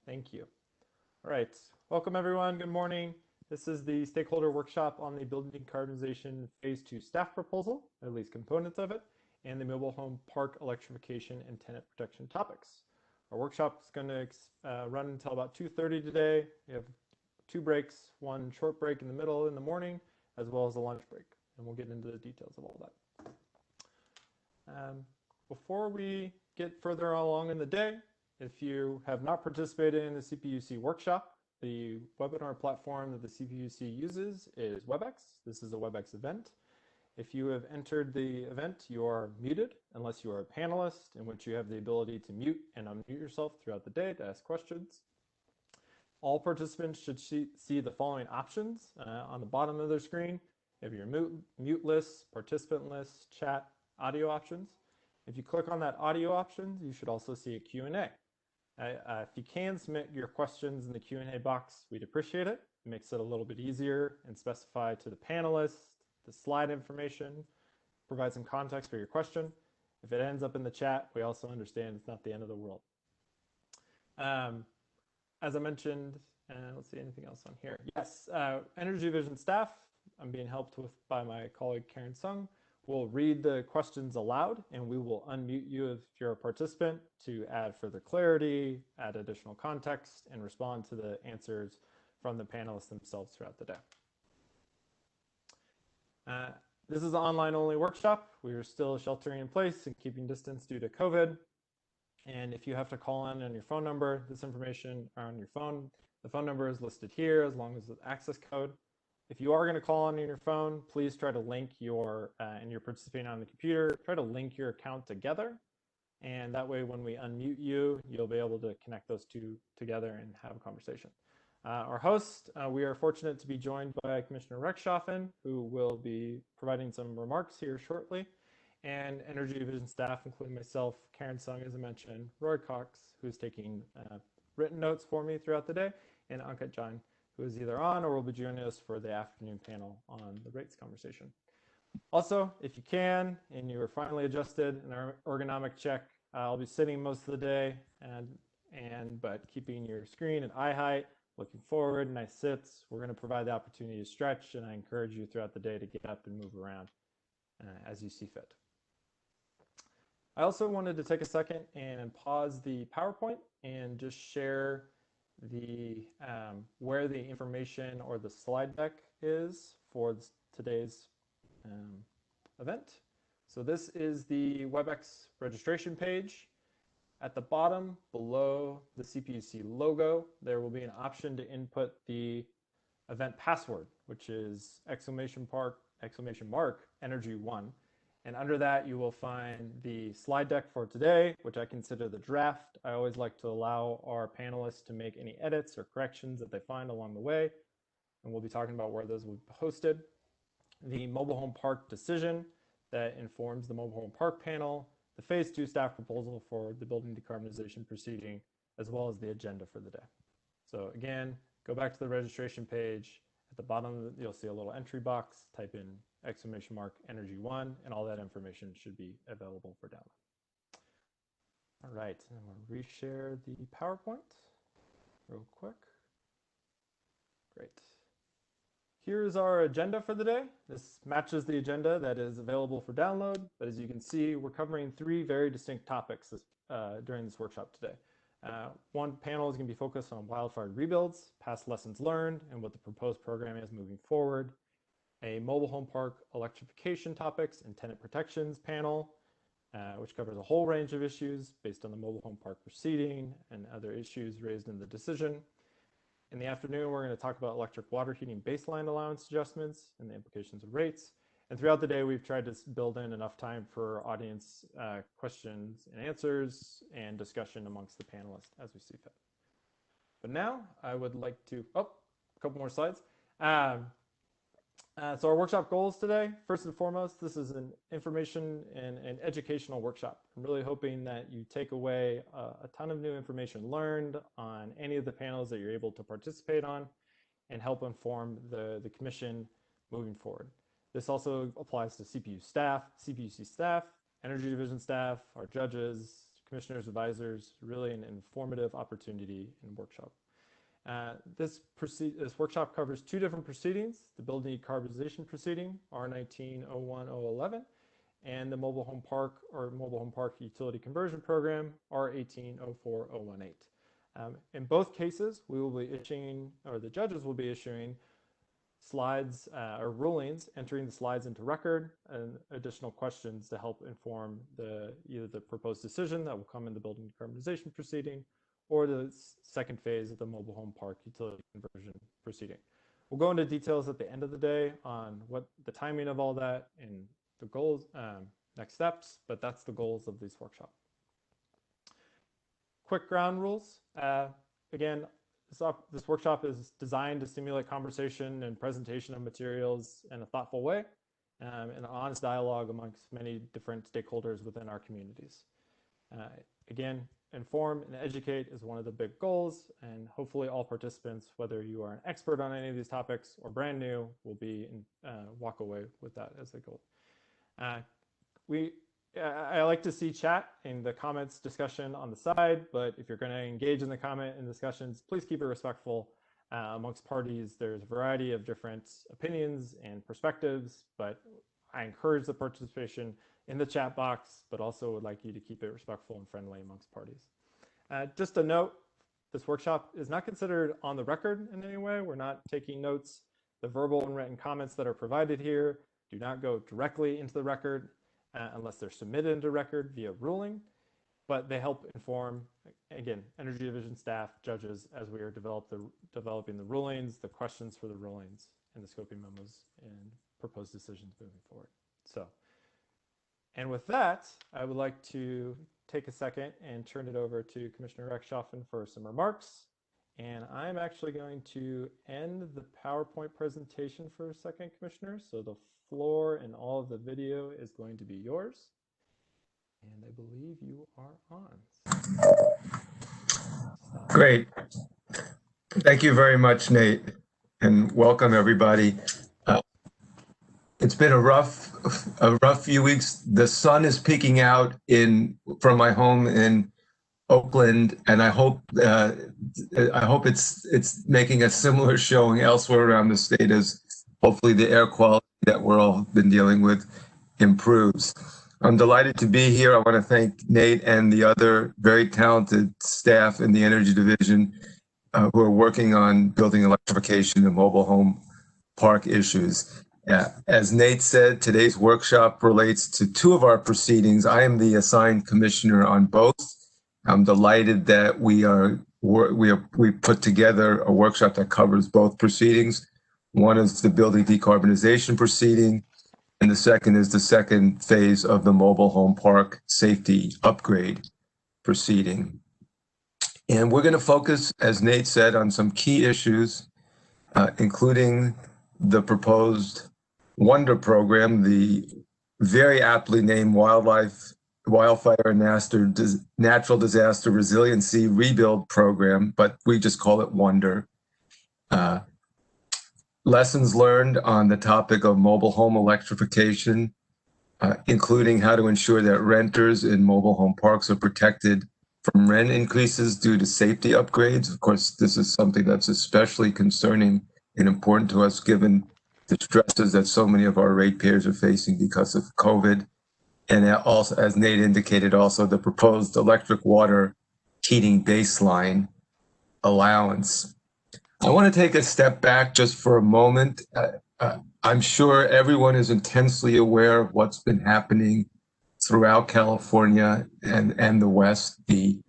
Thank you. All right, welcome everyone, good morning. This is the stakeholder workshop on the Building Decarbonization Phase 2 staff proposal, at least components of it, and the Mobilehome Park electrification and tenant protection topics. Our workshop is going to run until about 2:30 today. We have 2 breaks, 1 short break in the middle in the morning, as well as a lunch break, and we'll get into the details of all that. Before we get further along in the day, if you have not participated in the CPUC workshop, the webinar platform that the CPUC uses is WebEx. This is a WebEx event. If you have entered the event, you are muted unless you are a panelist, in which you have the ability to mute and unmute yourself throughout the day to ask questions. All participants should see the following options on the bottom of their screen. You have your mute list, participant list, chat, audio options. If you click on that audio options, you should also see a Q&A. If you can submit your questions in the Q&A box, we'd appreciate it. It makes it a little bit easier and specify to the panelists the slide information, provide some context for your question. If it ends up in the chat, we also understand it's not the end of the world. As I mentioned, let's see, anything else on here? Yes, Energy Vision staff, I'm being helped with by my colleague Karen Sung. We'll read the questions aloud, and we will unmute you if you're a participant to add further clarity, add additional context, and respond to the answers from the panelists themselves throughout the day. This is an online-only workshop. We are still sheltering in place and keeping distance due to COVID. And if you have to call in on your phone number, this information on your phone, the phone number is listed here as long as the access code. If you are going to call on your phone, please try to link your, and you're participating on the computer, try to link your account together. And that way, when we unmute you, you'll be able to connect those two together and have a conversation. Our host, we are fortunate to be joined by Commissioner Rechtschaffen, who will be providing some remarks here shortly, and Energy Division staff, including myself, Karen Sung, as I mentioned, Roy Cox, who's taking written notes for me throughout the day, and Ankit Jain, who is either on or will be joining us for the afternoon panel on the rates conversation. Also, if you can, and you are finally adjusted in our ergonomic check, I'll be sitting most of the day, but keeping your screen and eye height, looking forward, nice sits. We're going to provide the opportunity to stretch, and I encourage you throughout the day to get up and move around as you see fit. I also wanted to take a second and pause the PowerPoint and just share the where the information or the slide deck is for today's event. So this is the WebEx registration page. At the bottom below the CPUC logo, there will be an option to input the event password, which is !Energy1. And under that, you will find the slide deck for today, which I consider the draft. I always like to allow our panelists to make any edits or corrections that they find along the way. And we'll be talking about where those will be posted. The Mobilehome Park decision that informs the Mobilehome Park panel, the Phase 2 staff proposal for the Building Decarbonization proceeding, as well as the agenda for the day. So again, go back to the registration page. At the bottom, you'll see a little entry box. Type in !Energy1, and all that information should be available for download. All right, and we'll reshare the PowerPoint real quick. Great. Here's our agenda for the day. This matches the agenda that is available for download, but as you can see, we're covering 3 very distinct topics during this workshop today. One panel is going to be focused on wildfire rebuilds, past lessons learned, and what the proposed program is moving forward. A mobile home park electrification topics and tenant protections panel, which covers a whole range of issues based on the mobile home park proceeding and other issues raised in the decision. In the afternoon, we're going to talk about electric water heating baseline allowance adjustments and the implications of rates. And throughout the day, we've tried to build in enough time for audience questions and answers and discussion amongst the panelists as we see fit. But now I would like to, a couple more slides. So our workshop goals today, first and foremost, this is an information and an educational workshop. I'm really hoping that you take away a ton of new information learned on any of the panels that you're able to participate on and help inform the commission moving forward. This also applies to CPUC staff, Energy Division staff, our judges, commissioners, advisors, really an informative opportunity and workshop. This workshop covers two different proceedings: the Building Decarbonization proceeding, R19-01-011, and the Mobile Home Park or Mobile Home Park Utility Conversion Program, R18-04-018. In both cases, we will be issuing, or the judges will be issuing, slides or rulings, entering the slides into record, and additional questions to help inform either the proposed decision that will come in the Building Decarbonization proceeding or the second phase of the Mobile Home Park Utility Conversion proceeding. We'll go into details at the end of the day on what the timing of all that and the goals, next steps, but that's the goals of this workshop. Quick ground rules. Again, this workshop is designed to stimulate conversation and presentation of materials in a thoughtful way and an honest dialogue amongst many different stakeholders within our communities. Again, inform and educate is one of the big goals, and hopefully all participants, whether you are an expert on any of these topics or brand new, will walk away with that as a goal. I like to see chat in the comments discussion on the side, but if you're going to engage in the comment and discussions, please keep it respectful amongst parties. There's a variety of different opinions and perspectives, but I encourage the participation in the chat box, but also would like you to keep it respectful and friendly amongst parties. Just a note, this workshop is not considered on the record in any way. We're not taking notes. The verbal and written comments that are provided here do not go directly into the record unless they're submitted into record via ruling, but they help inform, again, Energy Division staff, judges, as we are developing the rulings, the questions for the rulings, and the scoping memos and proposed decisions moving forward. So, and with that, I would like to take a second and turn it over to Commissioner Rechtschaffen for some remarks. And I'm actually going to end the PowerPoint presentation for a second, Commissioner. So the floor and all of the video is going to be yours. And I believe you are on. Great. Thank you very much, Nate, and welcome everybody. It's been a rough few weeks. The sun is peeking out from my home in Oakland, and I hope it's making a similar showing elsewhere around the state as hopefully the air quality that we're all been dealing with improves. I'm delighted to be here. I want to thank Nate and the other very talented staff in the Energy Division who are working on building electrification and mobile home park issues. As Nate said, today's workshop relates to two of our proceedings. I am the assigned commissioner on both. I'm delighted that we put together a workshop that covers both proceedings. One is the Building Decarbonization proceeding, and the second is the second phase of the Mobile Home Park Safety Upgrade proceeding. And we're going to focus, as Nate said, on some key issues, including the proposed Wonder program, the very aptly named Wildfire and Natural Disaster Resiliency Rebuild Program, but we just call it Wonder. Lessons learned on the topic of mobile home electrification, including how to ensure that renters in mobile home parks are protected from rent increases due to safety upgrades. Of course, this is something that's especially concerning and important to us given the stresses that so many of our ratepayers are facing because of COVID. And also, as Nate indicated, also the proposed electric water heating baseline allowance. I want to take a step back just for a moment. I'm sure everyone is intensely aware of what's been happening throughout California and the West, the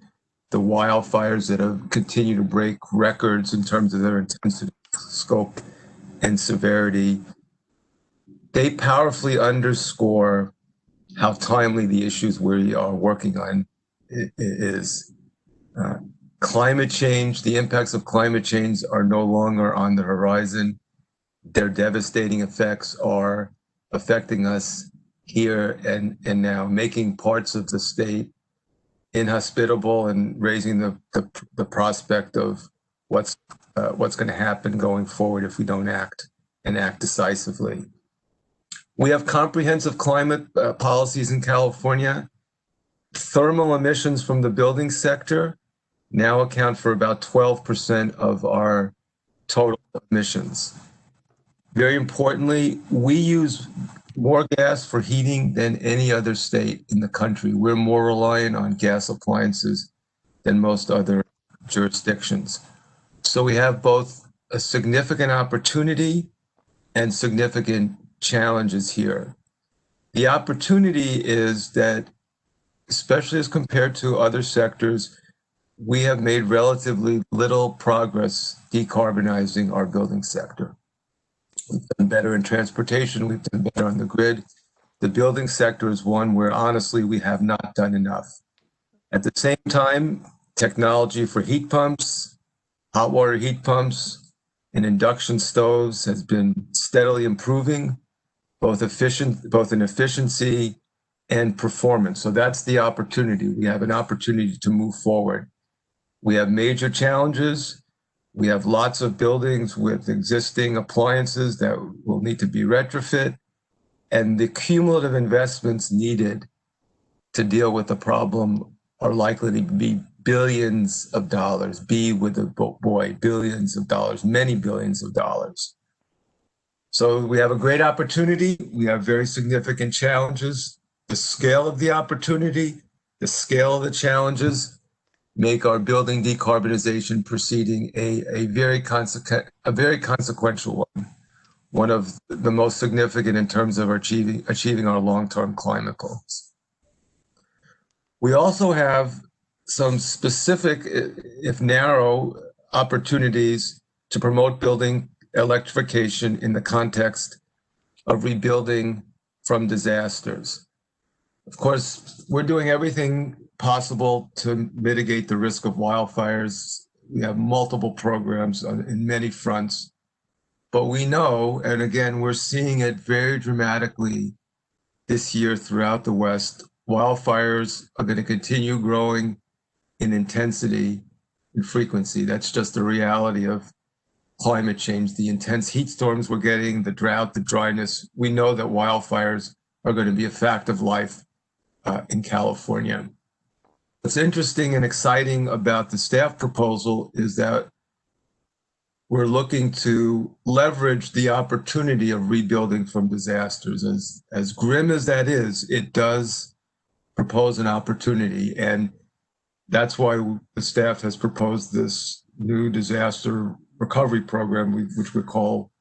wildfires that have continued to break records in terms of their intensity, scope, and severity. They powerfully underscore how timely the issues we are working on is. Climate change, the impacts of climate change are no longer on the horizon. Their devastating effects are affecting us here and now, making parts of the state inhospitable and raising the prospect of what's going to happen going forward if we don't act decisively. We have comprehensive climate policies in California. thermal emissions from the building sector now account for about 12% of our total emissions. Very importantly, we use more gas for heating than any other state in the country. We're more reliant on gas appliances than most other jurisdictions. So we have both a significant opportunity and significant challenges here. The opportunity is that, especially as compared to other sectors, we have made relatively little progress decarbonizing our building sector. We've done better in transportation, we've done better on the grid. The building sector is one where honestly we have not done enough. At the same time, technology for heat pumps, hot water heat pumps, and induction stoves has been steadily improving, both in efficiency and performance. So that's the opportunity. We have an opportunity to move forward. We have major challenges. We have lots of buildings with existing appliances that will need to be retrofit, and the cumulative investments needed to deal with the problem are likely to be billions of dollars, B with a boy, billions of dollars, many billions of dollars. So we have a great opportunity. We have very significant challenges. The scale of the opportunity, the scale of the challenges make our building decarbonization proceeding a very consequential one of the most significant in terms of achieving our long-term climate goals. We also have some specific, if narrow, opportunities to promote building electrification in the context of rebuilding from disasters. Of course, we're doing everything possible to mitigate the risk of wildfires. We have multiple programs in many fronts, but we know, and again, we're seeing it very dramatically this year throughout the West, wildfires are going to continue growing in intensity and frequency. That's just the reality of climate change. The intense heat storms we're getting, the drought, the dryness, we know that wildfires are going to be a fact of life in California. What's interesting and exciting about the staff proposal is that we're looking to leverage the opportunity of rebuilding from disasters. As grim as that is, it does propose an opportunity. And that's why the staff has proposed this new disaster recovery program, which we call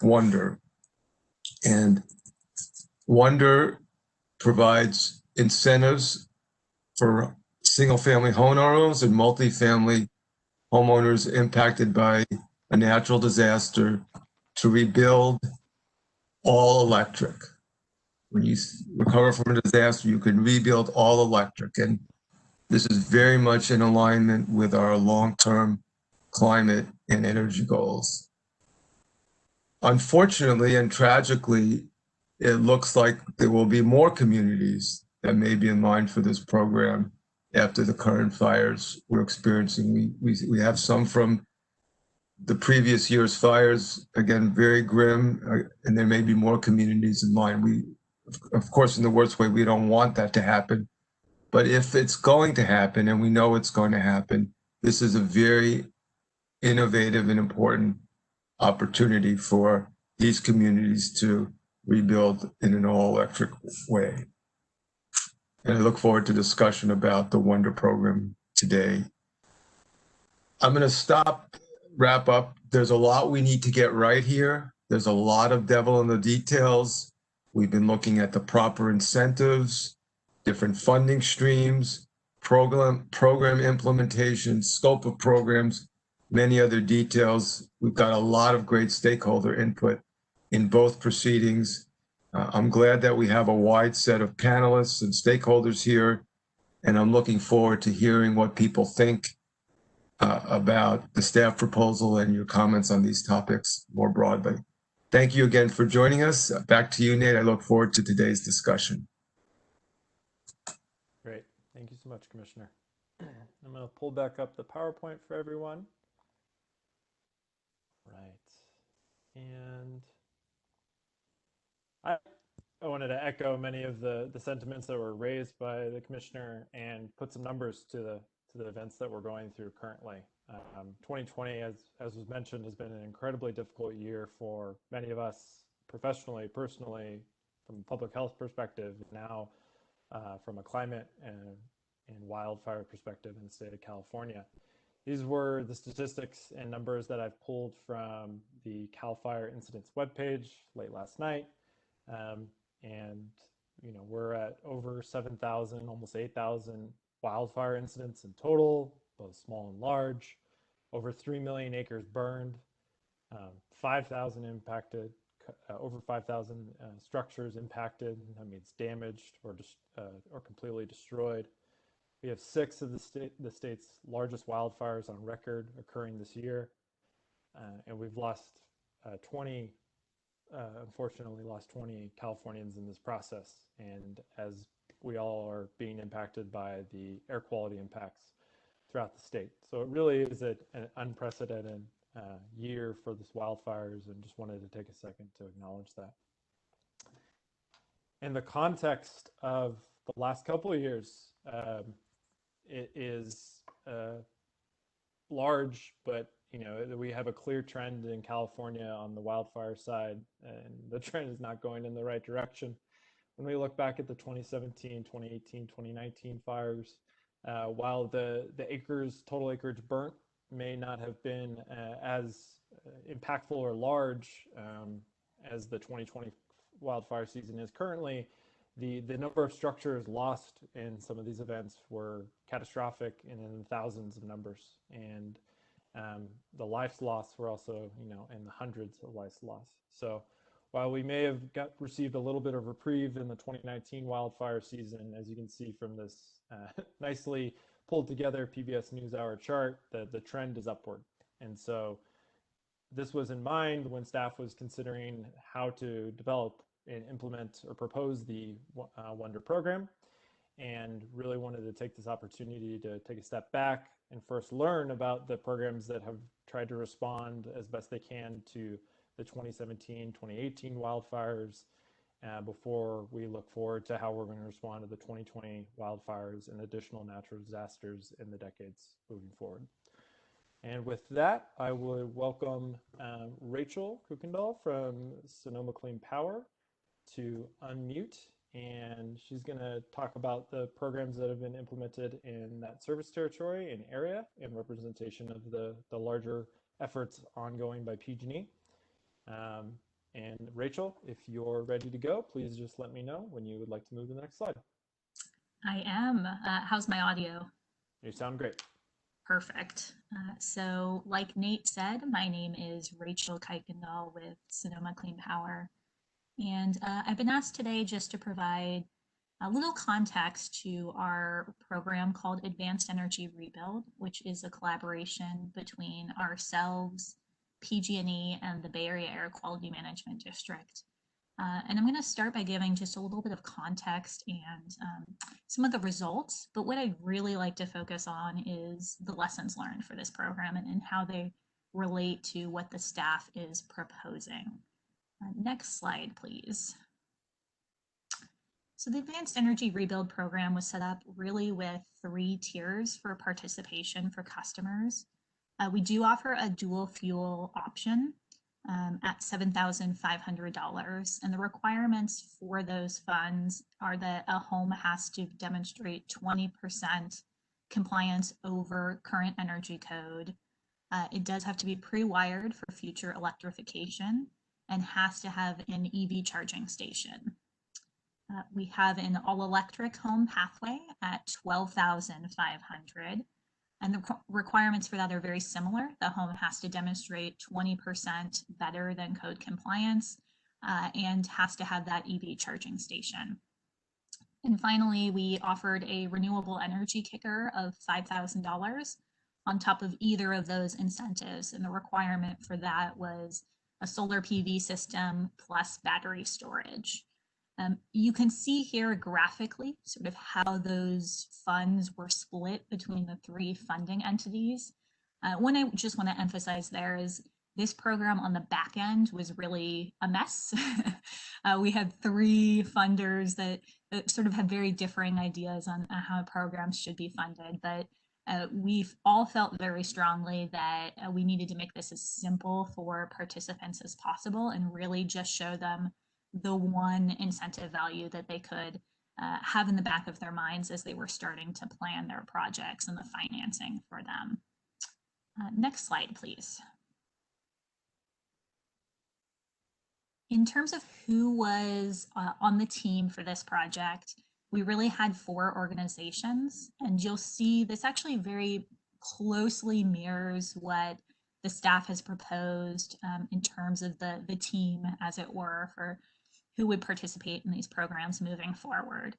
Wonder. And Wonder provides incentives for single-family homeowners and multifamily homeowners impacted by a natural disaster to rebuild all electric. When you recover from a disaster, you can rebuild all electric. And this is very much in alignment with our long-term climate and energy goals. Unfortunately and tragically, it looks like there will be more communities that may be in line for this program after the current fires we're experiencing. We have some from the previous year's fires, again, very grim, and there may be more communities in line. Of course, in the worst way, we don't want that to happen. But if it's going to happen, and we know it's going to happen, this is a very innovative and important opportunity for these communities to rebuild in an all-electric way. And I look forward to discussion about the Wonder program today. I'm going to wrap up. There's a lot we need to get right here. There's a lot of devil in the details. We've been looking at the proper incentives, different funding streams, program implementation, scope of programs, many other details. We've got a lot of great stakeholder input in both proceedings. I'm glad that we have a wide set of panelists and stakeholders here, and I'm looking forward to hearing what people think about the staff proposal and your comments on these topics more broadly. Thank you again for joining us. Back to you, Nate. I look forward to today's discussion. Great. Thank you so much, Commissioner. I'm going to pull back up the PowerPoint for everyone. Right. And I wanted to echo many of the sentiments that were raised by the commissioner and put some numbers to the events that we're going through currently. 2020, as was mentioned, has been an incredibly difficult year for many of us professionally, personally, from a public health perspective, now from a climate and wildfire perspective in the state of California. These were the statistics and numbers that I've pulled from the CAL FIRE incidents webpage late last night. And we're at over 7,000, almost 8,000 wildfire incidents in total, both small and large, over 3 million acres burned, 5,000 impacted, over 5,000 structures impacted. That means damaged or completely destroyed. We have 6 of the state's largest wildfires on record occurring this year, and we've lost 20. Unfortunately, lost 20 Californians in this process, and as we all are being impacted by the air quality impacts throughout the state. So it really is an unprecedented year for this wildfires, and just wanted to take a second to acknowledge that. In the context of the last couple of years, it is large, but we have a clear trend in California on the wildfire side, and the trend is not going in the right direction. When we look back at the 2017, 2018, 2019 fires, while the total acreage burnt may not have been as impactful or large as the 2020 wildfire season is currently, the number of structures lost in some of these events were catastrophic and in the thousands of numbers. And the lives lost were also, in the hundreds of lives lost. So while we may have received a little bit of reprieve in the 2019 wildfire season, as you can see from this nicely pulled together PBS NewsHour chart, the trend is upward. And so this was in mind when staff was considering how to develop and implement or propose the Wonder program, and really wanted to take this opportunity to take a step back and first learn about the programs that have tried to respond as best they can to the 2017, 2018 wildfires before we look forward to how we're going to respond to the 2020 wildfires and additional natural disasters in the decades moving forward. And with that, I would welcome Rachel Kuykendall from Sonoma Clean Power to unmute, and she's going to talk about the programs that have been implemented in that service territory and area in representation of the larger efforts ongoing by PG&E. And Rachel, if you're ready to go, please just let me know when you would like to move to the next slide. I am. How's my audio? You sound great. Perfect. So like Nate said, my name is Rachel Kuykendall with Sonoma Clean Power. And I've been asked today just to provide a little context to our program called Advanced Energy Rebuild, which is a collaboration between ourselves, PG&E, and the Bay Area Air Quality Management District. And I'm going to start by giving just a little bit of context and some of the results, but what I'd really like to focus on is the lessons learned for this program and how they relate to what the staff is proposing. Next slide, please. So the Advanced Energy Rebuild program was set up really with 3 tiers for participation for customers. We do offer a dual fuel option at $7,500, and the requirements for those funds are that a home has to demonstrate 20% compliance over current energy code. It does have to be pre-wired for future electrification and has to have an EV charging station. We have an all-electric home pathway at $12,500, and the requirements for that are very similar. The home has to demonstrate 20% better than code compliance and has to have that EV charging station. And finally, we offered a renewable energy kicker of $5,000 on top of either of those incentives, and the requirement for that was a solar PV system plus battery storage. You can see here graphically sort of how those funds were split between the 3 funding entities. One I just want to emphasize there is This program on the back end was really a mess. We had 3 funders that sort of had very differing ideas on how programs should be funded, but we've all felt very strongly that we needed to make this as simple for participants as possible and really just show them the one incentive value that they could have in the back of their minds as they were starting to plan their projects and the financing for them. Next slide, please. In terms of who was on the team for this project, we really had 4 organizations, and you'll see this actually very closely mirrors what the staff has proposed in terms of the team, as it were, for who would participate in these programs moving forward.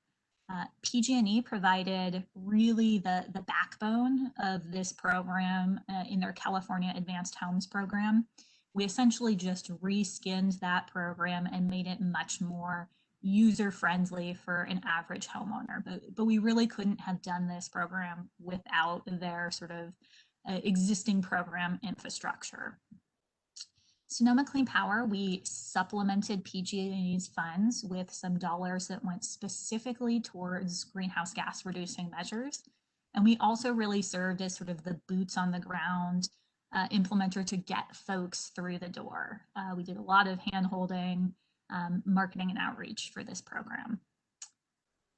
PG&E provided really the backbone of this program in their California Advanced Homes program. We essentially just reskinned that program and made it much more user-friendly for an average homeowner. But we really couldn't have done this program without their sort of existing program infrastructure. Sonoma Clean Power, we supplemented PG&E's funds with some dollars that went specifically towards greenhouse gas reducing measures. And we also really served as sort of the boots on the ground implementer to get folks through the door. We did a lot of hand-holding, marketing and outreach for this program.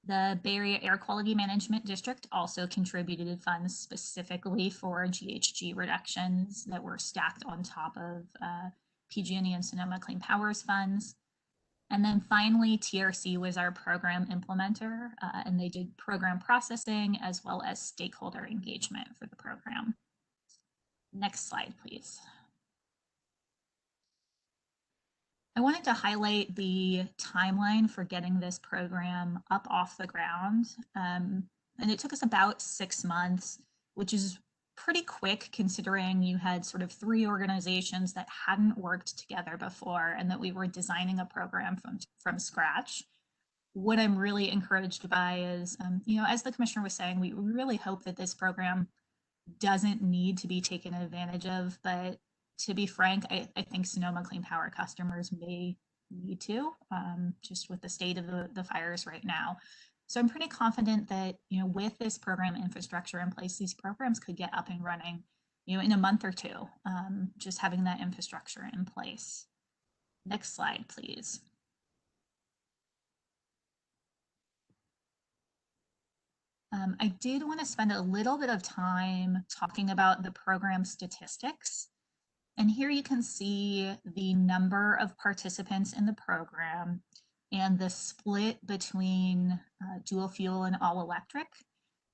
The Bay Area Air Quality Management District also contributed funds specifically for GHG reductions that were stacked on top of PG&E and Sonoma Clean Power's funds. And then finally, TRC was our program implementer, and they did program processing as well as stakeholder engagement for the program. Next slide, please. I wanted to highlight the timeline for getting this program up off the ground. And it took us about 6 months, which is pretty quick considering you had sort of 3 organizations that hadn't worked together before and that we were designing a program from scratch. What I'm really encouraged by is, as the commissioner was saying, we really hope that this program doesn't need to be taken advantage of, but to be frank, I think Sonoma Clean Power customers may need to, just with the state of the fires right now. So I'm pretty confident that, with this program infrastructure in place, these programs could get up and running, in a month or 2, just having that infrastructure in place. Next slide, please. I did want to spend a little bit of time talking about the program statistics. And here you can see the number of participants in the program and the split between dual fuel and all electric.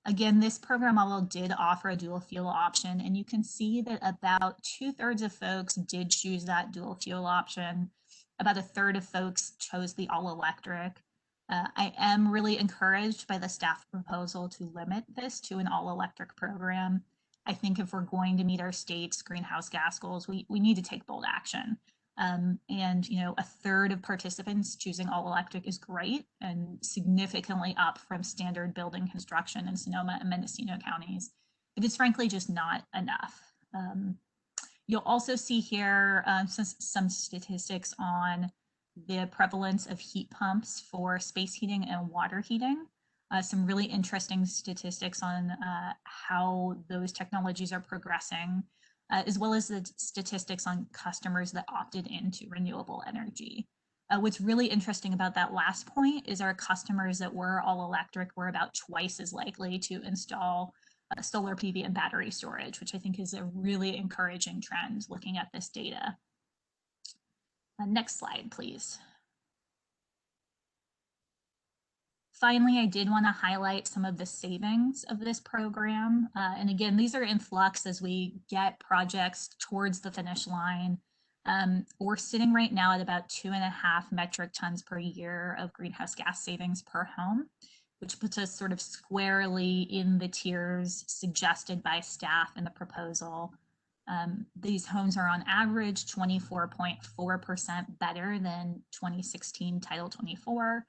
Again, this program although did offer a dual fuel option, and you can see that about 2/3 of folks did choose that dual fuel option. About 1/3 of folks chose the all electric. I am really encouraged by the staff proposal to limit this to an all electric program. I think if we're going to meet our state's greenhouse gas goals, we need to take bold action. And 1/3 of participants choosing all electric is great and significantly up from standard building construction in Sonoma and Mendocino counties, but it's frankly just not enough. You'll also see here some statistics on the prevalence of heat pumps for space heating and water heating. Some really interesting statistics on how those technologies are progressing, as well as the statistics on customers that opted into renewable energy. What's really interesting about that last point is our customers that were all electric were about twice as likely to install solar PV and battery storage, which I think is a really encouraging trend looking at this data. Next slide, please. Finally, I did want to highlight some of the savings of this program. And again, these are in flux as we get projects towards the finish line. We're sitting right now at about 2.5 metric tons per year of greenhouse gas savings per home, which puts us sort of squarely in the tiers suggested by staff in the proposal. These homes are on average 24.4% better than 2016 Title 24.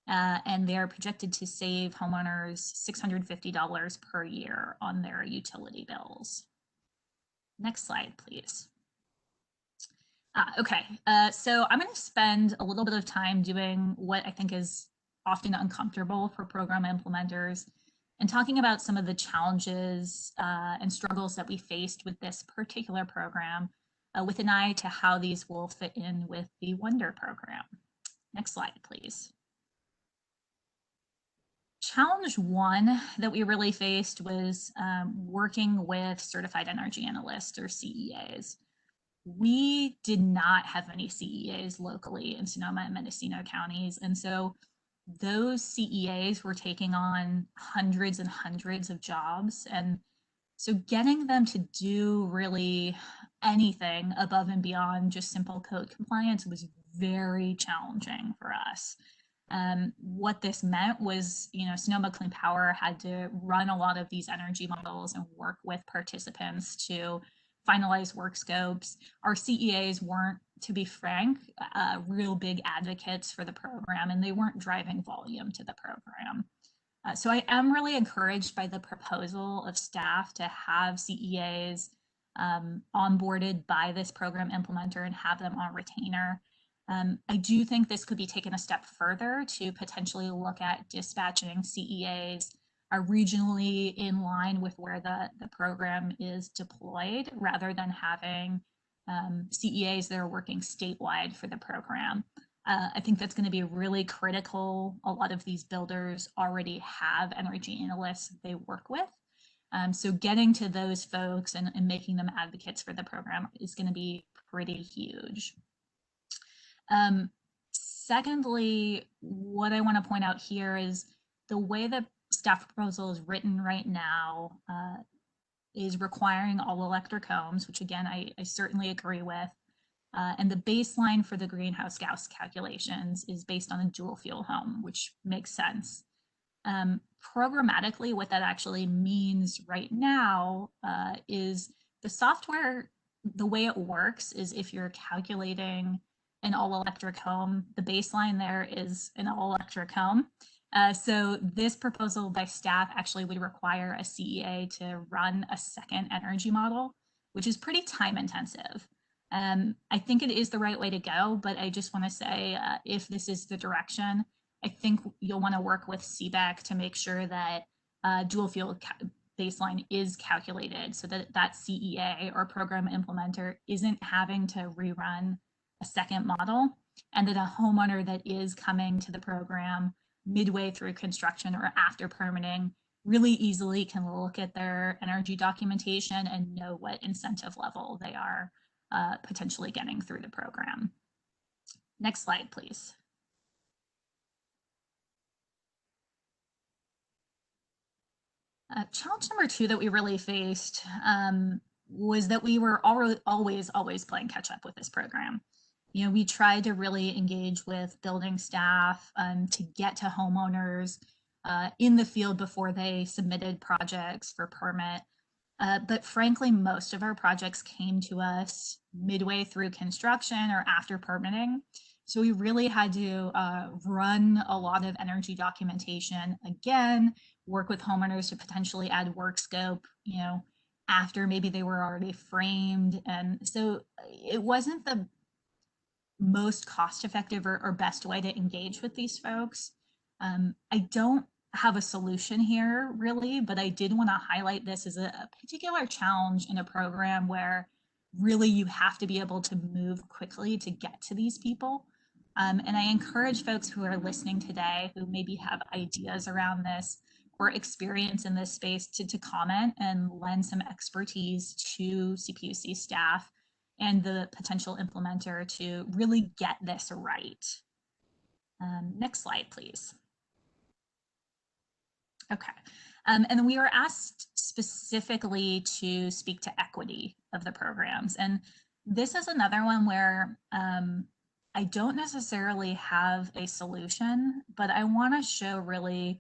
And they're projected to save homeowners $650 per year on their utility bills. Next slide, please. Okay, so I'm going to spend a little bit of time doing what I think is often uncomfortable for program implementers and talking about some of the challenges and struggles that we faced with this particular program with an eye to how these will fit in with the Wonder program. Next slide, please. Challenge one that we really faced was working with certified energy analysts or CEAs. We did not have any CEAs locally in Sonoma and Mendocino counties. And so those CEAs were taking on hundreds and hundreds of jobs. And so getting them to do really anything above and beyond just simple code compliance was very challenging for us. What this meant was, Sonoma Clean Power had to run a lot of these energy models and work with participants to finalize work scopes. Our CEAs weren't, to be frank, real big advocates for the program, and they weren't driving volume to the program. So I am really encouraged by the proposal of staff to have CEAs onboarded by this program implementer and have them on retainer. I do think this could be taken a step further to potentially look at dispatching CEAs are regionally in line with where the program is deployed, rather than having CEAs that are working statewide for the program. I think that's going to be really critical. A lot of these builders already have energy analysts they work with. So getting to those folks and making them advocates for the program is going to be pretty huge. Secondly, what I want to point out here is the way the staff proposal is written right now is requiring all electric homes, which again, I certainly agree with. And the baseline for the greenhouse gas calculations is based on a dual fuel home, which makes sense. Programmatically, what that actually means right now is the software, the way it works is if you're calculating an all-electric home, the baseline there is an all-electric home. So this proposal by staff actually would require a CEA to run a second energy model, which is pretty time intensive. I think it is the right way to go, but I just want to say if this is the direction, I think you'll want to work with CBEC to make sure that dual fuel baseline is calculated so that that CEA or program implementer isn't having to rerun a second model, and that a homeowner that is coming to the program midway through construction or after permitting really easily can look at their energy documentation and know what incentive level they are potentially getting through the program. Next slide, please. Challenge number two that we really faced was that we were always playing catch up with this program. We tried to really engage with building staff to get to homeowners in the field before they submitted projects for permit. But frankly, most of our projects came to us midway through construction or after permitting. So we really had to run a lot of energy documentation again, work with homeowners to potentially add work scope, after maybe they were already framed. And so it wasn't the most cost-effective or best way to engage with these folks. I don't have a solution here really, but I did want to highlight this as a particular challenge in a program where really you have to be able to move quickly to get to these people. And I encourage folks who are listening today who maybe have ideas around this or experience in this space to comment and lend some expertise to CPUC staff and the potential implementer to really get this right. Next slide, please. Okay, and then we were asked specifically to speak to equity of the programs. And this is another one where I don't necessarily have a solution, but I want to show really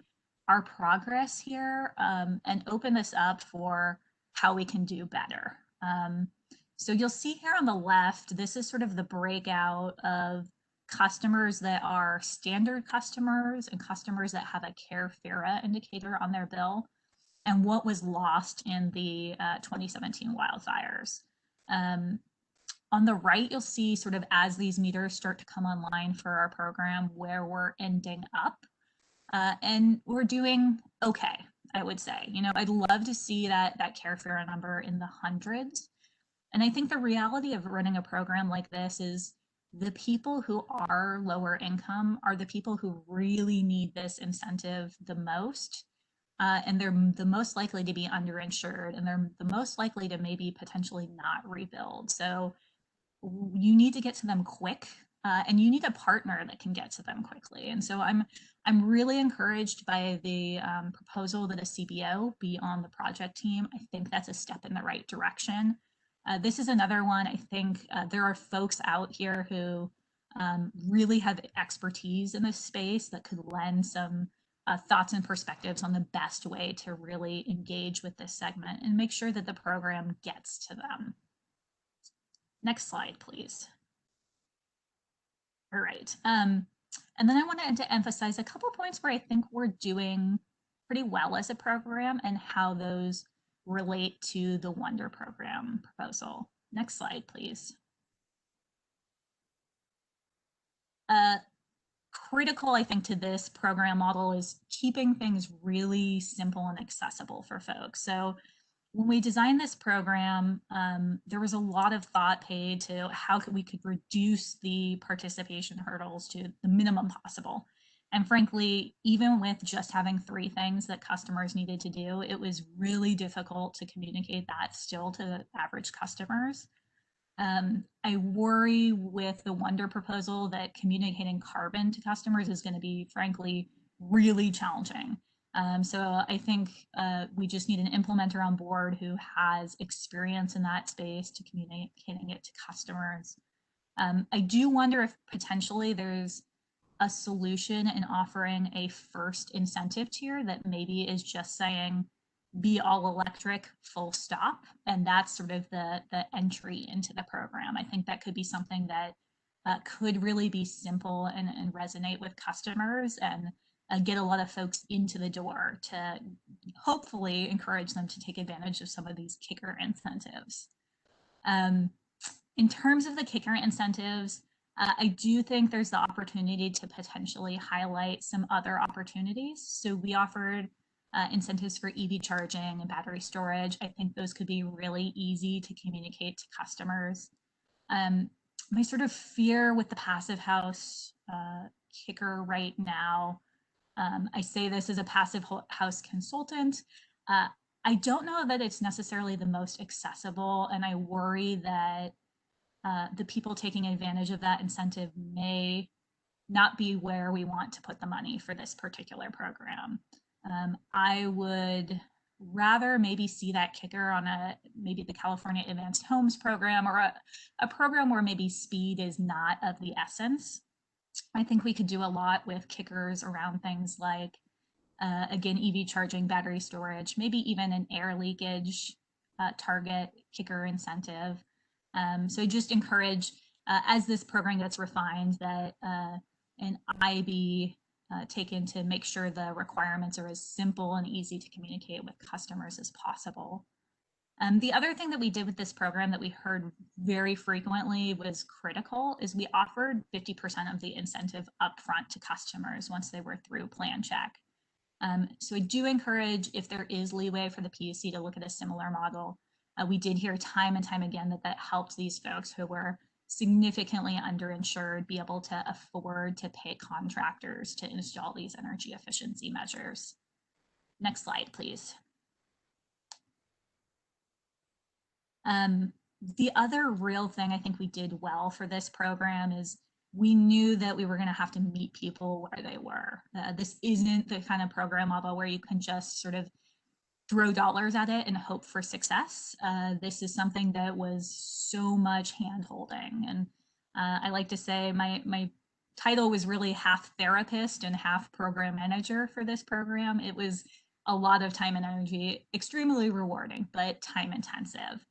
our progress here and open this up for how we can do better. So you'll see here on the left, this is sort of the breakout of customers that are standard customers and customers that have a CARE FARA indicator on their bill, and what was lost in the 2017 wildfires. On the right, you'll see sort of as these meters start to come online for our program where we're ending up. And we're doing okay, I would say. You know, I'd love to see that carefare number in the hundreds. And I think the reality of running a program like this is the people who are lower income are the people who really need this incentive the most. And they're the most likely to be underinsured, and they're the most likely to maybe potentially not rebuild. So you need to get to them quick, and you need a partner that can get to them quickly. And so I'm really encouraged by the proposal that a CBO be on the project team. I think that's a step in the right direction. This is another one. I think there are folks out here who really have expertise in this space that could lend some thoughts and perspectives on the best way to really engage with this segment and make sure that the program gets to them. Next slide, please. All right. And then I wanted to emphasize a couple points where I think we're doing pretty well as a program and how those relate to the Wonder program proposal. Next slide, please. Critical, I think, to this program model is keeping things really simple and accessible for folks. So when we designed this program, there was a lot of thought paid to how we could reduce the participation hurdles to the minimum possible. And frankly, even with just having 3 things that customers needed to do, it was really difficult to communicate that still to average customers. I worry with the Wonder proposal that communicating carbon to customers is going to be, frankly, really challenging. So I think we just need an implementer on board who has experience in that space to communicating it to customers. I do wonder if potentially there's a solution in offering a first incentive tier that maybe is just saying be all electric full stop, and that's sort of the entry into the program. I think that could be something that could really be simple and resonate with customers and get a lot of folks into the door to hopefully encourage them to take advantage of some of these kicker incentives. In terms of the kicker incentives, I do think there's the opportunity to potentially highlight some other opportunities. So we offered incentives for EV charging and battery storage. I think those could be really easy to communicate to customers. My sort of fear with the passive house kicker right now, I say this as a passive house consultant, I don't know that it's necessarily the most accessible, and I worry that the people taking advantage of that incentive may not be where we want to put the money for this particular program. I would rather maybe see that kicker on maybe the California Advanced Homes program, or a program where maybe speed is not of the essence. I think we could do a lot with kickers around things like, again, EV charging, battery storage, maybe even an air leakage target kicker incentive. So I just encourage, as this program gets refined, that an eye be taken to make sure the requirements are as simple and easy to communicate with customers as possible. The other thing that we did with this program that we heard very frequently was critical is we offered 50% of the incentive upfront to customers once they were through plan check. So I do encourage, if there is leeway for the PUC to look at a similar model. We did hear time and time again that helped these folks who were significantly underinsured be able to afford to pay contractors to install these energy efficiency measures. Next slide, please. The other real thing I think we did well for this program is we knew that we were going to have to meet people where they were. This isn't the kind of program model where you can just sort of throw dollars at it and hope for success. This is something that was so much hand-holding. And I like to say my title was really half therapist and half program manager for this program. It was a lot of time and energy, extremely rewarding, but time intensive.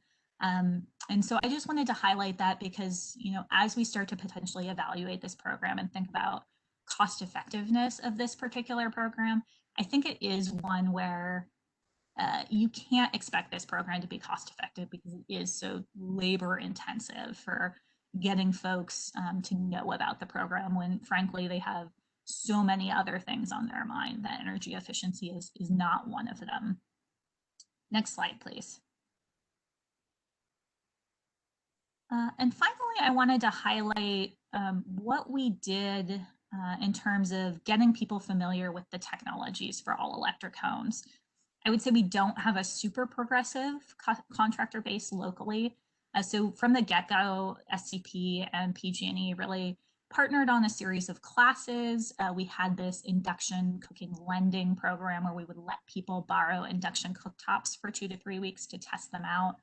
And so I just wanted to highlight that because, you know, as we start to potentially evaluate this program and think about cost effectiveness of this particular program, I think it is one where you can't expect this program to be cost effective because it is so labor intensive for getting folks to know about the program when frankly they have so many other things on their mind. That energy efficiency is not one of them. Next slide, please. And finally, I wanted to highlight what we did in terms of getting people familiar with the technologies for all electric homes. I would say we don't have a super progressive contractor base locally. So from the get-go, SCP and PG&E really partnered on a series of classes. We had this induction cooking lending program where we would let people borrow induction cooktops for 2 to 3 weeks to test them out.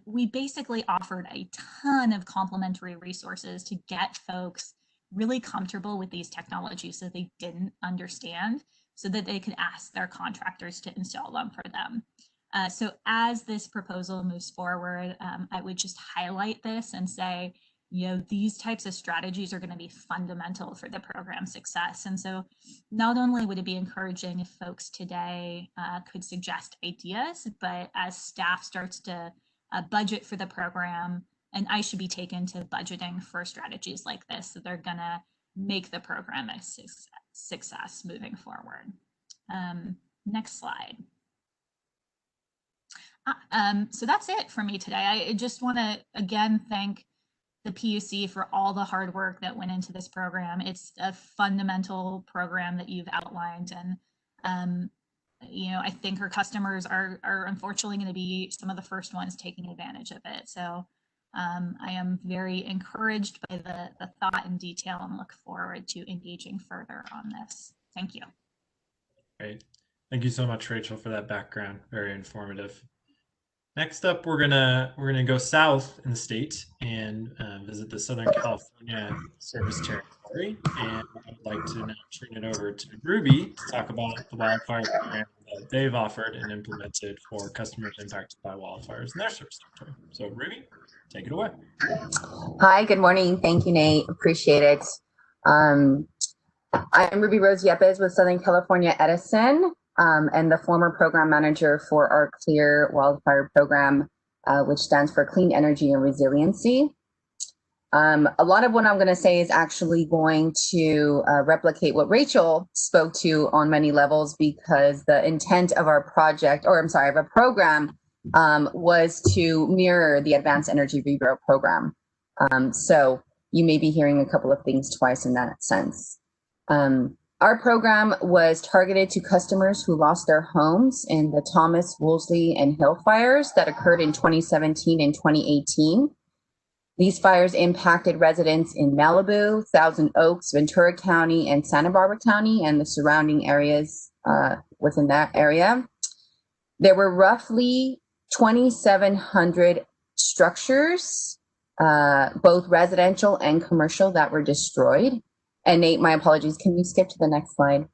We basically offered a ton of complementary resources to get folks really comfortable with these technologies that they didn't understand, so that they could ask their contractors to install them for them. So as this proposal moves forward, I would just highlight this and say, you know, these types of strategies are going to be fundamental for the program's success. And so not only would it be encouraging if folks today could suggest ideas, but as staff starts to budget for the program, and I should be taken to budgeting for strategies like this, so they're going to make the program a success moving forward. Next slide. So that's it for me today. I just want to again thank the PUC for all the hard work that went into this program. It's a fundamental program that you've outlined, and you know, I think our customers are unfortunately going to be some of the first ones taking advantage of it. So I am very encouraged by the thought and detail and look forward to engaging further on this. Thank you. Great. Thank you so much, Rachel, for that background. Very informative. Next up, we're gonna go south in the state and visit the Southern California service territory. And I'd like to now turn it over to Ruby to talk about the wildfire program that they've offered and implemented for customers impacted by wildfires in their service territory. So Ruby, take it away. Hi, good morning. Thank you, Nate. Appreciate it. I'm Ruby Rose Yepez with Southern California Edison. And the former program manager for our CLEAR wildfire program, which stands for Clean Energy and Resiliency. A lot of what I'm going to say is actually going to replicate what Rachel spoke to on many levels, because the intent of our project, or I'm sorry, of a program, was to mirror the Advanced Energy Rebuild program. So you may be hearing a couple of things twice in that sense. Our program was targeted to customers who lost their homes in the Thomas, Woolsey, and Hill fires that occurred in 2017 and 2018. These fires impacted residents in Malibu, Thousand Oaks, Ventura County, and Santa Barbara County, and the surrounding areas within that area. There were roughly 2,700 structures, both residential and commercial, that were destroyed. And Nate, my apologies, can you skip to the next slide?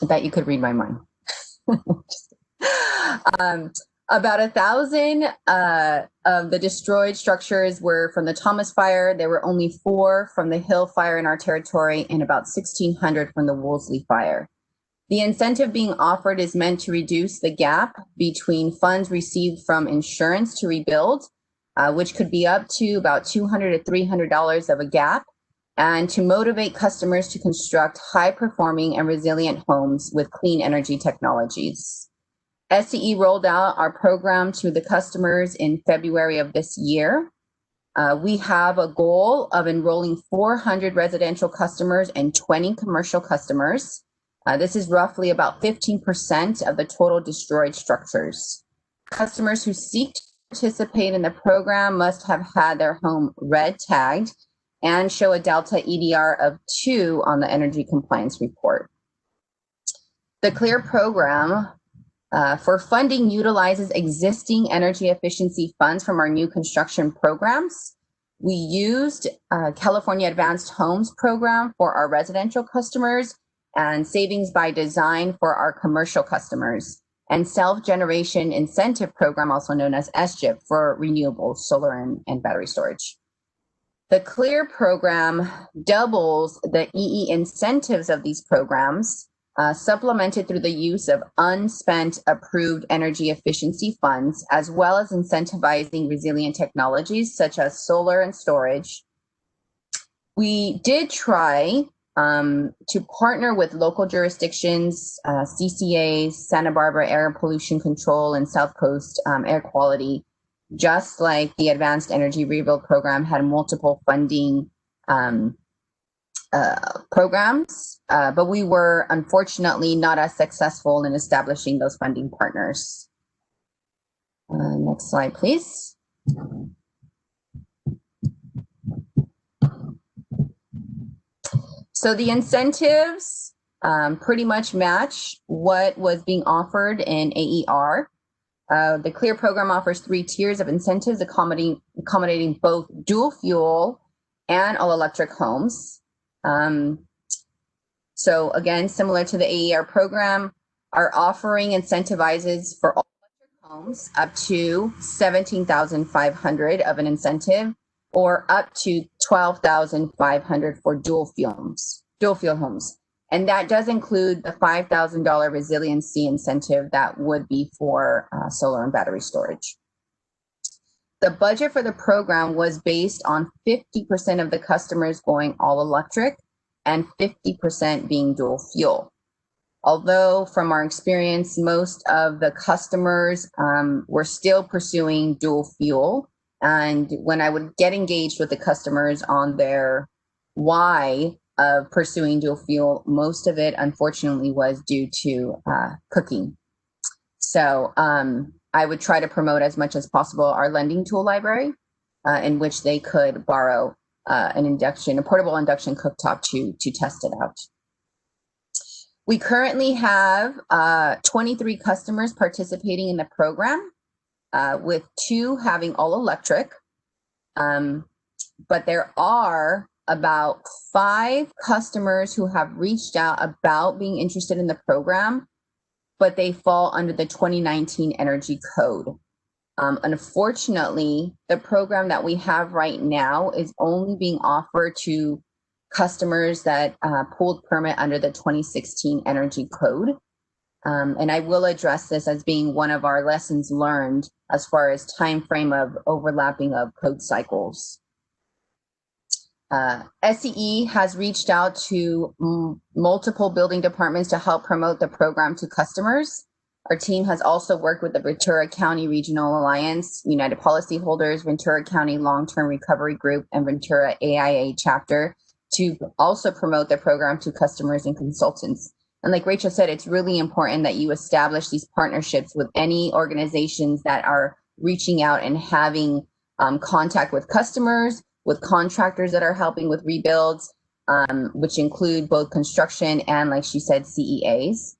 I bet you could read my mind. About 1,000 of the destroyed structures were from the Thomas fire. There were only 4 from the Hill fire in our territory, and about 1,600 from the Woolsey fire. The incentive being offered is meant to reduce the gap between funds received from insurance to rebuild, which could be up to about $200 to $300 of a gap, and to motivate customers to construct high-performing and resilient homes with clean energy technologies. SCE rolled out our program to the customers in February of this year. We have a goal of enrolling 400 residential customers and 20 commercial customers. This is roughly about 15% of the total destroyed structures. Customers who seek to participate in the program must have had their home red tagged and show a Delta EDR of 2 on the energy compliance report. The CLEAR program for funding utilizes existing energy efficiency funds from our new construction programs. We used California Advanced Homes program for our residential customers, and Savings by Design for our commercial customers, and Self-Generation Incentive Program, also known as SGIP, for renewable solar and battery storage. The CLEAR program doubles the EE incentives of these programs supplemented through the use of unspent approved energy efficiency funds, as well as incentivizing resilient technologies such as solar and storage. We did try to partner with local jurisdictions, CCAs, Santa Barbara Air Pollution Control, and South Coast Air Quality, just like the Advanced Energy Rebuild Program had multiple funding programs, but we were unfortunately not as successful in establishing those funding partners. Next slide, please. So the incentives pretty much match what was being offered in AER. The CLEAR program offers 3 tiers of incentives accommodating both dual fuel and all electric homes. So again, similar to the AER program, our offering incentivizes for all electric homes up to $17,500 of an incentive, or up to $12,500 for dual fuel homes. And that does include the $5,000 resiliency incentive that would be for solar and battery storage. The budget for the program was based on 50% of the customers going all electric and 50% being dual fuel. Although from our experience, most of the customers were still pursuing dual fuel. And when I would get engaged with the customers on their why of pursuing dual fuel, most of it, unfortunately, was due to cooking. So I would try to promote as much as possible our lending tool library, in which they could borrow a portable induction cooktop to test it out. We currently have 23 customers participating in the program, with 2 having all electric. But there are about 5 customers who have reached out about being interested in the program, but they fall under the 2019 Energy Code. Unfortunately, the program that we have right now is only being offered to customers that pulled permit under the 2016 Energy Code. And I will address this as being one of our lessons learned as far as time frame of overlapping of code cycles. SCE has reached out to multiple building departments to help promote the program to customers. Our team has also worked with the Ventura County Regional Alliance, United Policyholders, Ventura County Long-Term Recovery Group, and Ventura AIA chapter to also promote the program to customers and consultants. And like Rachel said, it's really important that you establish these partnerships with any organizations that are reaching out and having contact with customers, with contractors that are helping with rebuilds, which include both construction and, like she said, CEAs.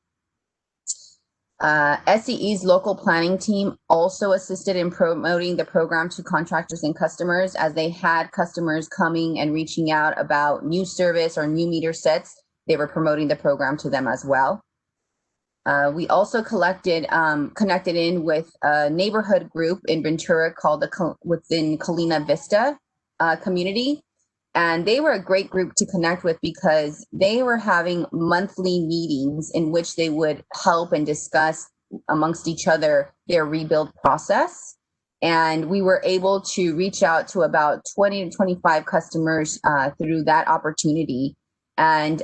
SCE's local planning team also assisted in promoting the program to contractors and customers, as they had customers coming and reaching out about new service or new meter sets. They were promoting the program to them as well. We also connected in with a neighborhood group in Ventura called within Colina Vista community. And they were a great group to connect with because they were having monthly meetings in which they would help and discuss amongst each other their rebuild process. And we were able to reach out to about 20 to 25 customers through that opportunity. And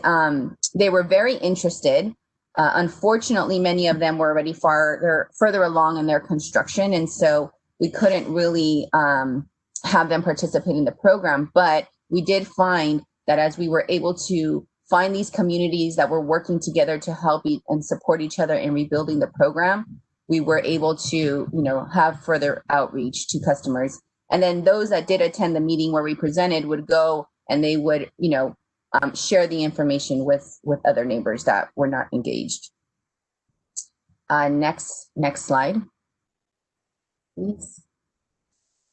they were very interested. Unfortunately, many of them were already further along in their construction. And so we couldn't really have them participate in the program. But we did find that as we were able to find these communities that were working together to help and support each other in rebuilding the program, we were able to, have further outreach to customers. And then those that did attend the meeting where we presented would go and they would, share the information with other neighbors that were not engaged. Next slide, please.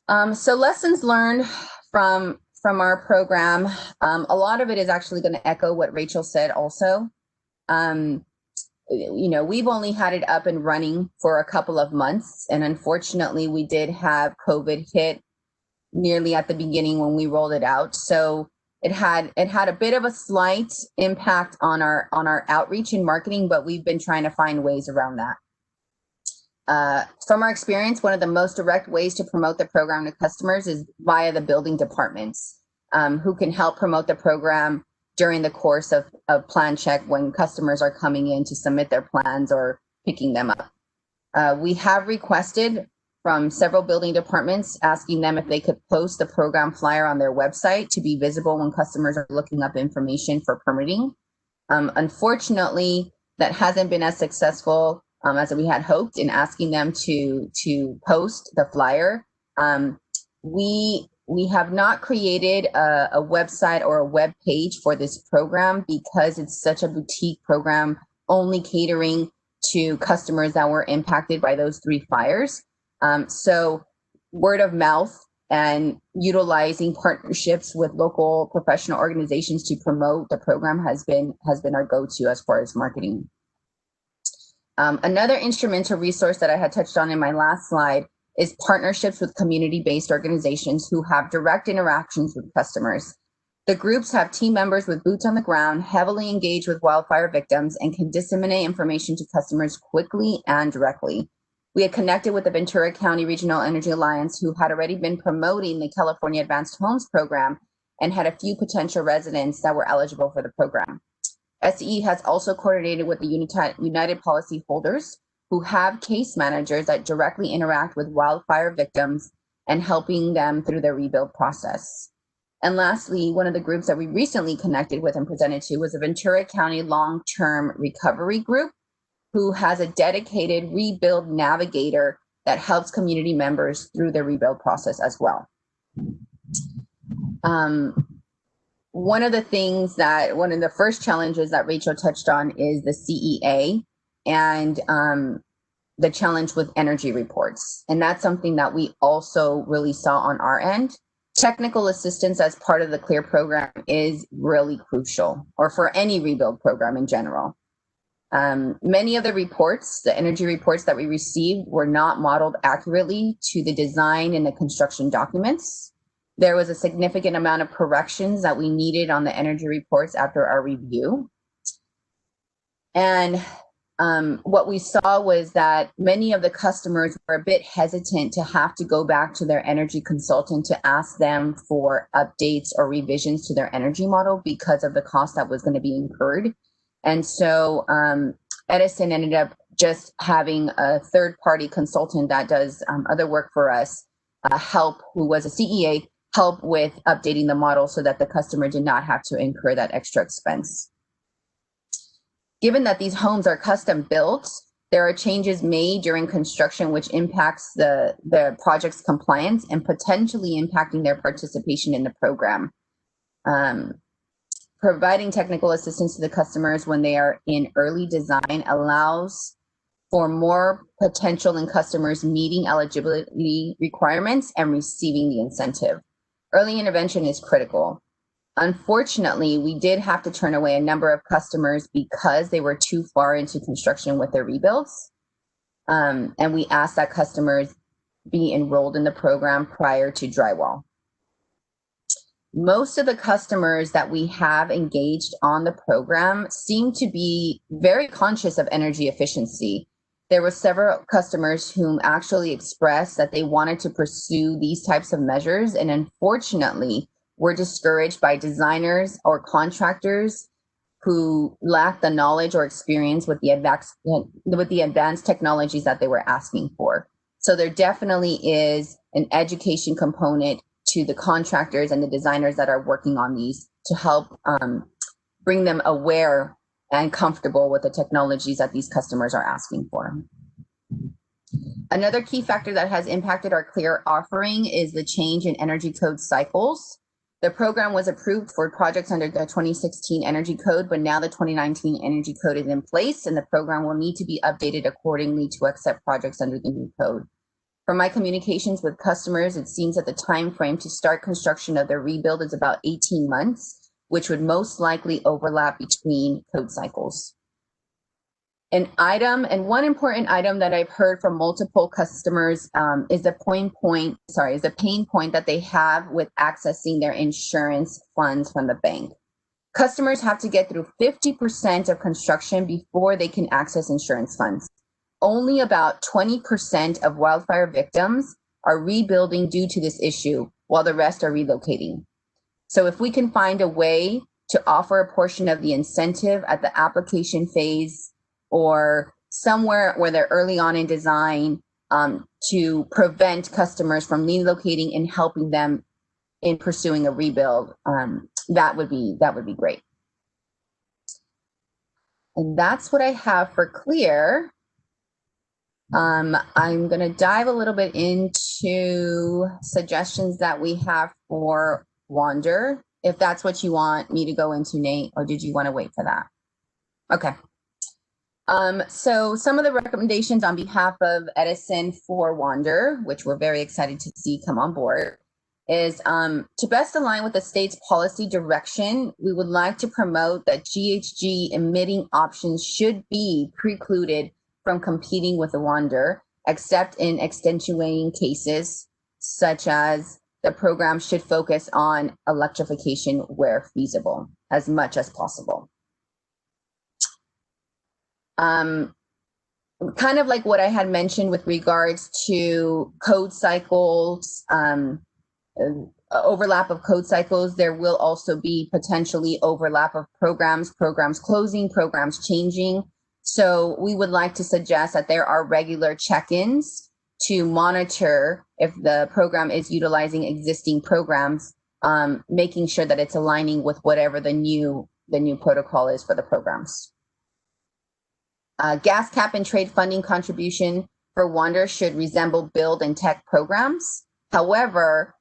So lessons learned from our program, a lot of it is actually going to echo what Rachel said also. We've only had it up and running for a couple of months. And unfortunately, we did have COVID hit nearly at the beginning when we rolled it out. So it had a bit of a slight impact on our outreach and marketing, but we've been trying to find ways around that. From our experience, one of the most direct ways to promote the program to customers is via the building departments, who can help promote the program during the course of plan check when customers are coming in to submit their plans or picking them up. We have requested from several building departments asking them if they could post the program flyer on their website to be visible when customers are looking up information for permitting. Unfortunately, that hasn't been as successful as we had hoped in asking them to post the flyer. We have not created a website or a web page for this program because it's such a boutique program, only catering to customers that were impacted by those 3 fires. So word of mouth and utilizing partnerships with local professional organizations to promote the program has been our go-to as far as marketing. Another instrumental resource that I had touched on in my last slide is partnerships with community-based organizations who have direct interactions with customers. The groups have team members with boots on the ground, heavily engaged with wildfire victims, and can disseminate information to customers quickly and directly. We had connected with the Ventura County Regional Energy Alliance, who had already been promoting the California Advanced Homes program and had a few potential residents that were eligible for the program. SCE has also coordinated with the United Policy Holders, who have case managers that directly interact with wildfire victims and helping them through their rebuild process. And lastly, one of the groups that we recently connected with and presented to was the Ventura County Long-Term Recovery Group, who has a dedicated rebuild navigator that helps community members through their rebuild process as well. One of the first challenges that Rachel touched on is the CEA and the challenge with energy reports. And that's something that we also really saw on our end. Technical assistance as part of the CLEAR program is really crucial, or for any rebuild program in general. Many of the reports, the energy reports that we received, were not modeled accurately to the design and the construction documents. There was a significant amount of corrections that we needed on the energy reports after our review. And what we saw was that many of the customers were a bit hesitant to have to go back to their energy consultant to ask them for updates or revisions to their energy model because of the cost that was going to be incurred. And so Edison ended up just having a third-party consultant that does other work for us who was a CEA, help with updating the model so that the customer did not have to incur that extra expense. Given that these homes are custom built, there are changes made during construction which impacts the project's compliance and potentially impacting their participation in the program. Providing technical assistance to the customers when they are in early design allows for more potential in customers meeting eligibility requirements and receiving the incentive. Early intervention is critical. Unfortunately, we did have to turn away a number of customers because they were too far into construction with their rebuilds. And we asked that customers be enrolled in the program prior to drywall. Most of the customers that we have engaged on the program seem to be very conscious of energy efficiency. There were several customers whom actually expressed that they wanted to pursue these types of measures, and unfortunately were discouraged by designers or contractors who lack the knowledge or experience with the advanced technologies that they were asking for. So there definitely is an education component to the contractors and the designers that are working on these to help bring them aware and comfortable with the technologies that these customers are asking for. Another key factor that has impacted our CLEAR offering is the change in energy code cycles. The program was approved for projects under the 2016 Energy Code, but now the 2019 Energy Code is in place, and the program will need to be updated accordingly to accept projects under the new code. From my communications with customers, it seems that the time frame to start construction of their rebuild is about 18 months, which would most likely overlap between code cycles. one important item that I've heard from multiple customers is a pain point that they have with accessing their insurance funds from the bank. Customers have to get through 50% of construction before they can access insurance funds. Only about 20% of wildfire victims are rebuilding due to this issue, while the rest are relocating. So if we can find a way to offer a portion of the incentive at the application phase or somewhere where they're early on in design to prevent customers from relocating and helping them in pursuing a rebuild, that would be great. And that's what I have for clear. I'm going to dive a little bit into suggestions that we have for Wander, if that's what you want me to go into, Nate, or did you want to wait for that? Okay. So some of the recommendations on behalf of Edison for Wander, which we're very excited to see come on board, is to best align with the state's policy direction, we would like to promote that GHG emitting options should be precluded from competing with the Wander, except in extenuating cases, such as the program should focus on electrification where feasible, as much as possible. Kind of like what I had mentioned with regards to code cycles, overlap of code cycles, there will also be potentially overlap of programs closing, programs changing. So we would like to suggest that there are regular check-ins to monitor if the program is utilizing existing programs, making sure that it's aligning with whatever the new protocol is for the programs. Gas cap and trade funding contribution for Wander should resemble build and tech programs. However,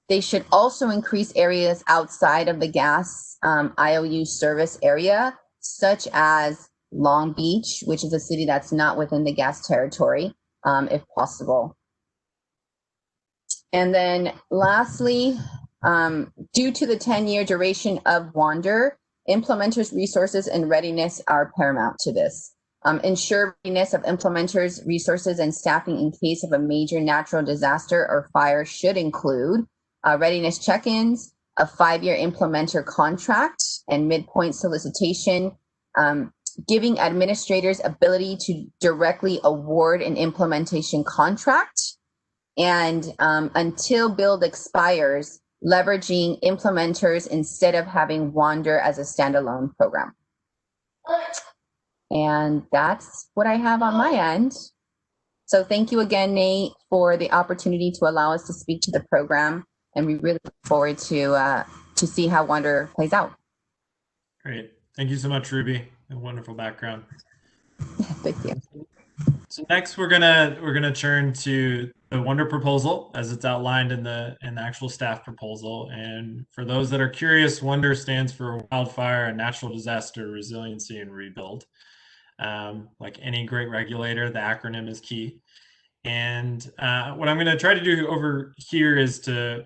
they should also increase areas outside of the gas IOU service area, such as Long Beach, which is a city that's not within the gas territory, if possible. And then lastly, due to the 10-year duration of Wander, implementers' resources and readiness are paramount to this. Ensure readiness of implementers' resources and staffing in case of a major natural disaster or fire should include readiness check-ins, a 5-year implementer contract, and midpoint solicitation, giving administrators ability to directly award an implementation contract, and until build expires, leveraging implementers instead of having Wander as a standalone program. And that's what I have on my end. So thank you again, Nate, for the opportunity to allow us to speak to the program. And we really look forward to see how Wander plays out. Great. Thank you so much, Ruby. A wonderful background. Thank you. So next we're gonna turn to the Wander proposal as it's outlined in the actual staff proposal. And for those that are curious, Wander stands for Wildfire and Natural Disaster Resiliency and Rebuild. Like any great regulator, the acronym is key. And what I'm going to try to do over here is to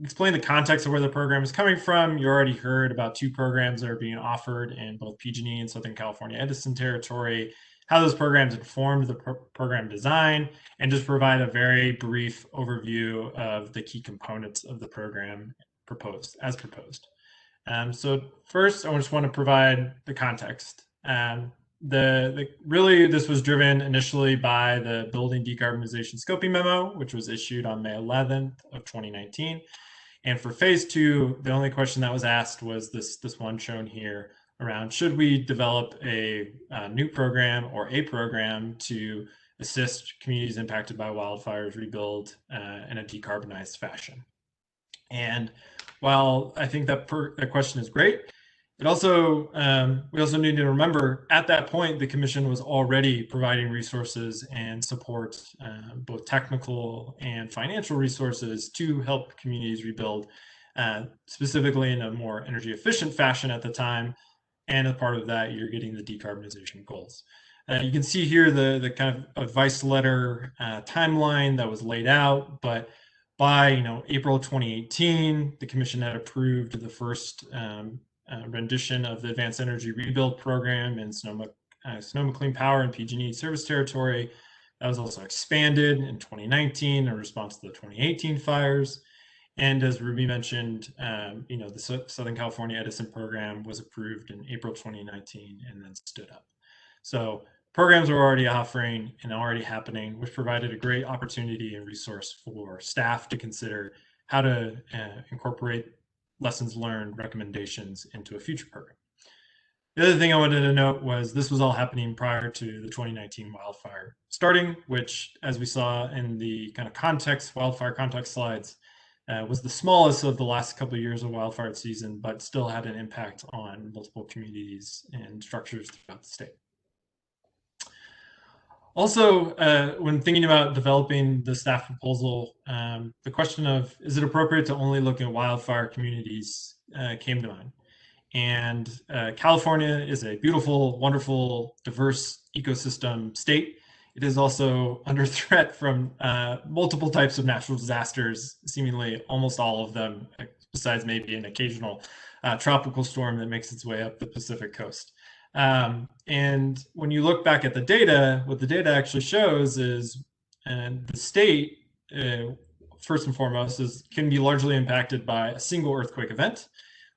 explain the context of where the program is coming from. You already heard about 2 programs that are being offered in both PG&E and Southern California Edison territory, how those programs informed the program design, and just provide a very brief overview of the key components of the program proposed. So first, I just want to provide the context. Really, this was driven initially by the Building Decarbonization Scoping Memo, which was issued on May 11th of 2019. And for phase 2, the only question that was asked was this one shown here around, should we develop a new program or a program to assist communities impacted by wildfires rebuild in a decarbonized fashion? And while I think that question is great, it also we also need to remember at that point the Commission was already providing resources and support, both technical and financial resources, to help communities rebuild, specifically in a more energy efficient fashion at the time. And as part of that, you're getting the decarbonization goals. You can see here the kind of advice letter timeline that was laid out, but by April 2018, the Commission had approved the first rendition of the Advanced Energy Rebuild Program in Sonoma Sonoma Clean Power and PG&E service territory. That was also expanded in 2019 in response to the 2018 fires. And as Ruby mentioned, the Southern California Edison program was approved in April 2019 and then stood up. So programs were already offering and already happening, which provided a great opportunity and resource for staff to consider how to incorporate lessons learned recommendations into a future program. The other thing I wanted to note was this was all happening prior to the 2019 wildfire starting, which, as we saw in the kind of wildfire context slides, was the smallest of the last couple of years of wildfire season, but still had an impact on multiple communities and structures throughout the state. Also, when thinking about developing the staff proposal, the question of, is it appropriate to only look at wildfire communities came to mind. And California is a beautiful, wonderful, diverse ecosystem state. It is also under threat from multiple types of natural disasters, seemingly almost all of them, besides maybe an occasional tropical storm that makes its way up the Pacific coast. And when you look back at the data, what the data actually shows is the state, first and foremost, can be largely impacted by a single earthquake event.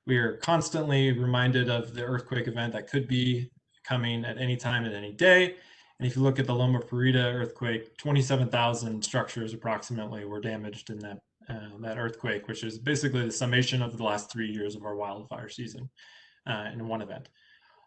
We are constantly reminded of the earthquake event that could be coming at any time, at any day. And if you look at the Loma Prieta earthquake, 27,000 structures approximately were damaged in that earthquake, which is basically the summation of the last 3 years of our wildfire season in one event.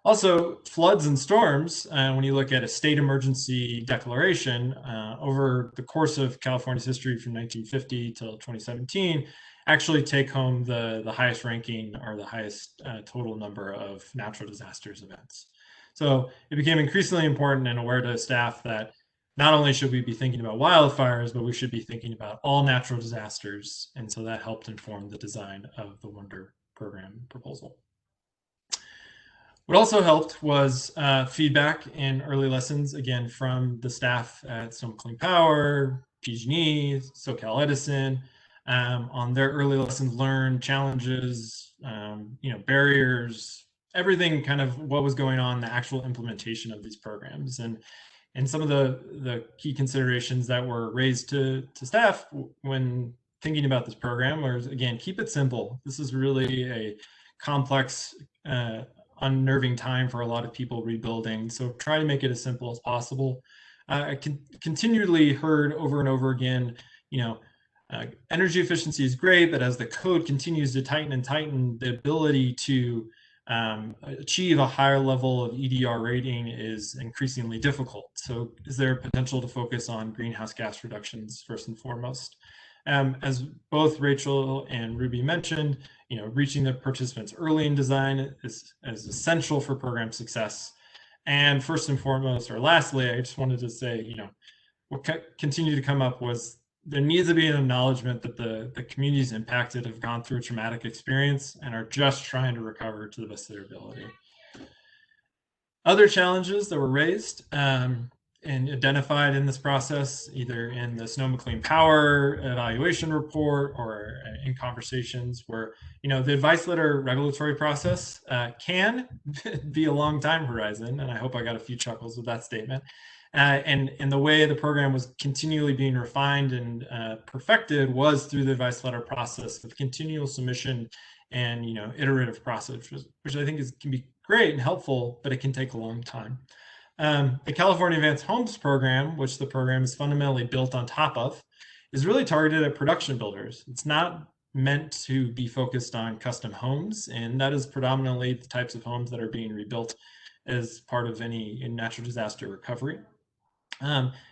Also, floods and storms, when you look at a state emergency declaration over the course of California's history from 1950 till 2017, actually take home the highest ranking or the highest total number of natural disasters events. So it became increasingly important and aware to staff that not only should we be thinking about wildfires, but we should be thinking about all natural disasters. And so that helped inform the design of the Wonder program proposal. What also helped was feedback and early lessons, again, from the staff at Sonoma Clean Power, PG&E, SoCal Edison, on their early lessons learned, challenges, barriers, everything kind of what was going on, the actual implementation of these programs. And some of the key considerations that were raised to staff when thinking about this program was, again, keep it simple. This is really a complex, unnerving time for a lot of people rebuilding. So try to make it as simple as possible. I continually heard over and over again, energy efficiency is great, but as the code continues to tighten and tighten, the ability to achieve a higher level of EDR rating is increasingly difficult. So is there potential to focus on greenhouse gas reductions first and foremost? As both Rachel and Ruby mentioned, reaching the participants early in design is essential for program success. And first and foremost, or lastly, I just wanted to say, what continued to come up was there needs to be an acknowledgement that the communities impacted have gone through a traumatic experience and are just trying to recover to the best of their ability. Other challenges that were raised and identified in this process, either in the Sonoma Clean Power evaluation report or in conversations, were, the advice letter regulatory process can be a long time horizon, and I hope I got a few chuckles with that statement. And the way the program was continually being refined and perfected was through the advice letter process with continual submission and iterative process, which I think can be great and helpful, but it can take a long time. The California Advanced Homes program, which the program is fundamentally built on top of, is really targeted at production builders. It's not meant to be focused on custom homes, and that is predominantly the types of homes that are being rebuilt as part of any natural disaster recovery.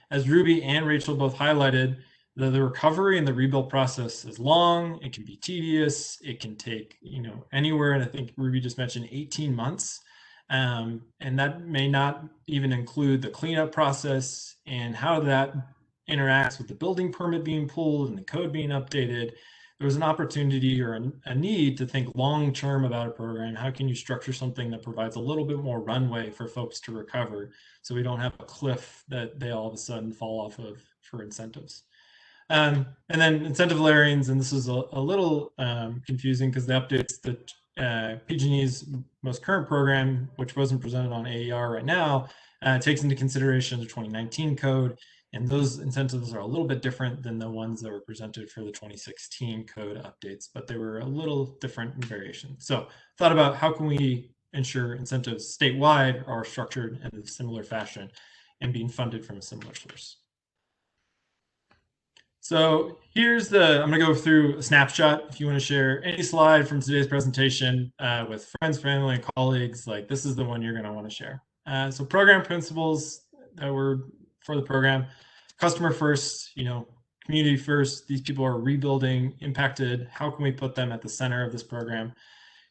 As Ruby and Rachel both highlighted, the recovery and the rebuild process is long, it can be tedious, it can take anywhere, and I think Ruby just mentioned 18 months. And that may not even include the cleanup process and how that interacts with the building permit being pulled and the code being updated. There was an opportunity or a need to think long-term about a program. How can you structure something that provides a little bit more runway for folks to recover so we don't have a cliff that they all of a sudden fall off of for incentives? And then incentive layerings, and this is a little confusing because the updates that PG&E's most current program, which wasn't presented on AER right now, takes into consideration the 2019 code, and those incentives are a little bit different than the ones that were presented for the 2016 code updates, but they were a little different in variation. So thought about how can we ensure incentives statewide are structured in a similar fashion and being funded from a similar source. So here's I'm going to go through a snapshot. If you want to share any slide from today's presentation with friends, family, and colleagues, like this is the one you're going to want to share. So program principles that were for the program: customer first, community first. These people are rebuilding, impacted. How can we put them at the center of this program?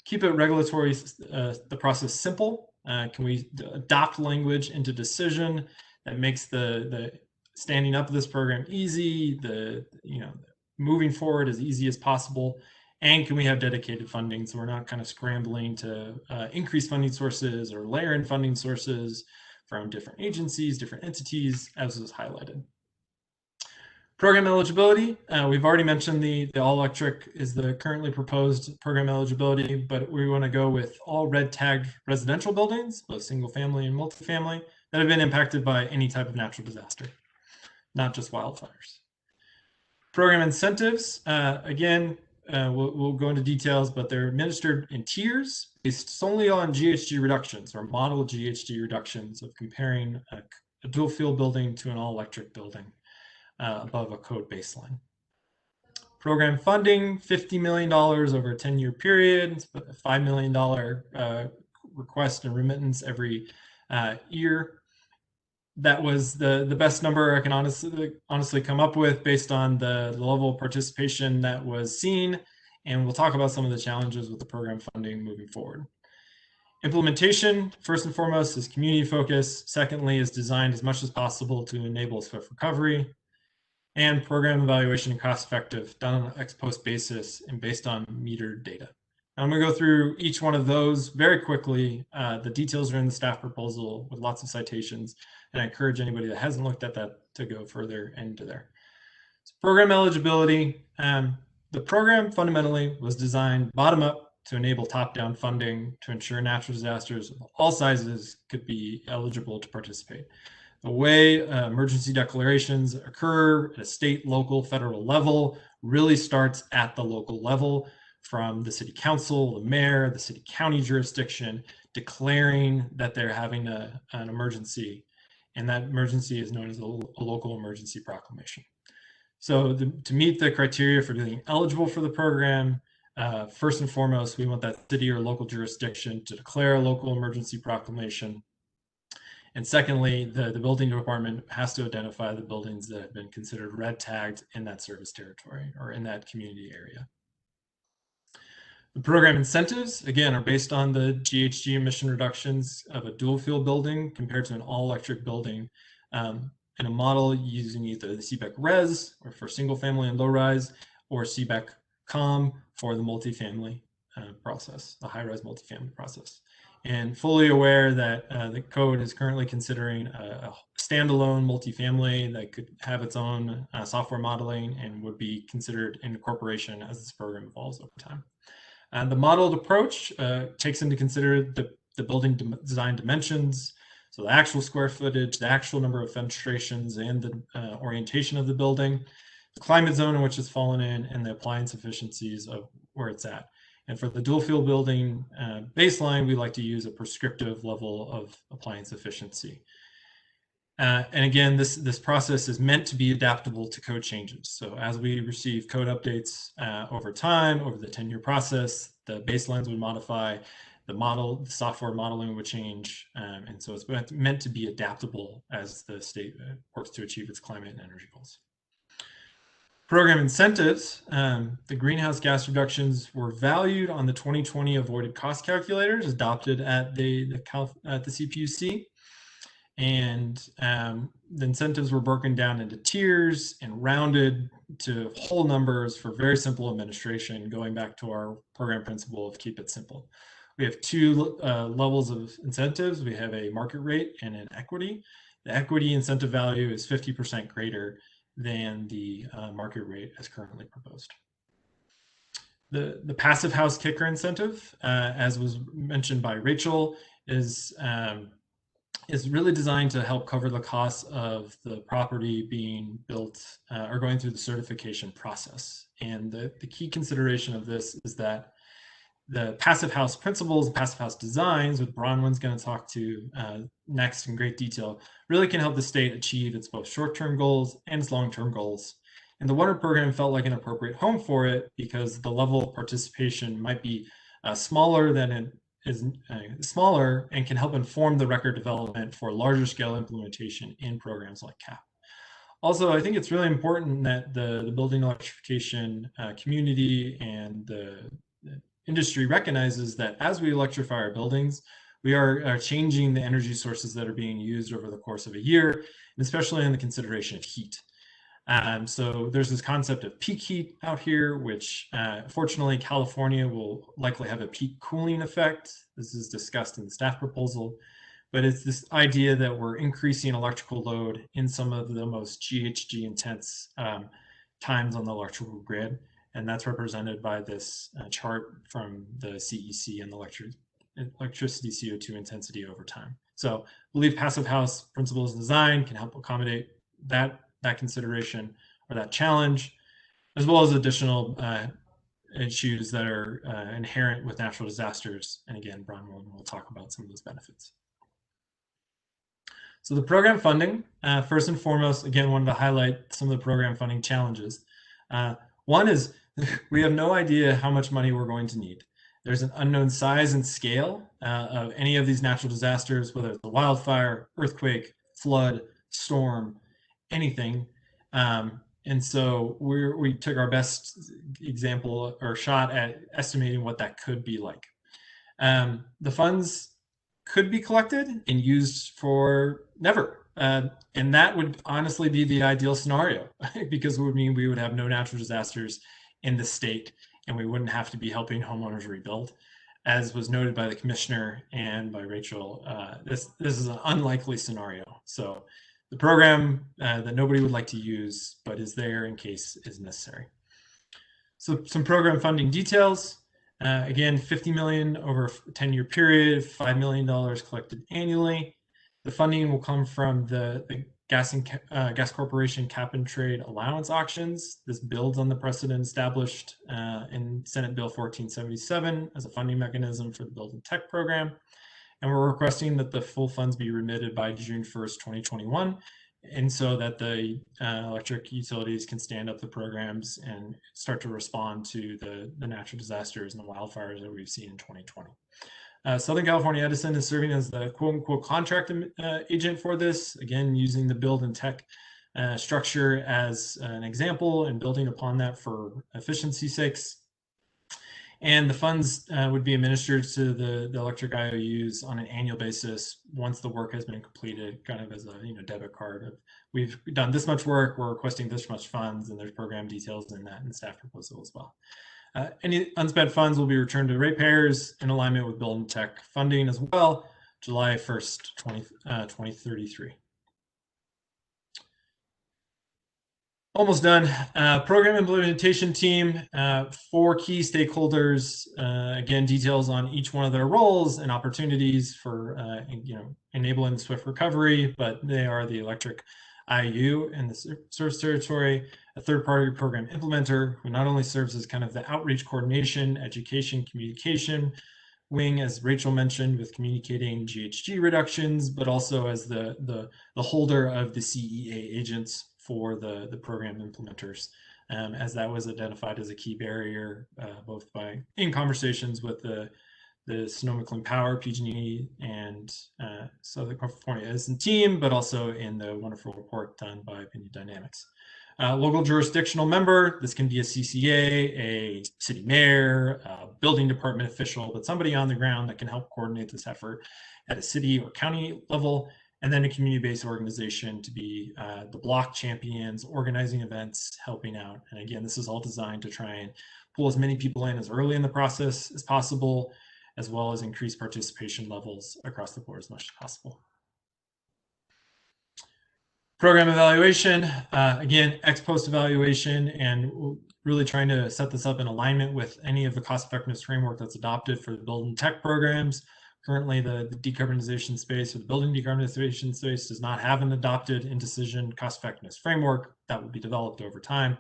Keep it regulatory, the process simple. Can we adopt language into decision that makes the standing up of this program easy, moving forward as easy as possible? And can we have dedicated funding so we're not kind of scrambling to increase funding sources or layer in funding sources from different agencies, different entities, as was highlighted. Program eligibility, we've already mentioned the all electric is the currently proposed program eligibility, but we want to go with all red tagged residential buildings, both single family and multifamily, that have been impacted by any type of natural disaster, not just wildfires. Program incentives, again, we'll go into details, but they're administered in tiers based solely on GHG reductions or model GHG reductions of comparing a dual fuel building to an all electric building above a code baseline. Program funding, $50 million over a 10-year period, $5 million request and remittance every year. That was the best number I can honestly come up with based on the level of participation that was seen, and we'll talk about some of the challenges with the program funding moving forward. Implementation, first and foremost, is community focus. Secondly, is designed as much as possible to enable swift recovery. And program evaluation and cost effective, done on an ex post basis and based on metered data. I'm going to go through each one of those very quickly. The details are in the staff proposal with lots of citations, and I encourage anybody that hasn't looked at that to go further into there. So program eligibility. The program fundamentally was designed bottom up to enable top-down funding to ensure natural disasters of all sizes could be eligible to participate. The way emergency declarations occur at a state, local, federal level really starts at the local level, from the city council, the mayor, the city county jurisdiction, declaring that they're having an emergency. And that emergency is known as a local emergency proclamation. So to meet the criteria for being eligible for the program, first and foremost, we want that city or local jurisdiction to declare a local emergency proclamation. And secondly, the building department has to identify the buildings that have been considered red tagged in that service territory or in that community area. The program incentives, again, are based on the GHG emission reductions of a dual fuel building compared to an all electric building in a model using either the CBEC res or for single family and low rise, or CBEC com for the multifamily process, the high rise multifamily process. And fully aware that the code is currently considering a standalone multifamily that could have its own software modeling and would be considered incorporation as this program evolves over time. The modeled approach takes into consider the building design dimensions, so the actual square footage, the actual number of fenestrations, and the orientation of the building, the climate zone in which it's fallen in, and the appliance efficiencies of where it's at. And for the dual fuel building baseline, we like to use a prescriptive level of appliance efficiency. And again, this process is meant to be adaptable to code changes. So as we receive code updates over time, over the 10-year process, the baselines would modify, the software modeling would change. And so it's meant to be adaptable as the state works to achieve its climate and energy goals. Program incentives, the greenhouse gas reductions were valued on the 2020 avoided cost calculators adopted at the CPUC. And the incentives were broken down into tiers and rounded to whole numbers for very simple administration, going back to our program principle of keep it simple. We have two levels of incentives. We have a market rate and an equity. The equity incentive value is 50% greater than the market rate as currently proposed. The passive house kicker incentive, as was mentioned by Rachel, is really designed to help cover the costs of the property being built or going through the certification process. And the key consideration of this is that the passive house principles and passive house designs, which Bronwyn's going to talk to next in great detail, really can help the state achieve its both short-term goals and its long-term goals. And the water program felt like an appropriate home for it because the level of participation might be smaller than it is smaller and can help inform the record development for larger scale implementation in programs like CAP. Also, I think it's really important that the building electrification community and the industry recognizes that as we electrify our buildings, we are changing the energy sources that are being used over the course of a year, and especially in the consideration of heat. So there's this concept of peak heat out here, which fortunately California will likely have a peak cooling effect. This is discussed in the staff proposal, but it's this idea that we're increasing electrical load in some of the most GHG intense times on the electrical grid. And that's represented by this chart from the CEC and the electricity CO2 intensity over time. So I believe passive house principles and design can help accommodate that consideration or that challenge, as well as additional issues that are inherent with natural disasters. And again, Bronwyn will talk about some of those benefits. So the program funding, first and foremost, again, wanted to highlight some of the program funding challenges. One is we have no idea how much money we're going to need. There's an unknown size and scale of any of these natural disasters, whether it's a wildfire, earthquake, flood, storm, anything. And so we took our best example or shot at estimating what that could be like. The funds could be collected and used for never. And that would honestly be the ideal scenario because it would mean we would have no natural disasters in the state and we wouldn't have to be helping homeowners rebuild. As was noted by the commissioner and by Rachel, this is an unlikely scenario. So the program that nobody would like to use, but is there in case is necessary. So some program funding details. Again, $50 million over a 10-year period, $5 million collected annually. The funding will come from the Gas Corporation Cap and Trade Allowance auctions. This builds on the precedent established in Senate Bill 1477 as a funding mechanism for the Build and Tech program. And we're requesting that the full funds be remitted by June 1st, 2021, and so that the electric utilities can stand up the programs and start to respond to the natural disasters and the wildfires that we've seen in 2020. Southern California Edison is serving as the quote-unquote contract agent for this, again, using the Build and Tech structure as an example and building upon that for efficiency's sakes. And the funds would be administered to the electric IOUs on an annual basis once the work has been completed, kind of as a debit card of we've done this much work, we're requesting this much funds, and there's program details in that in the staff proposal as well. Any unspent funds will be returned to ratepayers in alignment with Build and Tech funding as well, July 1st, 2033. Almost done. Program implementation team, 4 key stakeholders. Again, details on each one of their roles and opportunities for enabling swift recovery, but they are the electric IU in the service territory, a third-party program implementer who not only serves as kind of the outreach coordination, education, communication wing, as Rachel mentioned, with communicating GHG reductions, but also as the holder of the CEA agents for the program implementers, as that was identified as a key barrier, both in conversations with the Sonoma Clean Power, PG&E, and Southern California Edison team, but also in the wonderful report done by Opinion Dynamics. Local jurisdictional member, this can be a CCA, a city mayor, a building department official, but somebody on the ground that can help coordinate this effort at a city or county level, and then a community-based organization to be the block champions, organizing events, helping out. And again, this is all designed to try and pull as many people in as early in the process as possible, as well as increase participation levels across the board as much as possible. Program evaluation, again, ex post evaluation, and really trying to set this up in alignment with any of the cost effectiveness framework that's adopted for the build and tech programs. Currently, the decarbonization space or the building decarbonization space does not have an adopted indecision cost effectiveness framework that will be developed over time.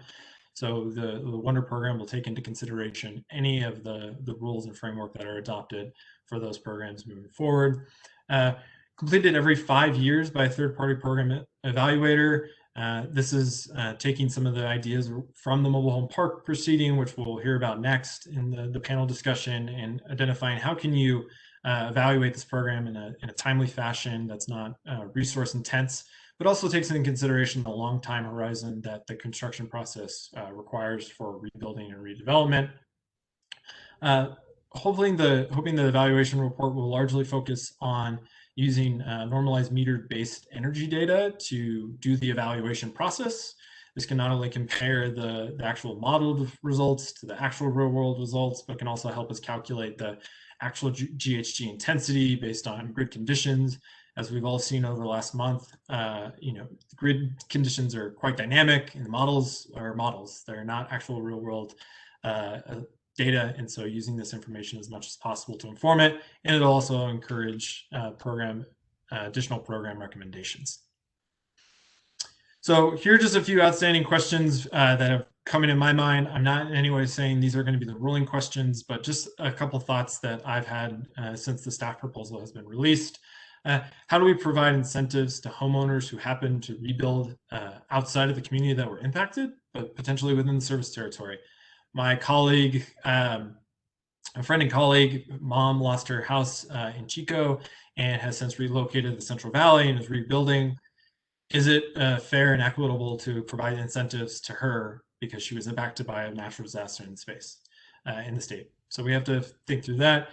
So the Wonder program will take into consideration any of the rules and framework that are adopted for those programs moving forward. Completed every 5 years by a third-party program evaluator. This is taking some of the ideas from the Mobilehome Park proceeding, which we'll hear about next in the panel discussion, and identifying how can you evaluate this program in a timely fashion that's not resource intense, but also takes into consideration the long time horizon that the construction process requires for rebuilding and redevelopment. Hoping the evaluation report will largely focus on using normalized meter-based energy data to do the evaluation process. This can not only compare the actual modeled results to the actual real-world results, but can also help us calculate the actual GHG intensity based on grid conditions. As we've all seen over the last month, grid conditions are quite dynamic, and the models are models. They're not actual real-world data, and so using this information as much as possible to inform it, and it'll also encourage additional program recommendations. So here are just a few outstanding questions that have come in my mind. I'm not in any way saying these are going to be the ruling questions, but just a couple thoughts that I've had since the staff proposal has been released. How do we provide incentives to homeowners who happen to rebuild outside of the community that were impacted, but potentially within the service territory? My colleague, a friend and colleague, mom lost her house in Chico and has since relocated to the Central Valley and is rebuilding. Is it fair and equitable to provide incentives to her because she was impacted by a natural disaster in space in the state? So we have to think through that.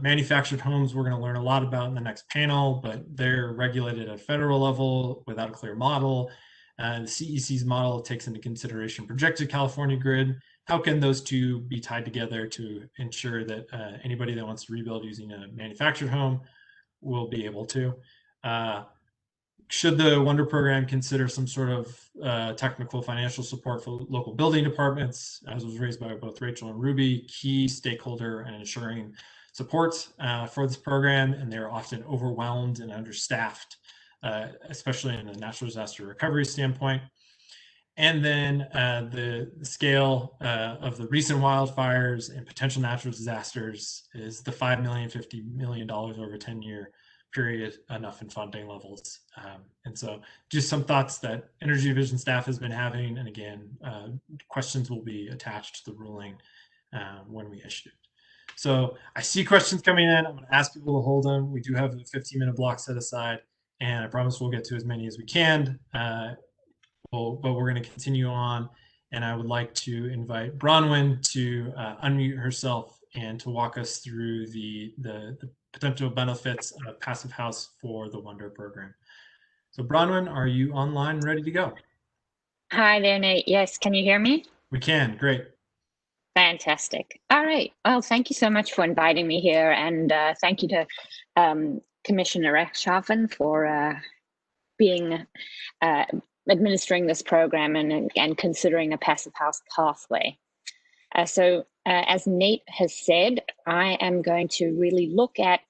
Manufactured homes, we're going to learn a lot about in the next panel, but they're regulated at a federal level without a clear model. The CEC's model takes into consideration projected California grid. How can those two be tied together to ensure that anybody that wants to rebuild using a manufactured home will be able to? Should the Wonder program consider some sort of technical financial support for local building departments, as was raised by both Rachel and Ruby, key stakeholder and ensuring support for this program, and they're often overwhelmed and understaffed, especially in a natural disaster recovery standpoint. And then the scale of the recent wildfires and potential natural disasters, is the $5 million, $50 million over a 10-year period enough in funding levels? And so just some thoughts that Energy Division staff has been having. And again, questions will be attached to the ruling when we issue it. So I see questions coming in. I'm going to ask people to hold them. We do have a 15-minute block set aside, and I promise we'll get to as many as we can. But we're going to continue on, and I would like to invite Bronwyn to unmute herself and to walk us through the potential benefits of Passive House for the Wonder program. So Bronwyn, are you online and ready to go? Hi there, Nate. Yes, can you hear me? We can. Great. Fantastic. All right. Well, thank you so much for inviting me here, and thank you to Commissioner Rechtschaffen for being administering this program and considering a Passive House pathway. So as Nate has said, I am going to really look at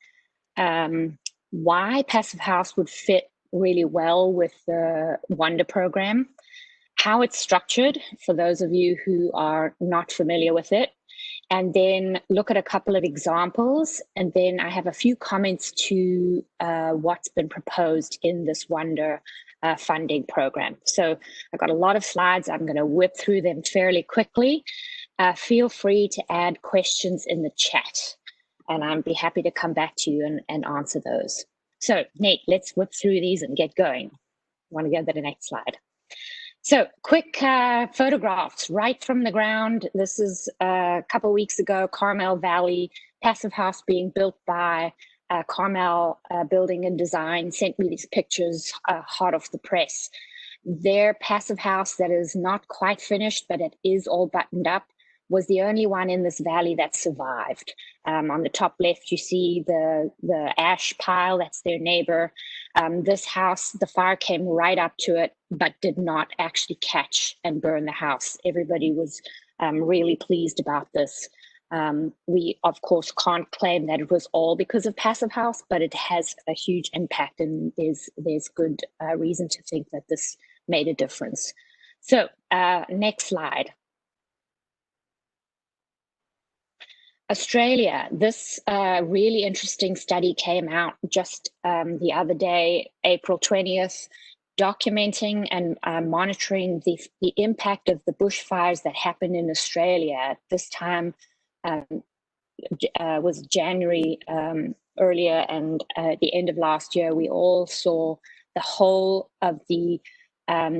why Passive House would fit really well with the Wonder program, how it's structured for those of you who are not familiar with it, and then look at a couple of examples. And then I have a few comments to what's been proposed in this Wonder funding program. So I've got a lot of slides. I'm going to whip through them fairly quickly. Feel free to add questions in the chat, and I'd be happy to come back to you and answer those. So Nate, let's whip through these and get going. I want to go to the next slide. So quick photographs right from the ground. This is a couple of weeks ago, Carmel Valley, Passive House being built by Carmel Building and Design sent me these pictures hot off the press. Their Passive House that is not quite finished, but it is all buttoned up, was the only one in this valley that survived. On the top left, you see the ash pile, that's their neighbor. This house, the fire came right up to it, but did not actually catch and burn the house. Everybody was really pleased about this. We, of course, can't claim that it was all because of Passive House, but it has a huge impact, and there's good reason to think that this made a difference. So next slide. Australia, this really interesting study came out just the other day, April 20th, documenting and monitoring the impact of the bushfires that happened in Australia. At this time was January earlier, and at the end of last year, we all saw the whole of the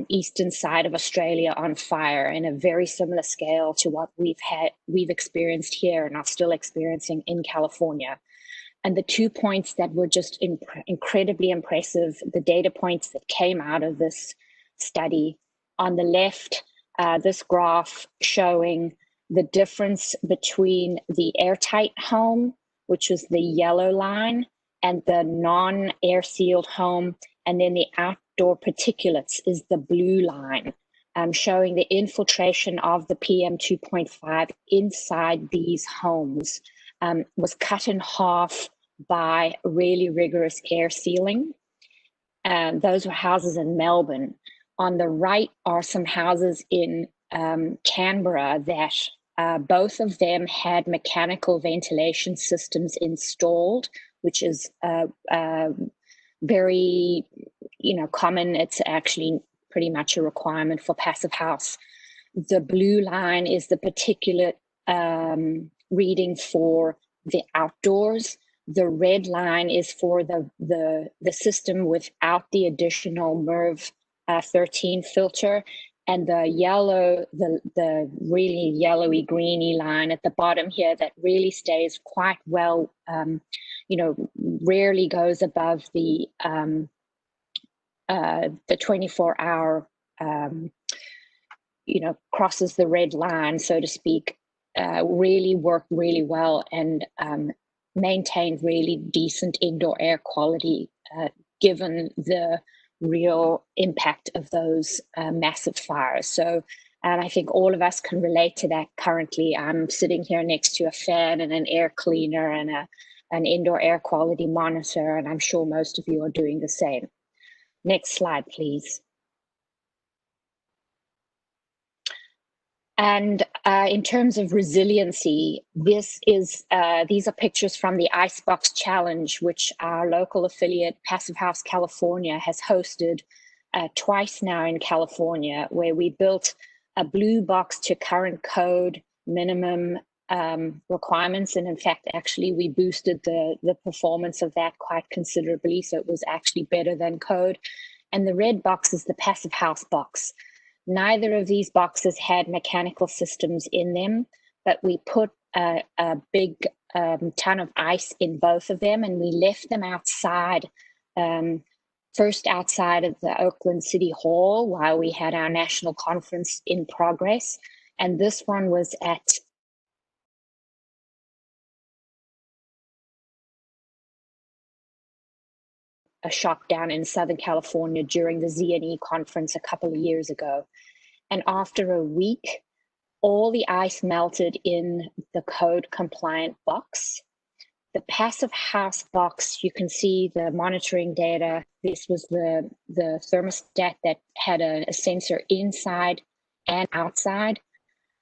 eastern side of Australia on fire in a very similar scale to what we've experienced here and are still experiencing in California. And the 2 points that were just incredibly impressive, the data points that came out of this study. On the left, this graph showing the difference between the airtight home, which was the yellow line, and the non-air sealed home, and then the outdoor particulates is the blue line, showing the infiltration of the PM 2.5 inside these homes was cut in half by really rigorous air sealing. Those were houses in Melbourne. On the right are some houses in Canberra that both of them had mechanical ventilation systems installed, which is very, common. It's actually pretty much a requirement for Passive House. The blue line is the particulate reading for the outdoors. The red line is for the system without the additional MERV 13 filter, and the yellow, the really yellowy greeny line at the bottom here that really stays quite well, rarely goes above the 24-hour, crosses the red line, so to speak, really worked really well and maintained really decent indoor air quality, given the real impact of those massive fires. So I think all of us can relate to that currently. I'm sitting here next to a fan and an air cleaner and an indoor air quality monitor, and I'm sure most of you are doing the same. Next slide, please. And in terms of resiliency, these are pictures from the Icebox Challenge, which our local affiliate, Passive House California, has hosted twice now in California, where we built a blue box to current code minimum requirements. And in fact, actually, we boosted the performance of that quite considerably. So it was actually better than code. And the red box is the Passive House box. Neither of these boxes had mechanical systems in them, but we put a big ton of ice in both of them, and we left them outside, first outside of the Oakland City Hall while we had our national conference in progress. And this one was at a shop down in Southern California during the Z&E conference a couple of years ago. And after a week, all the ice melted in the code compliant box. The Passive House box, you can see the monitoring data. This was the thermostat that had a sensor inside and outside.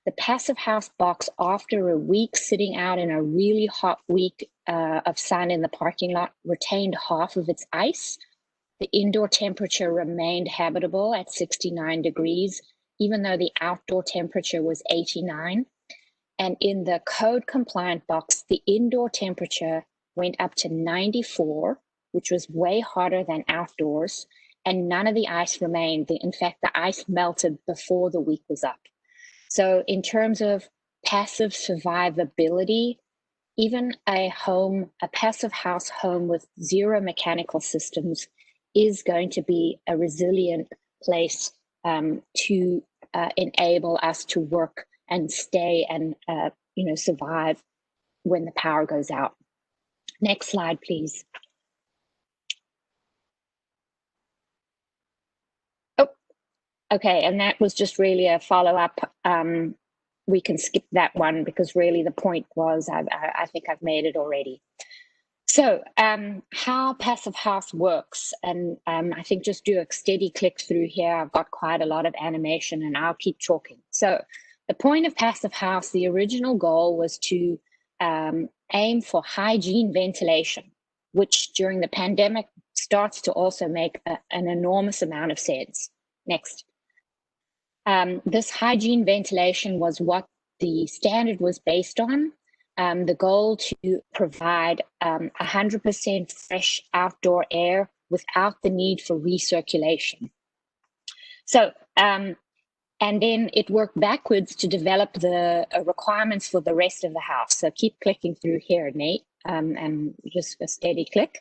The Passive House box, after a week sitting out in a really hot week of sun in the parking lot, retained half of its ice. The indoor temperature remained habitable at 69 degrees, even though the outdoor temperature was 89. And in the code compliant box, the indoor temperature went up to 94, which was way hotter than outdoors, and none of the ice remained. In fact, the ice melted before the week was up. So in terms of passive survivability, even a Passive House home with zero mechanical systems is going to be a resilient place to enable us to work and stay and survive when the power goes out. Next slide, please. Okay, and that was just really a follow-up. We can skip that one because really the point was, I think I've made it already. So how Passive House works, and I think just do a steady click through here. I've got quite a lot of animation and I'll keep talking. So the point of Passive House, the original goal was to aim for hygiene ventilation, which during the pandemic starts to also make an enormous amount of sense. Next. This hygiene ventilation was what the standard was based on. The goal to provide 100% fresh outdoor air without the need for recirculation. So, and then it worked backwards to develop the requirements for the rest of the house. So keep clicking through here, Nate, and just a steady click.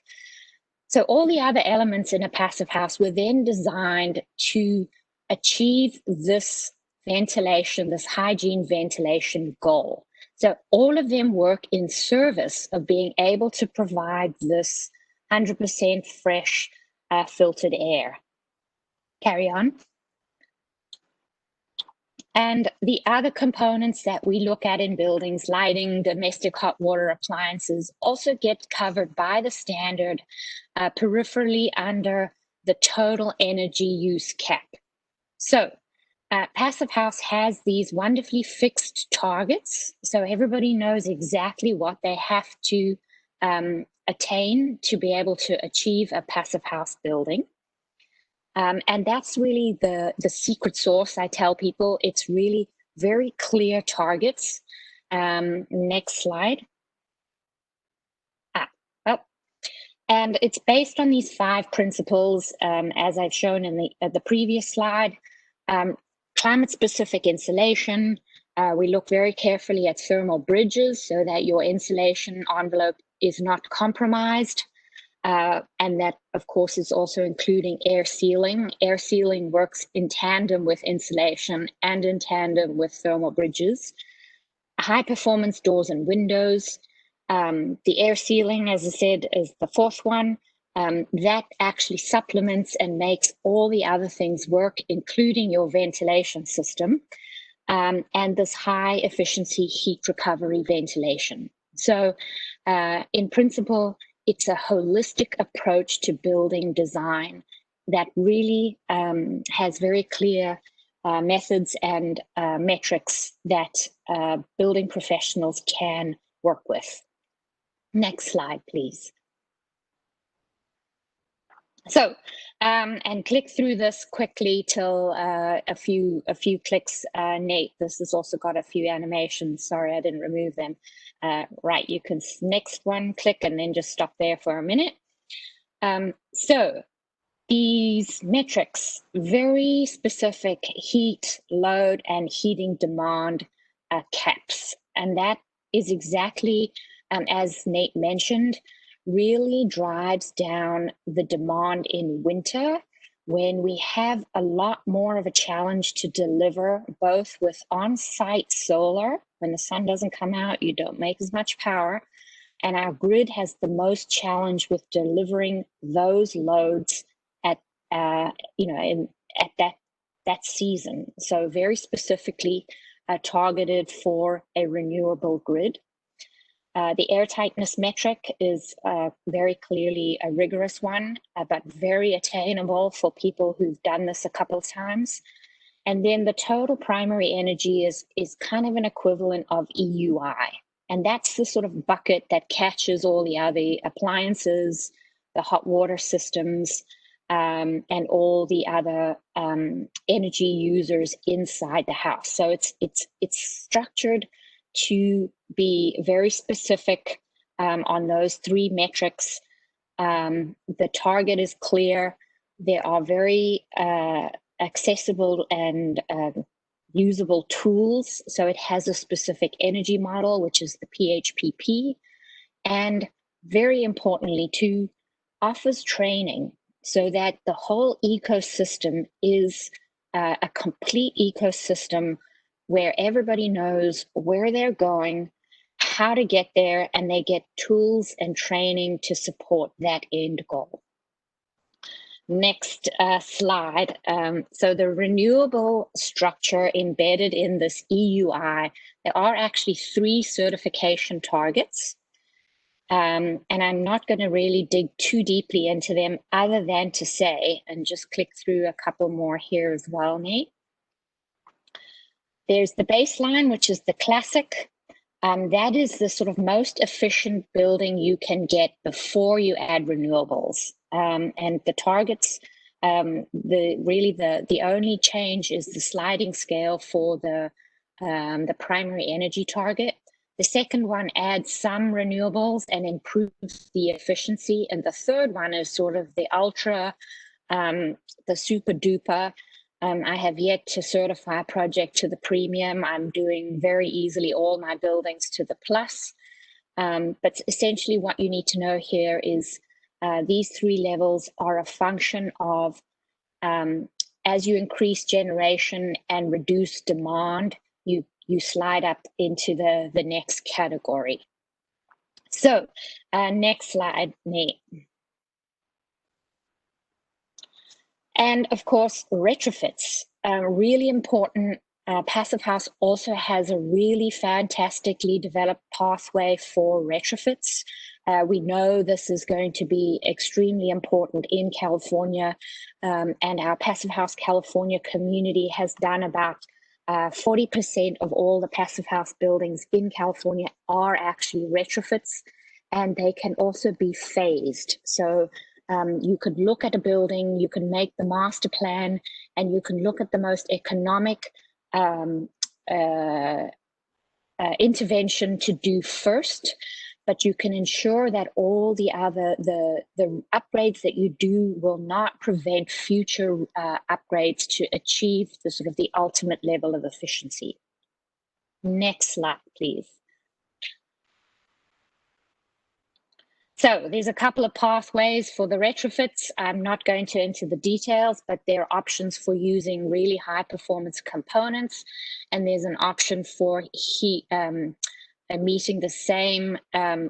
So all the other elements in a passive house were then designed to achieve this ventilation, this hygiene ventilation goal. So all of them work in service of being able to provide this 100% fresh filtered air. Carry on. And the other components that we look at in buildings, lighting, domestic hot water appliances, also get covered by the standard peripherally under the total energy use cap. So Passive House has these wonderfully fixed targets, so everybody knows exactly what they have to attain to be able to achieve a Passive House building. And that's really the secret sauce. I tell people it's really very clear targets. Next slide. And it's based on these 5 principles, as I've shown in the previous slide. Climate-specific insulation. We look very carefully at thermal bridges so that your insulation envelope is not compromised. And that, of course, is also including air sealing. Air sealing works in tandem with insulation and in tandem with thermal bridges. High-performance doors and windows. The air sealing, as I said, is the 4th one. That actually supplements and makes all the other things work, including your ventilation system, and this high-efficiency heat recovery ventilation. So, in principle, it's a holistic approach to building design that really has very clear methods and metrics that building professionals can work with. Next slide, please. So, and click through this quickly till a few clicks. Nate, this has also got a few animations. Sorry, I didn't remove them. Right, you can next one, click, and then just stop there for a minute. So these metrics, very specific heat, load, and heating demand caps. And that is exactly, as Nate mentioned, really drives down the demand in winter when we have a lot more of a challenge to deliver, both with on-site solar. When the sun doesn't come out, you don't make as much power. And our grid has the most challenge with delivering those loads at, at that season. So very specifically targeted for a renewable grid. The air tightness metric is very clearly a rigorous one, but very attainable for people who've done this a couple of times. And then the total primary energy is kind of an equivalent of EUI. And that's the sort of bucket that catches all the other appliances, the hot water systems, and all the other energy users inside the house. So it's structured to be very specific on those 3 metrics. The target is clear. There are very accessible and usable tools. So it has a specific energy model, which is the PHPP. And very importantly, too, offers training so that the whole ecosystem is a complete ecosystem where everybody knows where they're going, how to get there, and they get tools and training to support that end goal. Next slide. So the renewable structure embedded in this EUI, there are actually 3 certification targets. And I'm not going to really dig too deeply into them other than to say, and just click through a couple more here as well, Nate. There's the baseline, which is the classic. That is the sort of most efficient building you can get before you add renewables. And the targets, the only change is the sliding scale for the primary energy target. The second one adds some renewables and improves the efficiency. And the third one is sort of the ultra, the super duper. I have yet to certify a project to the premium. I'm doing very easily all my buildings to the plus. But essentially what you need to know here is these 3 levels are a function of as you increase generation and reduce demand, you slide up into the next category. So next slide, Nate. And of course, retrofits are really important. Passive House also has a really fantastically developed pathway for retrofits. We know this is going to be extremely important in California, and our Passive House California community has done about 40% of all the Passive House buildings in California are actually retrofits, and they can also be phased. So you could look at a building, you can make the master plan, and you can look at the most economic intervention to do first, but you can ensure that all the other, the upgrades that you do will not prevent future upgrades to achieve the sort of the ultimate level of efficiency. Next slide, please. So there's a couple of pathways for the retrofits. I'm not going to into the details, but there are options for using really high performance components. And there's an option for meeting the same,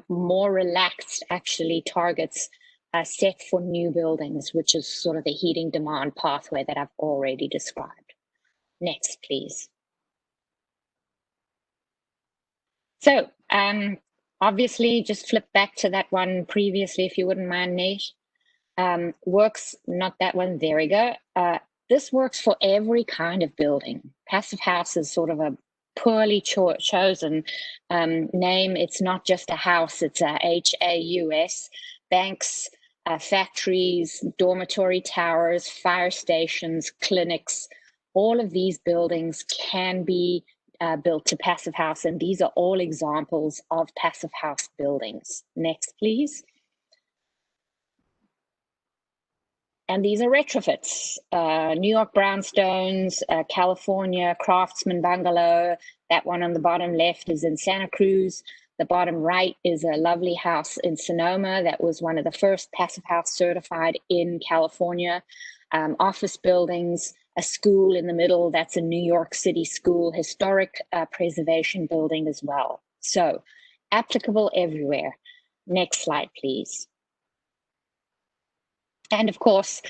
more relaxed actually targets set for new buildings, which is sort of the heating demand pathway that I've already described. Next, please. So, obviously, just flip back to that one previously, if you wouldn't mind, Nate. Works, not that one, there we go. This works for every kind of building. Passive House is sort of a poorly chosen name. It's not just a house, it's a HAUS. Banks, factories, dormitory towers, fire stations, clinics, all of these buildings can be built to Passive House, and these are all examples of Passive House buildings. Next, please. And these are retrofits. New York brownstones, California Craftsman bungalow. That one on the bottom left is in Santa Cruz. The bottom right is a lovely house in Sonoma that was one of the first Passive House certified in California. Office buildings, a school in the middle, that's a New York City school, historic preservation building as well. So applicable everywhere. Next slide, please. And of course,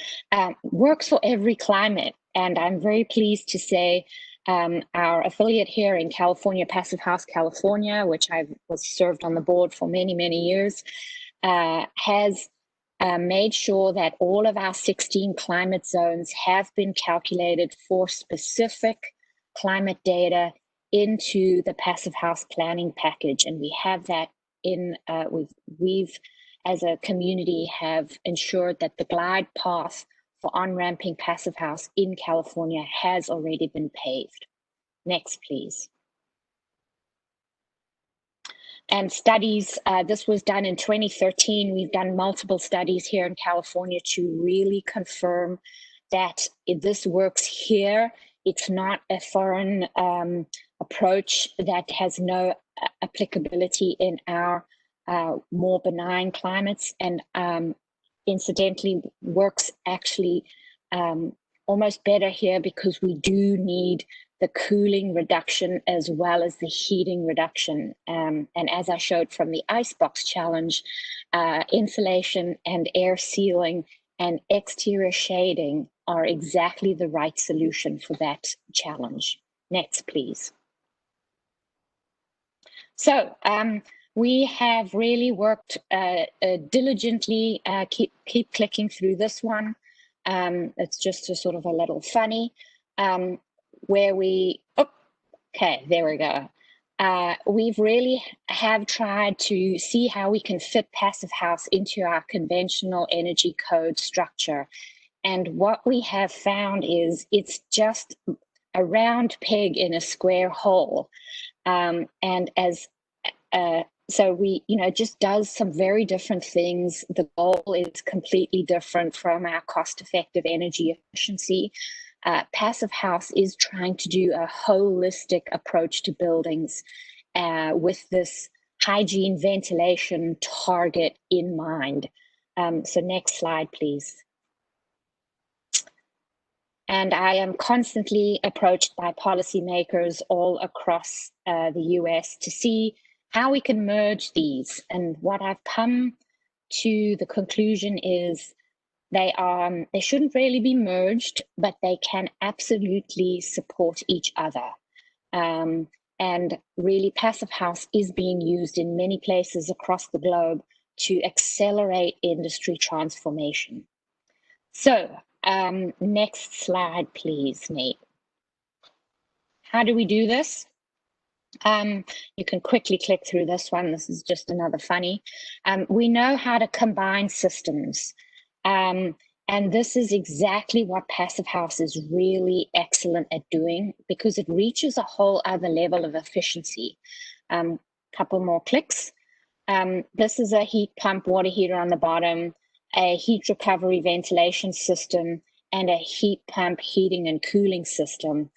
works for every climate. And I'm very pleased to say our affiliate here in California, Passive House California, which I was served on the board for many, many years, has made sure that all of our 16 climate zones have been calculated for specific climate data into the Passive House planning package. And we have that in, we've as a community have ensured that the glide path for on-ramping Passive House in California has already been paved. Next, please. And studies, this was done in 2013. We've done multiple studies here in California to really confirm that this works here. It's not a foreign approach that has no applicability in our more benign climates, and incidentally works actually almost better here because we do need the cooling reduction as well as the heating reduction. And as I showed from the Icebox challenge, insulation and air sealing and exterior shading are exactly the right solution for that challenge. Next, please. So we have really worked diligently. Keep clicking through this one. It's just a sort of a little funny where we, okay, there we go. We've really have tried to see how we can fit Passive House into our conventional energy code structure. And what we have found is it's just a round peg in a square hole. And as so we, it just does some very different things. The goal is completely different from our cost-effective energy efficiency. Passive House is trying to do a holistic approach to buildings with this hygiene ventilation target in mind. So next slide, please. And I am constantly approached by policymakers all across the US to see how we can merge these. And what I've come to the conclusion is they shouldn't really be merged, but they can absolutely support each other. And really, Passive House is being used in many places across the globe to accelerate industry transformation. So next slide, please, Nate. How do we do this? You can quickly click through this one. This is just another funny. We know how to combine systems. And this is exactly what Passive House is really excellent at doing, because it reaches a whole other level of efficiency. Couple more clicks. This is a heat pump water heater on the bottom, a heat recovery ventilation system, and a heat pump heating and cooling system.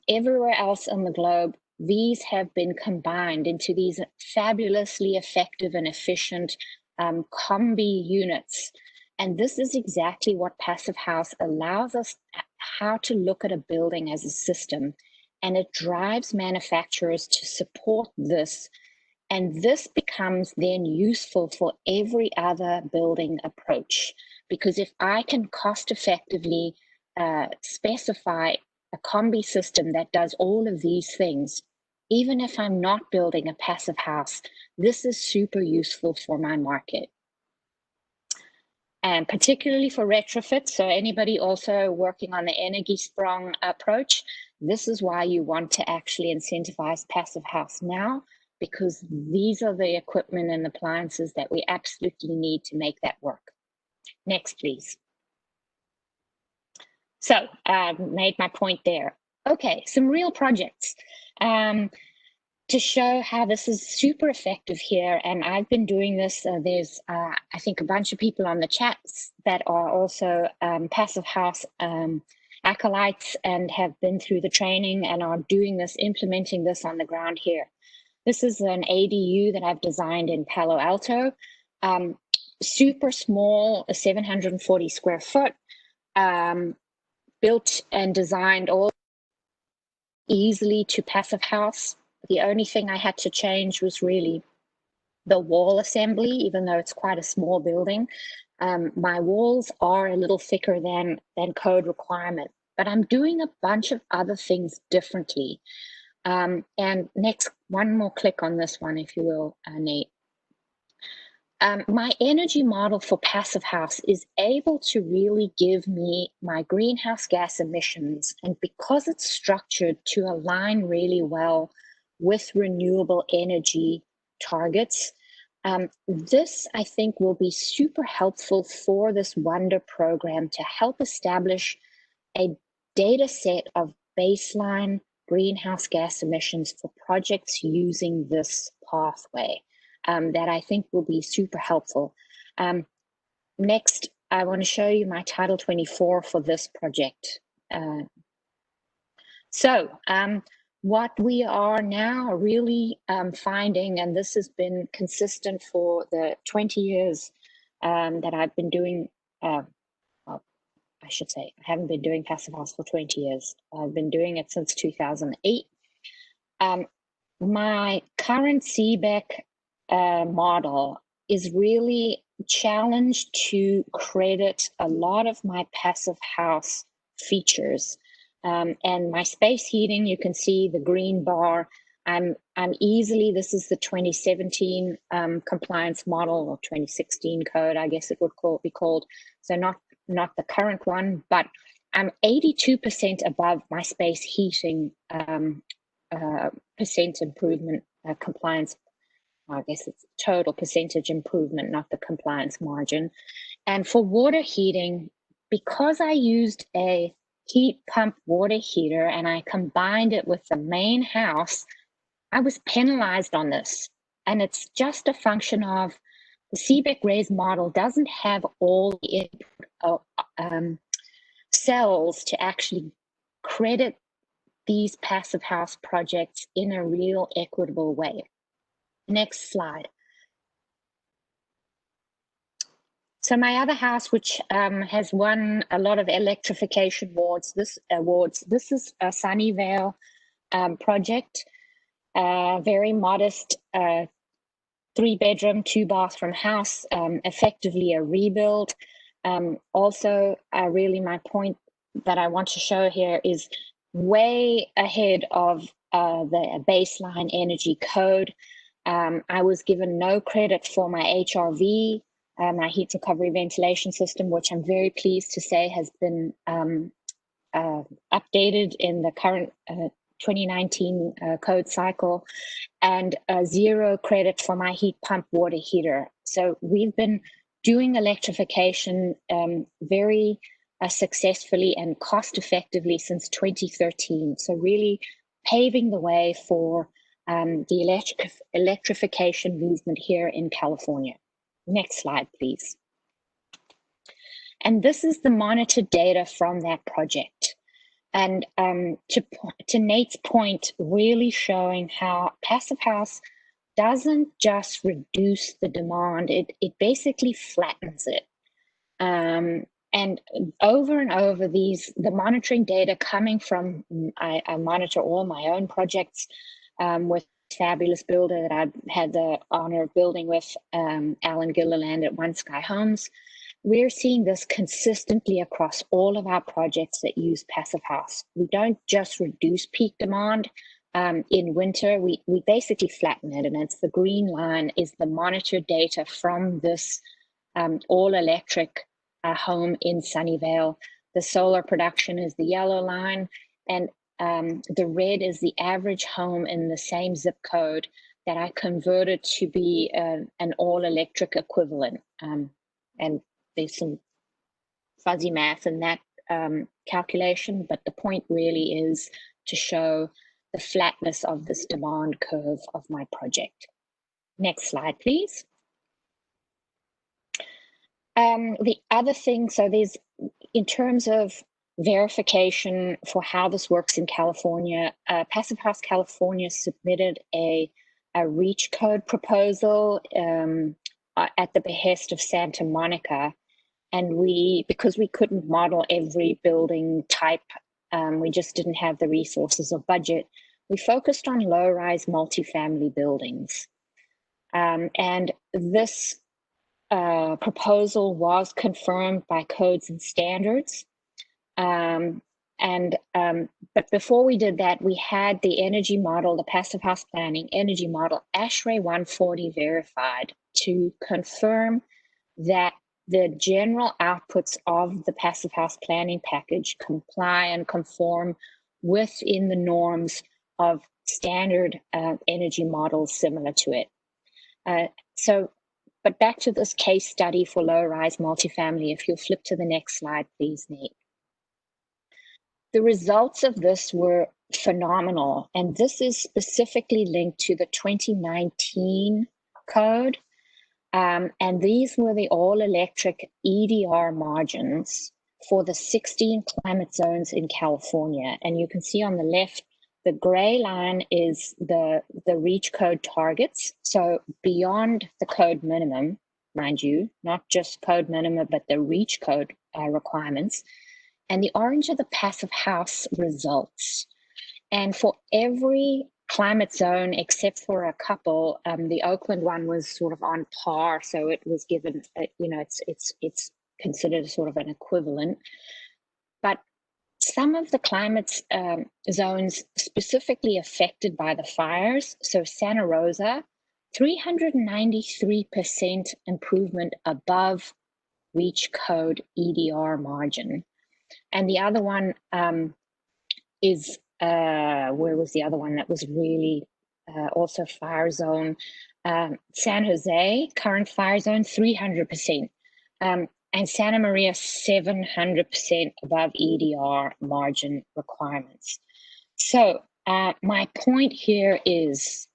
Everywhere else on the globe, these have been combined into these fabulously effective and efficient combi units. And this is exactly what Passive House allows us how to look at a building as a system. And it drives manufacturers to support this. And this becomes then useful for every other building approach. Because if I can cost effectively specify a combi system that does all of these things, even if I'm not building a Passive House, this is super useful for my market. And particularly for retrofit, so anybody also working on the energy sprung approach, this is why you want to actually incentivize Passive House now, because these are the equipment and appliances that we absolutely need to make that work. Next, please. So I made my point there. Okay, some real projects to show how this is super effective here. And I've been doing this. There's, I think, a bunch of people on the chats that are also Passive House acolytes and have been through the training and are doing this, implementing this on the ground here. This is an ADU that I've designed in Palo Alto. Super small, 740 square foot, built and designed all easily to Passive House. The only thing I had to change was really the wall assembly, even though it's quite a small building. My walls are a little thicker than code requirement, but I'm doing a bunch of other things differently. And next, one more click on this one, if you will, Nate. My energy model for Passive House is able to really give me my greenhouse gas emissions. And because it's structured to align really well with renewable energy targets, this, I think, will be super helpful for this Wonder program to help establish a data set of baseline greenhouse gas emissions for projects using this pathway. That I think will be super helpful. Next, I want to show you my Title 24 for this project. What we are now really finding, and this has been consistent for the 20 years that I've been doing, well, I should say, I haven't been doing Passive House for 20 years. I've been doing it since 2008. My current CBEC model is really challenged to credit a lot of my passive house features. And my space heating, you can see the green bar. I'm easily, this is the 2017 compliance model, or 2016 code, I guess it would be called. So not the current one, but I'm 82% above my space heating percent improvement compliance. I guess it's total percentage improvement, not the compliance margin. And for water heating, because I used a heat pump water heater and I combined it with the main house, I was penalized on this. And it's just a function of the CBEC-RES model doesn't have all the cells to actually credit these passive house projects in a real equitable way. Next slide. So my other house, which has won a lot of electrification awards, this is a Sunnyvale project, very modest 3-bedroom, 2-bathroom house, effectively a rebuild. Also, really my point that I want to show here is way ahead of the baseline energy code. I was given no credit for my HRV, my heat recovery ventilation system, which I'm very pleased to say has been updated in the current 2019 code cycle, and 0 credit for my heat pump water heater. So we've been doing electrification very successfully and cost effectively since 2013. So really paving the way for the electrification movement here in California. Next slide, please. And this is the monitored data from that project. And to Nate's point, really showing how passive house doesn't just reduce the demand, it basically flattens it. And over and over the monitoring data coming from, I monitor all my own projects with fabulous builder that I've had the honor of building with, Alan Gilliland at One Sky Homes. We're seeing this consistently across all of our projects that use passive house. We don't just reduce peak demand in winter, we basically flatten it, and it's the green line is the monitored data from this all-electric home in Sunnyvale. The solar production is the yellow line, and the red is the average home in the same zip code that I converted to be an all-electric equivalent. And there's some fuzzy math in that calculation, but the point really is to show the flatness of this demand curve of my project. Next slide, please. The other thing, so there's, in terms of verification for how this works in California, Passive House California submitted a REACH code proposal at the behest of Santa Monica. And because we couldn't model every building type, we just didn't have the resources or budget, we focused on low-rise multifamily buildings. And this proposal was confirmed by codes and standards. But before we did that, we had the energy model, the passive house planning energy model, ASHRAE 140 verified to confirm that the general outputs of the passive house planning package comply and conform within the norms of standard energy models similar to it. But back to this case study for low-rise multifamily, if you'll flip to the next slide, please, Nate. The results of this were phenomenal, and this is specifically linked to the 2019 code. And these were the all-electric EDR margins for the 16 climate zones in California. And you can see on the left, the gray line is the REACH code targets. So beyond the code minimum, mind you, not just code minimum, but the REACH code requirements. And the orange are the passive house results. And for every climate zone, except for a couple. The Oakland one was sort of on par, so it was given, it's considered sort of an equivalent. But some of the climate zones specifically affected by the fires, so Santa Rosa, 393% improvement above REACH code EDR margin. And the other one is, where was the other one that was really also fire zone? San Jose, current fire zone, 300%. And Santa Maria, 700% above EDR margin requirements. So my point here is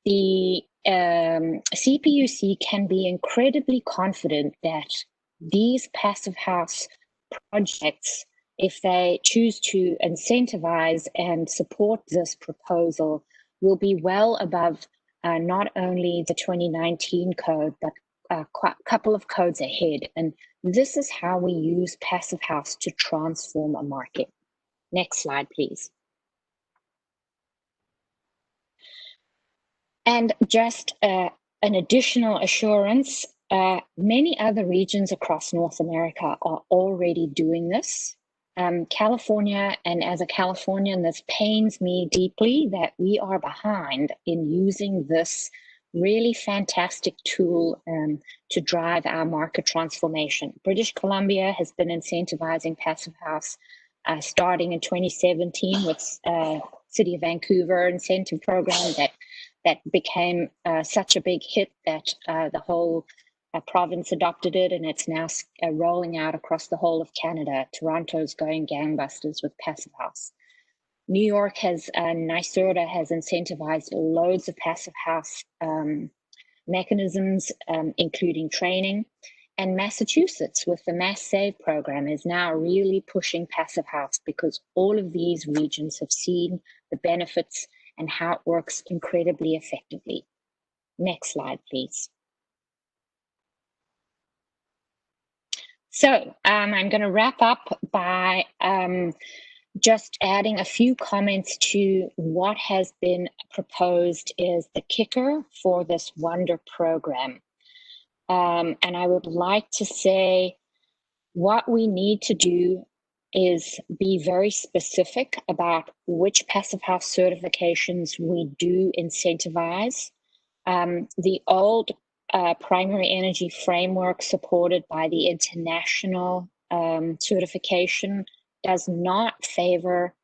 the CPUC can be incredibly confident that these passive house projects, if they choose to incentivize and support this proposal, will be well above not only the 2019 code, but a couple of codes ahead. And this is how we use passive house to transform a market. Next slide, please. And just an additional assurance, many other regions across North America are already doing this. California, and as a Californian, this pains me deeply that we are behind in using this really fantastic tool to drive our market transformation. British Columbia has been incentivizing passive house starting in 2017 with City of Vancouver incentive program that became such a big hit that the whole province adopted it, and it's now rolling out across the whole of Canada. Toronto's going gangbusters with passive house. New York has, NYSERDA has incentivized loads of passive house mechanisms, including training. And Massachusetts, with the Mass Save program, is now really pushing passive house because all of these regions have seen the benefits and how it works incredibly effectively. Next slide, please. So I'm going to wrap up by just adding a few comments to what has been proposed as the kicker for this Wonder program. And I would like to say what we need to do is be very specific about which passive house certifications we do incentivize. The old primary energy framework supported by the international certification does not favor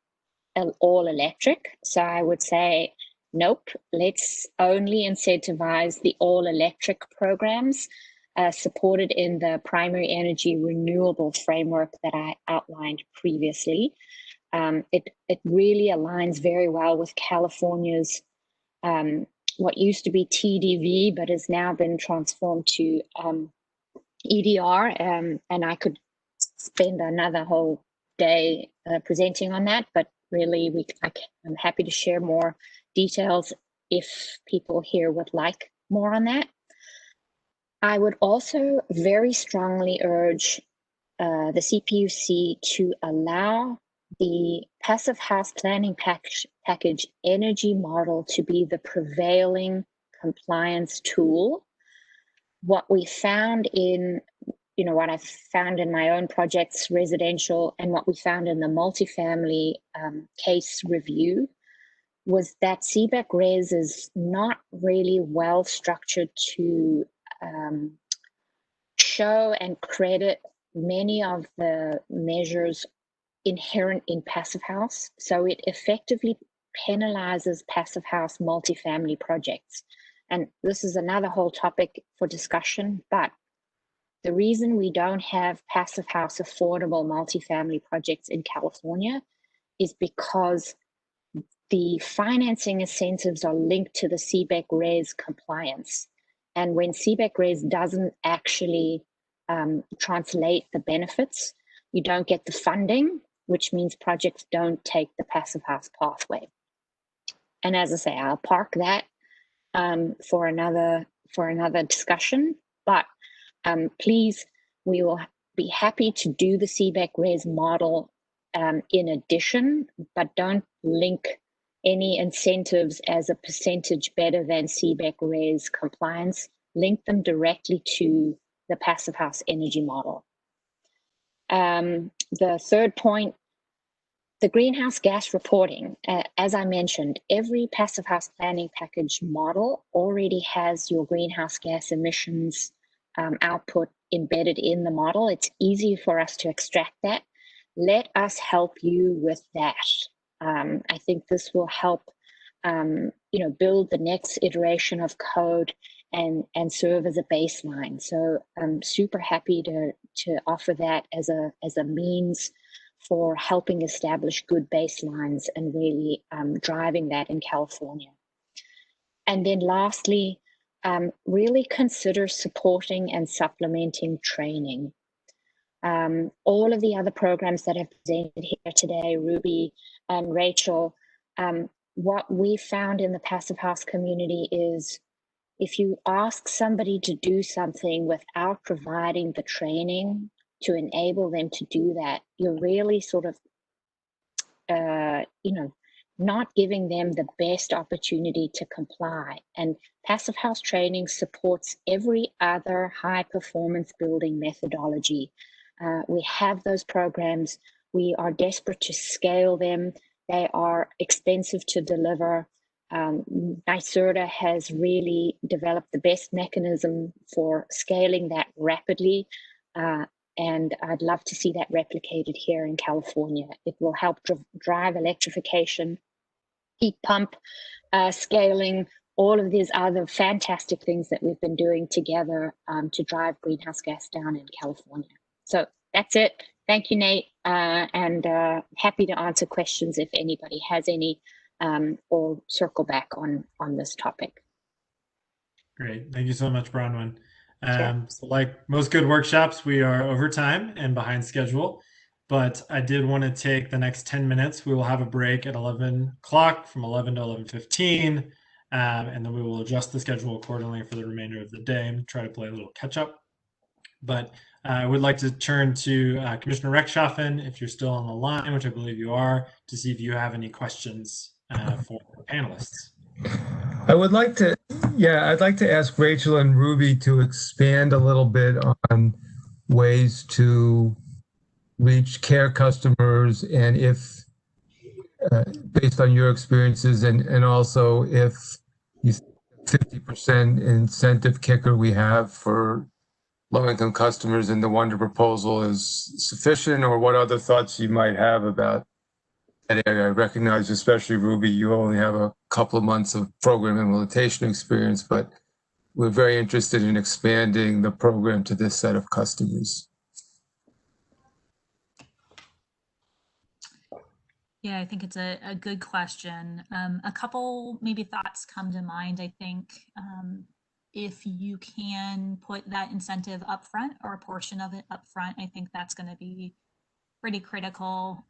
all electric. So I would say, nope, let's only incentivize the all electric programs supported in the primary energy renewable framework that I outlined previously. It really aligns very well with California's what used to be TDV, but has now been transformed to EDR. And I could spend another whole day presenting on that, but really I'm happy to share more details if people here would like more on that. I would also very strongly urge the CPUC to allow the passive house planning package energy model to be the prevailing compliance tool. What we found in, what I've found in my own projects, residential, and what we found in the multifamily case review was that CBEC Res is not really well structured to show and credit many of the measures inherent in passive house. So it effectively penalizes passive house multifamily projects. And this is another whole topic for discussion, but the reason we don't have passive house affordable multifamily projects in California is because the financing incentives are linked to the CBEC Res compliance. And when CBEC Res doesn't actually translate the benefits, you don't get the funding, which means projects don't take the passive house pathway. And as I say, I'll park that for another discussion, but please, we will be happy to do the CBEC Res model in addition, but don't link any incentives as a percentage better than CBEC RES compliance, link them directly to the Passive House energy model. The third point, the greenhouse gas reporting. As I mentioned, every Passive House planning package model already has your greenhouse gas emissions output embedded in the model. It's easy for us to extract that. Let us help you with that. I think this will help build the next iteration of code and serve as a baseline. So I'm super happy to offer that as a means for helping establish good baselines and really driving that in California. And then lastly, really consider supporting and supplementing training. All of the other programs that I've presented here today, Ruby and Rachel, what we found in the Passive House community is if you ask somebody to do something without providing the training to enable them to do that, you're really sort of, not giving them the best opportunity to comply. And Passive House training supports every other high performance building methodology. We have those programs. We are desperate to scale them. They are expensive to deliver. NYSERDA has really developed the best mechanism for scaling that rapidly. And I'd love to see that replicated here in California. It will help drive electrification, heat pump scaling, all of these other fantastic things that we've been doing together to drive greenhouse gas down in California. So that's it. Thank you, Nate, and happy to answer questions if anybody has any, or circle back on this topic. Great. Thank you so much, Bronwyn. Sure. So like most good workshops, we are over time and behind schedule, but I did want to take the next 10 minutes. We will have a break at 11 o'clock from 11 to 11:15, and then we will adjust the schedule accordingly for the remainder of the day and try to play a little catch up. But I would like to turn to Commissioner Rechtschaffen, if you're still on the line, which I believe you are, to see if you have any questions for the panelists. I would like to, I'd like to ask Rachel and Ruby to expand a little bit on ways to reach care customers, and if, based on your experiences, and also if you 50% incentive kicker we have for low-income customers in the Wonder proposal is sufficient, or what other thoughts you might have about that area. I recognize, especially Ruby, you only have a couple of months of program implementation experience, but we're very interested in expanding the program to this set of customers. Yeah, I think it's a good question. A couple maybe thoughts come to mind. I think if you can put that incentive up front or a portion of it up front, I think that's going to be pretty critical.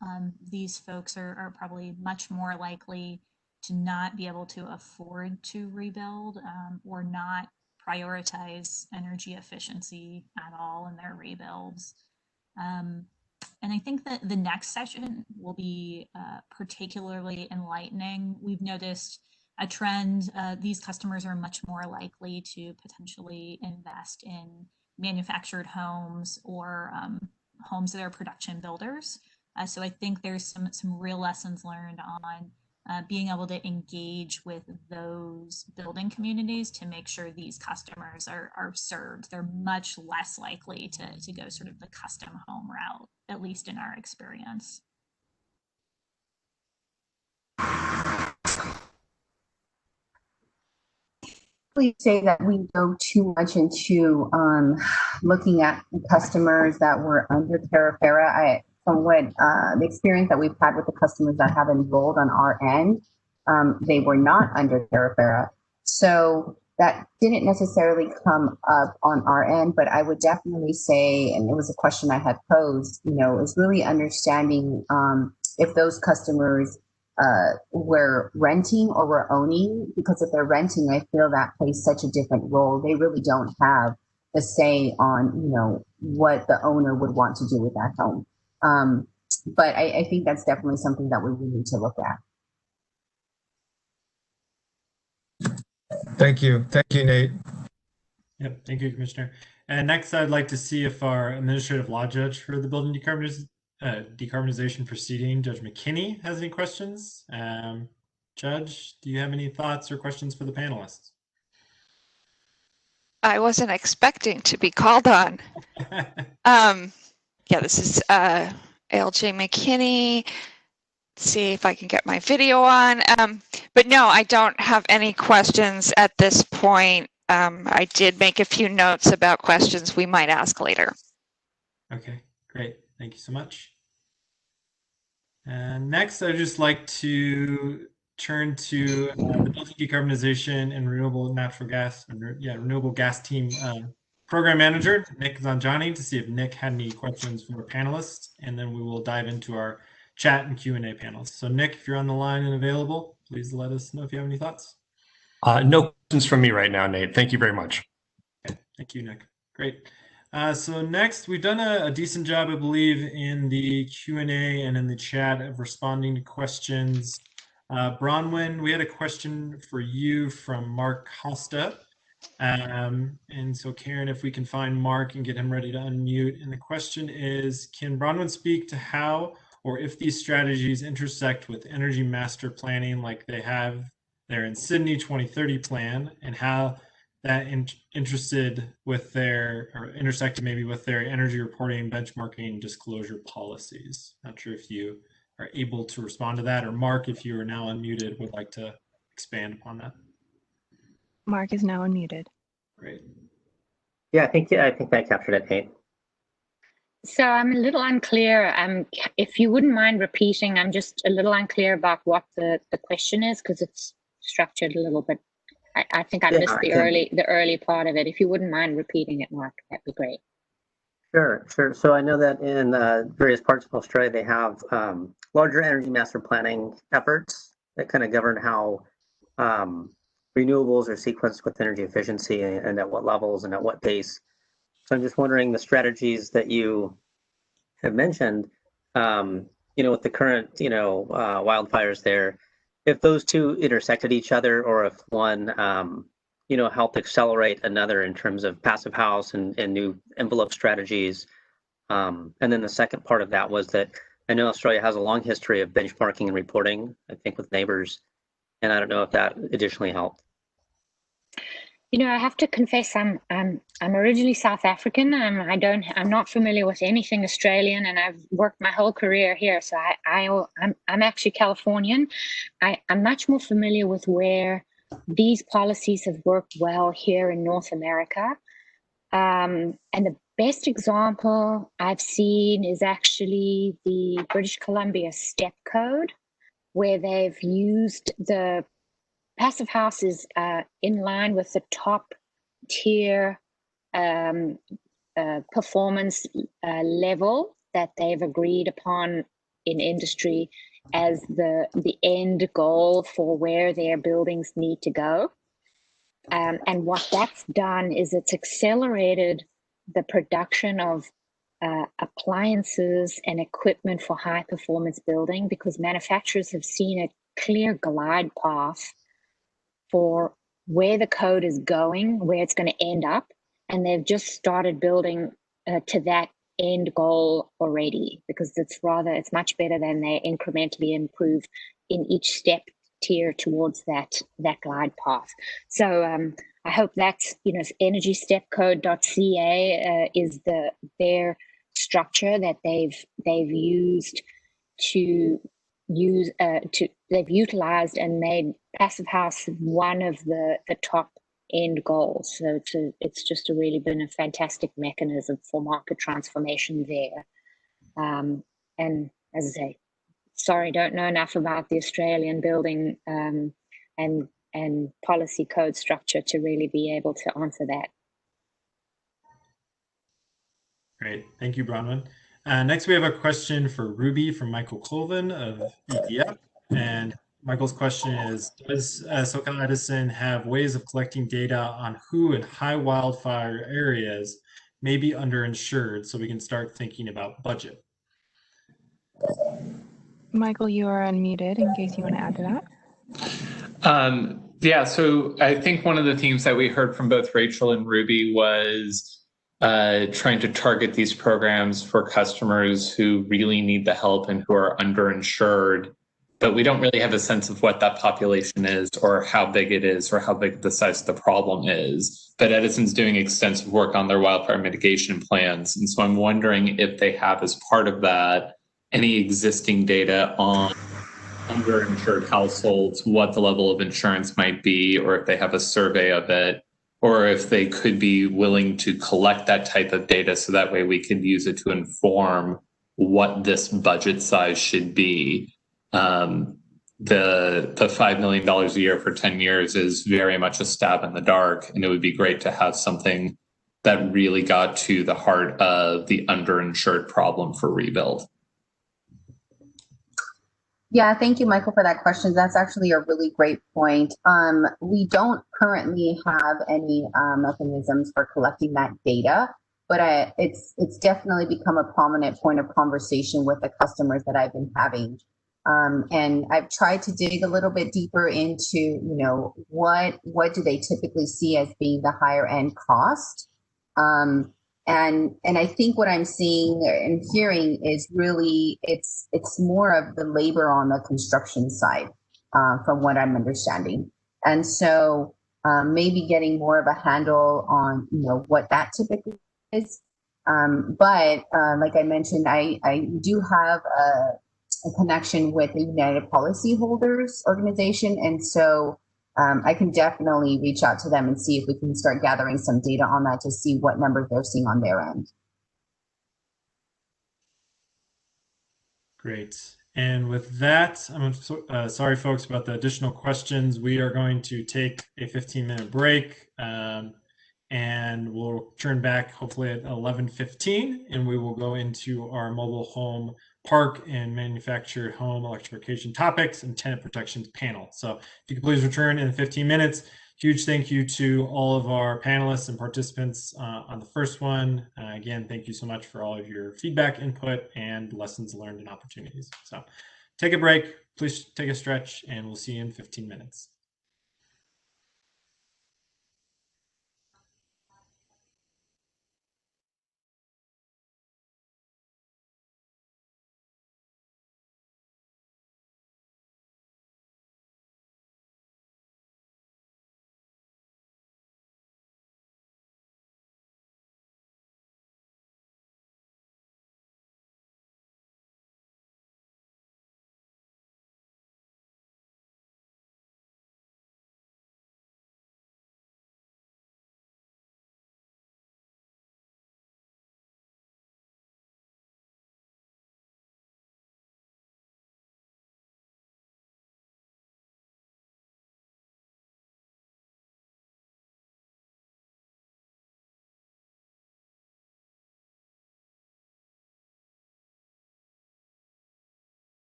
These folks are probably much more likely to not be able to afford to rebuild or not prioritize energy efficiency at all in their rebuilds. And I think that the next session will be particularly enlightening. We've noticed a trend. These customers are much more likely to potentially invest in manufactured homes or homes that are production builders. So I think there's some real lessons learned on being able to engage with those building communities to make sure these customers are served. They're much less likely to go sort of the custom home route, at least in our experience. Please say that we go too much into looking at customers that were under Terra. From what the experience that we've had with the customers that have enrolled on our end, they were not under Terra. So that didn't necessarily come up on our end, but I would definitely say, and it was a question I had posed, is really understanding if those customers were renting or were owning, because if they're renting, I feel that plays such a different role. They really don't have the say on, what the owner would want to do with that home. But I think that's definitely something that we need to look at. Thank you, Nate. Yep, thank you, Commissioner. And next, I'd like to see if our administrative law judge for the building decarbonization proceeding, Judge McKinney, has any questions. Judge, do you have any thoughts or questions for the panelists? I wasn't expecting to be called on. Yeah, this is ALJ McKinney. See if I can get my video on. But no, I don't have any questions at this point. I did make a few notes about questions we might ask later. Okay, great. Thank you so much. And next, I'd just like to turn to the Building Decarbonization and Renewable Natural Gas, Renewable Gas Team Program Manager, Nick Zanjani, to see if Nick had any questions from our panelists, and then we will dive into our chat and Q&A panels. So Nick, if you're on the line and available, please let us know if you have any thoughts. No questions from me right now, Nate. Thank you very much. Okay, thank you, Nick. Great. So next, we've done a decent job, I believe, in the Q&A and in the chat of responding to questions. Bronwyn, we had a question for you from Mark Costa. And so Karen, if we can find Mark and get him ready to unmute. And the question is, can Bronwyn speak to how or if these strategies intersect with energy master planning like they have there in Sydney 2030 plan, and how that intersected maybe with their energy reporting, benchmarking, disclosure policies. Not sure if you are able to respond to that, or Mark, if you are now unmuted, would like to expand upon that. Mark is now unmuted. Great. Yeah, I think that captured it, Nate. So I'm a little unclear. If you wouldn't mind repeating, I'm just a little unclear about what the question is, because it's structured a little bit. I think I missed the early part of it. If you wouldn't mind repeating it, Mark, that'd be great. Sure. So I know that in various parts of Australia, they have larger energy master planning efforts that kind of govern how renewables are sequenced with energy efficiency and at what levels and at what pace. So I'm just wondering the strategies that you have mentioned, with the current, wildfires there, if those two intersected each other, or if one, helped accelerate another in terms of passive house and new envelope strategies. And then the second part of that was that I know Australia has a long history of benchmarking and reporting, I think, with neighbors. And I don't know if that additionally helped. I have to confess, I'm originally South African. I'm not familiar with anything Australian, and I've worked my whole career here. So I'm actually Californian. I'm much more familiar with where these policies have worked well here in North America. And the best example I've seen is actually the British Columbia step code, where they've used the passive houses in line with the top tier performance level that they've agreed upon in industry as the end goal for where their buildings need to go. And what that's done is it's accelerated the production of appliances and equipment for high performance building, because manufacturers have seen a clear glide path for where the code is going, where it's going to end up, and they've just started building to that end goal already, because it's much better than they incrementally improve in each step tier towards that glide path. So I hope that's energystepcode.ca is their structure that they've used they've utilized and made passive house one of the top end goals. So it's just really been a fantastic mechanism for market transformation there. And as I say, sorry, don't know enough about the Australian building and policy code structure to really be able to answer that. Great, thank you, Bronwyn. Next, we have a question for Ruby from Michael Colvin of EDF. And Michael's question is, does SoCal Edison have ways of collecting data on who in high wildfire areas may be underinsured, so we can start thinking about budget? Michael, you are unmuted in case you want to add to that. Yeah, so I think one of the themes that we heard from both Rachel and Ruby was trying to target these programs for customers who really need the help and who are underinsured, but we don't really have a sense of what that population is or how big it is or how big the size of the problem is. But Edison's doing extensive work on their wildfire mitigation plans. And so I'm wondering if they have, as part of that, any existing data on underinsured households, what the level of insurance might be, or if they have a survey of it, or if they could be willing to collect that type of data so that way we could use it to inform what this budget size should be. The $5 million a year for 10 years is very much a stab in the dark, and it would be great to have something that really got to the heart of the underinsured problem for rebuild. Yeah, thank you, Michael, for that question. That's actually a really great point. We don't currently have any mechanisms for collecting that data, but it's definitely become a prominent point of conversation with the customers that I've been having. And I've tried to dig a little bit deeper into, what do they typically see as being the higher end cost? And I think what I'm seeing and hearing is really it's more of the labor on the construction side, from what I'm understanding. And so maybe getting more of a handle on what that typically is. But like I mentioned, I do have a connection with the United Policyholders organization, and so I can definitely reach out to them and see if we can start gathering some data on that to see what numbers they're seeing on their end. Great. And with that, I'm sorry, folks, about the additional questions. We are going to take a 15-minute break, and we'll turn back hopefully at 11:15, and we will go into our mobile home park and manufactured home electrification topics and tenant protections panel. So if you could please return in 15 minutes. Huge thank you to all of our panelists and participants on the first one. Again, thank you so much for all of your feedback, input, and lessons learned and opportunities. So take a break, please take a stretch, and we'll see you in 15 minutes.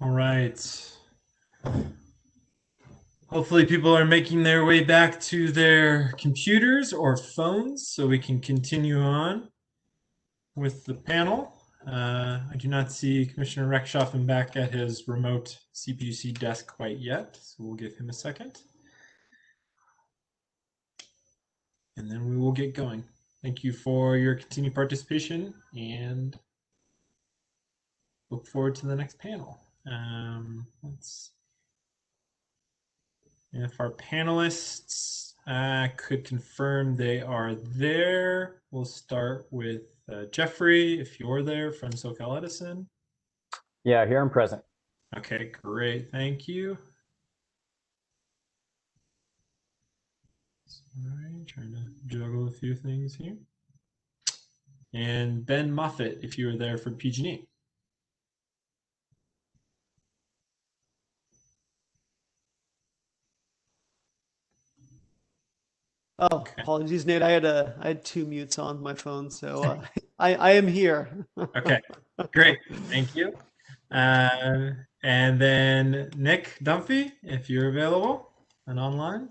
All right. Hopefully people are making their way back to their computers or phones so we can continue on with the panel. I do not see Commissioner Rechtschaffen back at his remote CPUC desk quite yet, so we'll give him a second. And then we will get going. Thank you for your continued participation and look forward to the next panel. If our panelists could confirm they are there, we'll start with Jeffrey, if you're there from SoCal Edison. Yeah, here I'm present. Okay, great. Thank you. Sorry, trying to juggle a few things here. And Ben Moffitt, if you were there from PG&E. Oh, okay. Apologies, Nate. I had two mutes on my phone, so I am here. Okay, great. Thank you. And then Nick Dunphy, if you're available and online.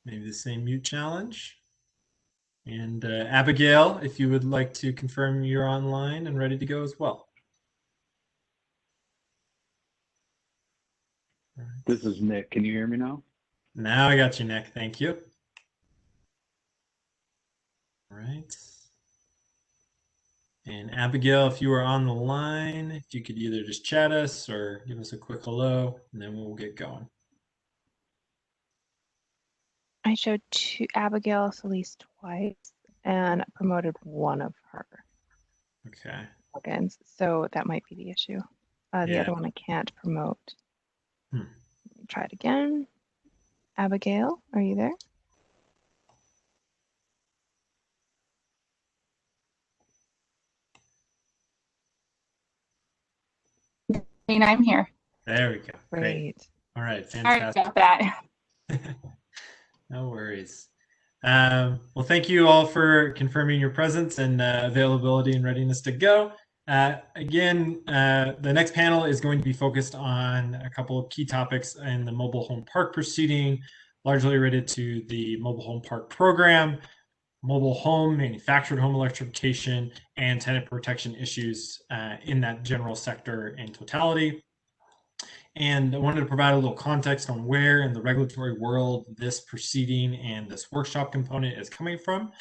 Maybe the same mute challenge. And Abigail, if you would like to confirm you're online and ready to go as well. This is Nick. Can you hear me now? Now I got you, Nick. Thank you. All right. And Abigail, if you are on the line, if you could either just chat us or give us a quick hello, and then we'll get going. I showed Abigail Solis twice and promoted one of her plugins, so that might be the issue. The other one I can't promote. Try it again. Abigail, are you there? I'm here. There we go. Great. All right, fantastic. Sorry about that. No worries. Well, thank you all for confirming your presence and availability and readiness to go. Again, the next panel is going to be focused on a couple of key topics in the mobile home park proceeding, largely related to the mobile home park program, mobile home, manufactured home electrification, and tenant protection issues in that general sector in totality. And I wanted to provide a little context on where in the regulatory world this proceeding and this workshop component is coming from.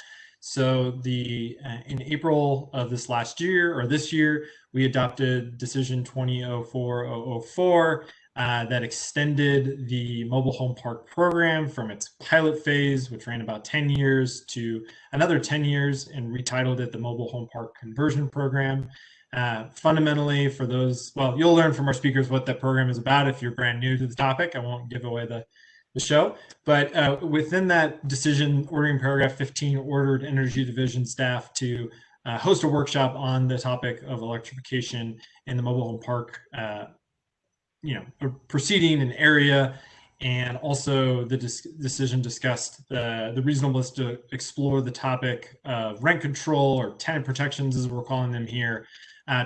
So in April of this year, we adopted Decision 2004-004 that extended the mobile home park program from its pilot phase, which ran about 10 years, to another 10 years and retitled it the Mobile Home Park Conversion Program. Fundamentally, for those, well, you'll learn from our speakers what that program is about if you're brand new to the topic. I won't give away the show, but within that decision, ordering paragraph 15 ordered Energy Division staff to host a workshop on the topic of electrification in the mobile home park, proceeding an area, and also the decision discussed the reasonableness to explore the topic of rent control or tenant protections, as we're calling them here,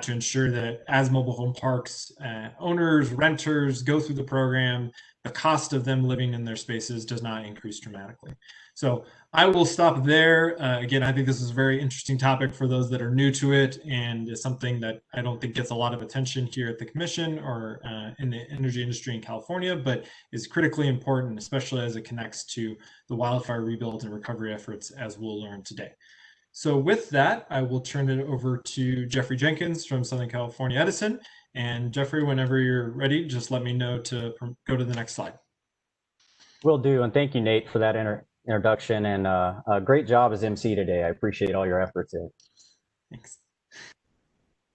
to ensure that as mobile home parks owners, renters go through the program, the cost of them living in their spaces does not increase dramatically. So I will stop there. Again, I think this is a very interesting topic for those that are new to it, and is something that I don't think gets a lot of attention here at the Commission or in the energy industry in California, but is critically important, especially as it connects to the wildfire rebuild and recovery efforts, as we'll learn today. So with that, I will turn it over to Jeffrey Jenkins from Southern California Edison. And Jeffrey, whenever you're ready, just let me know to go to the next slide. Will do, and thank you, Nate, for that introduction, and a great job as MC today. I appreciate all your efforts in. Thanks.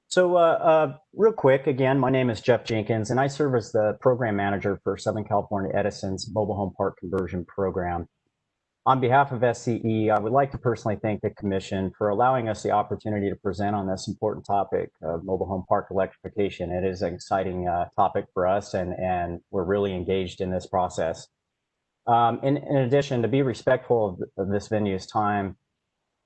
So real quick, again, my name is Jeff Jenkins, and I serve as the program manager for Southern California Edison's Mobile Home Park Conversion Program. On behalf of SCE, I would like to personally thank the Commission for allowing us the opportunity to present on this important topic of mobile home park electrification. It is an exciting topic for us, and we're really engaged in this process. In addition, to be respectful of this venue's time,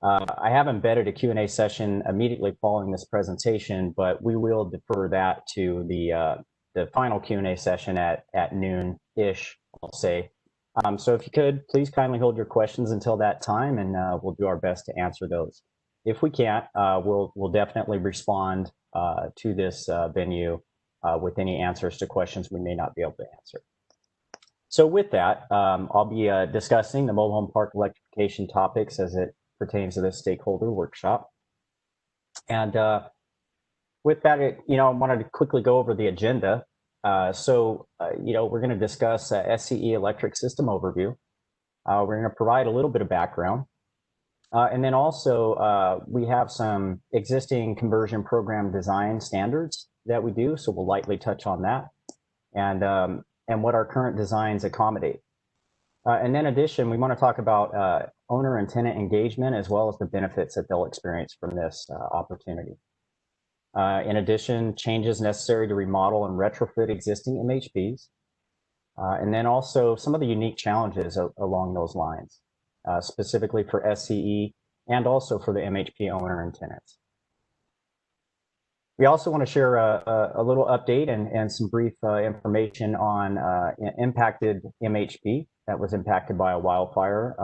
I have embedded a Q&A session immediately following this presentation, but we will defer that to the final Q&A session at noon-ish, I'll say. So if you could, please kindly hold your questions until that time, and we'll do our best to answer those. If we can't, we'll definitely respond to this venue with any answers to questions we may not be able to answer. So with that, I'll be discussing the mobile home park electrification topics as it pertains to this stakeholder workshop. And with that, I wanted to quickly go over the agenda. We're going to discuss SCE electric system overview. We're going to provide a little bit of background. And then also, we have some existing conversion program design standards that we do, so we'll lightly touch on that, and what our current designs accommodate. And then in addition, we want to talk about owner and tenant engagement, as well as the benefits that they'll experience from this opportunity. In addition, changes necessary to remodel and retrofit existing MHPs, and then also some of the unique challenges along those lines, specifically for SCE and also for the MHP owner and tenants. We also want to share a little update and some brief information on impacted MHP that was impacted by a wildfire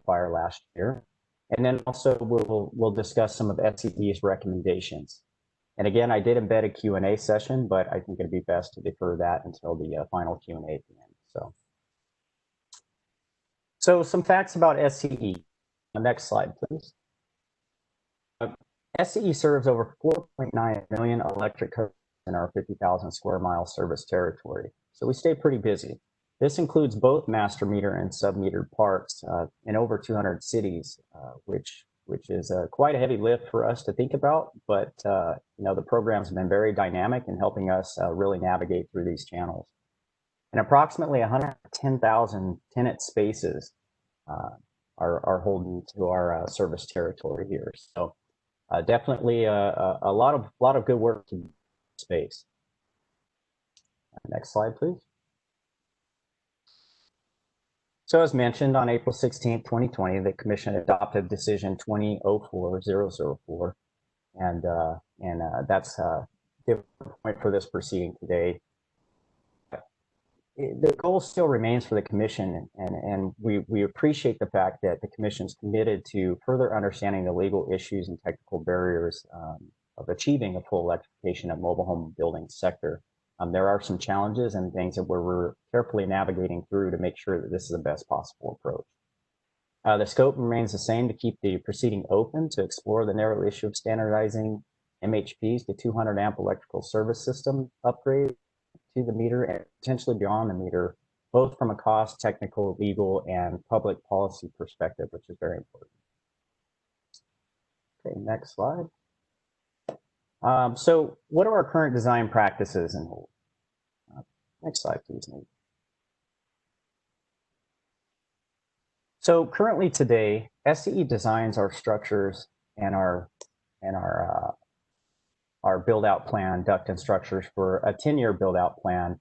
fire last year. And then also we'll discuss some of SCE's recommendations. And again, I did embed a Q&A session, but I think it'd be best to defer that until the final Q&A at the end. So some facts about SCE. Next slide, please. SCE serves over 4.9 million electric customers in our 50,000 square mile service territory. So we stay pretty busy. This includes both master meter and sub-metered parks in over 200 cities, which is quite a heavy lift for us to think about. But the program's been very dynamic in helping us really navigate through these channels. And approximately 110,000 tenant spaces are holding to our service territory here. So definitely a lot of good work in space. Next slide, please. So as mentioned, on April 16, 2020, the Commission adopted Decision 2004-004, and that's the point for this proceeding today. The goal still remains for the Commission, and we appreciate the fact that the Commission's committed to further understanding the legal issues and technical barriers of achieving a full electrification of mobile home building sector. There are some challenges and things that we're carefully navigating through to make sure that this is the best possible approach. The scope remains the same to keep the proceeding open to explore the narrow issue of standardizing MHPs to 200 amp electrical service system upgrade to the meter and potentially beyond the meter, both from a cost, technical, legal, and public policy perspective, which is very important. Okay, next slide. So what are our current design practices and rules? Next slide, please, Nate. So currently today, SCE designs our structures and our build-out plan, duct and structures for a 10-year build-out plan,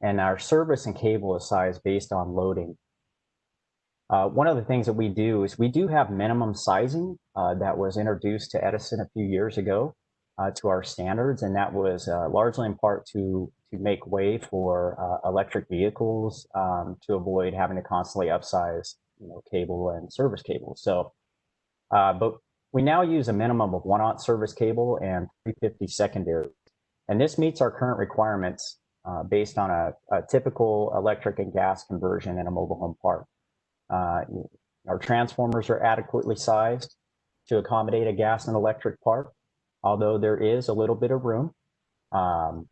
and our service and cable is sized based on loading. One of the things that we do is we do have minimum sizing that was introduced to Edison a few years ago to our standards, and that was largely in part to make way for electric vehicles to avoid having to constantly upsize, cable and service cable. So, but we now use a minimum of 1-aught service cable and 350 secondary, and this meets our current requirements based on a typical electric and gas conversion in a mobile home park. Our transformers are adequately sized to accommodate a gas and electric park, although there is a little bit of room, and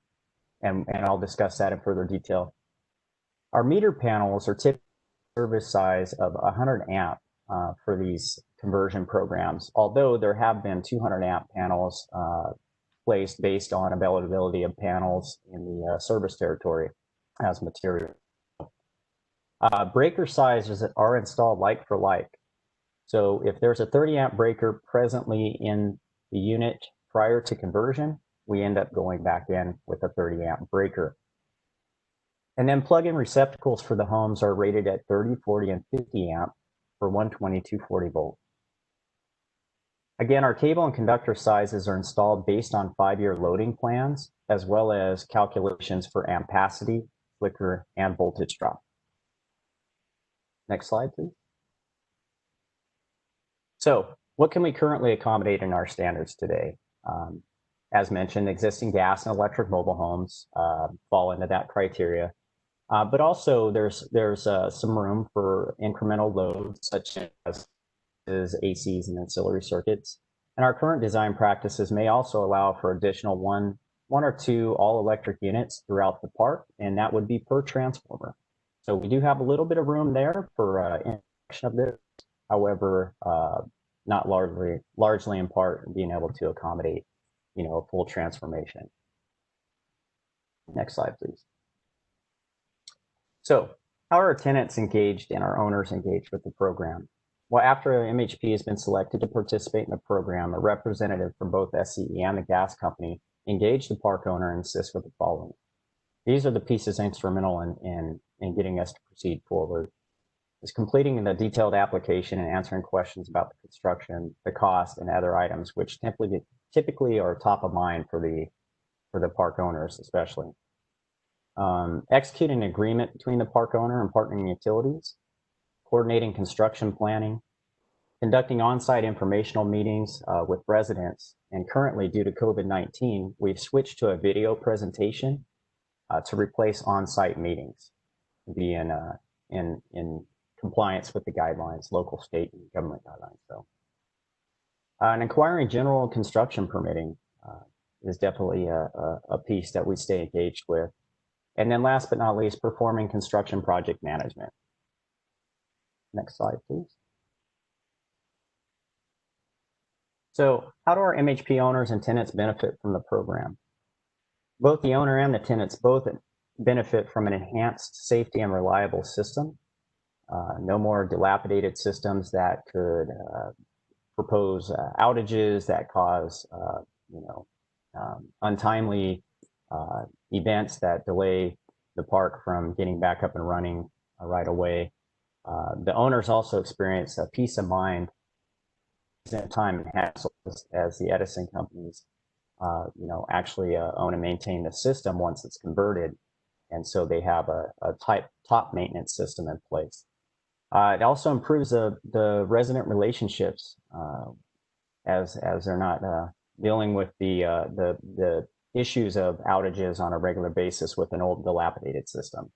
I'll discuss that in further detail. Our meter panels are typically service size of 100 amp for these conversion programs, although there have been 200 amp panels placed based on availability of panels in the service territory as material. Breaker sizes are installed like for like. So if there's a 30 amp breaker presently in the unit prior to conversion, we end up going back in with a 30 amp breaker. And then plug-in receptacles for the homes are rated at 30, 40, and 50 amp for 120, 240 volt. Again, our cable and conductor sizes are installed based on 5-year loading plans, as well as calculations for ampacity, flicker, and voltage drop. Next slide, please. So what can we currently accommodate in our standards today? As mentioned, existing gas and electric mobile homes fall into that criteria. But also there's some room for incremental loads such as ACs and ancillary circuits. And our current design practices may also allow for additional one or two all-electric units throughout the park, and that would be per transformer. So we do have a little bit of room there for introduction of this. However, not largely in part being able to accommodate, a full transformation. Next slide, please. So how are our tenants engaged and our owners engaged with the program? Well, after MHP has been selected to participate in the program, a representative from both SCE and the gas company engage the park owner and assist with the following. These are the pieces instrumental in getting us to proceed forward. Is completing the detailed application and answering questions about the construction, the cost, and other items, which typically are top of mind for the park owners, especially. Executing an agreement between the park owner and partnering utilities, coordinating construction planning, conducting on-site informational meetings with residents, and currently, due to COVID-19, we've switched to a video presentation to replace on-site meetings, to be in compliance with the guidelines, local, state, and government guidelines. So, and acquiring general construction permitting is definitely a piece that we stay engaged with. And then last but not least, performing construction project management. Next slide, please. So how do our MHP owners and tenants benefit from the program? Both the owner and the tenants both benefit from an enhanced safety and reliable system. No more dilapidated systems that could propose outages that cause, untimely events that delay the park from getting back up and running right away. The owners also experience a peace of mind, time and hassle as the Edison companies, actually own and maintain the system once it's converted, and so they have a top maintenance system in place. It also improves the resident relationships as they're not dealing with the issues of outages on a regular basis with an old dilapidated system.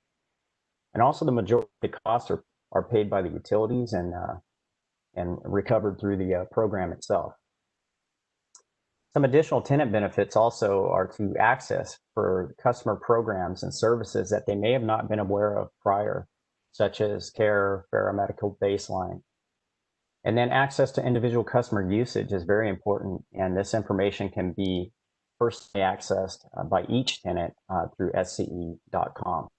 And also the majority of the costs are paid by the utilities and recovered through the program itself. Some additional tenant benefits also are to access for customer programs and services that they may have not been aware of prior, such as care, paramedical baseline. And then access to individual customer usage is very important, and this information can be personally accessed by each tenant through sce.com.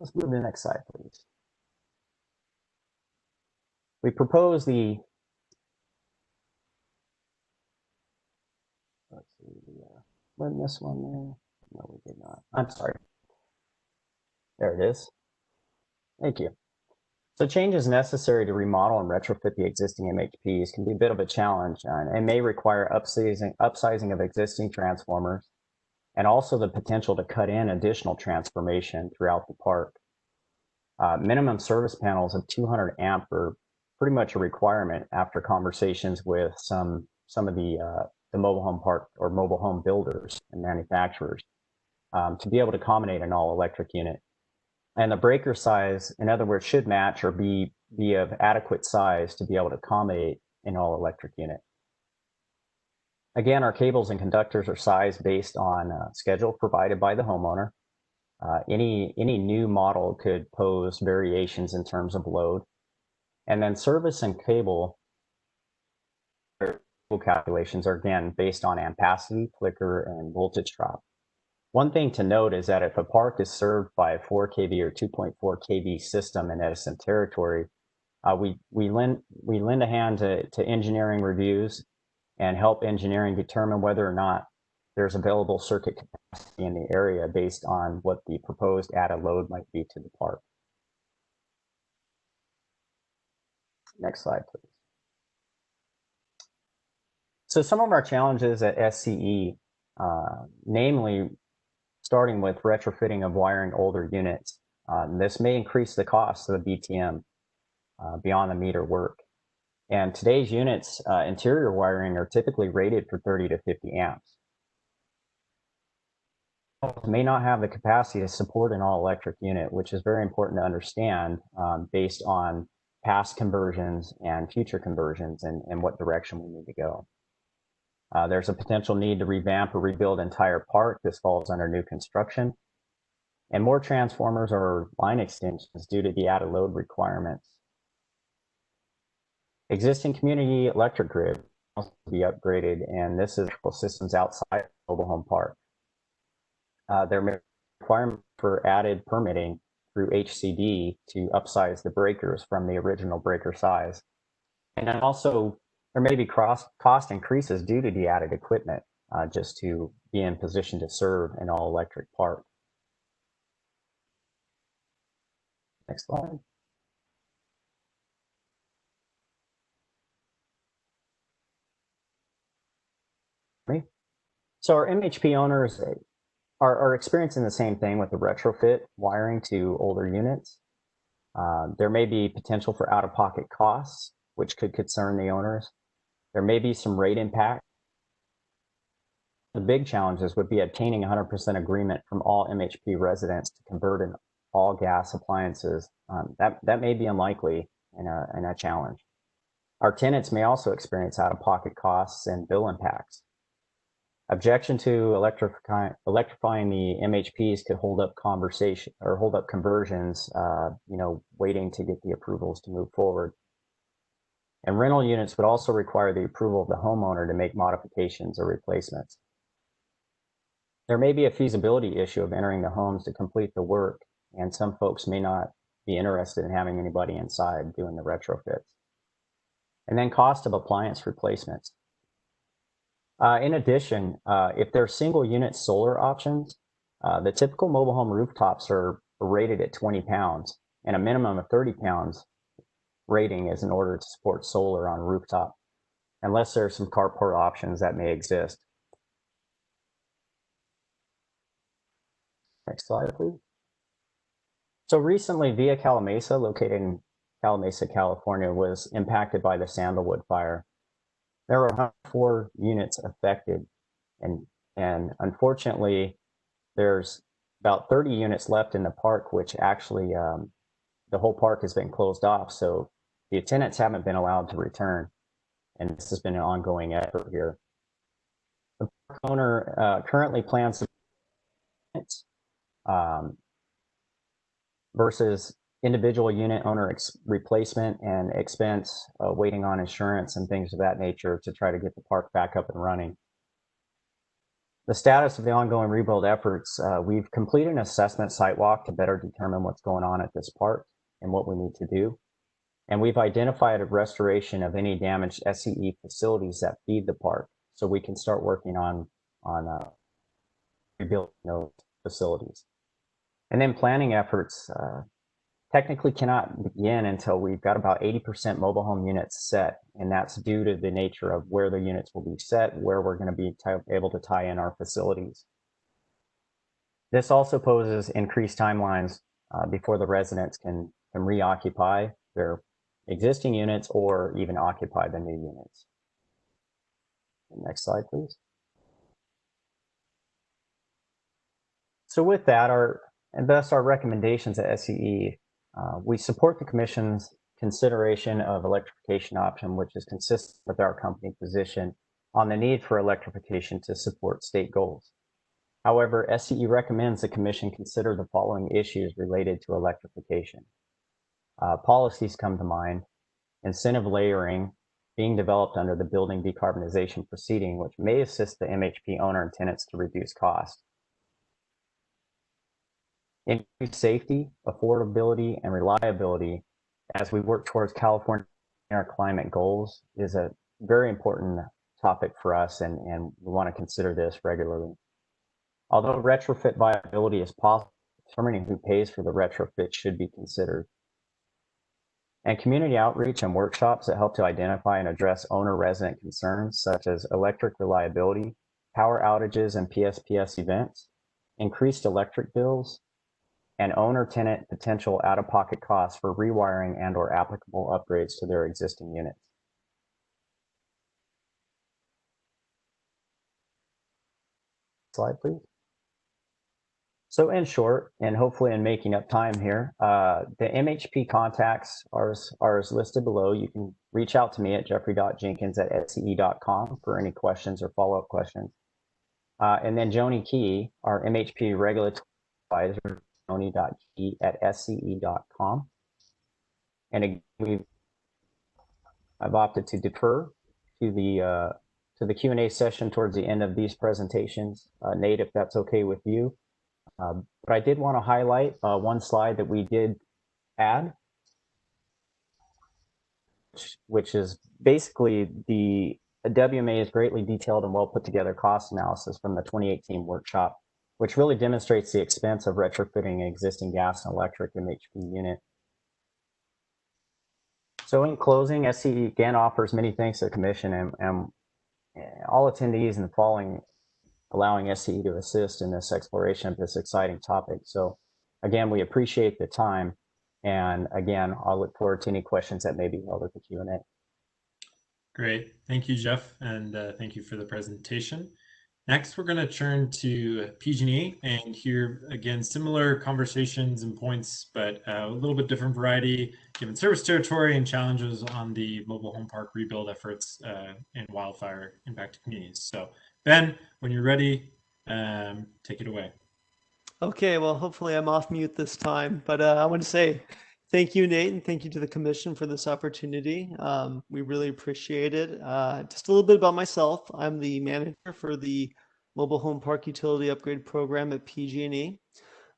Let's move to the next slide, please. We propose the, let's see, when this one there? No, we did not. I'm sorry. There it is. Thank you. So changes necessary to remodel and retrofit the existing MHPs can be a bit of a challenge and may require upsizing of existing transformers and also the potential to cut in additional transformation throughout the park. Minimum service panels of 200 amp are pretty much a requirement after conversations with some of the mobile home park or mobile home builders and manufacturers to be able to accommodate an all-electric unit. And the breaker size, in other words, should match or be of adequate size to be able to accommodate an all-electric unit. Again, our cables and conductors are sized based on a schedule provided by the homeowner. Any new model could pose variations in terms of load. And then service and cable calculations are again based on ampacity, flicker, and voltage drop. One thing to note is that if a park is served by a 4 kV or 2.4 kV system in Edison territory, we lend a hand to engineering reviews and help engineering determine whether or not there's available circuit capacity in the area based on what the proposed added load might be to the park. Next slide, please. So some of our challenges at SCE, namely starting with retrofitting of wiring older units. This may increase the cost of the BTM beyond the meter work. And today's units, interior wiring are typically rated for 30 to 50 amps. May not have the capacity to support an all-electric unit, which is very important to understand based on past conversions and future conversions and what direction we need to go. There's a potential need to revamp or rebuild entire park. This falls under new construction. And more transformers or line extensions due to the added load requirements. Existing community electric grid will also be upgraded, and this is electrical systems outside Mobilehome Park. There may be requirement for added permitting through HCD to upsize the breakers from the original breaker size. And then also, there may be cost increases due to the added equipment just to be in position to serve an all-electric park. Next slide. So our MHP owners are experiencing the same thing with the retrofit wiring to older units. There may be potential for out-of-pocket costs, which could concern the owners. There may be some rate impact. The big challenges would be obtaining 100% agreement from all MHP residents to convert in all gas appliances. That may be unlikely and a challenge. Our tenants may also experience out-of-pocket costs and bill impacts. Objection to electrifying the MHPs could hold up conversions, waiting to get the approvals to move forward. And rental units would also require the approval of the homeowner to make modifications or replacements. There may be a feasibility issue of entering the homes to complete the work, and some folks may not be interested in having anybody inside doing the retrofits. And then cost of appliance replacements. In addition, if there are single unit solar options, the typical mobile home rooftops are rated at 20 pounds, and a minimum of 30 pounds rating is in order to support solar on a rooftop, unless there are some carport options that may exist. Next slide, please. So recently, Via Calamasa, located in Calamasa, California, was impacted by the sandalwood fire. There were 104 units affected, and unfortunately, there's about 30 units left in the park, which actually the whole park has been closed off, so the tenants haven't been allowed to return, and this has been an ongoing effort here. The park owner currently plans to versus individual unit owner replacement and expense, waiting on insurance and things of that nature to try to get the park back up and running. The status of the ongoing rebuild efforts, we've completed an assessment site walk to better determine what's going on at this park and what we need to do. And we've identified a restoration of any damaged SCE facilities that feed the park, so we can start working on rebuilding those facilities. And then planning efforts technically cannot begin until we've got about 80% mobile home units set, and that's due to the nature of where the units will be set, where we're going to be able to tie in our facilities. This also poses increased timelines before the residents can reoccupy their existing units or even occupy the new units. Next slide, please. So with that, and thus our recommendations at SCE, we support the Commission's consideration of electrification option, which is consistent with our company position on the need for electrification to support state goals. However, SCE recommends the Commission consider the following issues related to electrification. Policies come to mind: incentive layering being developed under the Building Decarbonization proceeding, which may assist the MHP owner and tenants to reduce cost. Increased safety, affordability, and reliability as we work towards California climate goals is a very important topic for us, and we want to consider this regularly. Although retrofit viability is possible, determining who pays for the retrofit should be considered. and community outreach and workshops that help to identify and address owner-resident concerns such as electric reliability, power outages and PSPS events, increased electric bills, and owner-tenant potential out-of-pocket costs for rewiring and/or applicable upgrades to their existing units. Slide, please. So in short, and hopefully in making up time here, the MHP contacts are as listed below. You can reach out to me at jeffrey.jenkins@sce.com for any questions or follow-up questions. And then Joni Key, our MHP regulatory advisor, joni.key@sce.com. And again, I've opted to defer to the Q&A session towards the end of these presentations. Nate, if that's okay with you. But I did want to highlight one slide that we did add, which is basically the WMA's greatly detailed and well put together cost analysis from the 2018 workshop, which really demonstrates the expense of retrofitting an existing gas and electric MHP unit. So in closing, SCE again offers many thanks to the Commission and all attendees in the following, allowing SCE to assist in this exploration of this exciting topic. So again, we appreciate the time. And again, I'll look forward to any questions that may be held at the Q&A. Great. Thank you, Jeff. And thank you for the presentation. Next, we're going to turn to PG&E and hear, again, similar conversations and points, but a little bit different variety, given service territory and challenges on the mobile home park rebuild efforts and wildfire impacted communities. So, Ben, when you're ready, take it away. Okay, well, hopefully I'm off mute this time, but I want to say thank you, Nate, and thank you to the Commission for this opportunity. We really appreciate it. Just a little bit about myself. I'm the manager for the Mobile Home Park Utility Upgrade Program at PG&E.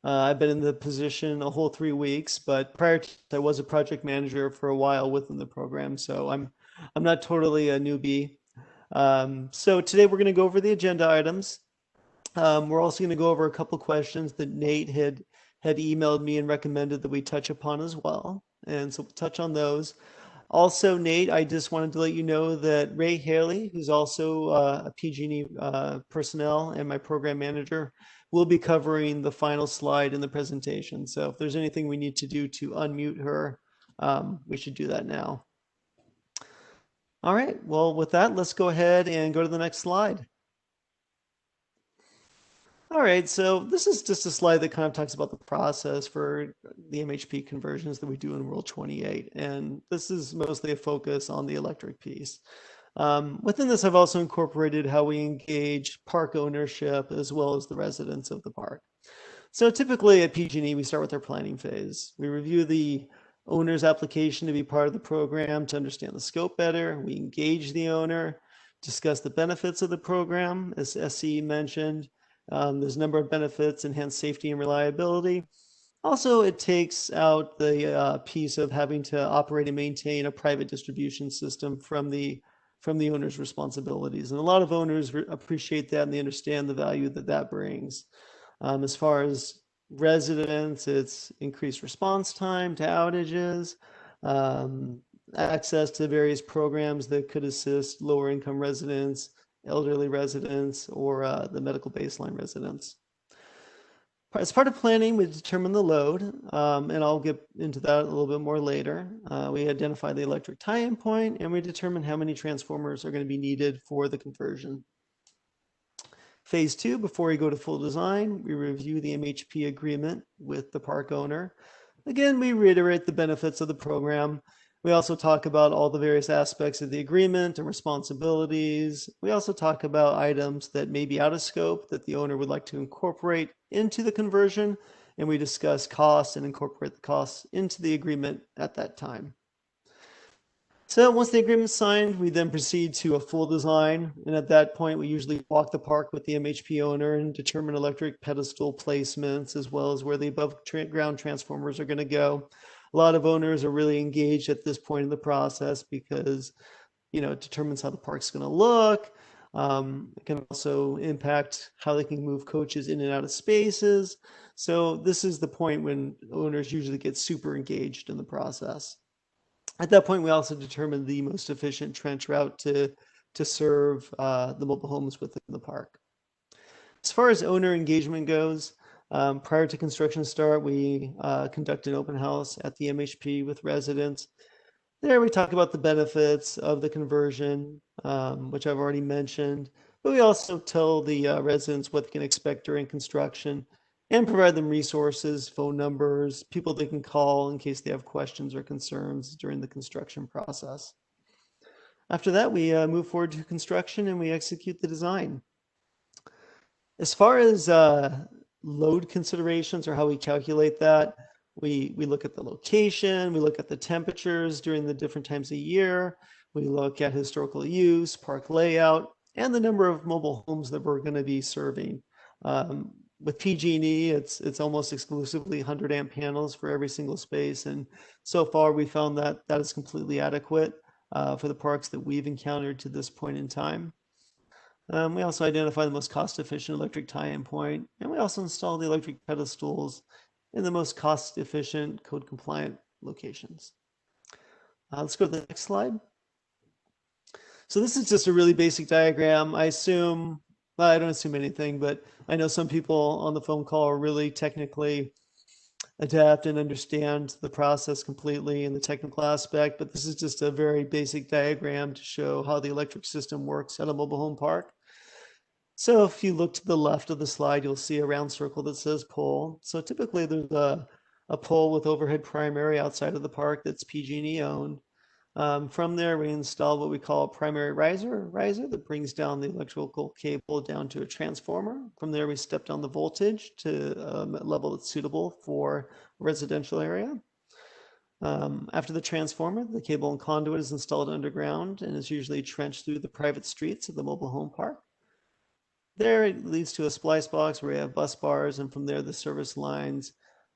I've been in the position a whole 3 weeks, but prior to that, I was a project manager for a while within the program, so I'm not totally a newbie. So today we're going to go over the agenda items. We're also going to go over a couple questions that Nate had emailed me and recommended that we touch upon as well. And so we'll touch on those. Also, Nate, I just wanted to let you know that Ray Haley, who's also a PG&E personnel and my program manager, will be covering the final slide in the presentation. So if there's anything we need to do to unmute her, we should do that now. All right, well, with that, let's go ahead and go to the next slide. All right, so this is just a slide that kind of talks about the process for the MHP conversions that we do in Rule 28. And this is mostly a focus on the electric piece. Within this, I've also incorporated how we engage park ownership as well as the residents of the park. So typically at PG&E, we start with our planning phase. We review the owner's application to be part of the program to understand the scope better. We engage the owner, discuss the benefits of the program, as SCE mentioned. There's a number of benefits: enhanced safety and reliability. Also, it takes out the piece of having to operate and maintain a private distribution system from the owner's responsibilities. And a lot of owners appreciate that and they understand the value that that brings. As far as residents, it's increased response time to outages, access to various programs that could assist lower income residents, elderly residents, or the medical baseline residents. As part of planning, we determine the load, and I'll get into that a little bit more later. We identify the electric tie-in point, and we determine how many transformers are going to be needed for the conversion. Phase 2, before we go to full design, we review the MHP agreement with the park owner. Again, we reiterate the benefits of the program. We also talk about all the various aspects of the agreement and responsibilities. We also talk about items that may be out of scope that the owner would like to incorporate into the conversion, and we discuss costs and incorporate the costs into the agreement at that time. So once the agreement is signed, we then proceed to a full design, and at that point we usually walk the park with the MHP owner and determine electric pedestal placements as well as where the above ground transformers are going to go. A lot of owners are really engaged at this point in the process because, you know, it determines how the park's going to look. It can also impact how they can move coaches in and out of spaces. So this is the point when owners usually get super engaged in the process. At that point, we also determined the most efficient trench route to serve the mobile homes within the park. As far as owner engagement goes, prior to construction start, we conduct an open house at the MHP with residents. There we talk about the benefits of the conversion, which I've already mentioned, but we also tell the residents what they can expect during construction and provide them resources, phone numbers, people they can call in case they have questions or concerns during the construction process. After that, we move forward to construction and we execute the design. As far as load considerations or how we calculate that, we look at the location, we look at the temperatures during the different times of year, we look at historical use, park layout, and the number of mobile homes that we're going to be serving. With PG&E, it's almost exclusively 100 amp panels for every single space, and so far we found that that is completely adequate for the parks that we've encountered to this point in time. We also identify the most cost-efficient electric tie-in point, and we also install the electric pedestals in the most cost-efficient, code-compliant locations. Let's go to the next slide. So this is just a really basic diagram. I assume, well, I don't assume anything, but I know some people on the phone call are really technically adept and understand the process completely in the technical aspect, but this is just a very basic diagram to show how the electric system works at a mobile home park. So if you look to the left of the slide, you'll see a round circle that says pole. So typically there's a pole with overhead primary outside of the park that's PG&E owned. From there, we install what we call a primary riser that brings down the electrical cable down to a transformer. From there, we step down the voltage to a level that's suitable for a residential area. After the transformer, the cable and conduit is installed underground and is usually trenched through the private streets of the mobile home park. There it leads to a splice box where we have bus bars, and from there the service lines,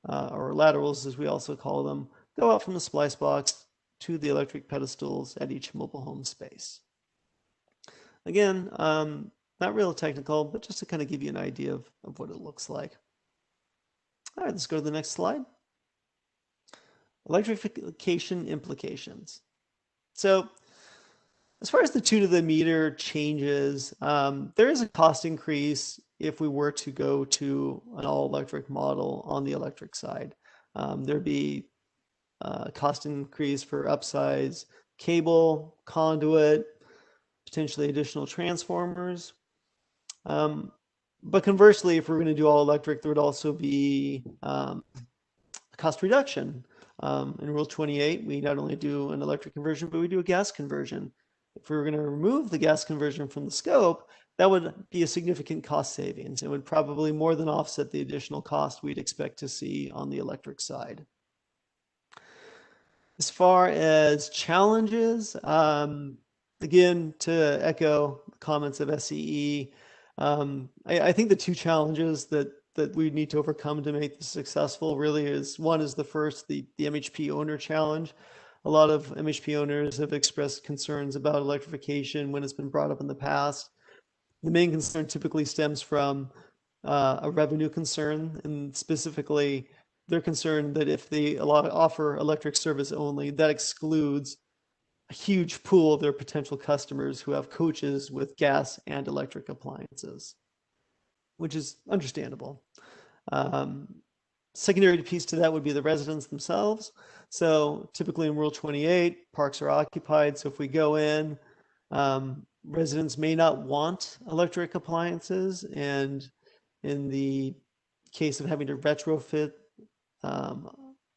or laterals as we also call them, go out from the splice box to the electric pedestals at each mobile home space. Again, not real technical, but just to kind of give you an idea of what it looks like. All right, let's go to the next slide. Electrification implications. So as far as the 2 to the meter changes, there is a cost increase if we were to go to an all-electric model on the electric side. There'd be a cost increase for upsize cable, conduit, potentially additional transformers. But conversely, if we're going to do all electric, there would also be cost reduction. In Rule 28, we not only do an electric conversion, but we do a gas conversion. If we were going to remove the gas conversion from the scope, that would be a significant cost savings. It would probably more than offset the additional cost we'd expect to see on the electric side. As far as challenges, again, to echo the comments of SCE, I think the 2 challenges that we need to overcome to make this successful really is, one is the MHP owner challenge. A lot of MHP owners have expressed concerns about electrification when it's been brought up in the past. The main concern typically stems from a revenue concern, and specifically they're concerned that if they offer electric service only, that excludes a huge pool of their potential customers who have coaches with gas and electric appliances, which is understandable. Secondary piece to that would be the residents themselves. So typically in Rule 28, parks are occupied. So if we go in, residents may not want electric appliances. And in the case of having to retrofit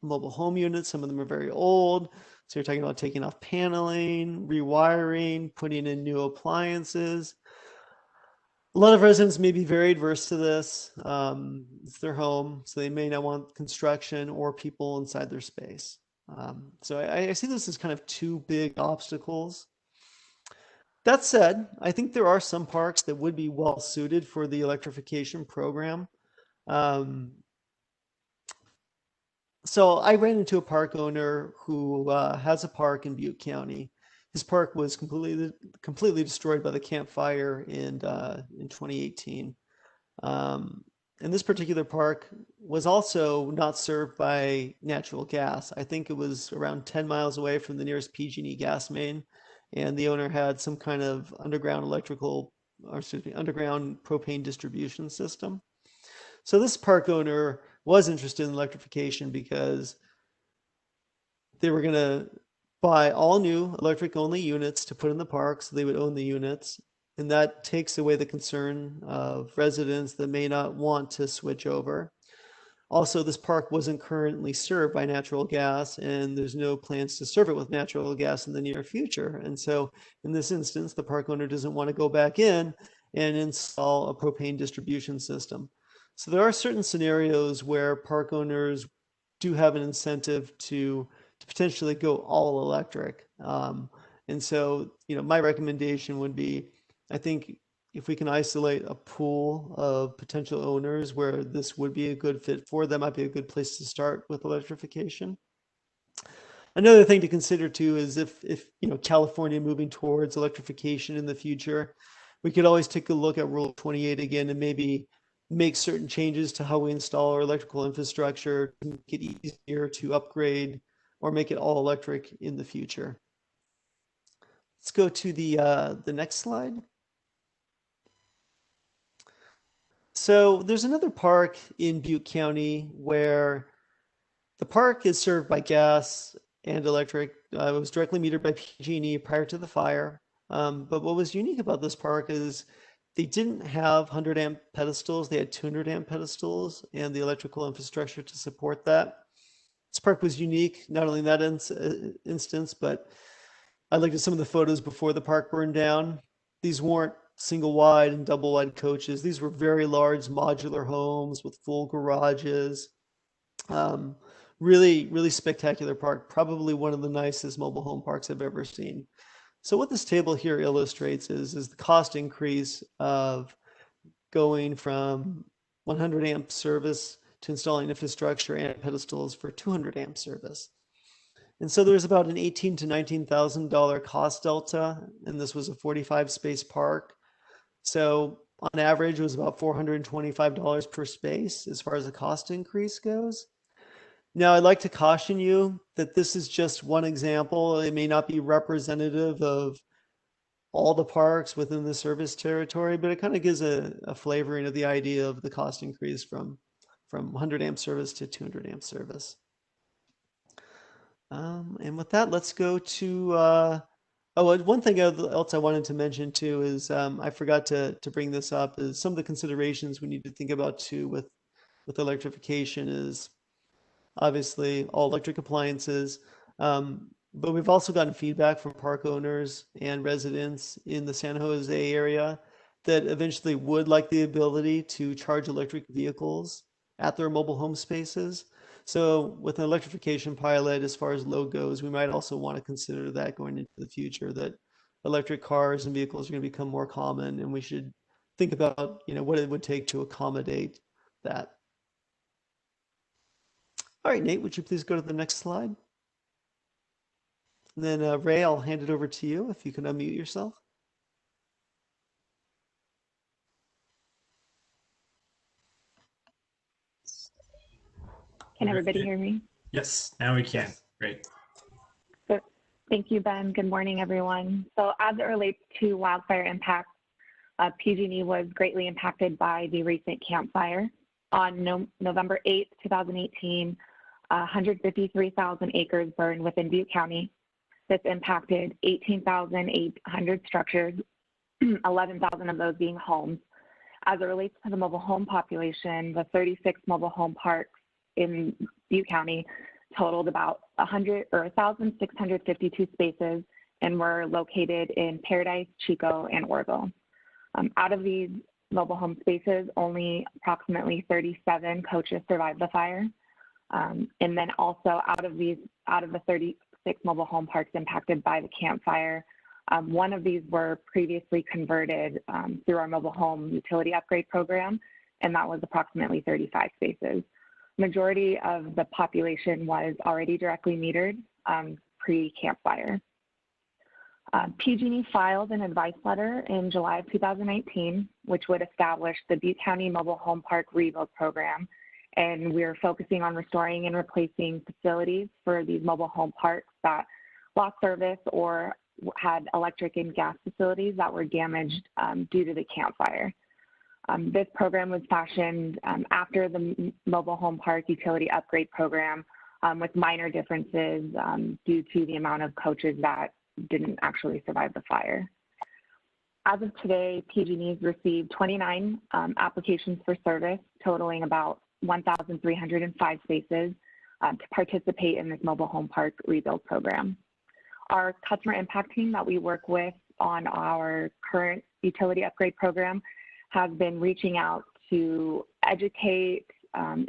mobile home units, some of them are very old. So you're talking about taking off paneling, rewiring, putting in new appliances. A lot of residents may be very adverse to this. It's their home, so they may not want construction or people inside their space. So I see this as kind of 2 big obstacles. That said, I think there are some parks that would be well suited for the electrification program. So I ran into a park owner who has a park in Butte County. His park was completely destroyed by the Camp Fire in 2018. And this particular park was also not served by natural gas. I think it was around 10 miles away from the nearest PG&E gas main, and the owner had some kind of underground underground propane distribution system. So this park owner was interested in electrification because they were going to buy all new electric only units to put in the park, so they would own the units. And that takes away the concern of residents that may not want to switch over. Also, this park wasn't currently served by natural gas, and there's no plans to serve it with natural gas in the near future. And so in this instance, the park owner doesn't want to go back in and install a propane distribution system. So there are certain scenarios where park owners do have an incentive to potentially go all electric. And so, my recommendation would be, I think if we can isolate a pool of potential owners where this would be a good fit for, that might be a good place to start with electrification. Another thing to consider too is if California moving towards electrification in the future, we could always take a look at Rule 28 again and maybe make certain changes to how we install our electrical infrastructure to make it easier to upgrade or make it all electric in the future. Let's go to the next slide. So there's another park in Butte County where the park is served by gas and electric. It was directly metered by PG&E prior to the fire. But what was unique about this park is they didn't have 100 amp pedestals. They had 200 amp pedestals and the electrical infrastructure to support that. This park was unique, not only in that instance, but I looked at some of the photos before the park burned down. These weren't single wide and double wide coaches. These were very large modular homes with full garages. Really, really spectacular park. Probably one of the nicest mobile home parks I've ever seen. So what this table here illustrates is the cost increase of going from 100 amp service to installing infrastructure and pedestals for 200 amp service. And so there's about an $18,000 to $19,000 cost delta, and this was a 45 space park. So on average, it was about $425 per space as far as the cost increase goes. Now, I'd like to caution you that this is just one example. It may not be representative of all the parks within the service territory, but it kind of gives a flavoring of the idea of the cost increase from 100 amp service to 200 amp service. And with that, let's go to, one thing else I wanted to mention too is I forgot to bring this up, is some of the considerations we need to think about too with electrification is obviously all electric appliances, but we've also gotten feedback from park owners and residents in the San Jose area that eventually would like the ability to charge electric vehicles at their mobile home spaces. So with an electrification pilot, as far as load goes, we might also want to consider that going into the future, that electric cars and vehicles are going to become more common, and we should think about what it would take to accommodate that. All right, Nate, would you please go to the next slide? And then Ray, I'll hand it over to you if you can unmute yourself. Can everybody hear me? Yes, now we can. Great. So, thank you, Ben. Good morning, everyone. So as it relates to wildfire impacts, PG&E was greatly impacted by the recent Camp Fire. On November 8th, 2018, 153,000 acres burned within Butte County. This impacted 18,800 structures, 11,000 of those being homes. As it relates to the mobile home population, the 36 mobile home parks in Butte County totaled about 1,652 spaces and were located in Paradise, Chico, and Orville. Out of these mobile home spaces, only approximately 37 coaches survived the fire. And then also out of the 36 mobile home parks impacted by the Camp Fire, one of these were previously converted through our mobile home utility upgrade program, and that was approximately 35 spaces. Majority of the population was already directly metered pre-Camp Fire. PG&E filed an advice letter in July of 2019, which would establish the Butte County Mobile Home Park Rebuild Program. And we're focusing on restoring and replacing facilities for these mobile home parks that lost service or had electric and gas facilities that were damaged due to the campfire. This program was fashioned after the Mobile Home Park Utility Upgrade Program with minor differences due to the amount of coaches that didn't actually survive the fire. As of today, PG&E has received 29 applications for service, totaling about 1,305 spaces to participate in this mobile home park rebuild program. Our customer impact team that we work with on our current utility upgrade program has been reaching out to educate,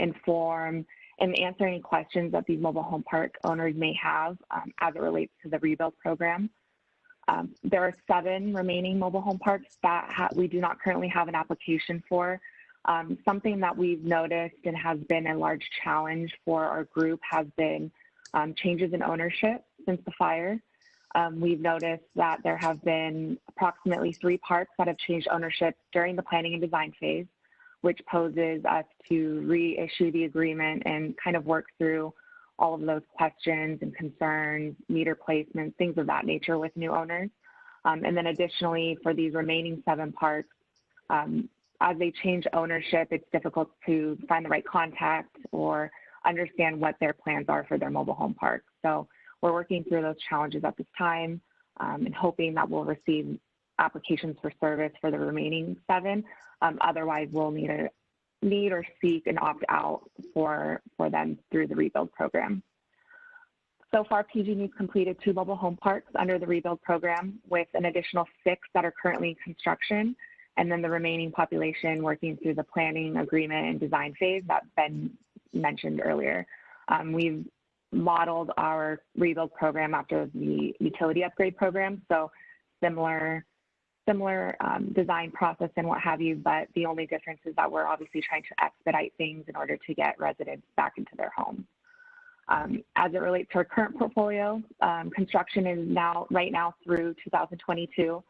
inform, and answer any questions that these mobile home park owners may have as it relates to the rebuild program. There are 7 remaining mobile home parks that we do not currently have an application for. Something that we've noticed and has been a large challenge for our group has been changes in ownership since the fire. We've noticed that there have been approximately 3 parks that have changed ownership during the planning and design phase, which poses us to reissue the agreement and kind of work through all of those questions and concerns, meter placements, things of that nature with new owners. And then additionally, for these remaining 7 parks, as they change ownership, it's difficult to find the right contact or understand what their plans are for their mobile home park. So we're working through those challenges at this time and hoping that we'll receive applications for service for the remaining 7. Otherwise, we'll need or seek an opt-out for them through the rebuild program. So far, PG&E has completed 2 mobile home parks under the rebuild program with an additional 6 that are currently in construction, and then the remaining population working through the planning, agreement, and design phase that Ben mentioned earlier. We've modeled our rebuild program after the utility upgrade program, so similar design process and what have you, but the only difference is that we're obviously trying to expedite things in order to get residents back into their homes. As it relates to our current portfolio, construction is right now through 2022,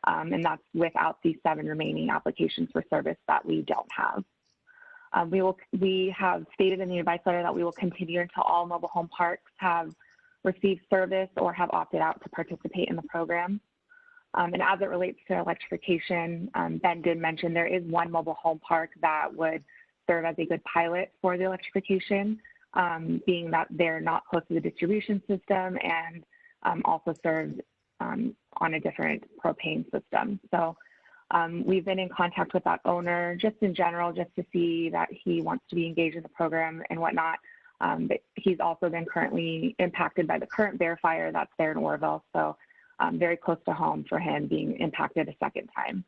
and that's without the 7 remaining applications for service that we don't have. We have stated in the advice letter that we will continue until all mobile home parks have received service or have opted out to participate in the program. And as it relates to electrification, Ben did mention there is 1 mobile home park that would serve as a good pilot for the electrification, being that they're not close to the distribution system and also serves on a different propane system. So we've been in contact with that owner just in general, just to see that he wants to be engaged in the program and whatnot. But he's also been currently impacted by the current bear fire that's there in Orville. So very close to home for him being impacted a second time.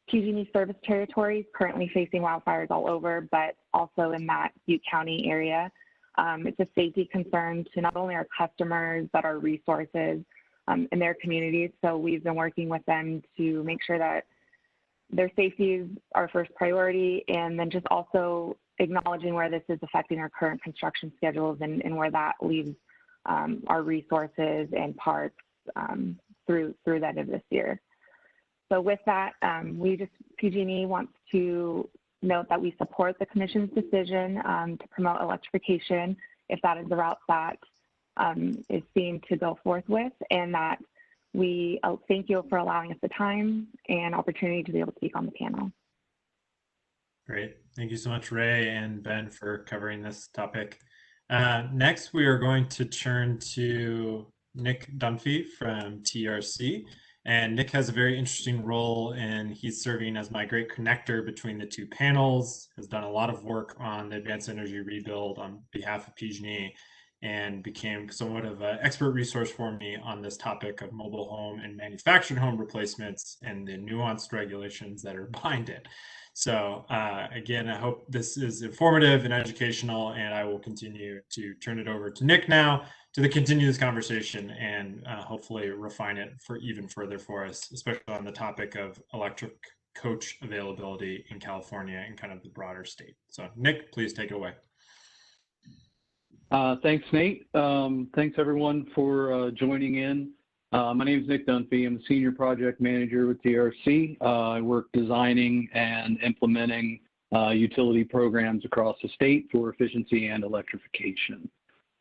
PG&E service territory is currently facing wildfires all over, but also in that Butte County area. It's a safety concern to not only our customers, but our resources in their communities. So we've been working with them to make sure that their safety is our first priority, and then just also acknowledging where this is affecting our current construction schedules and where that leaves our resources and parks through the end of this year. So with that, PG&E wants to note that we support the Commission's decision to promote electrification if that is the route that is seen to go forth with, and that we thank you for allowing us the time and opportunity to be able to speak on the panel. Great. Thank you so much, Ray and Ben, for covering this topic. Next, we are going to turn to Nick Dunphy from TRC. And Nick has a very interesting role, and he's serving as my great connector between the 2 panels, has done a lot of work on the advanced energy rebuild on behalf of PG&E, and became somewhat of an expert resource for me on this topic of mobile home and manufactured home replacements and the nuanced regulations that are behind it. So again, I hope this is informative and educational, and I will continue to turn it over to Nick now to continue this conversation and hopefully refine it for even further for us, especially on the topic of electric coach availability in California and kind of the broader state. So Nick, please take it away. Thanks, Nate. Thanks everyone for joining in. My name is Nick Dunphy. I'm a senior project manager with TRC. I work designing and implementing utility programs across the state for efficiency and electrification.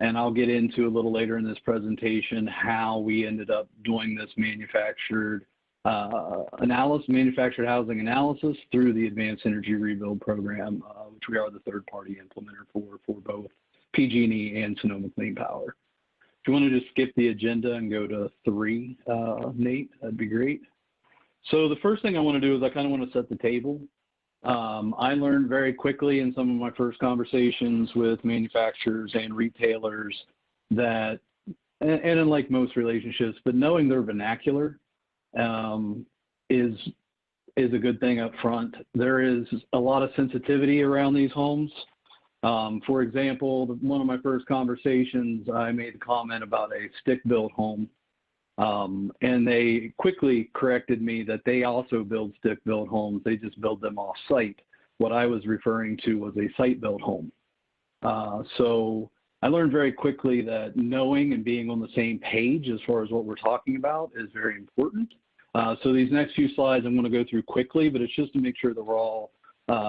And I'll get into a little later in this presentation how we ended up doing this manufactured housing analysis through the Advanced Energy Rebuild Program, which we are the third-party implementer for both PG&E and Sonoma Clean Power. If you want to just skip the agenda and go to 3, Nate, that'd be great. So the first thing I want to do is I kind of want to set the table. I learned very quickly in some of my first conversations with manufacturers and retailers that, and in like most relationships, but knowing their vernacular is a good thing up front. There is a lot of sensitivity around these homes. For example, one of my first conversations, I made a comment about a stick-built home, and they quickly corrected me that they also build stick-built homes. They just build them off-site. What I was referring to was a site-built home. So I learned very quickly that knowing and being on the same page as far as what we're talking about is very important. So these next few slides I'm going to go through quickly, but it's just to make sure that we're all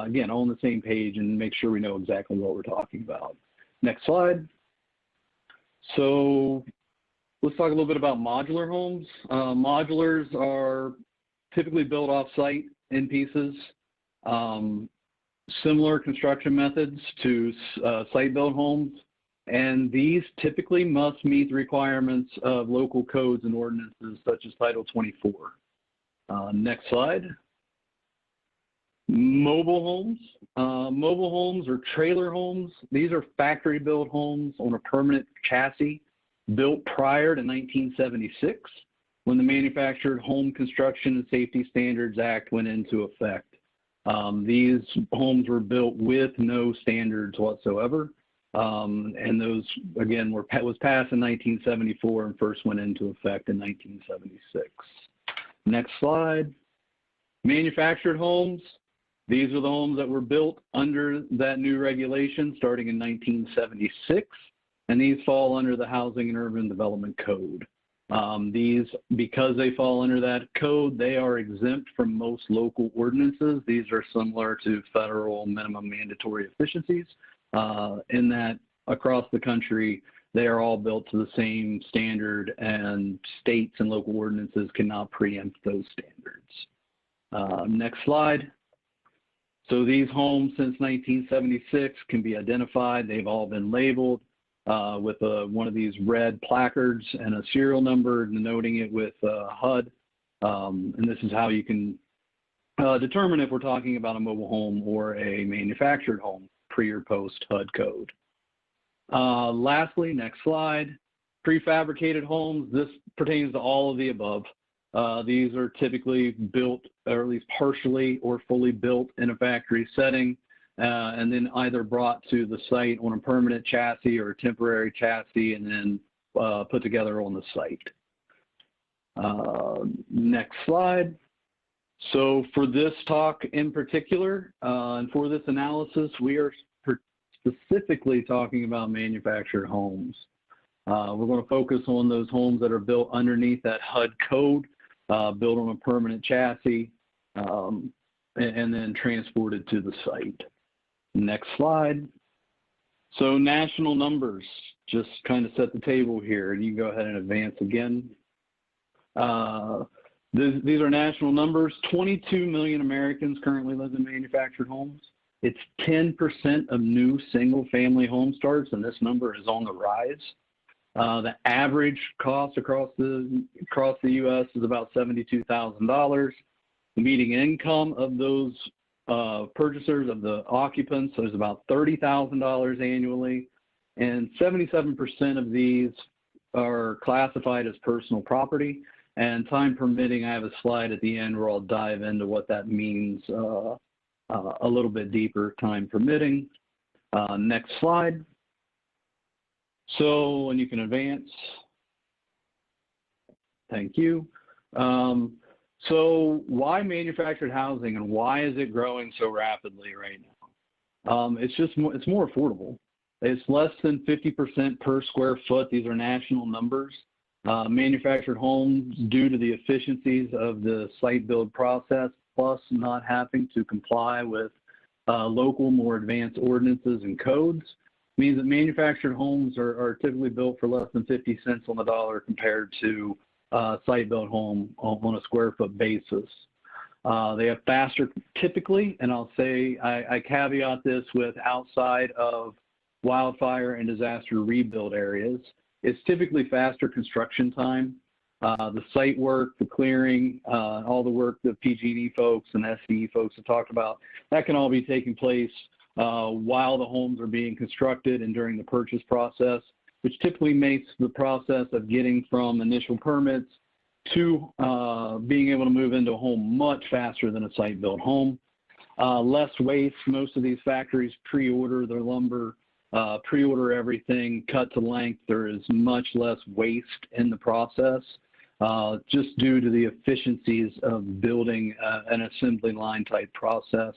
again, on the same page and make sure we know exactly what we're talking about. Next slide. So let's talk a little bit about modular homes. Modulars are typically built off-site in pieces. Similar construction methods to site-built homes, and these typically must meet the requirements of local codes and ordinances such as Title 24. Next slide. Mobile homes. Mobile homes or trailer homes. These are factory-built homes on a permanent chassis built prior to 1976 when the Manufactured Home Construction and Safety Standards Act went into effect. These homes were built with no standards whatsoever. And those, again, was passed in 1974 and first went into effect in 1976. Next slide. Manufactured homes. These are the homes that were built under that new regulation starting in 1976, and these fall under the Housing and Urban Development Code. These, because they fall under that code, they are exempt from most local ordinances. These are similar to federal minimum mandatory efficiencies in that across the country, they are all built to the same standard, and states and local ordinances cannot preempt those standards. Next slide. So these homes since 1976 can be identified. They've all been labeled with one of these red placards and a serial number denoting it with HUD. And this is how you can determine if we're talking about a mobile home or a manufactured home, pre or post HUD code. Lastly, next slide, prefabricated homes. This pertains to all of the above. These are typically built, or at least partially or fully built in a factory setting, and then either brought to the site on a permanent chassis or a temporary chassis and then put together on the site. Next slide. So for this talk in particular, and for this analysis, we are specifically talking about manufactured homes. We're going to focus on those homes that are built underneath that HUD code, built on a permanent chassis, and then transported to the site. Next slide. So national numbers, just kind of set the table here, and you can go ahead and advance again. These are national numbers. 22 million Americans currently live in manufactured homes. It's 10% of new single-family home starts, and this number is on the rise. The average cost across the U.S. is about $72,000. The median income of those purchasers, of the occupants, is about $30,000 annually, and 77% of these are classified as personal property. And time permitting, I have a slide at the end where I'll dive into what that means a little bit deeper, time permitting. Next slide. So, and you can advance. Thank you. So why manufactured housing, and why is it growing so rapidly right now? It's more affordable. It's less than 50% per square foot. These are national numbers. Manufactured homes, due to the efficiencies of the site build process, plus not having to comply with local, more advanced ordinances and codes, means that manufactured homes are typically built for less than 50 cents on the dollar compared to site built home on a square foot basis. They have faster, typically, and I'll say, I caveat this with outside of wildfire and disaster rebuild areas, it's typically faster construction time. The site work, the clearing, all the work that PG&E folks and SCE folks have talked about, that can all be taking place while the homes are being constructed and during the purchase process, which typically makes the process of getting from initial permits to being able to move into a home much faster than a site-built home. Less waste. Most of these factories pre-order their lumber, pre-order everything, cut to length. There is much less waste in the process, just due to the efficiencies of building an assembly line type process.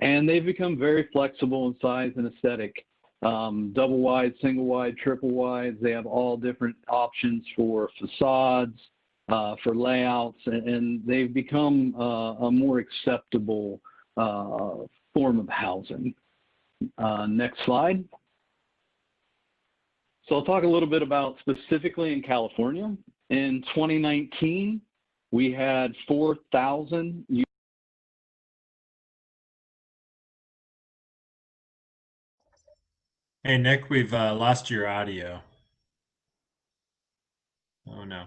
And they've become very flexible in size and aesthetic. Double wide, single wide, triple wide. They have all different options for facades, for layouts, and they've become a more acceptable form of housing. Next slide. So I'll talk a little bit about specifically in California. In 2019, we had 4,000. Hey, Nick, we've lost your audio. Oh, no.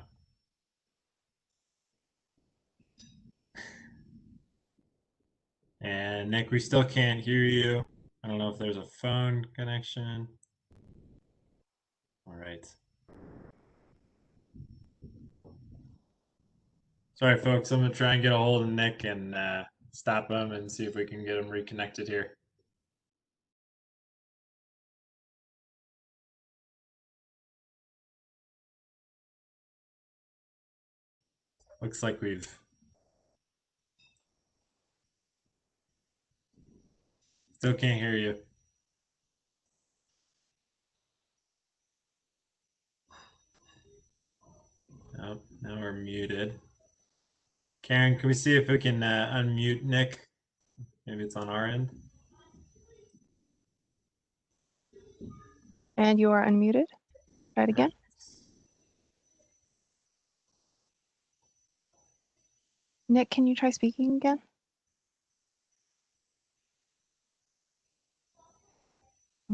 And Nick, we still can't hear you. I don't know if there's a phone connection. All right. Sorry, folks. I'm going to try and get a hold of Nick and stop him and see if we can get him reconnected here. Looks like we've still can't hear you. Nope, now we're muted. Karen, can we see if we can unmute Nick? Maybe it's on our end. And you are unmuted. Try it again. Nick, can you try speaking again?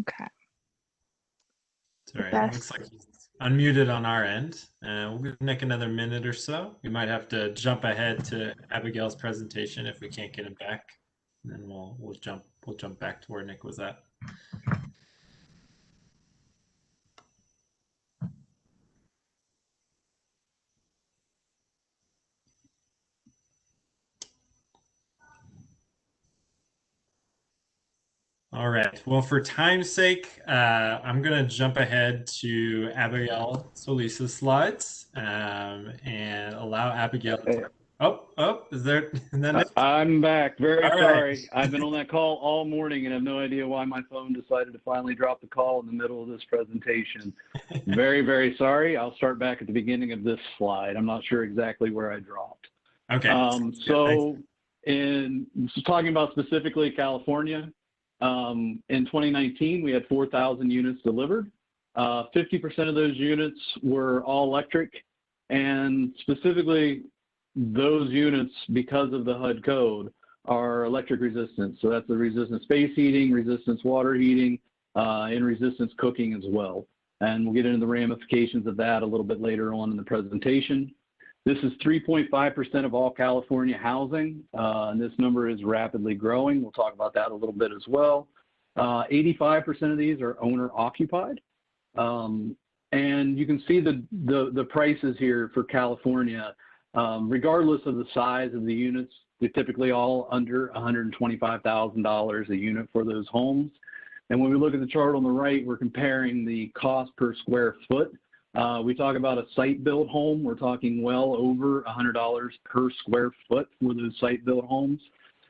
Okay. Sorry, it looks like he's unmuted on our end. We'll give Nick another minute or so. We might have to jump ahead to Abigail's presentation if we can't get him back. And then we'll jump back to where Nick was at. All right. Well, for time's sake, I'm going to jump ahead to Abigail Solis's slides and allow Abigail to... is there... I'm back. Very all sorry. Right. I've been on that call all morning and have no idea why my phone decided to finally drop the call in the middle of this presentation. Very, very sorry. I'll start back at the beginning of this slide. I'm not sure exactly where I dropped. Okay. So talking about specifically California, in 2019, we had 4,000 units delivered. 50% of those units were all electric, and specifically those units, because of the HUD code, are electric resistant. So that's the resistance space heating, resistance water heating, and resistance cooking as well. And we'll get into the ramifications of that a little bit later on in the presentation. This is 3.5% of all California housing, and this number is rapidly growing. We'll talk about that a little bit as well. 85% of these are owner occupied. And you can see the prices here for California. Regardless of the size of the units, they're typically all under $125,000 a unit for those homes. And when we look at the chart on the right, we're comparing the cost per square foot. We talk about a site-built home. We're talking well over $100 per square foot for those site-built homes,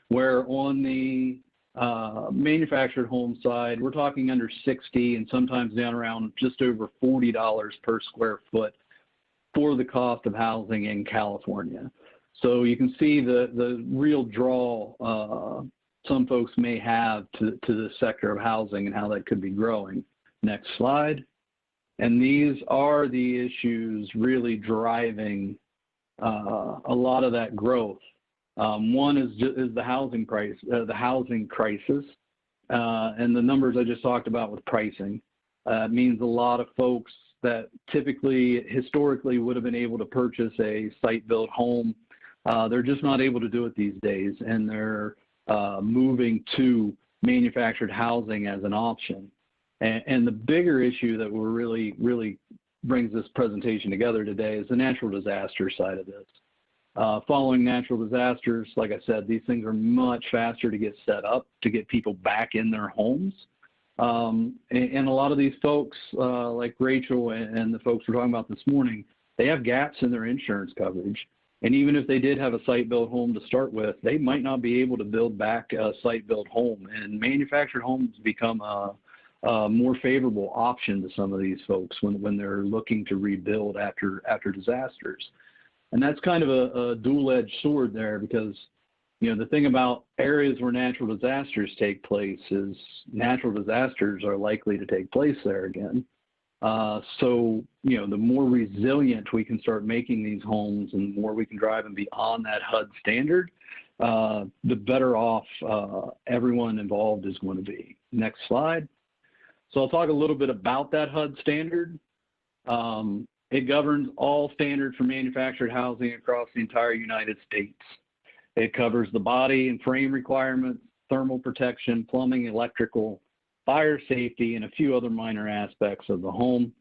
where on the manufactured home side, we're talking under $60 and sometimes down around just over $40 per square foot for the cost of housing in California. So you can see the real draw some folks may have to the sector of housing and how that could be growing. Next slide. And these are the issues really driving a lot of that growth. One is the housing price, the housing crisis, and the numbers I just talked about with pricing. Means a lot of folks that typically, historically, would have been able to purchase a site-built home. They're just not able to do it these days, and they're moving to manufactured housing as an option. And the bigger issue that we're really brings this presentation together today is the natural disaster side of this. Following natural disasters, like I said, these things are much faster to get set up, to get people back in their homes. And a lot of these folks, like Rachel and the folks we're talking about this morning, they have gaps in their insurance coverage. And even if they did have a site-built home to start with, they might not be able to build back a site-built home. And manufactured homes become a more favorable option to some of these folks when they're looking to rebuild after disasters. And that's kind of a dual-edged sword there, because the thing about areas where natural disasters take place is natural disasters are likely to take place there again. So the more resilient we can start making these homes and the more we can drive them beyond that HUD standard, the better off everyone involved is going to be. Next slide. So I'll talk a little bit about that HUD standard. It governs all standards for manufactured housing across the entire United States. It covers the body and frame requirements, thermal protection, plumbing, electrical, fire safety, and a few other minor aspects of the home.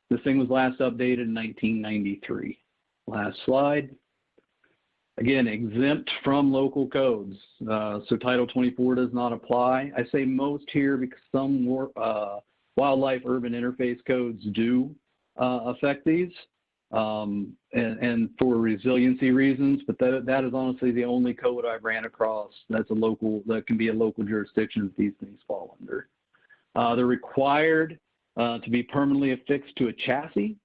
This thing was last updated in 1993. Last slide. Again, exempt from local codes. So Title 24 does not apply. I say most here because some wildlife urban interface codes do affect these, and for resiliency reasons, but that is honestly the only code I've ran across that can be a local jurisdiction that these things fall under. They're required to be permanently affixed to a chassis,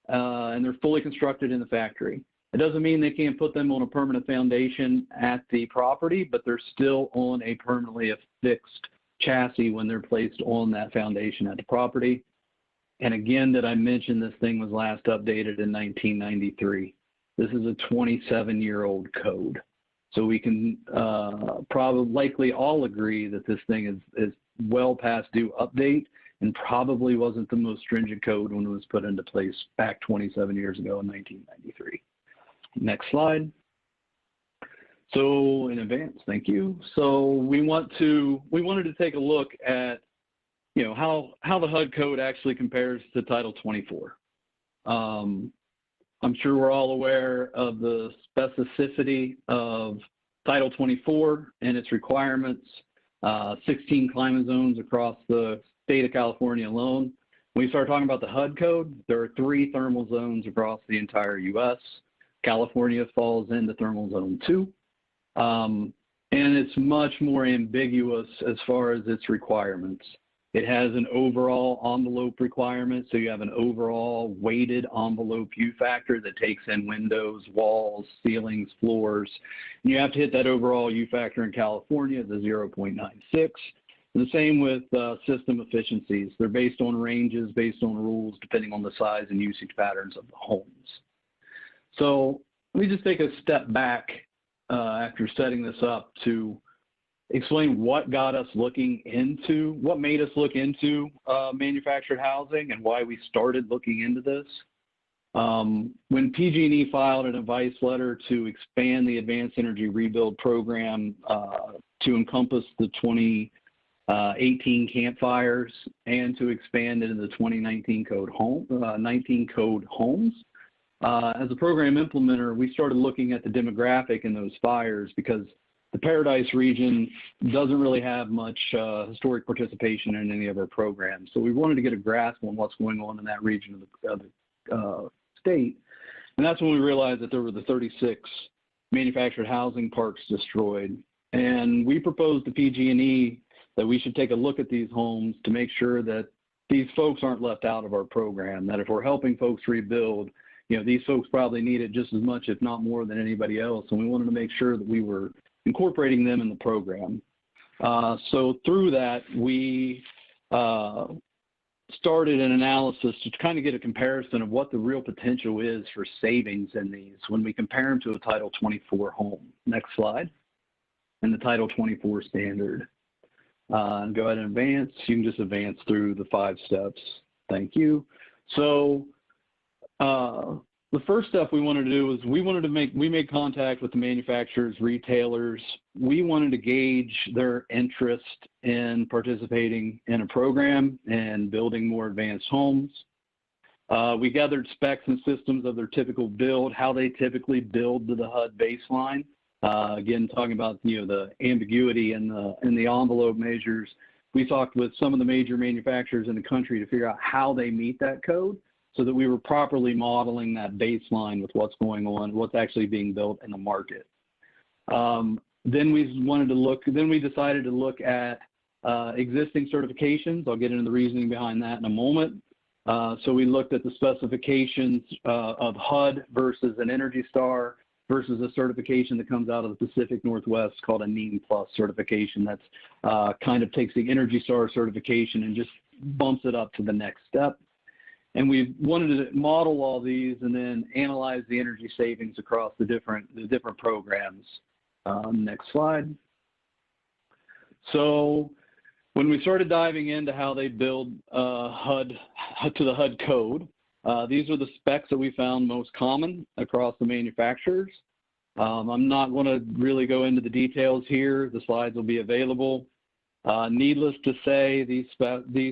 and they're fully constructed in the factory. It doesn't mean they can't put them on a permanent foundation at the property, but they're still on a permanently affixed chassis when they're placed on that foundation at the property. And again, did I mention this thing was last updated in 1993? This is a 27-year-old code. So we can likely all agree that this thing is well past due update and probably wasn't the most stringent code when it was put into place back 27 years ago in 1993. Next slide. So in advance, thank you. So we wanted to take a look at how the HUD code actually compares to Title 24. I'm sure we're all aware of the specificity of Title 24 and its requirements, 16 climate zones across the state of California alone. When we start talking about the HUD code, there are 3 thermal zones across the entire U.S. California falls into thermal zone 2. And it's much more ambiguous as far as its requirements. It has an overall envelope requirement, so you have an overall weighted envelope U factor that takes in windows, walls, ceilings, floors. And you have to hit that overall U factor in California, the 0.96. And the same with system efficiencies. They're based on ranges, based on rules, depending on the size and usage patterns of the homes. So let me just take a step back after setting this up to explain what got us looking into, what made us look into manufactured housing and why we started looking into this. When PG&E filed an advice letter to expand the Advanced Energy Rebuild Program to encompass the 2018 campfires and to expand it into the 2019 code homes, as a program implementer, we started looking at the demographic in those fires because the Paradise region doesn't really have much historic participation in any of our programs. So we wanted to get a grasp on what's going on in that region of the state. And that's when we realized that there were the 36 manufactured housing parks destroyed. And we proposed to PG&E that we should take a look at these homes to make sure that these folks aren't left out of our program, that if we're helping folks rebuild, these folks probably need it just as much, if not more, than anybody else. And we wanted to make sure that we were incorporating them in the program. So through that, we started an analysis to kind of get a comparison of what the real potential is for savings in these when we compare them to a Title 24 home. Next slide. And the Title 24 standard. Go ahead and advance. You can just advance through the 5 steps. Thank you. So the first step we wanted to do was we made contact with the manufacturers, retailers. We wanted to gauge their interest in participating in a program and building more advanced homes. We gathered specs and systems of their typical build, how they typically build to the HUD baseline. Again, talking about the ambiguity and the envelope measures. We talked with some of the major manufacturers in the country to figure out how they meet that code, so that we were properly modeling that baseline with what's going on, what's actually being built in the market. Then we decided to look at existing certifications. I'll get into the reasoning behind that in a moment. So we looked at the specifications of HUD versus an Energy Star versus a certification that comes out of the Pacific Northwest called a NEAM Plus certification. That's kind of takes the Energy Star certification and just bumps it up to the next step. And we wanted to model all these and then analyze the energy savings across the different programs. Next slide. So when we started diving into how they build HUD to the HUD code, these are the specs that we found most common across the manufacturers. I'm not going to really go into the details here. The slides will be available. Needless to say, these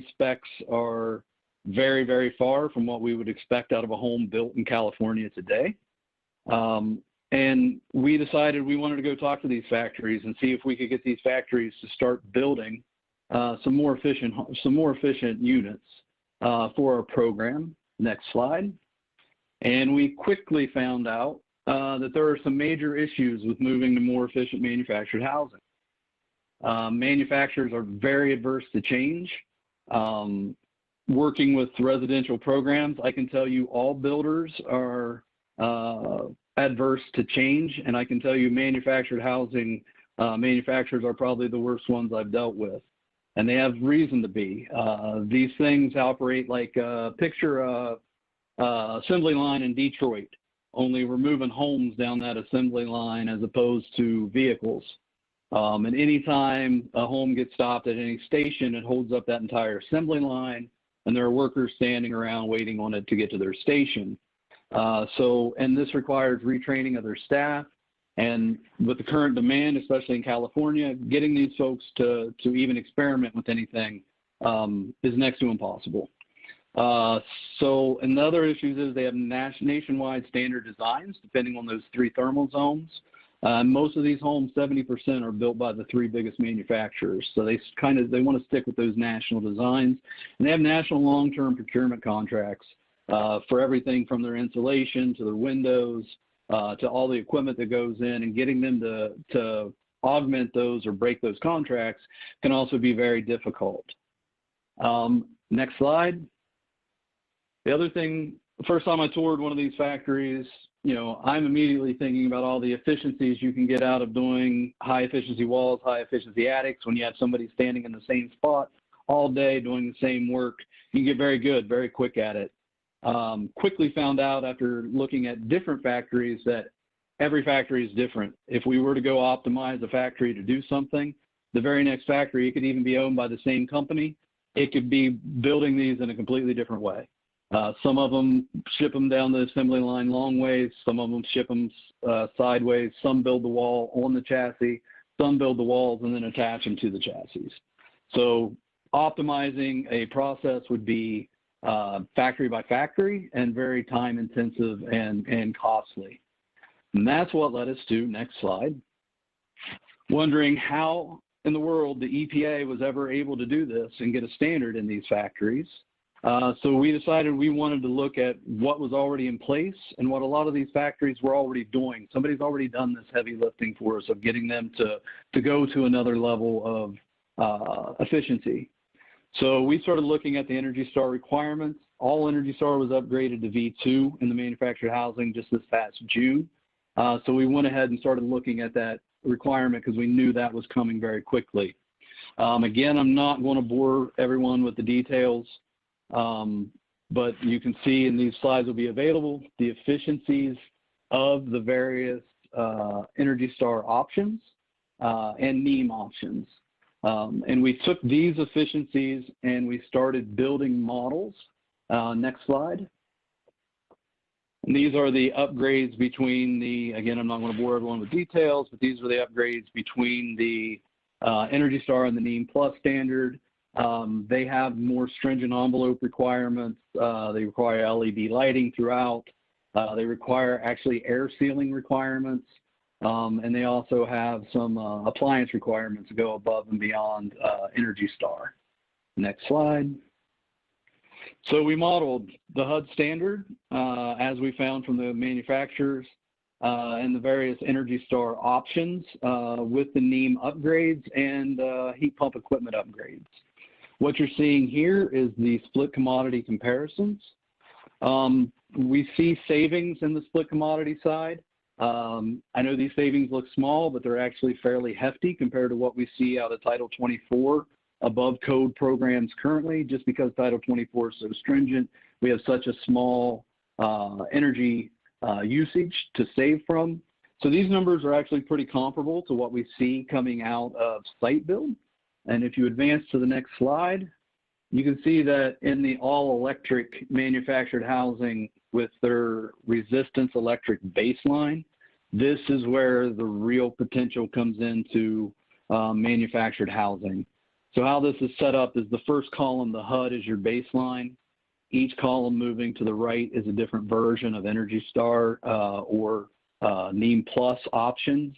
specs are very, very far from what we would expect out of a home built in California today. And we decided we wanted to go talk to these factories and see if we could get these factories to start building some more efficient units for our program. Next slide. And we quickly found out that there are some major issues with moving to more efficient manufactured housing. Manufacturers are very adverse to change. Working with residential programs, I can tell you all builders are adverse to change, and I can tell you manufactured housing manufacturers are probably the worst ones I've dealt with, and they have reason to be. These things operate like picture assembly line in Detroit, only we're moving homes down that assembly line as opposed to vehicles. And anytime a home gets stopped at any station, it holds up that entire assembly line, and there are workers standing around waiting on it to get to their station. And this requires retraining of their staff. And with the current demand, especially in California, getting these folks to even experiment with anything is next to impossible. And the other issues is they have nationwide standard designs, depending on those 3 thermal zones. Most of these homes, 70% are built by the 3 biggest manufacturers. So they want to stick with those national designs. And they have national long-term procurement contracts for everything from their insulation to their windows to all the equipment that goes in, and getting them to augment those or break those contracts can also be very difficult. Next slide. The other thing, the first time I toured one of these factories, I'm immediately thinking about all the efficiencies you can get out of doing high efficiency walls, high efficiency attics. When you have somebody standing in the same spot all day doing the same work, you can get very good, very quick at it. Quickly found out after looking at different factories that every factory is different. If we were to go optimize a factory to do something, the very next factory, it could even be owned by the same company. It could be building these in a completely different way. Some of them ship them down the assembly line long ways. Some of them ship them sideways. Some build the wall on the chassis. Some build the walls and then attach them to the chassis. So optimizing a process would be factory by factory and very time intensive and costly. And that's what led us to, next slide, wondering how in the world the EPA was ever able to do this and get a standard in these factories. So we decided we wanted to look at what was already in place and what a lot of these factories were already doing. Somebody's already done this heavy lifting for us of getting them to go to another level of efficiency. So we started looking at the Energy Star requirements. all Energy Star was upgraded to V2 in the manufactured housing just this past June. So we went ahead and started looking at that requirement because we knew that was coming very quickly. Again, I'm not going to bore everyone with the details, but you can see, and these slides will be available, the efficiencies of the various Energy Star options and NEEM options. And we took these efficiencies and we started building models. Next slide. And these are the upgrades between the, again, I'm not going to bore everyone with details, but these are the upgrades between the Energy Star and the NEEM Plus standard. They have more stringent envelope requirements. They require LED lighting throughout. They require actually air sealing requirements. And they also have some appliance requirements to go above and beyond Energy Star. Next slide. So we modeled the HUD standard as we found from the manufacturers and the various Energy Star options with the NEEM upgrades and heat pump equipment upgrades. What you're seeing here is the split commodity comparisons. We see savings in the split commodity side. I know these savings look small, but they're actually fairly hefty compared to what we see out of Title 24 above code programs currently. Just because Title 24 is so stringent, we have such a small energy usage to save from. So these numbers are actually pretty comparable to what we see coming out of site build. And if you advance to the next slide, you can see that in the all-electric manufactured housing with their resistance electric baseline, this is where the real potential comes into manufactured housing. So how this is set up is the first column, the HUD, is your baseline. Each column moving to the right is a different version of Energy Star or NEEM Plus options.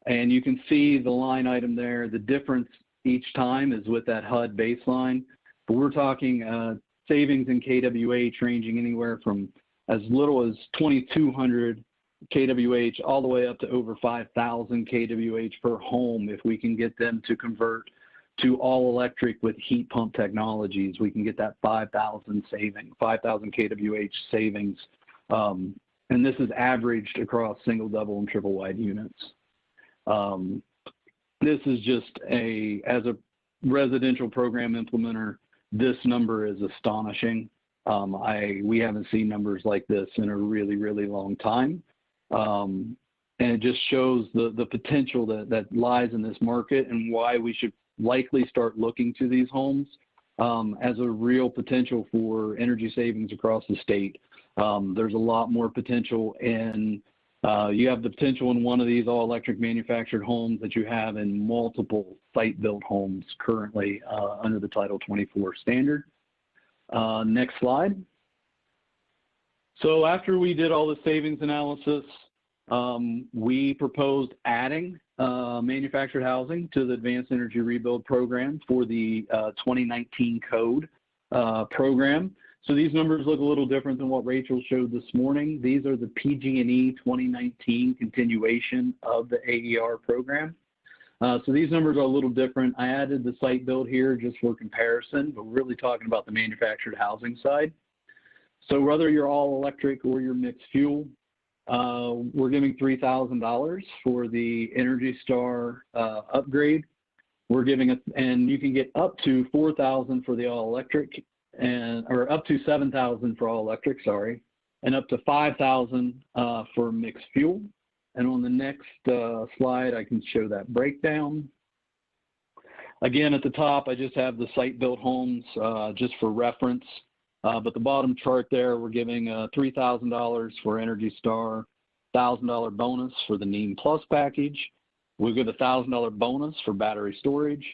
And you can see the line item there. The difference each time is with that HUD baseline. But we're talking savings in kWh ranging anywhere from as little as 2,200 kWh all the way up to over 5,000 kWh per home. If we can get them to convert to all electric with heat pump technologies, we can get that 5,000 kWh savings. And this is averaged across single, double, and triple wide units. This is just as a residential program implementer, this number is astonishing. We haven't seen numbers like this in a really, really long time. And it just shows the potential that lies in this market and why we should likely start looking to these homes as a real potential for energy savings across the state. There's a lot more potential in, you have the potential in one of these all-electric manufactured homes that you have in multiple site-built homes currently under the Title 24 standard. Next slide. So after we did all the savings analysis, we proposed adding manufactured housing to the Advanced Energy Rebuild Program for the 2019 code program. So these numbers look a little different than what Rachel showed this morning. These are the PG&E 2019 continuation of the AER program. So these numbers are a little different. I added the site build here just for comparison, but we're really talking about the manufactured housing side. So whether you're all electric or you're mixed fuel, we're giving $3,000 for the Energy Star upgrade. We're giving and you can get up to $4,000 for the all electric, or up to $7,000 for all electric, sorry, and up to $5,000 for mixed fuel. And on the next slide, I can show that breakdown. Again, at the top, I just have the site-built homes just for reference. But the bottom chart there, we're giving $3,000 for Energy Star, $1,000 bonus for the NEEM Plus package. We'll give a $1,000 bonus for battery storage.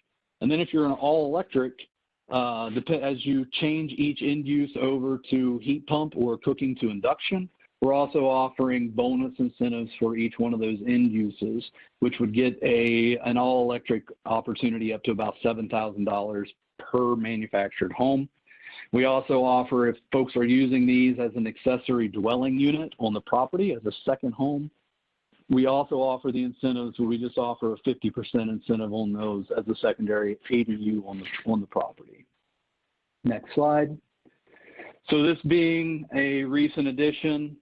And then if you're an all-electric, as you change each end use over to heat pump or cooking to induction, we're also offering bonus incentives for each one of those end uses, which would get an all-electric opportunity up to about $7,000 per manufactured home. We also offer, if folks are using these as an accessory dwelling unit on the property as a second home, we also offer the incentives where we just offer a 50% incentive on those as a secondary ADU on the property. Next slide. So this being a recent addition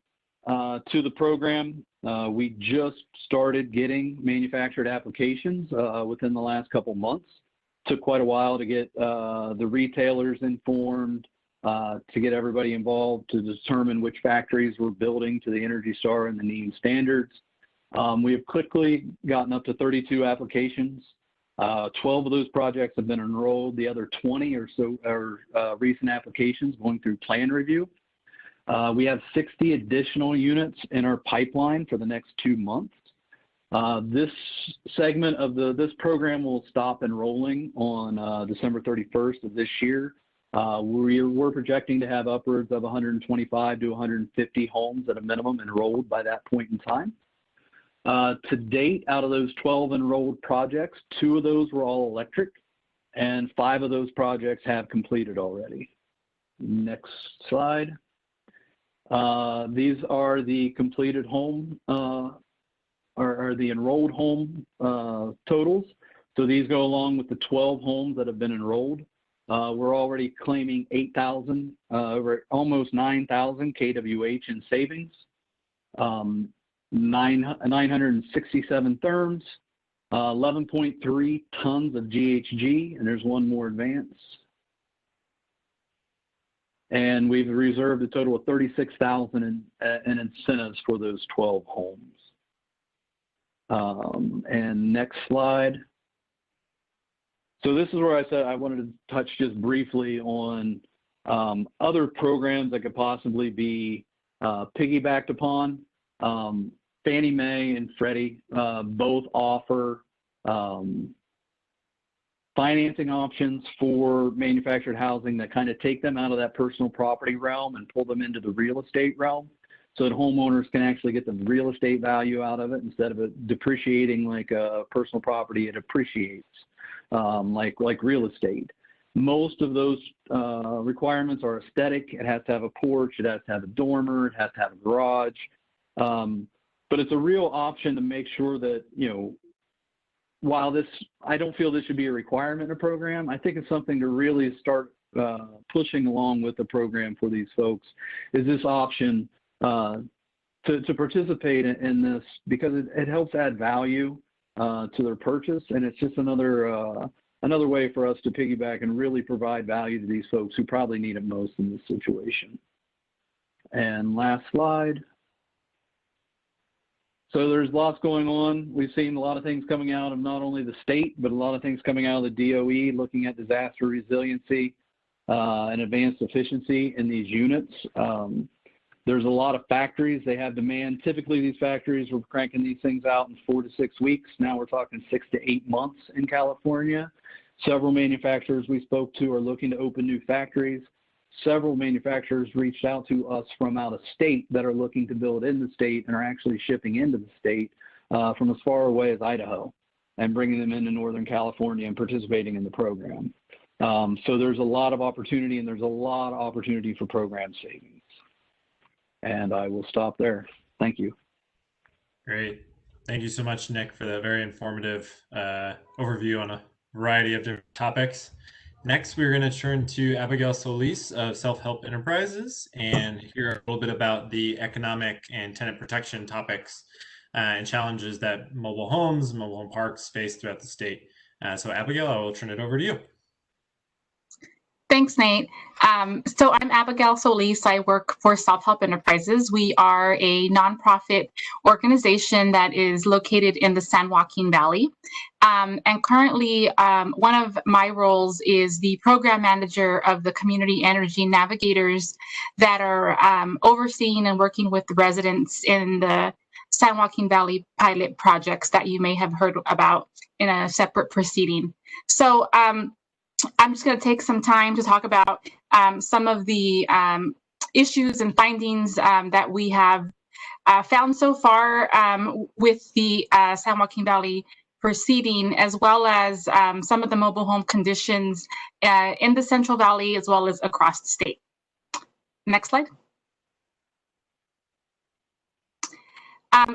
to the program, we just started getting manufactured applications within the last couple months. Took quite a while to get the retailers informed, to get everybody involved, to determine which factories were building to the Energy Star and the NEEM standards. We have quickly gotten up to 32 applications. 12 of those projects have been enrolled. The other 20 or so are recent applications going through plan review. We have 60 additional units in our pipeline for the next 2 months. This segment of this program will stop enrolling on December 31st of this year. We're projecting to have upwards of 125 to 150 homes at a minimum enrolled by that point in time. To date, out of those 12 enrolled projects, 2 of those were all electric, and 5 of those projects have completed already. Next slide. These are the completed home, or the enrolled home totals. So these go along with the 12 homes that have been enrolled. We're already claiming 8,000, over almost 9,000 kWh in savings. 967 therms, 11.3 tons of GHG, and there's one more advance. And we've reserved a total of 36,000 in incentives for those 12 homes. And next slide. So this is where I said I wanted to touch just briefly on other programs that could possibly be piggybacked upon. Fannie Mae and Freddie both offer financing options for manufactured housing that kind of take them out of that personal property realm and pull them into the real estate realm, so that homeowners can actually get the real estate value out of it instead of it depreciating like a personal property. It appreciates like real estate. Most of those requirements are aesthetic. It has to have a porch. It has to have a dormer. It has to have a garage. But it's a real option to make sure that, you know, while this, I don't feel this should be a requirement in a program, I think it's something to really start pushing along with the program for these folks, is this option to participate in this, because it helps add value to their purchase. And it's just another way for us to piggyback and really provide value to these folks who probably need it most in this situation. And last slide. So there's lots going on. We've seen a lot of things coming out of not only the state, but a lot of things coming out of the DOE, looking at disaster resiliency and advanced efficiency in these units. There's a lot of factories. They have demand. Typically, these factories were cranking these things out in 4 to 6 weeks. Now we're talking 6 to 8 months in California. Several manufacturers we spoke to are looking to open new factories. Several manufacturers reached out to us from out of state that are looking to build in the state and are actually shipping into the state from as far away as Idaho and bringing them into Northern California and participating in the program. So there's a lot of opportunity, and there's a lot of opportunity for program savings. And I will stop there. Thank you. Great. Thank you so much, Nick, for that very informative overview on a variety of different topics. Next, we're going to turn to Abigail Solis of Self-Help Enterprises and hear a little bit about the economic and tenant protection topics and challenges that mobile homes, mobile home parks face throughout the state. So Abigail, I will turn it over to you. Thanks, Nate. So I'm Abigail Solis. I work for Self-Help Enterprises. We are a nonprofit organization that is located in the San Joaquin Valley. And currently, one of my roles is the program manager of the community energy navigators that are overseeing and working with the residents in the San Joaquin Valley pilot projects that you may have heard about in a separate proceeding. So I'm just going to take some time to talk about some of the issues and findings that we have found so far with the San Joaquin Valley proceeding, as well as some of the mobile home conditions in the Central Valley, as well as across the state. Next slide.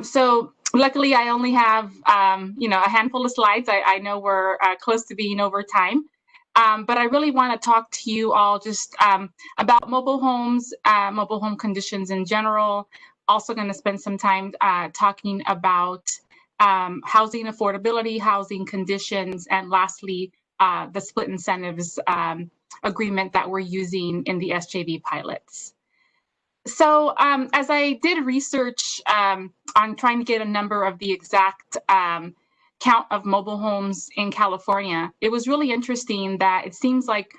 So luckily, I only have a handful of slides. I know we're close to being over time. But I really want to talk to you all just about mobile homes, mobile home conditions in general. Also going to spend some time talking about housing affordability, housing conditions, and lastly, the split incentives agreement that we're using in the SJV pilots. So as I did research on trying to get a number of the exact count of mobile homes in California, it was really interesting that it seems like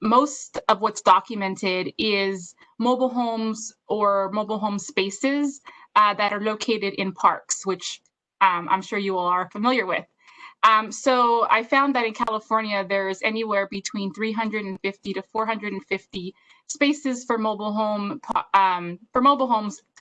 most of what's documented is mobile homes or mobile home spaces that are located in parks, which I'm sure you all are familiar with. So I found that in California, there's anywhere between 350 to 450 spaces for mobile homes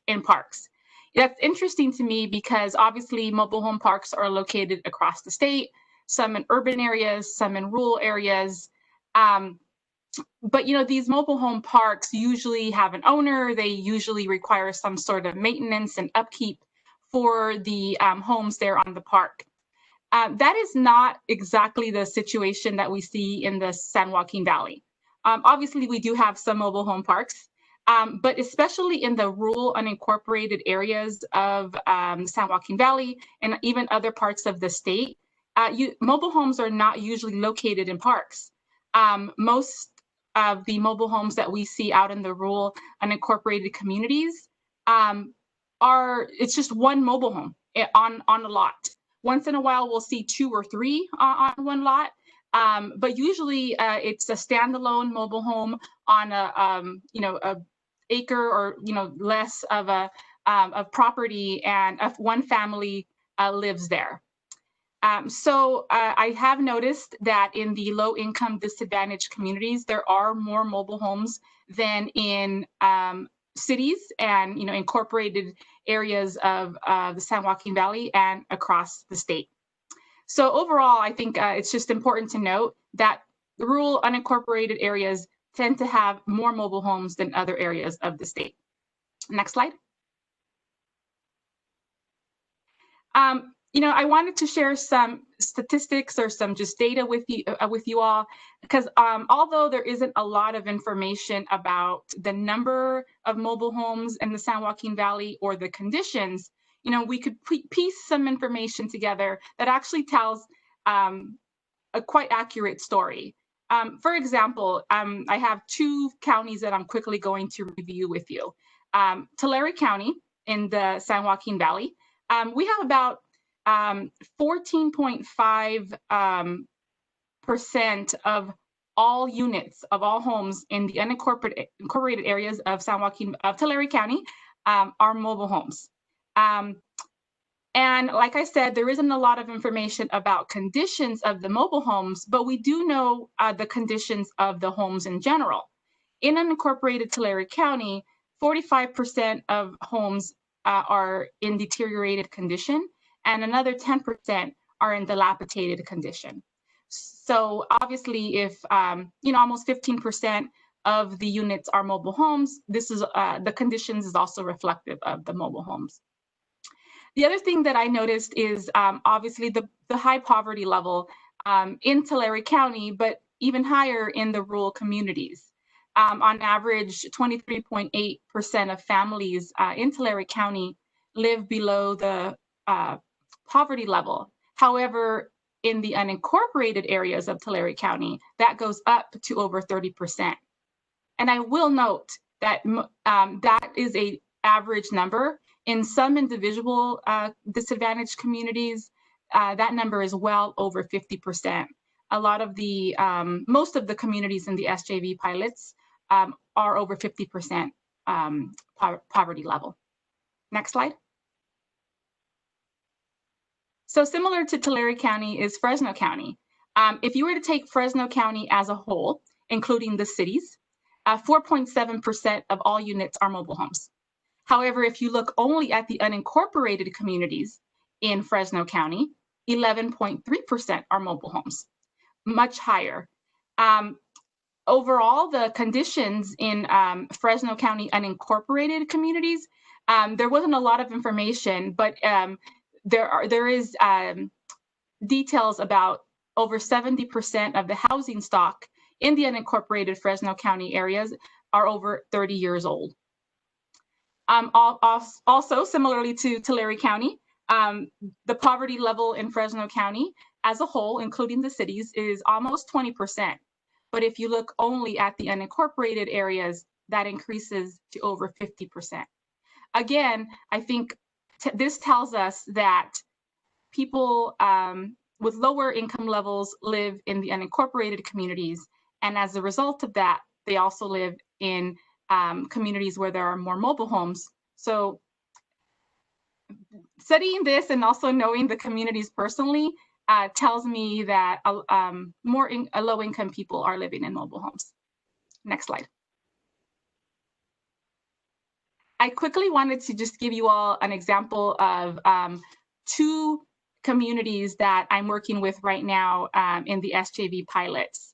in parks. That's interesting to me because obviously mobile home parks are located across the state, some in urban areas, some in rural areas. But you know, these mobile home parks usually have an owner. They usually require some sort of maintenance and upkeep for the homes there on the park. That is not exactly the situation that we see in the San Joaquin Valley. Obviously, we do have some mobile home parks, but especially in the rural unincorporated areas of the San Joaquin Valley and even other parts of the state, mobile homes are not usually located in parks. Most of the mobile homes that we see out in the rural unincorporated communities it's just one mobile home on a lot. Once in a while, we'll see 2 or 3 on one lot, but usually it's a standalone mobile home on a acre or less of a property, and one family lives there. So I have noticed that in the low-income disadvantaged communities, there are more mobile homes than in cities and incorporated areas of the San Joaquin Valley and across the state. So overall, I think it's just important to note that the rural unincorporated areas tend to have more mobile homes than other areas of the state. Next slide. I wanted to share some statistics or some just data with you all, because although there isn't a lot of information about the number of mobile homes in the San Joaquin Valley or the conditions, we could piece some information together that actually tells a quite accurate story. For example, I have 2 counties that I'm quickly going to review with you. Tulare County in the San Joaquin Valley, we have about 14.5% of all units of all homes in the unincorporated areas of Tulare County are mobile homes. And like I said, there isn't a lot of information about conditions of the mobile homes, but we do know the conditions of the homes in general. In unincorporated Tulare County, 45% of homes are in deteriorated condition, and another 10% are in dilapidated condition. So obviously, if almost 15% of the units are mobile homes, this is the conditions is also reflective of the mobile homes. The other thing that I noticed is obviously the high poverty level in Tulare County, but even higher in the rural communities. On average, 23.8% of families in Tulare County live below the poverty level. However, in the unincorporated areas of Tulare County, that goes up to over 30%. And I will note that that is an average number. In some individual disadvantaged communities, that number is well over 50%. A lot of the, most of the communities in the SJV pilots are over 50% poverty level. Next slide. So similar to Tulare County is Fresno County. If you were to take Fresno County as a whole, including the cities, 4.7% of all units are mobile homes. However, if you look only at the unincorporated communities in Fresno County, 11.3% are mobile homes, much higher. Overall, the conditions in Fresno County unincorporated communities, there wasn't a lot of information, but there is details about over 70% of the housing stock in the unincorporated Fresno County areas are over 30 years old. Also, similarly to Tulare County, the poverty level in Fresno County as a whole, including the cities, is almost 20%. But if you look only at the unincorporated areas, that increases to over 50%. Again, I think this tells us that people with lower income levels live in the unincorporated communities. And as a result of that, they also live in communities where there are more mobile homes. So studying this and also knowing the communities personally tells me that more low-income people are living in mobile homes. Next slide. I quickly wanted to just give you all an example of two communities that I'm working with right now in the SJV pilots.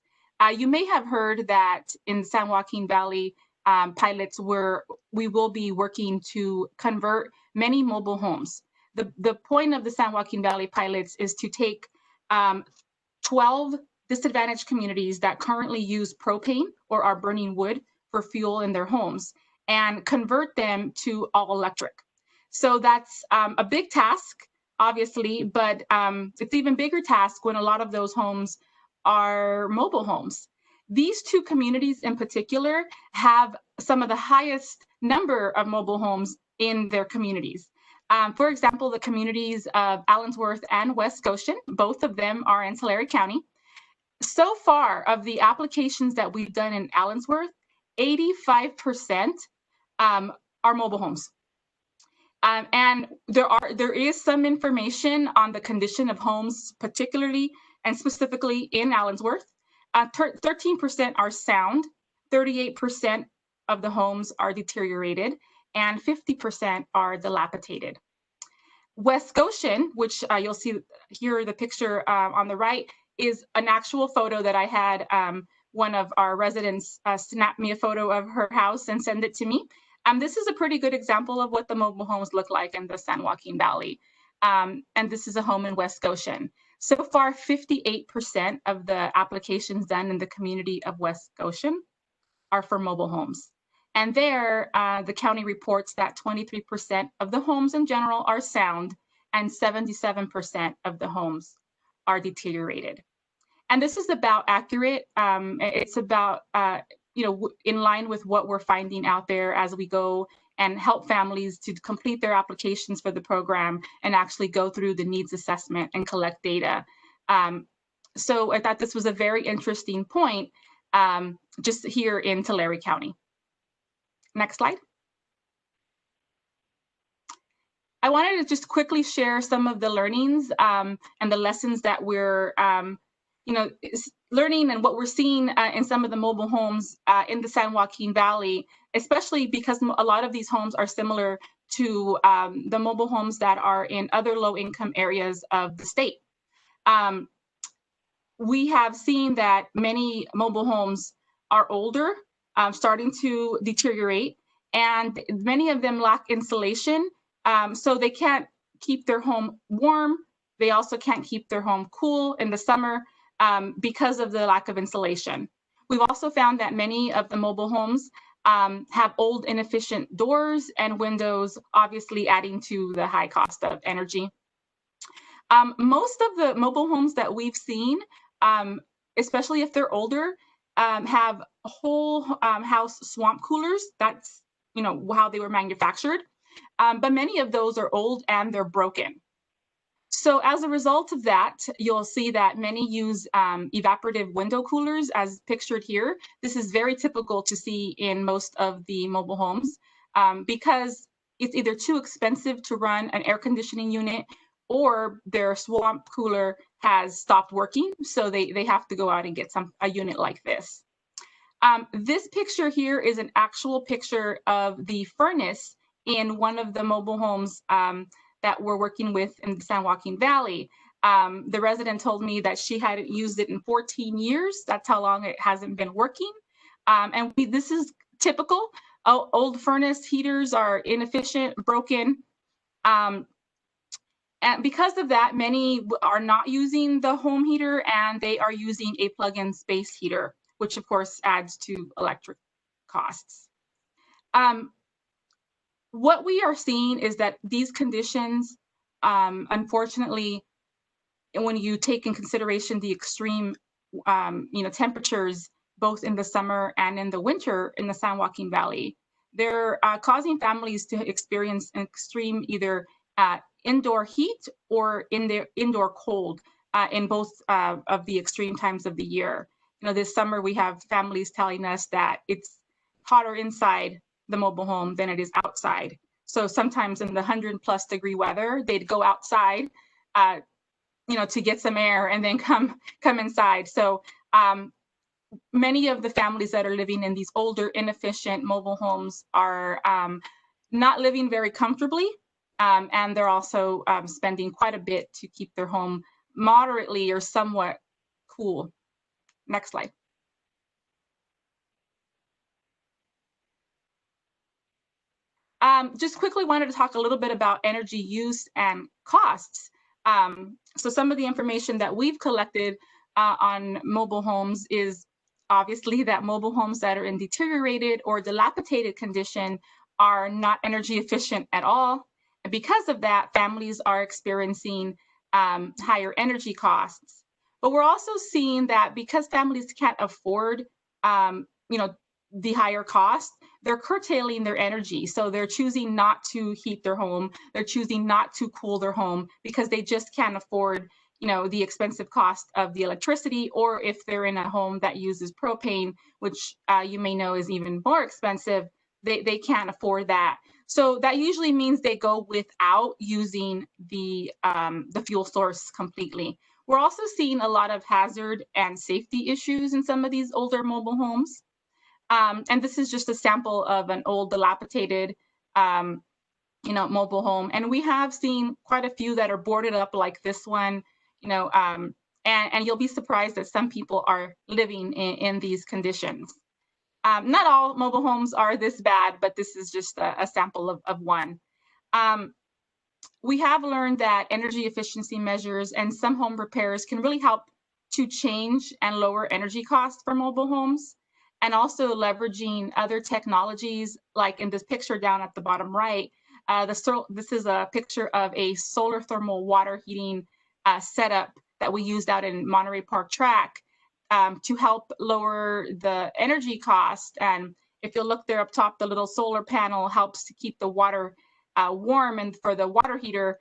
You may have heard that in San Joaquin Valley pilots we will be working to convert many mobile homes. The point of the San Joaquin Valley pilots is to take 12 disadvantaged communities that currently use propane or are burning wood for fuel in their homes and convert them to all electric. So that's a big task, obviously, but it's even bigger task when a lot of those homes are mobile homes. These two communities in particular have some of the highest number of mobile homes in their communities. For example, the communities of Allensworth and West Goshen, both of them are in Tulare County. So far of the applications that we've done in Allensworth, 85% are mobile homes. And there is some information on the condition of homes, particularly and specifically in Allensworth. 13% are sound, 38% of the homes are deteriorated, and 50% are dilapidated. West Goshen, which you'll see here, the picture on the right, is an actual photo that I had one of our residents snap me a photo of her house and send it to me. This is a pretty good example of what the mobile homes look like in the San Joaquin Valley. And this is a home in West Goshen. So far, 58% of the applications done in the community of West Goshen are for mobile homes. And there, the county reports that 23% of the homes in general are sound and 77% of the homes are deteriorated. And this is about accurate. It's about, in line with what we're finding out there as we go and help families to complete their applications for the program and actually go through the needs assessment and collect data. So I thought this was a very interesting point just here in Tulare County. Next slide. I wanted to just quickly share some of the learnings and the lessons that we're learning and what we're seeing in some of the mobile homes in the San Joaquin Valley, especially because a lot of these homes are similar to the mobile homes that are in other low-income areas of the state. We have seen that many mobile homes are older, starting to deteriorate, and many of them lack insulation, so they can't keep their home warm. They also can't keep their home cool in the summer because of the lack of insulation. We've also found that many of the mobile homes have old, inefficient doors and windows, obviously adding to the high cost of energy. Most of the mobile homes that we've seen, especially if they're older, have whole house swamp coolers. That's how they were manufactured. But many of those are old and they're broken. So as a result of that, you'll see that many use evaporative window coolers as pictured here. This is very typical to see in most of the mobile homes because it's either too expensive to run an air conditioning unit or their swamp cooler has stopped working. So they have to go out and get a unit like this. This picture here is an actual picture of the furnace in one of the mobile homes that we're working with in the San Joaquin Valley. The resident told me that she hadn't used it in 14 years. That's how long it hasn't been working. And this is typical. Old furnace heaters are inefficient, broken. And because of that, many are not using the home heater and they are using a plug-in space heater, which of course adds to electric costs. What we are seeing is that these conditions, unfortunately, when you take in consideration the extreme temperatures, both in the summer and in the winter in the San Joaquin Valley, they're causing families to experience an extreme either indoor heat or in the indoor cold in both of the extreme times of the year. This summer we have families telling us that it's hotter inside the mobile home than it is outside. So sometimes in the 100+ degree weather, they'd go outside, to get some air and then come inside. So many of the families that are living in these older, inefficient mobile homes are not living very comfortably, and they're also spending quite a bit to keep their home moderately or somewhat cool. Next slide. Just quickly wanted to talk a little bit about energy use and costs. So some of the information that we've collected on mobile homes is obviously that mobile homes that are in deteriorated or dilapidated condition are not energy efficient at all. And because of that, families are experiencing higher energy costs. But we're also seeing that because families can't afford, the higher cost, they're curtailing their energy. So they're choosing not to heat their home. They're choosing not to cool their home because they just can't afford, the expensive cost of the electricity, or if they're in a home that uses propane, which you may know is even more expensive, they can't afford that. So that usually means they go without using the fuel source completely. We're also seeing a lot of hazard and safety issues in some of these older mobile homes. And this is just a sample of an old dilapidated, mobile home. And we have seen quite a few that are boarded up like this one, and you'll be surprised that some people are living in these conditions. Not all mobile homes are this bad, but this is just a sample of one. We have learned that energy efficiency measures and some home repairs can really help to change and lower energy costs for mobile homes, and also leveraging other technologies, like in this picture down at the bottom right. This is a picture of a solar thermal water heating setup that we used out in Monterey Park Track to help lower the energy cost. And if you look there up top, the little solar panel helps to keep the water warm, and for the water heater,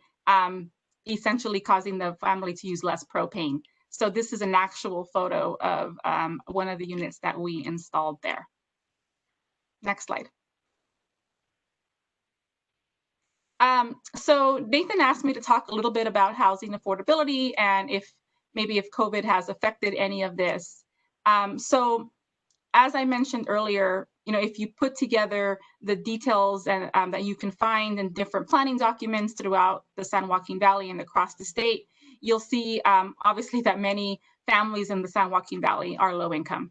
essentially causing the family to use less propane. So this is an actual photo of one of the units that we installed there. Next slide. So Nathan asked me to talk a little bit about housing affordability and if COVID has affected any of this. So as I mentioned earlier, if you put together the details and that you can find in different planning documents throughout the San Joaquin Valley and across the state, you'll see obviously that many families in the San Joaquin Valley are low income,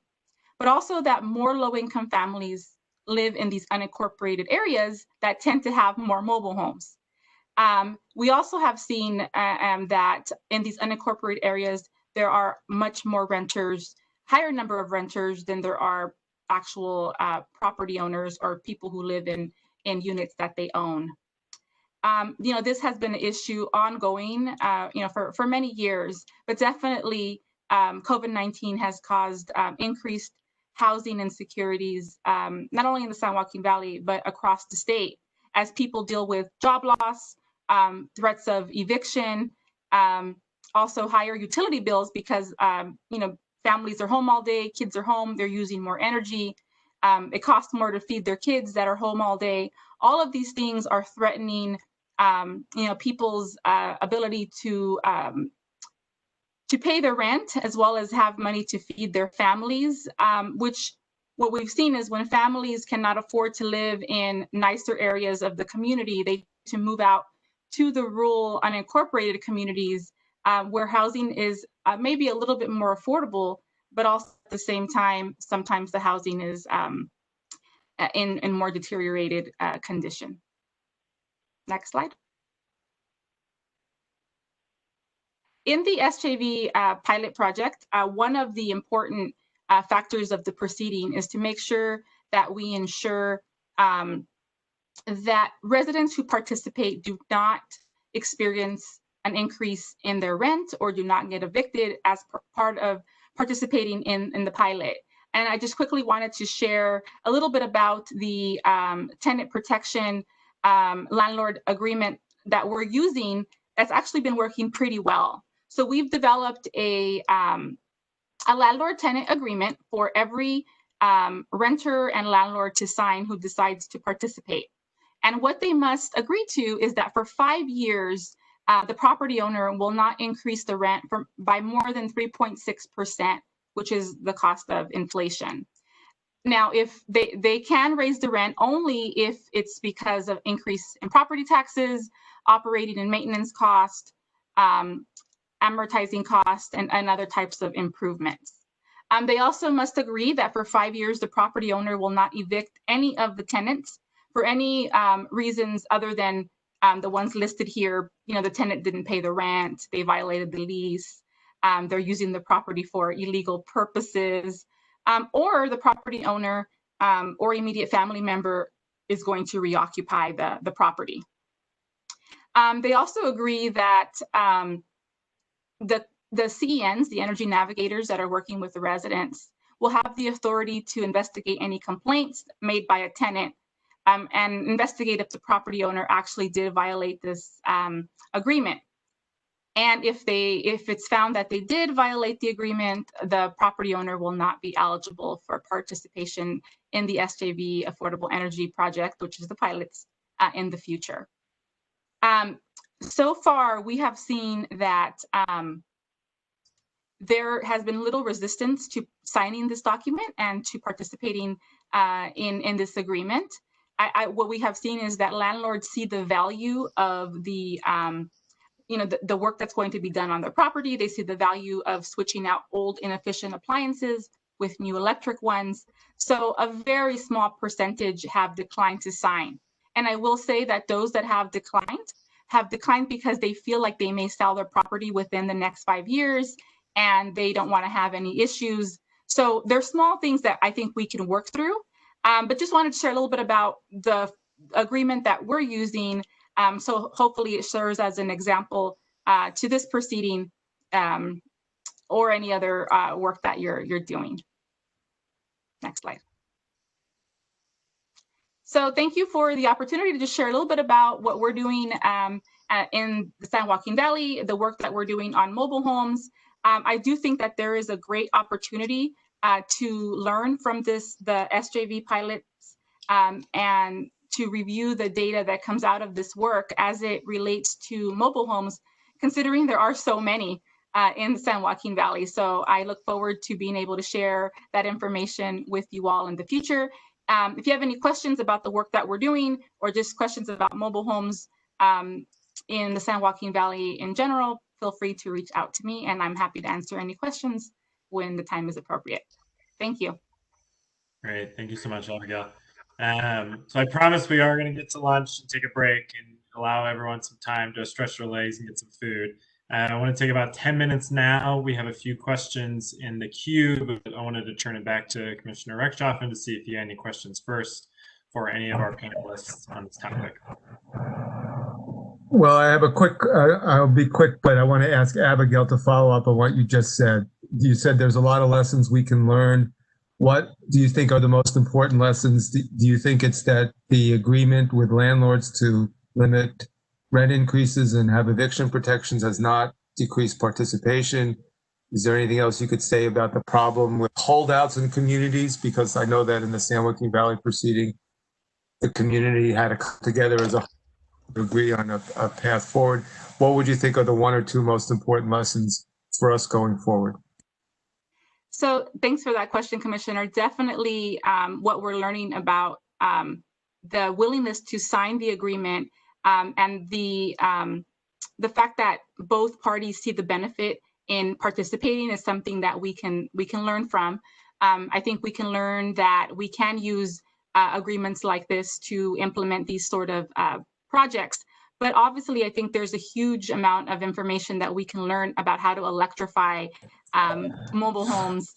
but also that more low income families live in these unincorporated areas that tend to have more mobile homes. We also have seen that in these unincorporated areas, there are much more renters, higher number of renters than there are actual property owners or people who live in units that they own. This has been an issue ongoing, for many years, but definitely COVID-19 has caused increased housing insecurities, not only in the San Joaquin Valley, but across the state, as people deal with job loss, threats of eviction, also higher utility bills because, families are home all day, kids are home, they're using more energy. It costs more to feed their kids that are home all day. All of these things are threatening people's ability to pay their rent, as well as have money to feed their families, which what we've seen is when families cannot afford to live in nicer areas of the community, they to move out to the rural unincorporated communities where housing is maybe a little bit more affordable, but also at the same time, sometimes the housing is in more deteriorated condition. Next slide. In the SJV pilot project, one of the important factors of the proceeding is to make sure that we ensure that residents who participate do not experience an increase in their rent or do not get evicted as part of participating in the pilot. And I just quickly wanted to share a little bit about the tenant protection landlord agreement that we're using that's actually been working pretty well. So we've developed a landlord-tenant agreement for every renter and landlord to sign who decides to participate. And what they must agree to is that for 5 years, the property owner will not increase the rent by more than 3.6%, which is the cost of inflation. Now, if they can raise the rent only if it's because of increase in property taxes, operating and maintenance cost, amortizing cost, and other types of improvements. They also must agree that for 5 years, the property owner will not evict any of the tenants for any reasons other than the ones listed here. You know, the tenant didn't pay the rent, they violated the lease, they're using the property for illegal purposes, or the property owner or immediate family member is going to reoccupy the property. They also agree that the CENs, the energy navigators that are working with the residents, will have the authority to investigate any complaints made by a tenant and investigate if the property owner actually did violate this agreement. And if it's found that they did violate the agreement, the property owner will not be eligible for participation in the SJV Affordable Energy Project, which is the pilots in the future. So far, we have seen that there has been little resistance to signing this document and to participating in this agreement. What we have seen is that landlords see the value of the the work that's going to be done on their property. They see the value of switching out old inefficient appliances with new electric ones. So a very small percentage have declined to sign. And I will say that those that have declined because they feel like they may sell their property within the next 5 years and they don't want to have any issues. So there's small things that I think we can work through, but just wanted to share a little bit about the agreement that we're using. So hopefully it serves as an example to this proceeding or any other work that you're doing. Next slide. So thank you for the opportunity to just share a little bit about what we're doing in the San Joaquin Valley, the work that we're doing on mobile homes. I do think that there is a great opportunity to learn from the SJV pilots and to review the data that comes out of this work as it relates to mobile homes, considering there are so many in the San Joaquin Valley. So I look forward to being able to share that information with you all in the future. If you have any questions about the work that we're doing or just questions about mobile homes in the San Joaquin Valley in general, feel free to reach out to me and I'm happy to answer any questions when the time is appropriate. Thank you. Great, thank you so much, Abigail. So I promise we are going to get to lunch and take a break and allow everyone some time to stretch their legs and get some food. I want to take about 10 minutes now. We have a few questions in the queue, but I wanted to turn it back to Commissioner Rechtschaffen to see if you had any questions first for any of our panelists on this topic. Well, I have a quick, I'll be quick, but I want to ask Abigail to follow up on what you just said. You said there's a lot of lessons we can learn. What do you think are the most important lessons? Do you think it's that the agreement with landlords to limit rent increases and have eviction protections has not decreased participation? Is there anything else you could say about the problem with holdouts in communities? Because I know that in the San Joaquin Valley proceeding, the community had to come together as a whole to agree on a path forward. What would you think are the one or two most important lessons for us going forward? So thanks for that question, Commissioner. Definitely what we're learning about the willingness to sign the agreement and the fact that both parties see the benefit in participating is something that we can learn from. I think we can learn that we can use agreements like this to implement these sort of projects. But obviously, I think there's a huge amount of information that we can learn about how to electrify mobile homes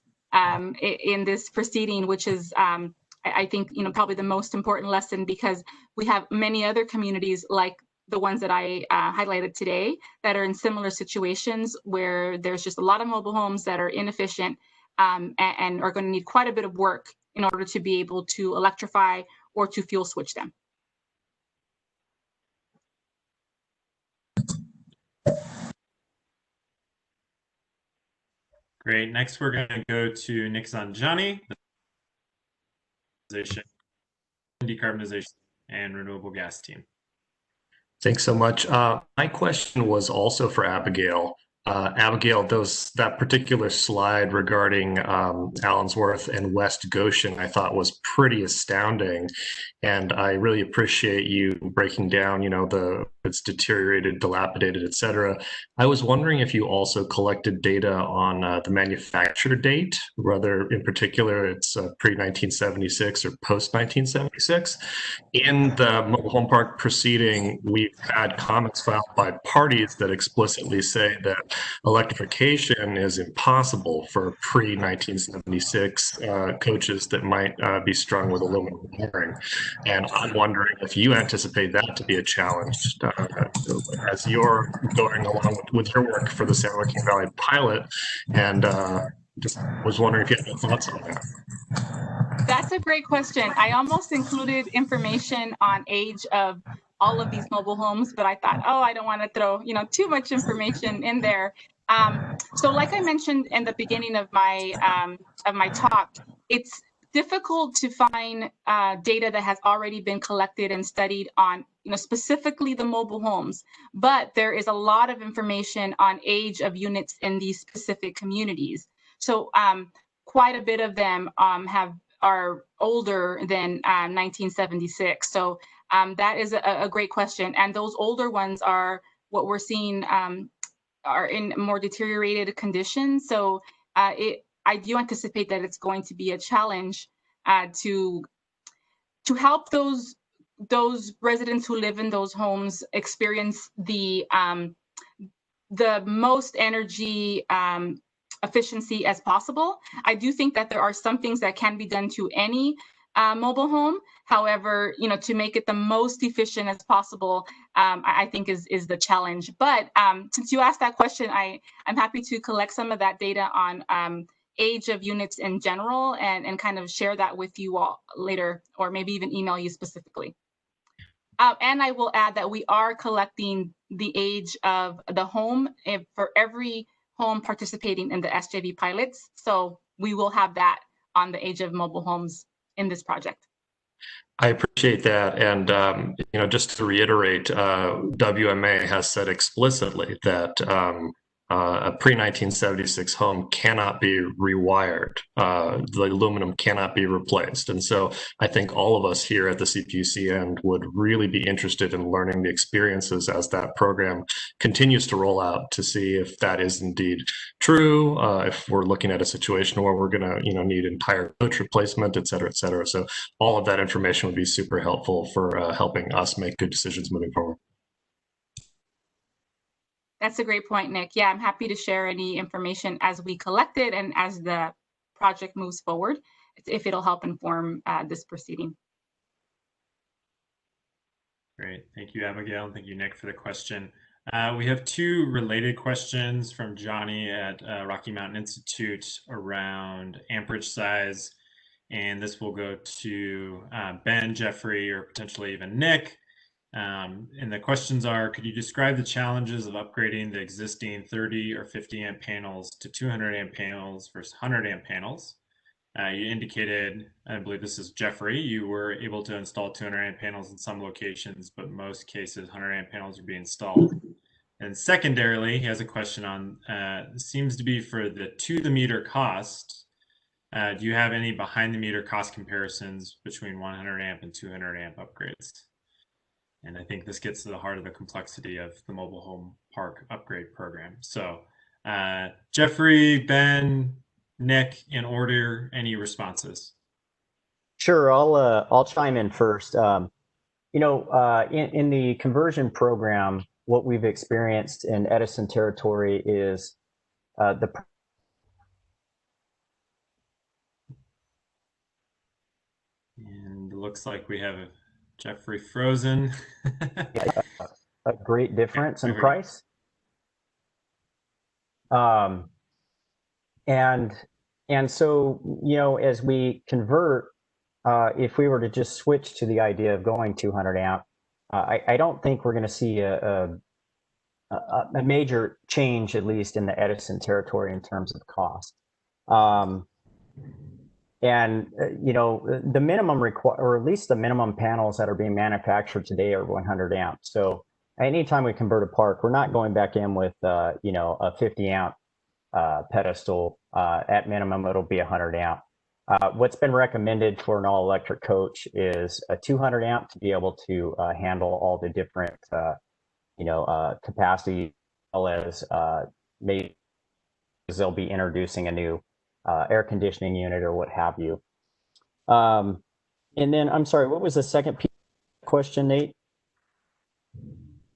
in this proceeding, which is, I think, probably the most important lesson, because we have many other communities like the ones that I highlighted today that are in similar situations where there's just a lot of mobile homes that are inefficient and are going to need quite a bit of work in order to be able to electrify or to fuel switch them. Great. Next, we're going to go to Nick Zanjani, Decarbonization and Renewable Gas Team. Thanks so much. My question was also for Abigail. Abigail, that particular slide regarding Allensworth and West Goshen, I thought was pretty astounding. And I really appreciate you breaking down, it's deteriorated, dilapidated, et cetera. I was wondering if you also collected data on the manufacture date, whether in particular it's pre-1976 or post-1976. In the Mobile Home Park proceeding, we've had comments filed by parties that explicitly say that electrification is impossible for pre-1976 coaches that might be strung with aluminum wiring. And I'm wondering if you anticipate that to be a challenge as you're going along with your work for the San Joaquin Valley pilot. And just was wondering if you had any thoughts on that. That's a great question. I almost included information on age of all of these mobile homes, but I thought, I don't want to throw, too much information in there. So like I mentioned in the beginning of my talk, it's difficult to find data that has already been collected and studied on, specifically the mobile homes, but there is a lot of information on age of units in these specific communities. So quite a bit of them are older than 1976. So that is a great question. And those older ones are what we're seeing are in more deteriorated conditions. So I do anticipate that it's going to be a challenge to help those residents who live in those homes experience the most energy efficiency as possible. I do think that there are some things that can be done to any mobile home. However, to make it the most efficient as possible, I think is the challenge. But since you asked that question, I'm happy to collect some of that data on age of units in general and kind of share that with you all later, or maybe even email you specifically. And I will add that we are collecting the age of the home for every home participating in the SJV pilots. So we will have that on the age of mobile homes in this project. I appreciate that. And, just to reiterate, WMA has said explicitly that a pre-1976 home cannot be rewired. The aluminum cannot be replaced. And so I think all of us here at the CPUC end would really be interested in learning the experiences as that program continues to roll out to see if that is indeed true, if we're looking at a situation where we're going to need entire coach replacement, et cetera, et cetera. So all of that information would be super helpful for helping us make good decisions moving forward. That's a great point, Nick. Yeah, I'm happy to share any information as we collect it and as the project moves forward, if it'll help inform this proceeding. Great. Thank you, Abigail, and thank you, Nick, for the question. We have two related questions from Johnny at Rocky Mountain Institute around amperage size, and this will go to Ben, Jeffrey, or potentially even Nick. And the questions are, could you describe the challenges of upgrading the existing 30 or 50 amp panels to 200 amp panels versus 100 amp panels? You indicated, I believe this is Jeffrey, you were able to install 200 amp panels in some locations, but most cases 100 amp panels are being installed. And secondarily, he has a question on, seems to be for the to the meter cost. Do you have any behind the meter cost comparisons between 100 amp and 200 amp upgrades? And I think this gets to the heart of the complexity of the mobile home park upgrade program. So Jeffrey, Ben, Nick, in order, any responses? Sure, I'll chime in first. In the conversion program, what we've experienced in Edison territory is and it looks like we have Jeffrey frozen. a great difference in price. And so, as we convert, if we were to just switch to the idea of going 200 amp, I don't think we're going to see a major change, at least in the Edison territory, in terms of cost. The minimum or at least the minimum panels that are being manufactured today are 100 amp. So anytime we convert a park, we're not going back in with a 50 amp pedestal. At minimum, it'll be 100 amp. What's been recommended for an all-electric coach is a 200 amp to be able to handle all the different capacity, as well as maybe they'll be introducing a new air conditioning unit or what have you. And then, I'm sorry, what was the second piece of the question, Nate?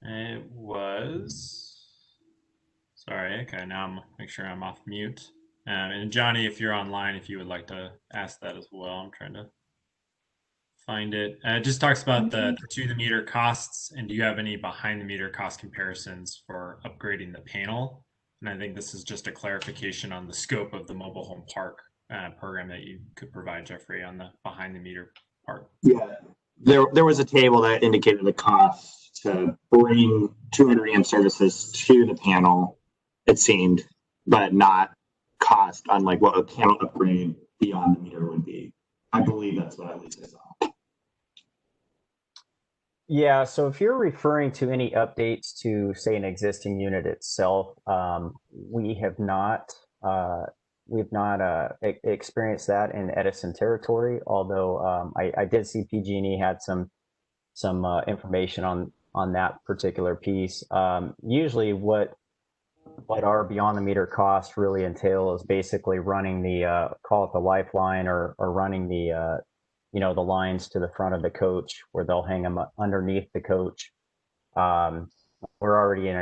It was, sorry, okay, now I'm make sure I'm off mute. And Johnny, if you're online, if you would like to ask that as well, I'm trying to find it. It just talks about the to-the-meter costs, and do you have any behind-the-meter cost comparisons for upgrading the panel? And I think this is just a clarification on the scope of the mobile home park program that you could provide, Jeffrey, on the behind-the-meter part. Yeah, there was a table that indicated the cost to bring 200 amp services to the panel, it seemed, but not cost on like what a panel upgrade beyond the meter would be. I believe that's what at least I saw. Yeah, so if you're referring to any updates to, say, an existing unit itself, we have not experienced that in Edison territory. Although I did see PG&E had some information on that particular piece. Usually, what our beyond the meter costs really entail is basically running the call it the lifeline or running the the lines to the front of the coach where they'll hang them underneath the coach. We're already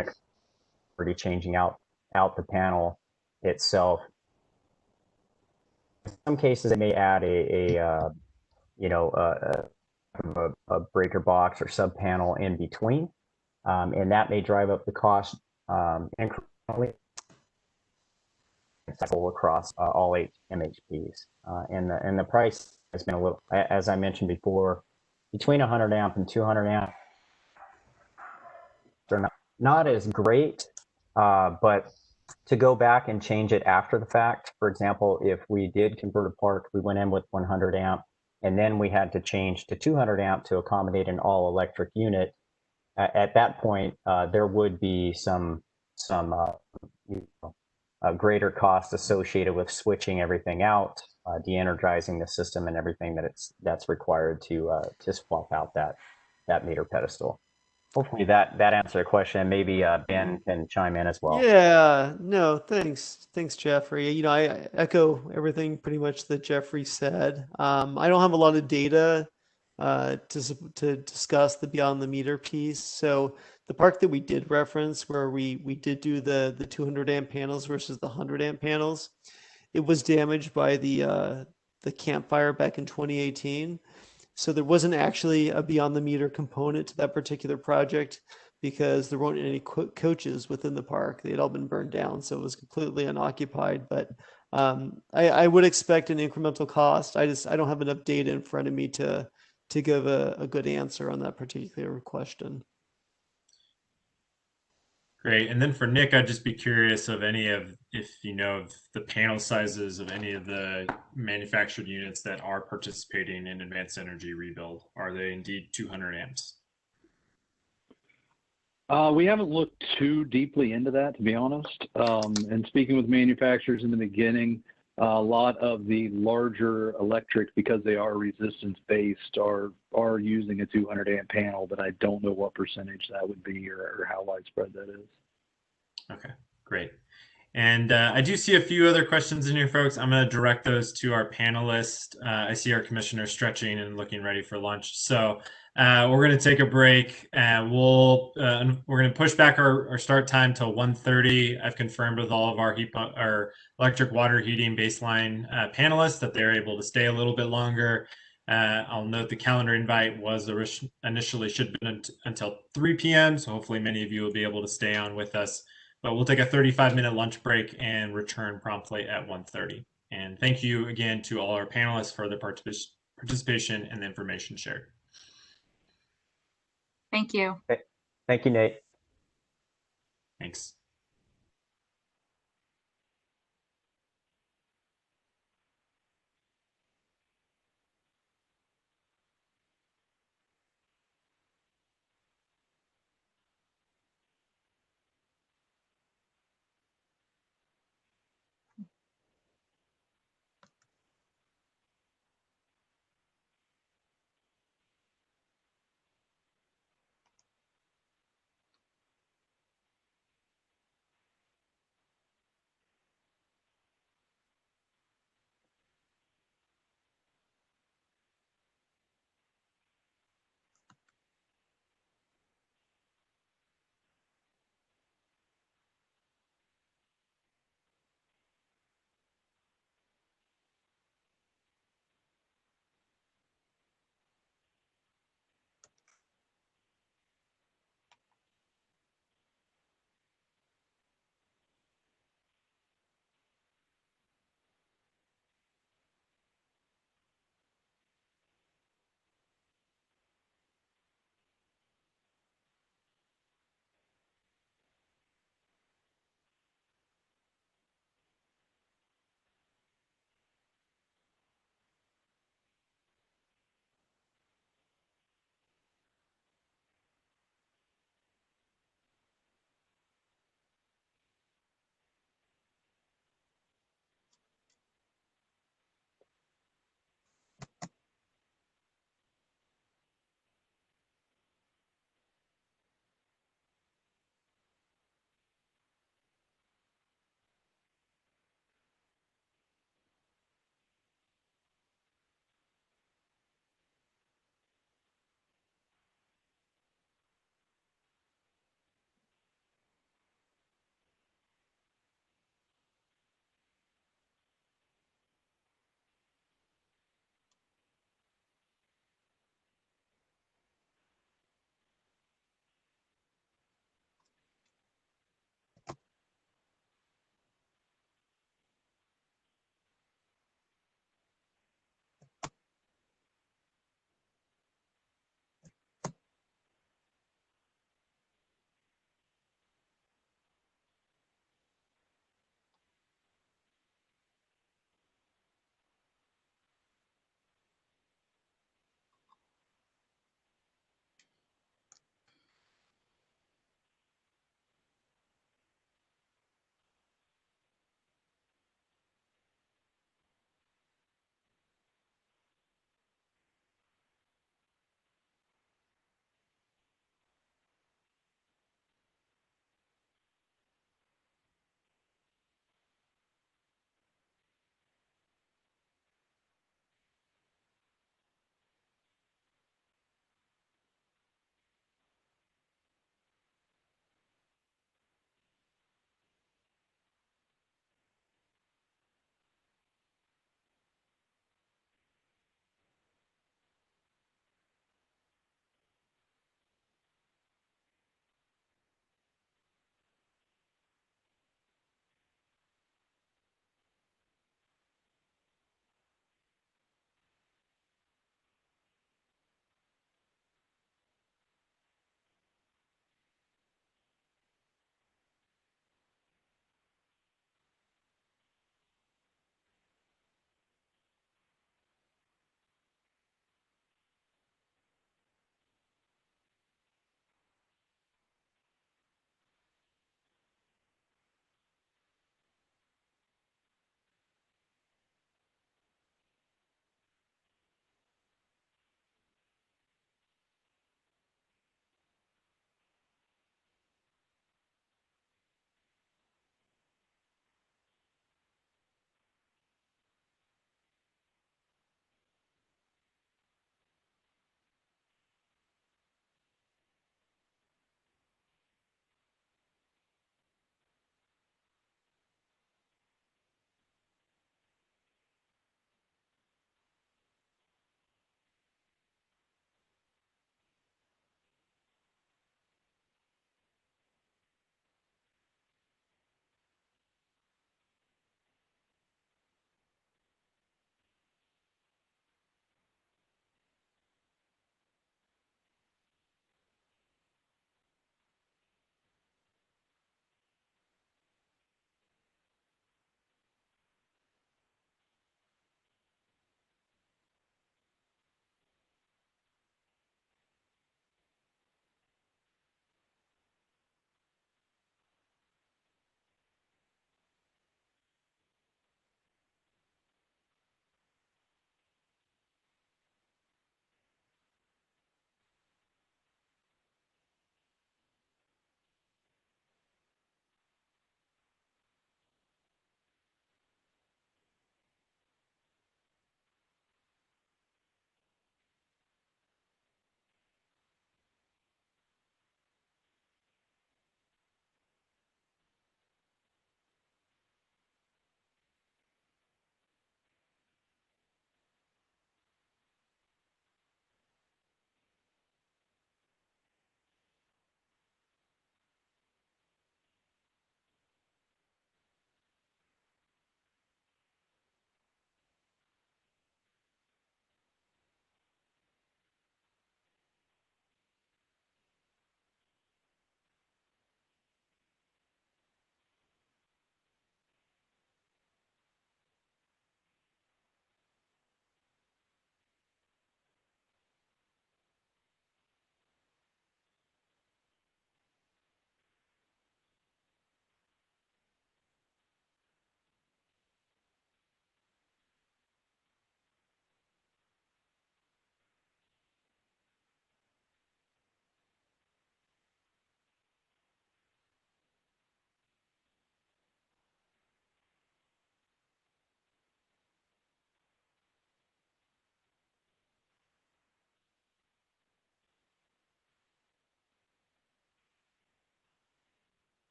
changing out the panel itself. In some cases, they may add a breaker box or sub panel in between, and that may drive up the cost incrementally across all 8 MHPs, and the price has been a little, as I mentioned before, between 100 amp and 200 amp. They're not as great, but to go back and change it after the fact, for example, if we did convert a park, we went in with 100 amp, and then we had to change to 200 amp to accommodate an all-electric unit. At that point, there would be some greater cost associated with switching everything out, de-energizing the system, and everything that's required to swap out that meter pedestal. Hopefully that answered the question. Maybe Ben can chime in as well. Yeah, no, thanks, Jeffrey. I echo everything pretty much that Jeffrey said. I don't have a lot of data to discuss the beyond the meter piece. So the park that we did reference, where we did do the 200 amp panels versus the 100 amp panels, it was damaged by the campfire back in 2018. So there wasn't actually a beyond the meter component to that particular project because there weren't any coaches within the park. They had all been burned down, so it was completely unoccupied. But I would expect an incremental cost. I don't have enough data in front of me to give a good answer on that particular question. Great. And then for Nick, I'd just be curious of if you know of the panel sizes of any of the manufactured units that are participating in advanced energy rebuild. Are they indeed 200 amps? We haven't looked too deeply into that, to be honest. And speaking with manufacturers in the beginning, a lot of the larger electric, because they are resistance-based, are using a 200 amp panel, but I don't know what percentage that would be or how widespread that is. Okay, great. And I do see a few other questions in here, folks. I'm going to direct those to our panelists. I see our commissioner stretching and looking ready for lunch. So We're going to take a break. We're going to push back our start time till 1:30. I've confirmed with all of our electric water heating baseline panelists that they're able to stay a little bit longer. I'll note the calendar invite was initially should be until 3 p.m. So hopefully many of you will be able to stay on with us. But we'll take a 35-minute lunch break and return promptly at 1:30. And thank you again to all our panelists for their participation and the information shared. Thank you. Okay. Thank you, Nate. Thanks.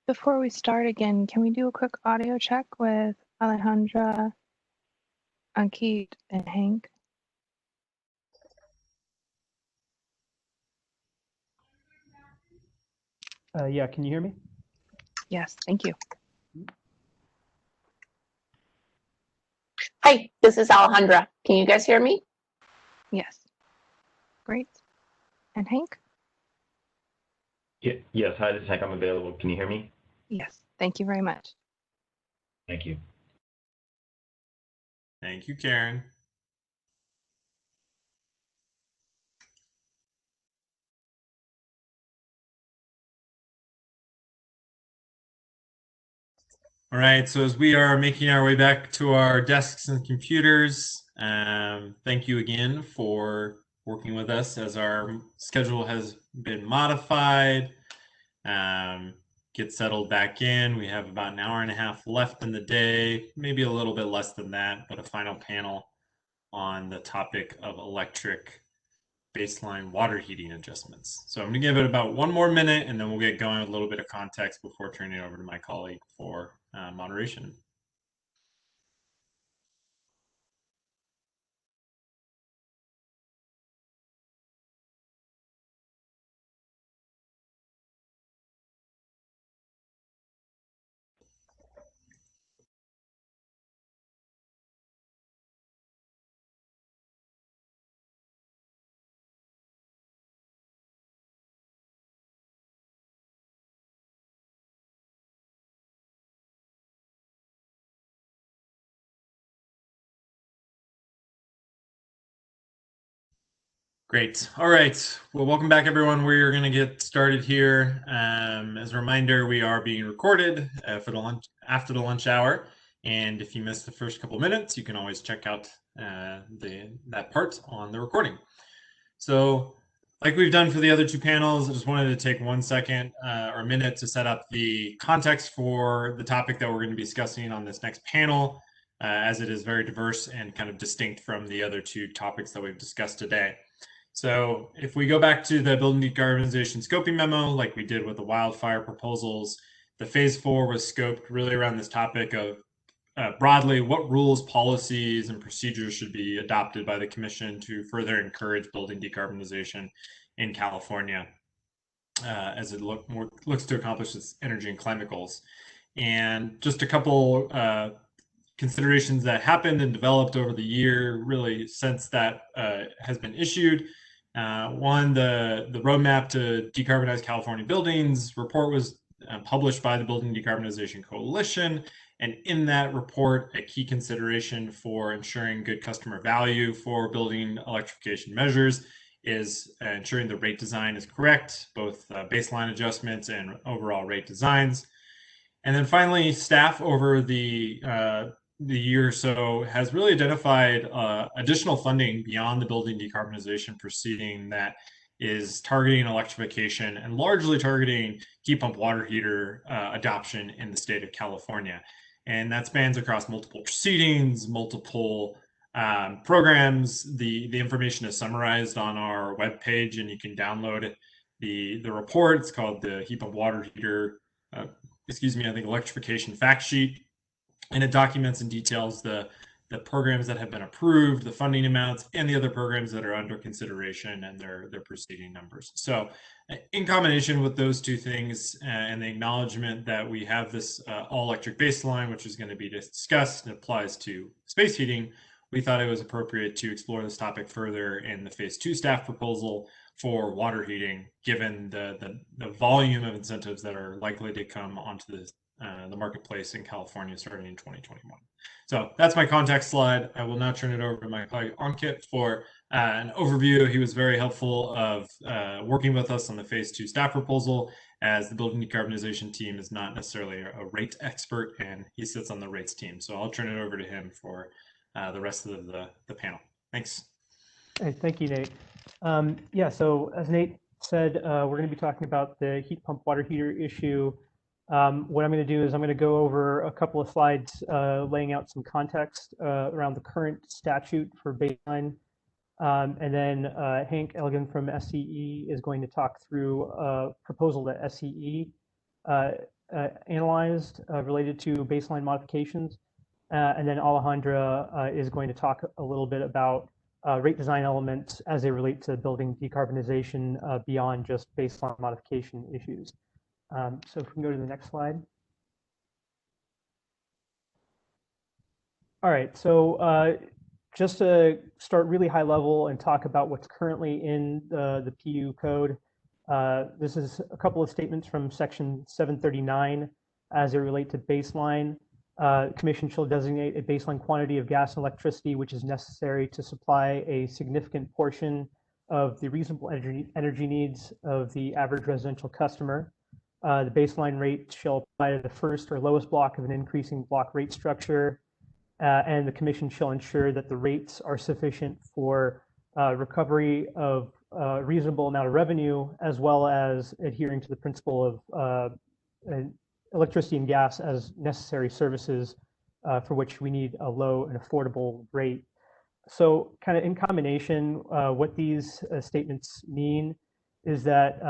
Before we start again, can we do a quick audio check with Alejandra, Ankit, and Hank? Yeah, can you hear me? Yes, thank you. Hi, this is Alejandra. Can you guys hear me? Yes. Great. And Hank? Yes, hi, this is Hank. I'm available. Can you hear me? Yes, thank you very much. Thank you. Thank you, Karen. All right, so as we are making our way back to our desks and computers, thank you again for working with us as our schedule has been modified. Get settled back in. We have about an hour and a half left in the day, maybe a little bit less than that, but a final panel on the topic of electric baseline water heating adjustments. So I'm going to give it about one more minute and then we'll get going with a little bit of context before turning it over to my colleague for moderation. Great. All right. Well, welcome back, everyone. We're going to get started here. As a reminder, we are being recorded for the after the lunch hour. And if you missed the first couple minutes, you can always check out that part on the recording. So like we've done for the other two panels, I just wanted to take 1 second or a minute to set up the context for the topic that we're going to be discussing on this next panel, as it is very diverse and kind of distinct from the other two topics that we've discussed today. So if we go back to the Building Decarbonization Scoping Memo, like we did with the wildfire proposals, the phase 4 was scoped really around this topic of broadly what rules, policies, and procedures should be adopted by the Commission to further encourage building decarbonization in California as it looks to accomplish its energy and climate goals. And just a couple considerations that happened and developed over the year, really since that has been issued. One, the roadmap to decarbonize California buildings report was published by the Building Decarbonization Coalition. And in that report, a key consideration for ensuring good customer value for building electrification measures is ensuring the rate design is correct, both baseline adjustments and overall rate designs. And then finally, staff over the year or so has really identified additional funding beyond the building decarbonization proceeding that is targeting electrification and largely targeting heat pump water heater adoption in the state of California. And that spans across multiple proceedings, multiple programs. The information is summarized on our webpage, and you can download the report. It's called the Heat Pump Water Heater, electrification fact sheet. And it documents and details the programs that have been approved, the funding amounts, and the other programs that are under consideration and their proceeding numbers. So in combination with those two things and the acknowledgement that we have this all-electric baseline, which is going to be discussed and applies to space heating, we thought it was appropriate to explore this topic further in the phase 2 staff proposal for water heating, given the volume of incentives that are likely to come onto the marketplace in California starting in 2021. So that's my context slide. I will now turn it over to my colleague Ankit for an overview. He was very helpful of working with us on the phase 2 staff proposal, as the building decarbonization team is not necessarily a rate expert and he sits on the rates team. So I'll turn it over to him for the rest of the panel. Thanks. Hey, thank you, Nate. Yeah, so as Nate said, we're going to be talking about the heat pump water heater issue. What I'm going to do is I'm going to go over a couple of slides laying out some context around the current statute for baseline. And then Hank Elgin from SCE is going to talk through a proposal that SCE analyzed related to baseline modifications. And then Alejandra is going to talk a little bit about rate design elements as they relate to building decarbonization beyond just baseline modification issues. So if we can go to the next slide. All right, so just to start really high level and talk about what's currently in the PU code, this is a couple of statements from section 739 as they relate to baseline. Commission shall designate a baseline quantity of gas and electricity which is necessary to supply a significant portion of the reasonable energy needs of the average residential customer. The baseline rate shall apply to the first or lowest block of an increasing block rate structure, and the Commission shall ensure that the rates are sufficient for recovery of a reasonable amount of revenue, as well as adhering to the principle of electricity and gas as necessary services for which we need a low and affordable rate. So kind of in combination, what these statements mean is that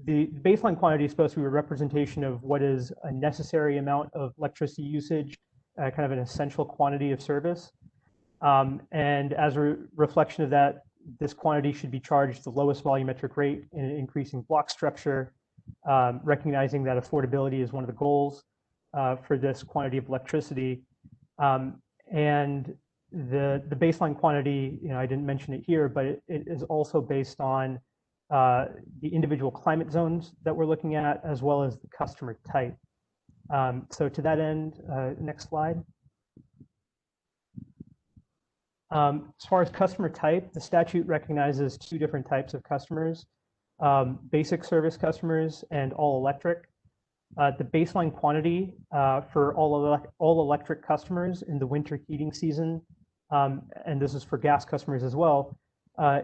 the baseline quantity is supposed to be a representation of what is a necessary amount of electricity usage, kind of an essential quantity of service. And as a reflection of that, this quantity should be charged the lowest volumetric rate in an increasing block structure, recognizing that affordability is one of the goals for this quantity of electricity. And the baseline quantity, I didn't mention it here, but it is also based on the individual climate zones that we're looking at, as well as the customer type. So to that end, next slide. As far as customer type, the statute recognizes two different types of customers, basic service customers and all electric. The baseline quantity for all electric customers in the winter heating season, and this is for gas customers as well,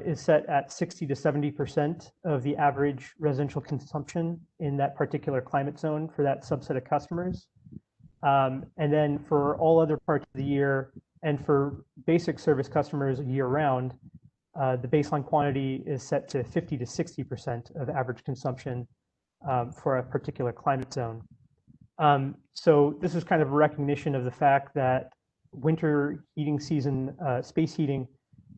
is set at 60 to 70% of the average residential consumption in that particular climate zone for that subset of customers. And then for all other parts of the year, and for basic service customers year-round, the baseline quantity is set to 50 to 60% of average consumption for a particular climate zone. So this is kind of a recognition of the fact that winter heating season space heating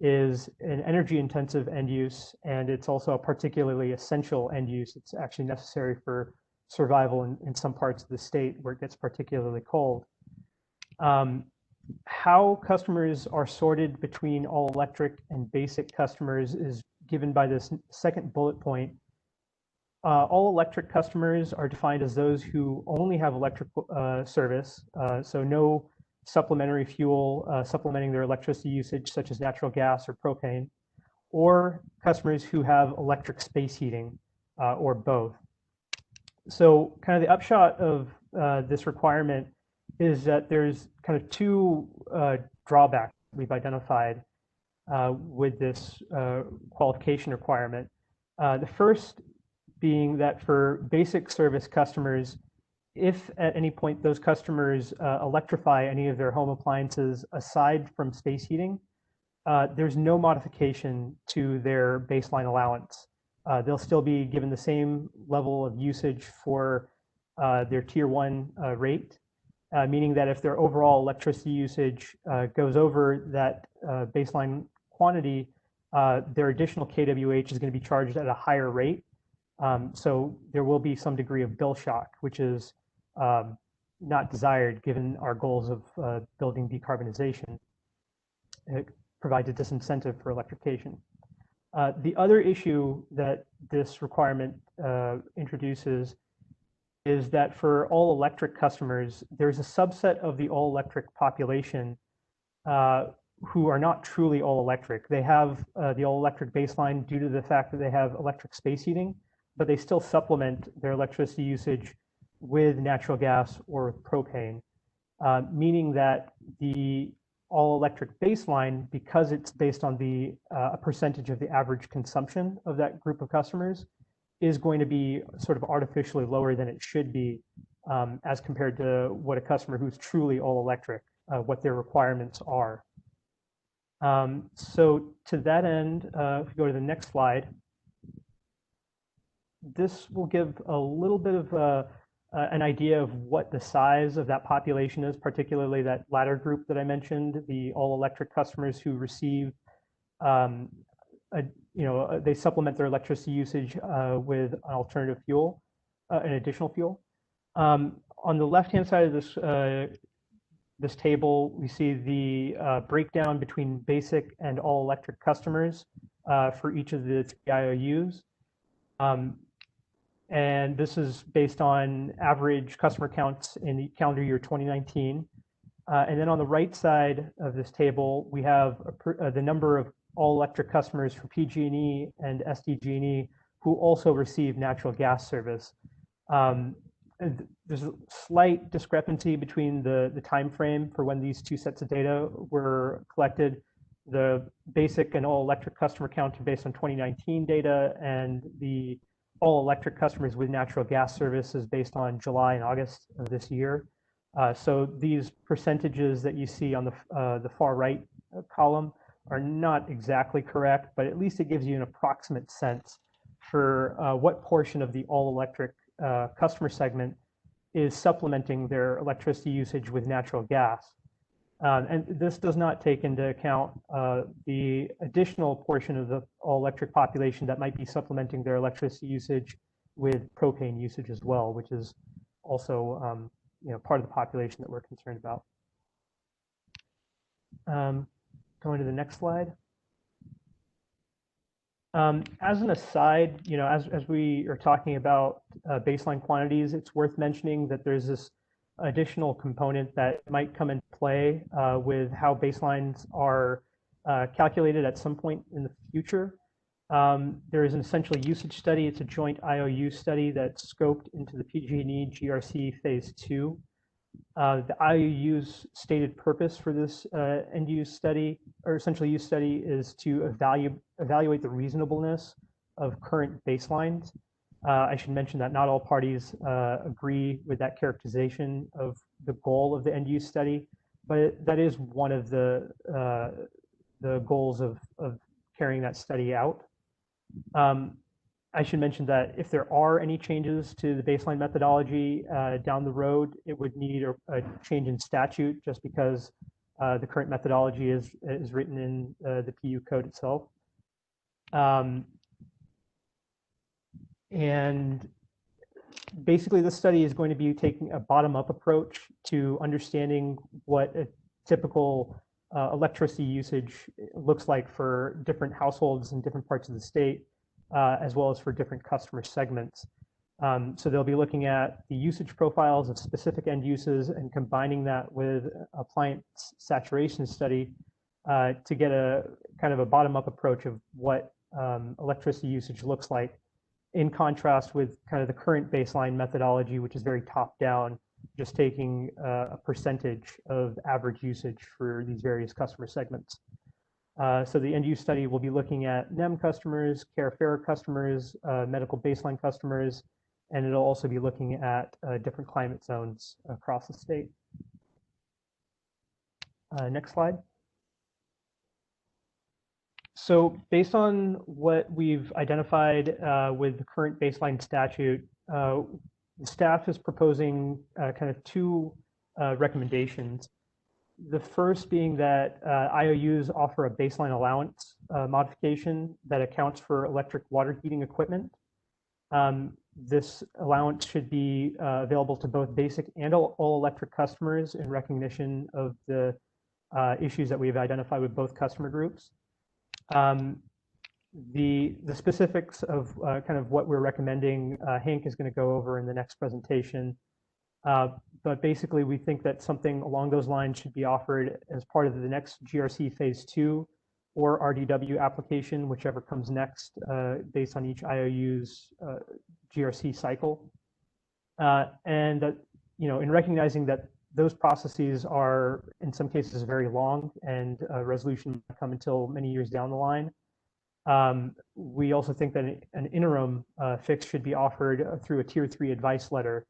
is an energy-intensive end use, and it's also a particularly essential end use. It's actually necessary for survival in some parts of the state where it gets particularly cold. How customers are sorted between all electric and basic customers is given by this second bullet point. All electric customers are defined as those who only have electric service, so no supplementary fuel supplementing their electricity usage, such as natural gas or propane, or customers who have electric space heating or both. So kind of the upshot of this requirement is that there's kind of two drawbacks we've identified with this qualification requirement. The first being that for basic service customers, if at any point those customers electrify any of their home appliances aside from space heating, there's no modification to their baseline allowance. They'll still be given the same level of usage for their tier 1 rate, meaning that if their overall electricity usage goes over that baseline quantity, their additional kWh is going to be charged at a higher rate. So there will be some degree of bill shock, which is not desired given our goals of building decarbonization. It provides a disincentive for electrification. The other issue that this requirement introduces is that for all electric customers, there's a subset of the all electric population who are not truly all electric. They have the all electric baseline due to the fact that they have electric space heating, but they still supplement their electricity usage with natural gas or propane, meaning that the all electric baseline, because it's based on the a percentage of the average consumption of that group of customers, is going to be sort of artificially lower than it should be as compared to what a customer who's truly all electric, what their requirements are. So to that end, if we go to the next slide, this will give a little bit of an idea of what the size of that population is, particularly that latter group that I mentioned, the all-electric customers who receive, they supplement their electricity usage with an alternative fuel, an additional fuel. On the left-hand side of this table, we see the breakdown between basic and all-electric customers for each of the 3 IOUs. And this is based on average customer counts in the calendar year 2019. And then on the right side of this table, we have the number of all-electric customers for PG&E and SDG&E who also receive natural gas service. And there's a slight discrepancy between the time frame for when these two sets of data were collected. The basic and all-electric customer count are based on 2019 data, and the all-electric customers with natural gas service is based on July and August of this year. So these percentages that you see on the far right column are not exactly correct, but at least it gives you an approximate sense for what portion of the all-electric customer segment is supplementing their electricity usage with natural gas. And this does not take into account the additional portion of the all-electric population that might be supplementing their electricity usage with propane usage as well, which is also part of the population that we're concerned about. Going to the next slide. As an aside, as we are talking about baseline quantities, it's worth mentioning that there's this additional component that might come into play with how baselines are calculated at some point in the future. There is an essential usage study. It's a joint IOU study that's scoped into the PG&E GRC Phase 2. The IOU's stated purpose for this end-use study, or essential use study, is to evaluate the reasonableness of current baselines. I should mention that not all parties agree with that characterization of the goal of the end-use study, but that is one of the goals of carrying that study out. I should mention that if there are any changes to the baseline methodology down the road, it would need a change in statute just because the current methodology is written in the PU code itself. And basically, this study is going to be taking a bottom-up approach to understanding what a typical electricity usage looks like for different households in different parts of the state, as well as for different customer segments. So they'll be looking at the usage profiles of specific end uses and combining that with appliance saturation study to get a kind of a bottom-up approach of what electricity usage looks like, in contrast with kind of the current baseline methodology, which is very top-down, just taking a percentage of average usage for these various customer segments. So the end-use study will be looking at NEM customers, care-fair customers, medical baseline customers, and it'll also be looking at different climate zones across the state. Next slide. So based on what we've identified with the current baseline statute, the staff is proposing kind of two recommendations. The first being that IOUs offer a baseline allowance modification that accounts for electric water heating equipment. This allowance should be available to both basic and all electric customers in recognition of the issues that we've identified with both customer groups. The specifics of kind of what we're recommending, Hank is going to go over in the next presentation. But basically, we think that something along those lines should be offered as part of the next GRC Phase 2 or RDW application, whichever comes next, based on each IOU's GRC cycle. And that, in recognizing that those processes are, in some cases, very long and resolution might come until many years down the line. We also think that an interim fix should be offered through a Tier 3 advice letter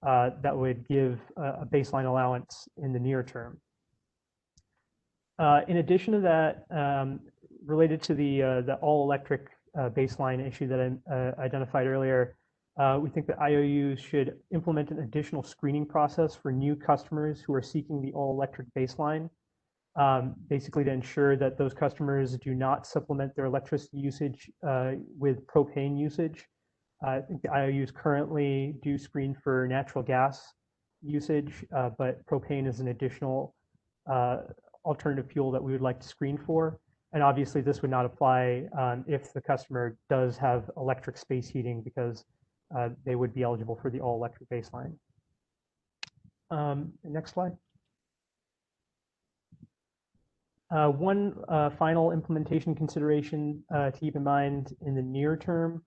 that would give a baseline allowance in the near term. In addition to that, related to the all-electric baseline issue that I identified earlier. We think that IOUs should implement an additional screening process for new customers who are seeking the all-electric baseline, basically to ensure that those customers do not supplement their electricity usage with propane usage. I think the IOUs currently do screen for natural gas usage, but propane is an additional alternative fuel that we would like to screen for. And obviously this would not apply if the customer does have electric space heating, because they would be eligible for the all-electric baseline. Next slide. One final implementation consideration to keep in mind in the near term.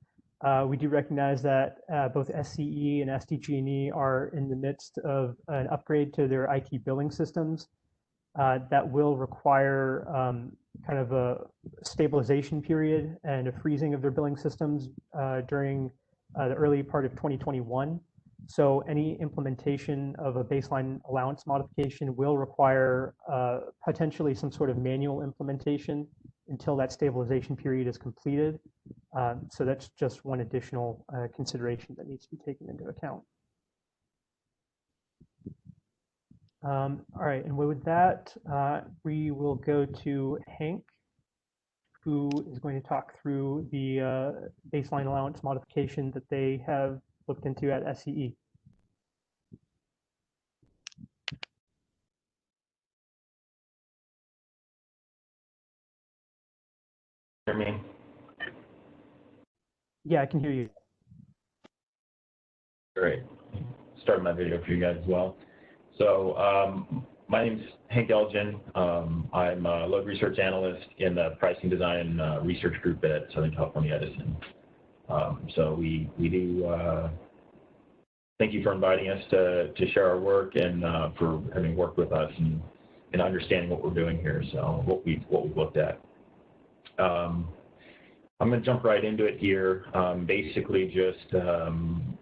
We do recognize that both SCE and SDG&E are in the midst of an upgrade to their IT billing systems that will require kind of a stabilization period and a freezing of their billing systems during the early part of 2021. So any implementation of a baseline allowance modification will require potentially some sort of manual implementation until that stabilization period is completed. So that's just one additional consideration that needs to be taken into account. All right, and with that, we will go to Hank, who is going to talk through the baseline allowance modification that they have looked into at SCE. Hear me? Yeah, I can hear you. Great. Start my video for you guys as well. So my name is Hank Elgin. I'm a load research analyst in the pricing design research group at Southern California Edison. So we do thank you for inviting us to share our work and for having worked with us and understanding what we're doing here. So what we've looked at. I'm going to jump right into it here. Basically, just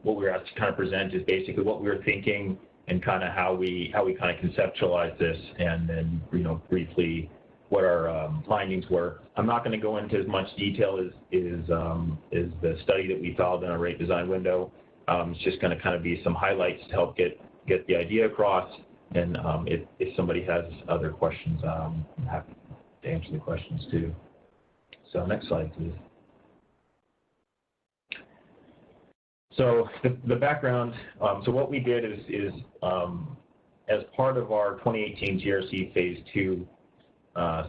what we're asked to kind of present is basically what we were thinking and kind of how we kind of conceptualize this, and then briefly what our findings were. I'm not going to go into as much detail as the study that we filed in our rate design window. It's just going to kind of be some highlights to help get the idea across. And if somebody has other questions, I'm happy to answer the questions too. So next slide, please. So the background, so what we did is as part of our 2018 GRC Phase 2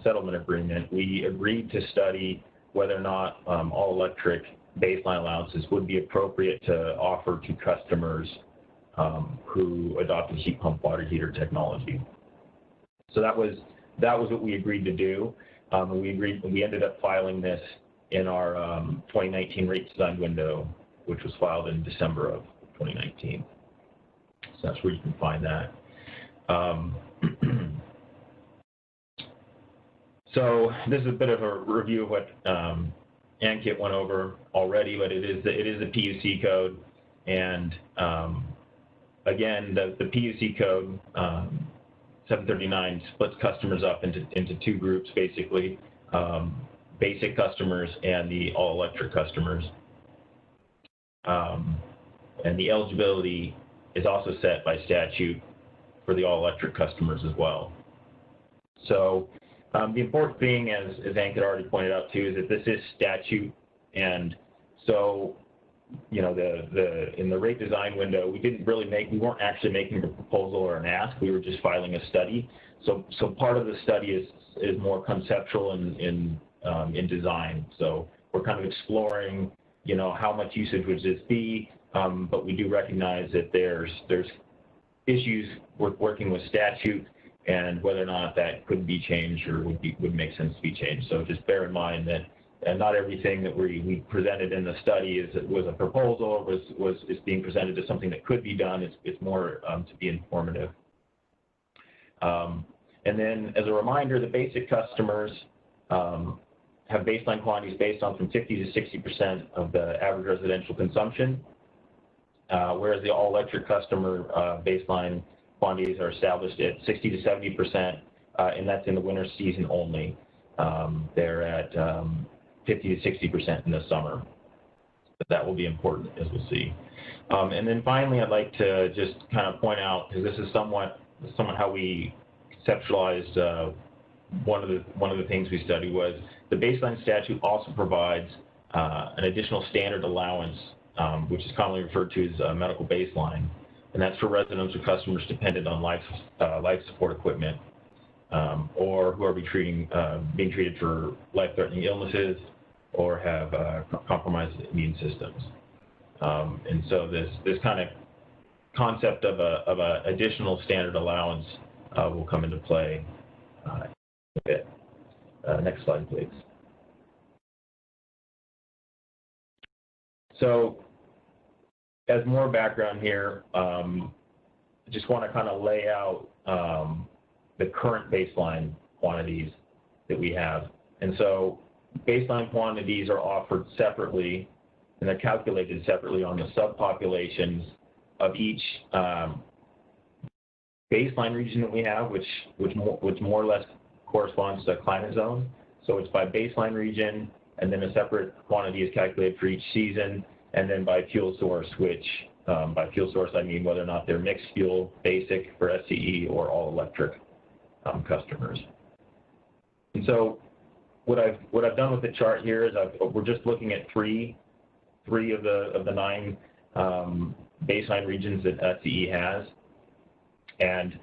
settlement agreement, we agreed to study whether or not all-electric baseline allowances would be appropriate to offer to customers who adopted heat pump water heater technology. So that was what we agreed to do. We ended up filing this in our 2019 rate design window, which was filed in December of 2019. So that's where you can find that. So this is a bit of a review of what Ankit went over already, but it is a PUC code, and again, the PUC code 739 splits customers up into two groups, basically, basic customers and the all-electric customers. And the eligibility is also set by statute for the all-electric customers as well. So the important thing, as Ankit already pointed out too, is that this is statute, and so in the rate design window, we weren't actually making a proposal or an ask. We were just filing a study. So part of the study is more conceptual in design. So we're kind of exploring, how much usage would this be, but we do recognize that there's issues with working with statute and whether or not that could be changed or would make sense to be changed. So just bear in mind that not everything that we presented in the study was a proposal, is being presented as something that could be done. It's more to be informative. And then as a reminder, the basic customers have baseline quantities based on from 50 to 60% of the average residential consumption, whereas the all-electric customer baseline quantities are established at 60 to 70%, and that's in the winter season only. They're at 50 to 60% in the summer. But that will be important, as we'll see. And then finally, I'd like to just kind of point out, because this is somewhat how we conceptualized one of the things we studied was the baseline statute also provides an additional standard allowance, which is commonly referred to as a medical baseline, and that's for residents or customers dependent on life support equipment, or who are being treated for life-threatening illnesses or have compromised immune systems. And so this kind of concept of a additional standard allowance will come into play a bit. Next slide, please. So, as more background here, I just want to kind of lay out the current baseline quantities that we have. And so, baseline quantities are offered separately, and they're calculated separately on the subpopulations of each baseline region that we have, which more or less corresponds to a climate zone. So it's by baseline region, and then a separate quantity is calculated for each season, and then by fuel source, which by fuel source I mean whether or not they're mixed fuel, basic for SCE, or all electric customers. And so what I've done with the chart here is we're just looking at three of the 9 baseline regions that SCE has, and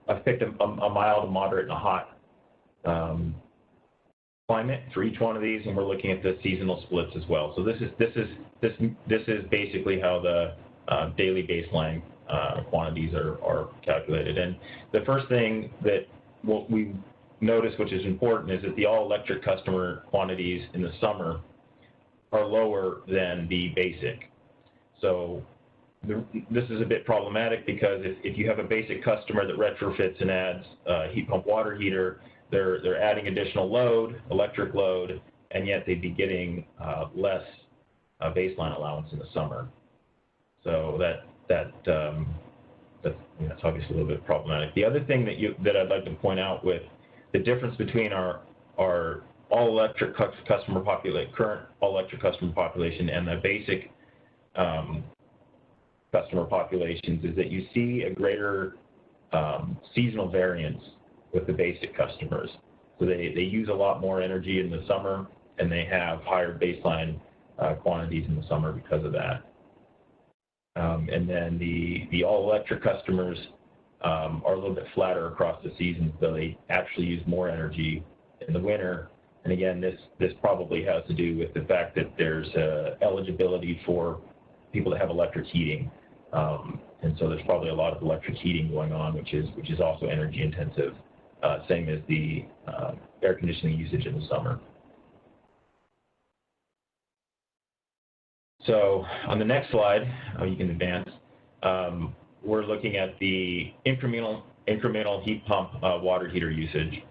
I've picked a mild, a moderate, and a hot climate for each one of these, and we're looking at the seasonal splits as well. So this is basically how the daily baseline quantities are calculated. And the first thing that we notice, which is important, is that the all-electric customer quantities in the summer are lower than the basic. So this is a bit problematic because if you have a basic customer that retrofits and adds a heat pump water heater, they're adding additional load, electric load, and yet they'd be getting less baseline allowance in the summer. So that's obviously a little bit problematic. The other thing that I'd like to point out with the difference between our all-electric customer population, current all-electric customer population, and the basic customer populations is that you see a greater seasonal variance with the basic customers. So they use a lot more energy in the summer, and they have higher baseline quantities in the summer because of that. And then the all-electric customers are a little bit flatter across the season, so they actually use more energy in the winter. And again, this probably has to do with the fact that there's eligibility for people that have electric heating. And so there's probably a lot of electric heating going on, which is also energy intensive, same as the air conditioning usage in the summer. So on the next slide, you can advance, we're looking at the incremental heat pump water heater usage.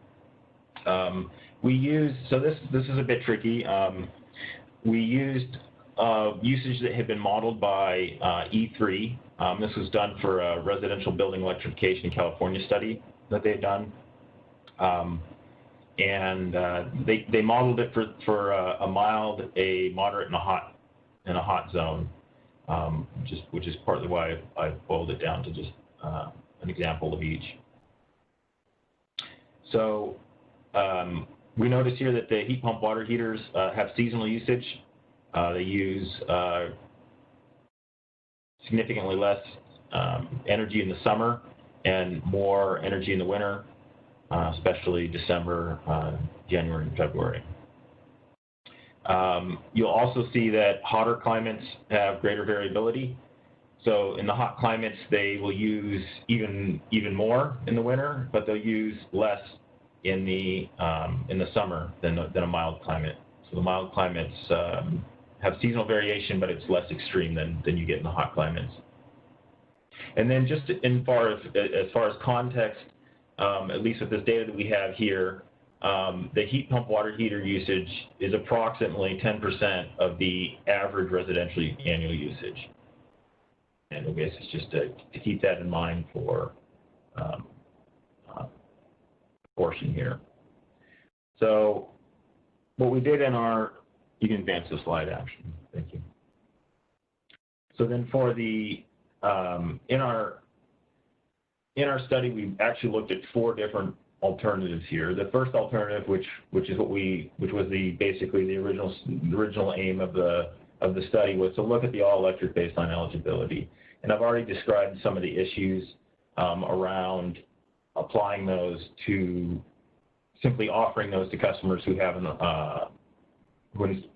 We used, so this is a bit tricky. We used usage that had been modeled by E3. This was done for a residential building electrification in California study that they had done. And they modeled it for a mild, a moderate, and a hot zone, which is partly why I boiled it down to just an example of each. So we notice here that the heat pump water heaters have seasonal usage. They use significantly less energy in the summer and more energy in the winter, especially December, January, and February. You'll also see that hotter climates have greater variability. So in the hot climates, they will use even more in the winter, but they'll use less in the summer than a mild climate. So the mild climates have seasonal variation, but it's less extreme than you get in the hot climates. And then just as far as context, at least with this data that we have here, the heat pump water heater usage is approximately 10% of the average residential annual usage. And I guess it's just to keep that in mind for portion here. So what we did in our, you can advance the slide action, thank you. So then for the, in our study, we actually looked at 4 different alternatives here. The first alternative, which was basically the original aim of the study, was to look at the all-electric baseline eligibility. And I've already described some of the issues around applying those to simply offering those to customers who haven't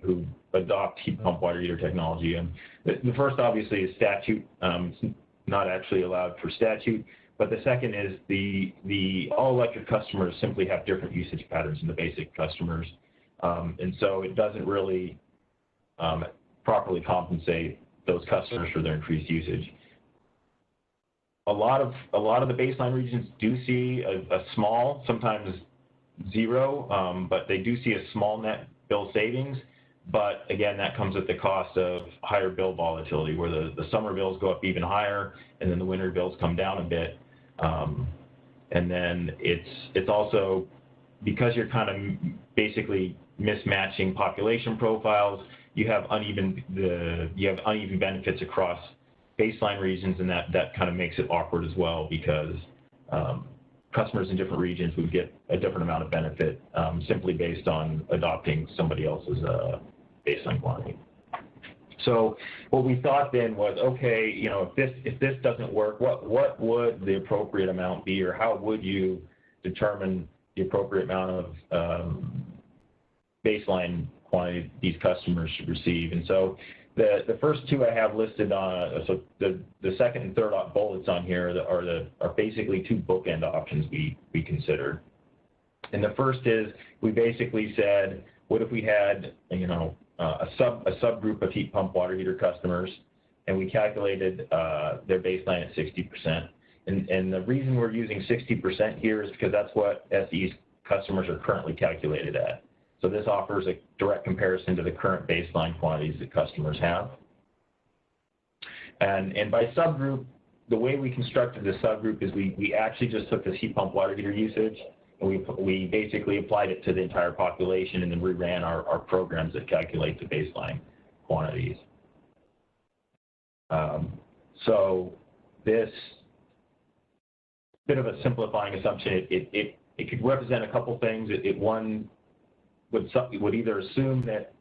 who adopt heat pump water heater technology. And the first, obviously, is statute. It's not actually allowed for statute. But the second is the all-electric customers simply have different usage patterns than the basic customers, and so it doesn't really properly compensate those customers for their increased usage. A lot of the baseline regions do see a small, sometimes zero, but they do see a small net bill savings. But again, that comes at the cost of higher bill volatility, where the summer bills go up even higher, and then the winter bills come down a bit. And then it's also, because you're kind of basically mismatching population profiles, you have uneven benefits across baseline regions, and that kind of makes it awkward as well, because customers in different regions would get a different amount of benefit simply based on adopting somebody else's baseline quantity. So what we thought then was, okay, you know, if this doesn't work, what would the appropriate amount be, or how would you determine the appropriate amount of baseline quantity these customers should receive? And so the first 2 I have listed on, so the second and third bullets on here are basically 2 bookend options we considered. And the first is, we basically said, what if we had, you know, a subgroup of heat pump water heater customers, and we calculated their baseline at 60%. And the reason we're using 60% here is because that's what SE's customers are currently calculated at. So this offers a direct comparison to the current baseline quantities that customers have. And by subgroup, the way we constructed the subgroup is we actually just took this heat pump water heater usage, and we basically applied it to the entire population, and then we ran our programs that calculate the baseline quantities. So this bit of a simplifying assumption, it could represent a couple things. One would either assume that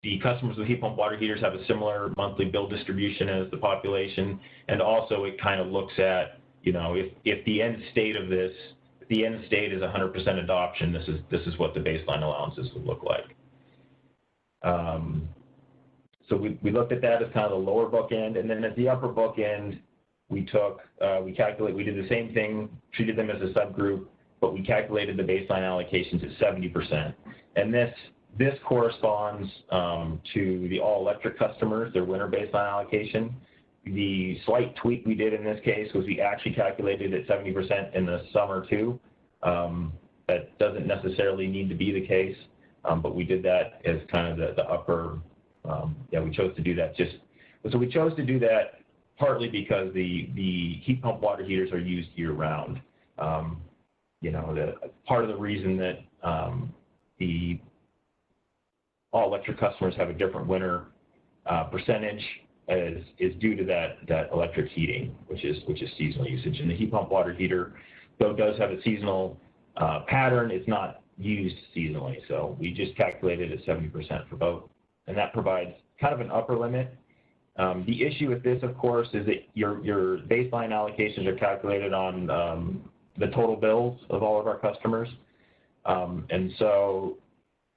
the customers with heat pump water heaters have a similar monthly bill distribution as the population, and also it kind of looks at, you know, if the end state of this, if the end state is 100% adoption, this is what the baseline allowances would look like. So we looked at that as kind of the lower bookend, and then at the upper bookend, we did the same thing, treated them as a subgroup, but we calculated the baseline allocations at 70%. And this corresponds to the all-electric customers, their winter baseline allocation. The slight tweak we did in this case was we actually calculated at 70% in the summer too. That doesn't necessarily need to be the case, but we did that as kind of the upper, we chose to do that so we chose to do that partly because the heat pump water heaters are used year-round. You know, part of the reason that the all-electric customers have a different winter percentage is due to that electric heating, which is seasonal usage. And the heat pump water heater, though it does have a seasonal pattern, it's not used seasonally. So we just calculated at 70% for both, and that provides kind of an upper limit. The issue with this, of course, is that your baseline allocations are calculated on the total bills of all of our customers, and so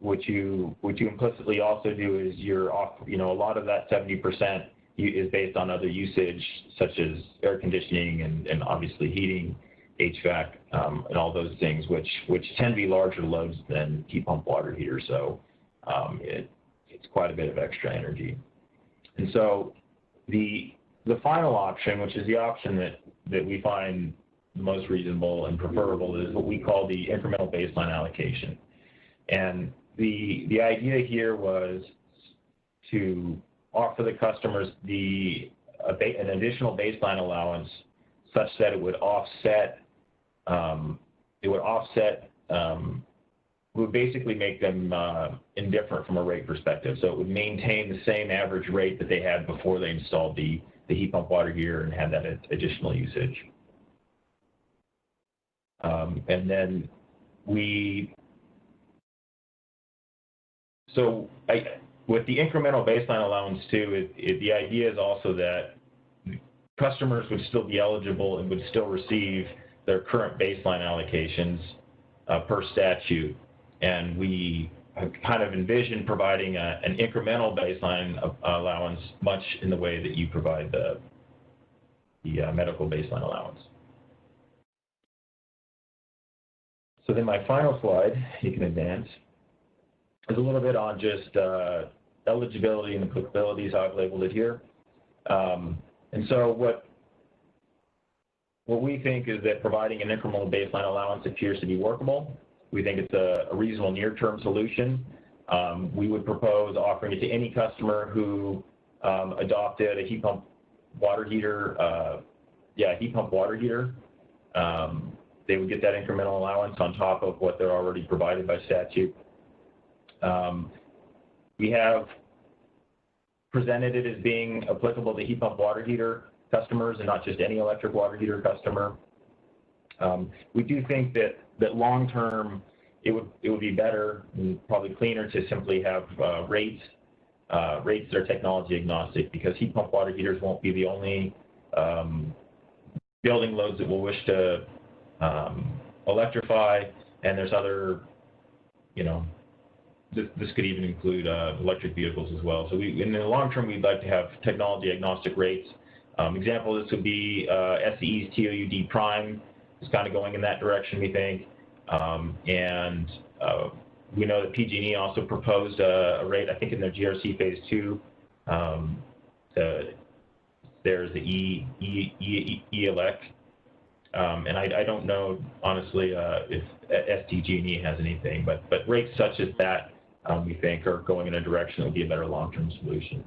what you implicitly also do is you're off. You know, a lot of that 70% is based on other usage, such as air conditioning and obviously heating, HVAC, and all those things, which tend to be larger loads than heat pump water heaters. So it's quite a bit of extra energy. And so the final option, which is the option that we find the most reasonable and preferable, is what we call the incremental baseline allocation. And the idea here was to offer the customers an additional baseline allowance such that it would offset would basically make them indifferent from a rate perspective. So it would maintain the same average rate that they had before they installed the heat pump water heater and had that additional usage. And then with the incremental baseline allowance too, the idea is also that customers would still be eligible and would still receive their current baseline allocations per statute. And we have kind of envisioned providing an incremental baseline allowance, much in the way that you provide the medical baseline allowance. So then my final slide, you can advance, is a little bit on just eligibility and applicability, as I've labeled it here. And so what we think is that providing an incremental baseline allowance appears to be workable. We think it's a reasonable near-term solution. We would propose offering it to any customer who adopted a heat pump water heater, heat pump water heater. They would get that incremental allowance on top of what they're already provided by statute. We have presented it as being applicable to heat pump water heater customers and not just any electric water heater customer. We do think that long term it would be better and probably cleaner to simply have rates that are technology agnostic, because heat pump water heaters won't be the only building loads that will wish to electrify, and there's other, this could even include electric vehicles as well. So in the long term, we'd like to have technology agnostic rates. Example of this would be SCE's TOUD Prime is kind of going in that direction, we think. And we know that PG&E also proposed a rate, I think in their GRC phase 2. There's the E-Elect. And I don't know, honestly, if SDG&E has anything, but rates such as that, we think, are going in a direction that will be a better long-term solution.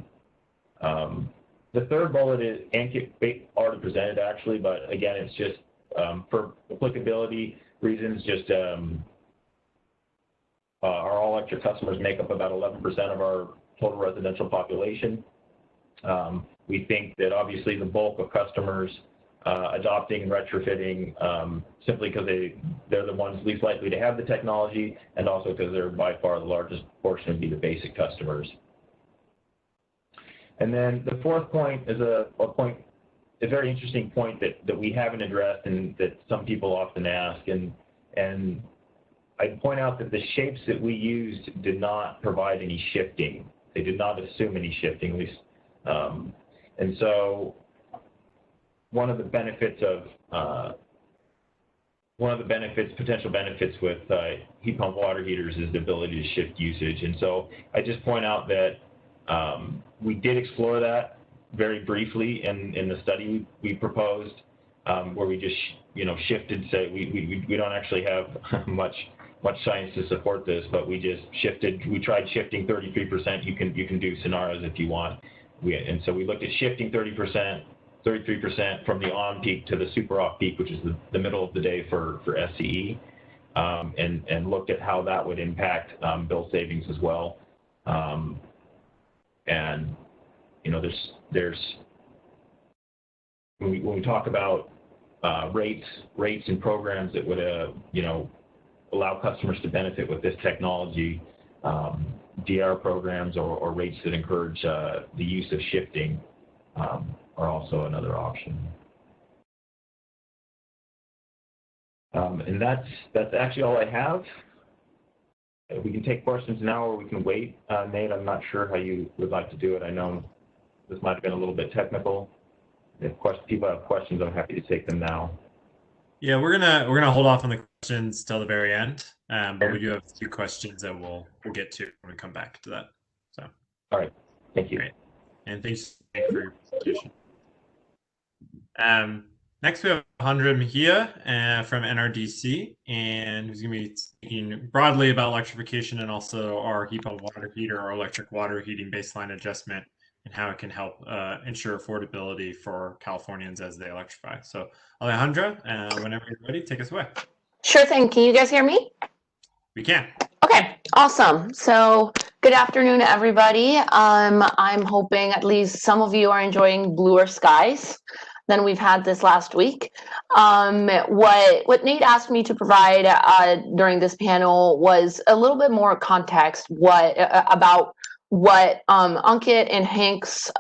The third bullet is Ankit already presented, actually, but again, it's just for applicability reasons, just our all-electric customers make up about 11% of our total residential population. We think that obviously the bulk of customers adopting and retrofitting simply because they're the ones least likely to have the technology, and also because they're by far the largest portion would be the basic customers. And then the fourth point is a very interesting point that we haven't addressed and that some people often ask, and I'd point out that the shapes that we used did not provide any shifting. They did not assume any shifting, at least. And so one of the benefits potential benefits with heat pump water heaters is the ability to shift usage. And so I just point out that we did explore that very briefly in the study we proposed, where we just shifted. Say we don't actually have much science to support this, but we just shifted. We tried shifting 33%. You can do scenarios if you want. And so we looked at shifting 33% from the on peak to the super off peak, which is the middle of the day for SCE, and looked at how that would impact bill savings as well. And there's when we talk about rates and programs that would allow customers to benefit with this technology, DR programs or rates that encourage the use of shifting are also another option. And that's actually all I have. We can take questions now or we can wait. Nate, I'm not sure how you would like to do it. I know this might have been a little bit technical. If people have questions, I'm happy to take them now. Yeah, we're gonna hold off on the questions till the very end, but we do have a few questions that we'll get to when we come back to that. So, all right, thank you. Great. And thanks for your presentation. Next, we have Alejandra Mejia from NRDC, and who's going to be speaking broadly about electrification and also our heat pump water heater or electric water heating baseline adjustment and how it can help ensure affordability for Californians as they electrify. So, Alejandra, whenever you're ready, take us away. Sure thing. Can you guys hear me? We can. Okay, awesome. So good afternoon, everybody. I'm hoping at least some of you are enjoying bluer skies than we've had this last week. What Nate asked me to provide during this panel was a little bit more context about what Ankit and Hank's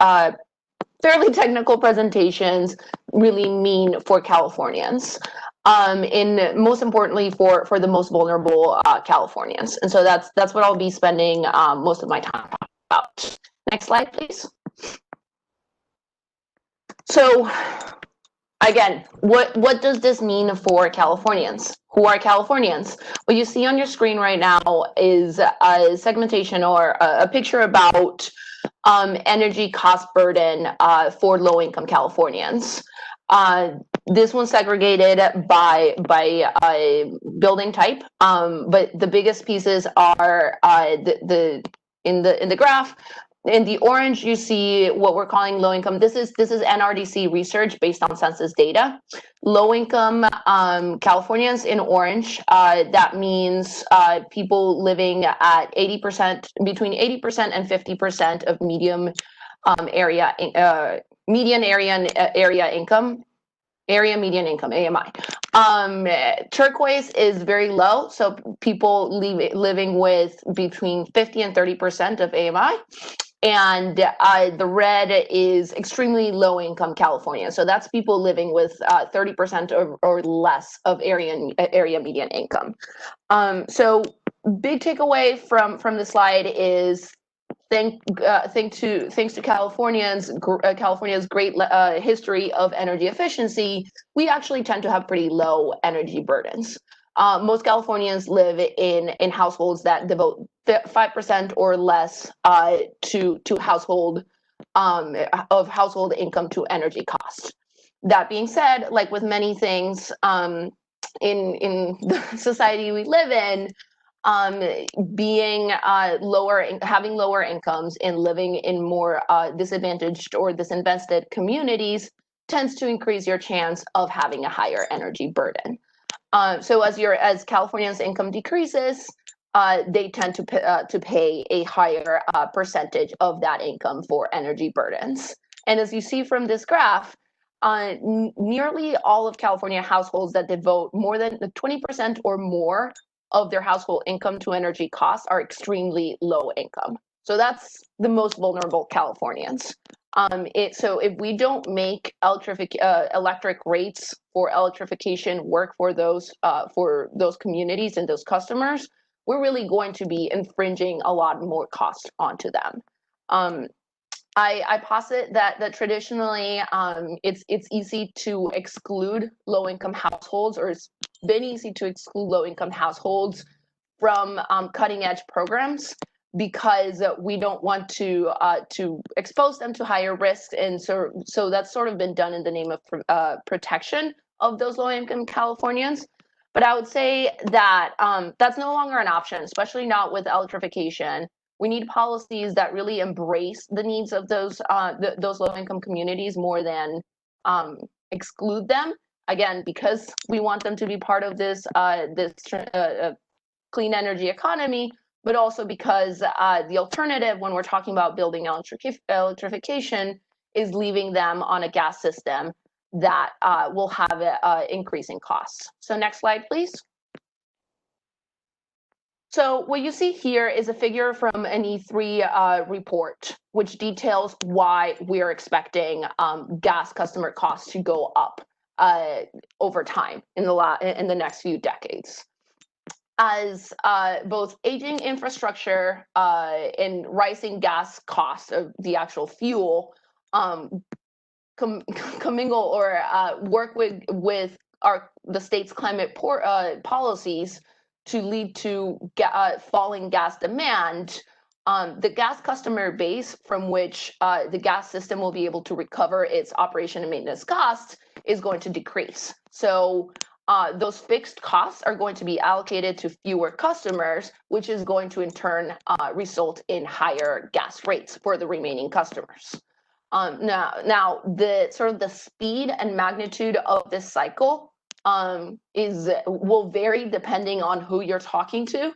fairly technical presentations really mean for Californians. And most importantly for the most vulnerable Californians. And so that's what I'll be spending most of my time talking about. Next slide, please. So again, what does this mean for Californians? Who are Californians? What you see on your screen right now is a segmentation or a picture about energy cost burden for low-income Californians. This one's segregated by building type, but the biggest pieces are in the graph. In the orange, you see what we're calling low income. This is NRDC research based on census data. Low income Californians in orange. That means people living at 80%, between 80% and 50% of median area income. Area median income, AMI. Turquoise is very low, so people living with between 50 and 30% of AMI. And the red is extremely low income California. So that's people living with 30% or less of area median income. So big takeaway from the slide is thanks to California's great history of energy efficiency, we actually tend to have pretty low energy burdens. Most Californians live in households that devote 5% or less to household income to energy costs. That being said, like with many things in the society we live in, having lower incomes and living in more disadvantaged or disinvested communities tends to increase your chance of having a higher energy burden. So as Californians' income decreases, they tend to pay a higher percentage of that income for energy burdens. And as you see from this graph, nearly all of California households that devote more than 20% or more of their household income to energy costs are extremely low income. So that's the most vulnerable Californians. So if we don't make electric rates for electrification work for those communities and those customers, we're really going to be infringing a lot more cost onto them. I posit that traditionally it's easy to exclude low-income households, or it's been easy to exclude low-income households from cutting-edge programs because we don't want to expose them to higher risks, and so that's sort of been done in the name of protection of those low-income Californians. But I would say that that's no longer an option, especially not with electrification. We need policies that really embrace the needs of those low-income communities more than exclude them. Again, because we want them to be part of this clean energy economy, but also because the alternative when we're talking about building electrification is leaving them on a gas system that will have increasing costs. So next slide, please. So what you see here is a figure from an E3 report, which details why we're expecting gas customer costs to go up over time in the next few decades. As both aging infrastructure and rising gas costs of the actual fuel commingle or work with the state's climate policies to lead to falling gas demand, the gas customer base from which the gas system will be able to recover its operation and maintenance costs is going to decrease. So those fixed costs are going to be allocated to fewer customers, which is going to in turn result in higher gas rates for the remaining customers. Now the sort of the speed and magnitude of this cycle will vary depending on who you're talking to.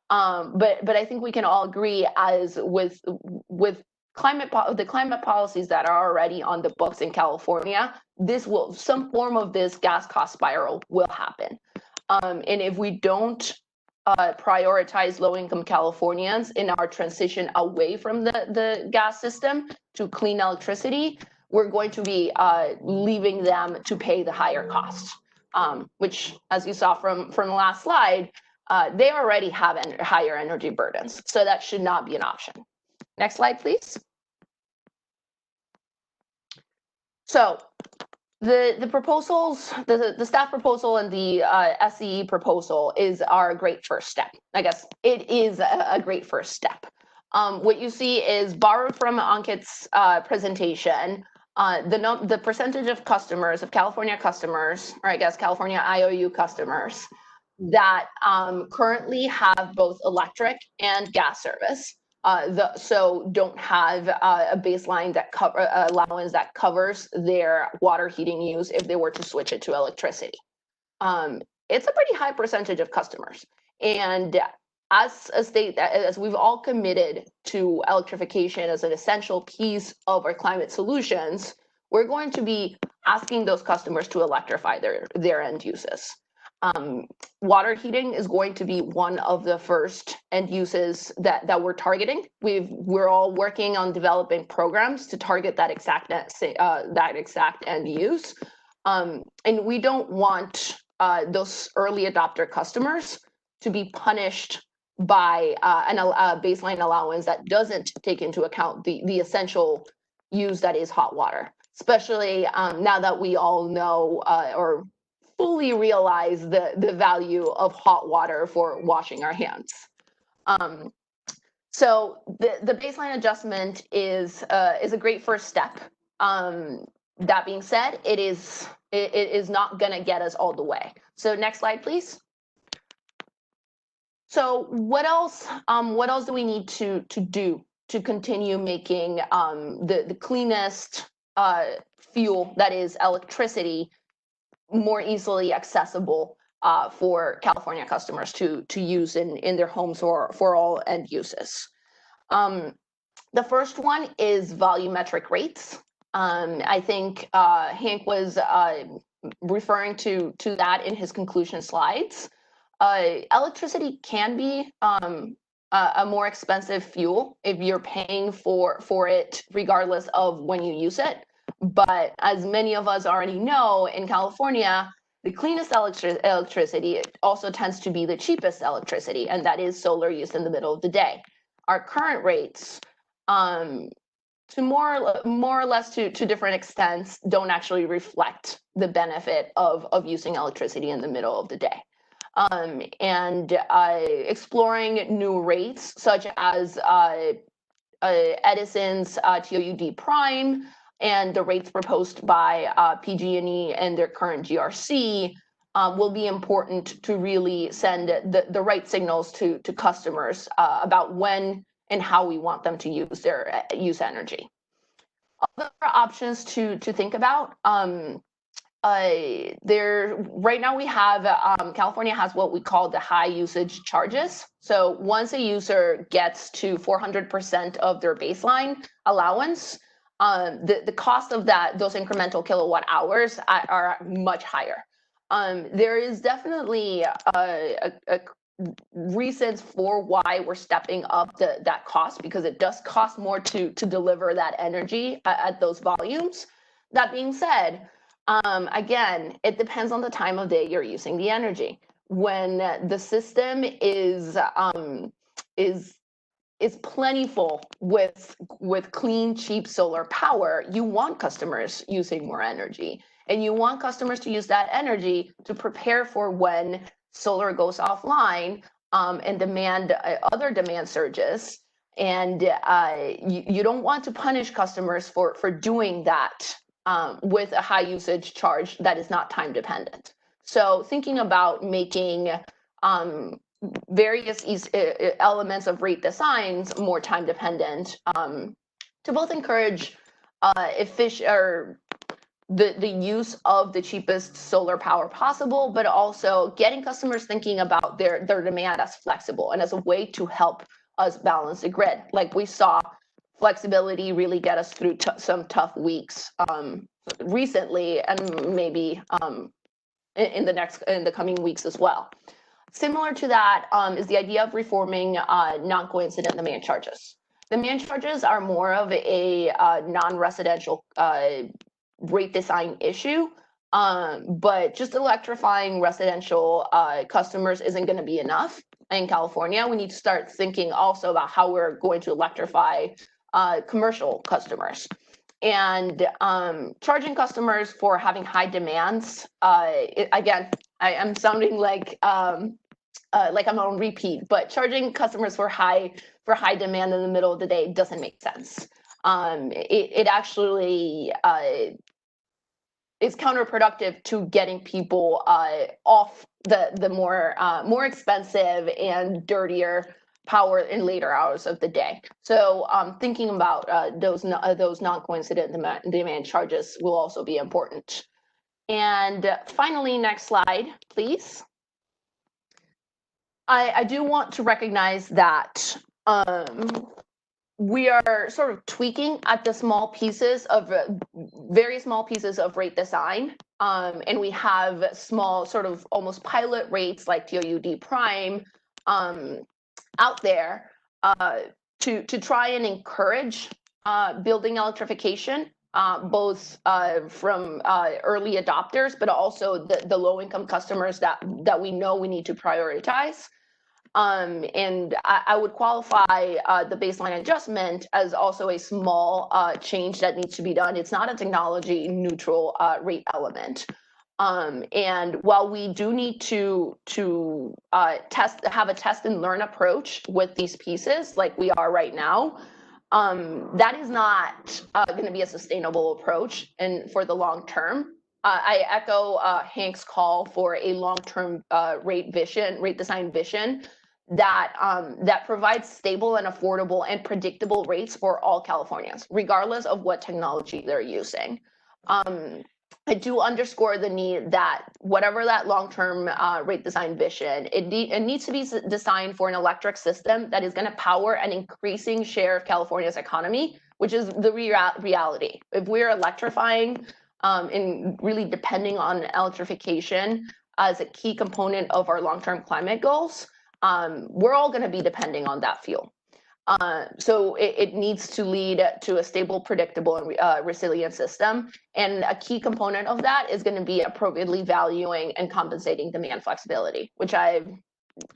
But I think we can all agree, as with the climate policies that are already on the books in California, some form of this gas cost spiral will happen. And if we don't prioritize low-income Californians in our transition away from the gas system to clean electricity, we're going to be leaving them to pay the higher costs, which, as you saw from the last slide, they already have higher energy burdens. So that should not be an option. Next slide, please. So the proposals, the staff proposal and the SCE proposal are a great first step. I guess it is a great first step. What you see is borrowed from Ankit's presentation, the percentage of customers, of California customers, or I guess California IOU customers, that currently have both electric and gas service. So don't have a baseline that allowance that covers their water heating use if they were to switch it to electricity. It's a pretty high percentage of customers. And as a state, as we've all committed to electrification as an essential piece of our climate solutions, we're going to be asking those customers to electrify their end uses. Water heating is going to be one of the first end uses that we're targeting. We're all working on developing programs to target that exact end use, and we don't want those early adopter customers to be punished by a baseline allowance that doesn't take into account the essential use that is hot water, especially now that we all know or fully realize the value of hot water for washing our hands. So the baseline adjustment is a great first step. That being said, it is not going to get us all the way. So next slide, please. So what else do we need to do to continue making the cleanest fuel, that is electricity, more easily accessible for California customers to use in their homes or for all end uses? The first one is volumetric rates. I think Hank was referring to that in his conclusion slides. Electricity can be a more expensive fuel if you're paying for it regardless of when you use it. But as many of us already know, in California, the cleanest electricity also tends to be the cheapest electricity, and that is solar used in the middle of the day. Our current rates, to more or less to different extents, don't actually reflect the benefit of using electricity in the middle of the day. And exploring new rates, such as Edison's TOUD prime, and the rates proposed by PG&E and their current GRC will be important to really send the right signals to customers about when and how we want them to use energy. Other options to think about. Right now we have California has what we call the high usage charges. So once a user gets to 400% of their baseline allowance, the cost of those incremental kilowatt hours are much higher. There is definitely a reasons for why we're stepping up that cost, because it does cost more to deliver that energy at those volumes. That being said, again, it depends on the time of day you're using the energy. When the system is plentiful with clean, cheap solar power, you want customers using more energy, and you want customers to use that energy to prepare for when solar goes offline and other demand surges. And you don't want to punish customers for doing that with a high usage charge that is not time dependent. So thinking about making various elements of rate designs more time dependent to both encourage the use of the cheapest solar power possible, but also getting customers thinking about their demand as flexible and as a way to help us balance the grid. Like we saw flexibility really get us through some tough weeks recently, and maybe in the coming weeks as well. Similar to that is the idea of reforming non-coincident demand charges. Demand charges are more of a non-residential rate design issue, but just electrifying residential customers isn't going to be enough. In California, we need to start thinking also about how we're going to electrify commercial customers. And charging customers for having high demands, again, I am sounding like I'm on repeat, but charging customers for high demand in the middle of the day doesn't make sense. It actually is counterproductive to getting people off the more expensive and dirtier power in later hours of the day. So thinking about those non-coincident demand charges will also be important. And finally, next slide, please. I do want to recognize that we are sort of tweaking at the very small pieces of rate design. And we have small sort of almost pilot rates like TOUD prime out there to try and encourage building electrification, both from early adopters, but also the low-income customers that we know we need to prioritize. And I would qualify the baseline adjustment as also a small change that needs to be done. It's not a technology neutral rate element. And while we do need to have a test and learn approach with these pieces like we are right now, that is not going to be a sustainable approach and for the long term. I echo Hank's call for a long-term rate design vision that provides stable and affordable and predictable rates for all Californians, regardless of what technology they're using. I do underscore the need that whatever that long-term rate design vision, it needs to be designed for an electric system that is going to power an increasing share of California's economy, which is the reality. If we're electrifying and really depending on electrification as a key component of our long-term climate goals, we're all going to be depending on that fuel. So it needs to lead to a stable, predictable, and resilient system. And a key component of that is going to be appropriately valuing and compensating demand flexibility, which I've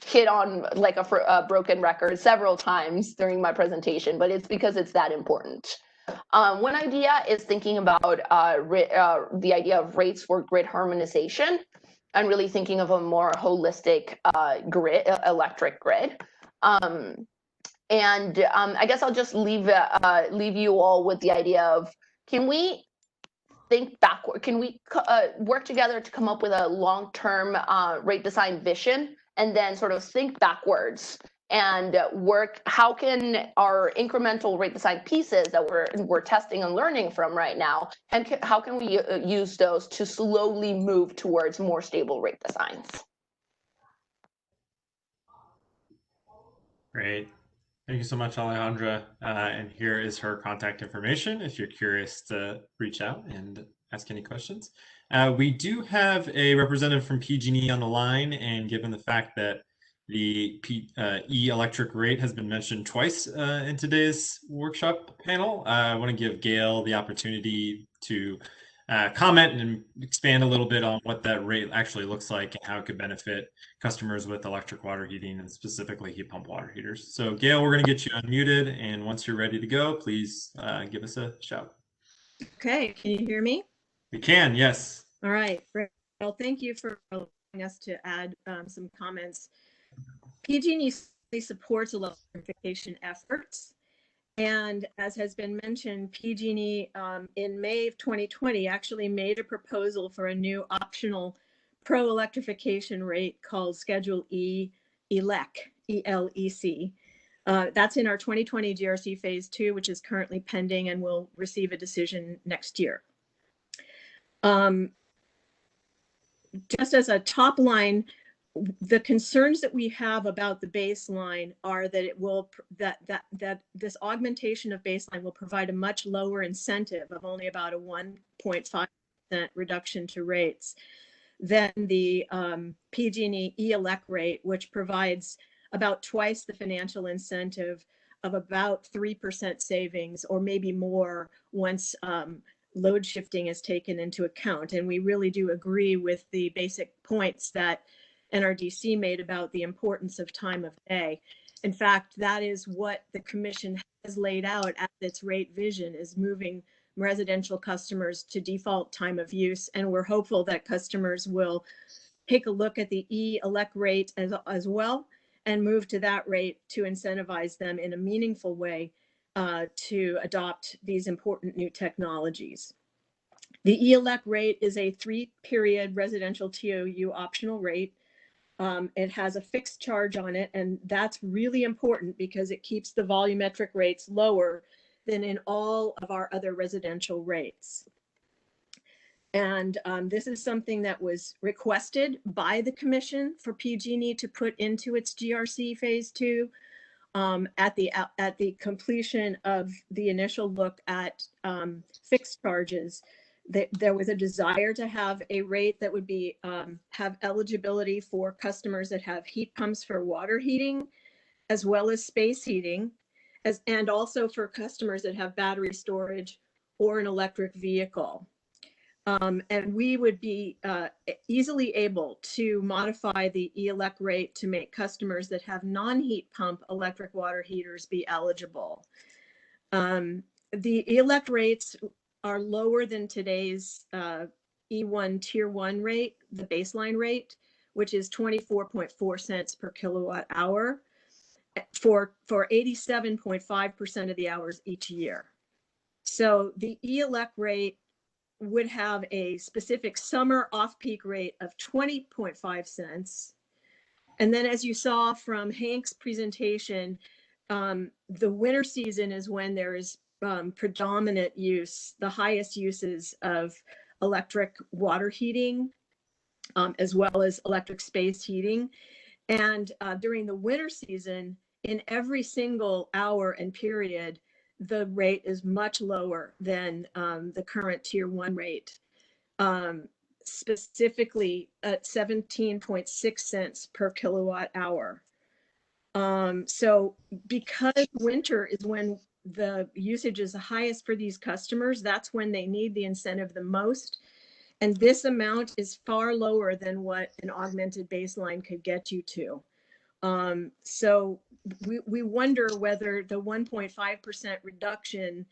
hit on like a broken record several times during my presentation, but it's because it's that important. One idea is thinking about the idea of rates for grid harmonization and really thinking of a more holistic electric grid. And I guess I'll just leave you all with the idea of, can we think backward? Can we work together to come up with a long-term rate design vision and then sort of think backwards and work, how can our incremental rate design pieces that we're testing and learning from right now, and how can we use those to slowly move towards more stable rate designs? Great. Thank you so much, Alejandra. And here is her contact information if you're curious to reach out and ask any questions. We do have a representative from PG&E on the line, and given the fact that the e-electric rate has been mentioned twice in today's workshop panel, I want to give Gail the opportunity to comment and expand a little bit on what that rate actually looks like and how it could benefit customers with electric water heating and specifically heat pump water heaters. So Gail, we're going to get you unmuted, and once you're ready to go, please give us a shout. Okay, can you hear me? We can, yes. All right, well, thank you for allowing us to add some comments. PG&E supports electrification efforts. And as has been mentioned, PG&E in May of 2020 actually made a proposal for a new optional pro-electrification rate called Schedule E ELEC, E-L-E-C. That's in our 2020 GRC Phase 2, which is currently pending and will receive a decision next year. Just as a top line, the concerns that we have about the baseline are that it will that this augmentation of baseline will provide a much lower incentive of only about a 1.5% reduction to rates than the PG&E ELEC rate, which provides about twice the financial incentive of about 3% savings, or maybe more once load shifting is taken into account. And we really do agree with the basic points that NRDC made about the importance of time of day. In fact, that is what the commission has laid out as its rate vision, is moving residential customers to default time of use. And we're hopeful that customers will take a look at the ELEC rate as well and move to that rate to incentivize them in a meaningful way to adopt these important new technologies. The ELEC rate is a 3-period residential TOU optional rate. It has a fixed charge on it, and that's really important because it keeps the volumetric rates lower than in all of our other residential rates. And this is something that was requested by the commission for PG&E to put into its GRC phase 2 at the completion of the initial look at fixed charges. There was a desire to have a rate that would be have eligibility for customers that have heat pumps for water heating, as well as space heating, and also for customers that have battery storage or an electric vehicle. And we would be easily able to modify the ELEC rate to make customers that have non-heat pump electric water heaters be eligible. The ELEC rates are lower than today's E1 Tier 1 rate, the baseline rate, which is 24.4 cents per kilowatt hour for 87.5% of the hours each year. So the ELEC rate would have a specific summer off-peak rate of 20.5 cents. And then, as you saw from Hank's presentation, the winter season is when there is predominant use, the highest uses of electric water heating, as well as electric space heating. And during the winter season, in every single hour and period, the rate is much lower than the current Tier 1 rate, specifically at 17.6 cents per kilowatt hour. So because winter is when the usage is the highest for these customers, that's when they need the incentive the most. And this amount is far lower than what an augmented baseline could get you to. So we wonder whether the 1.5% reduction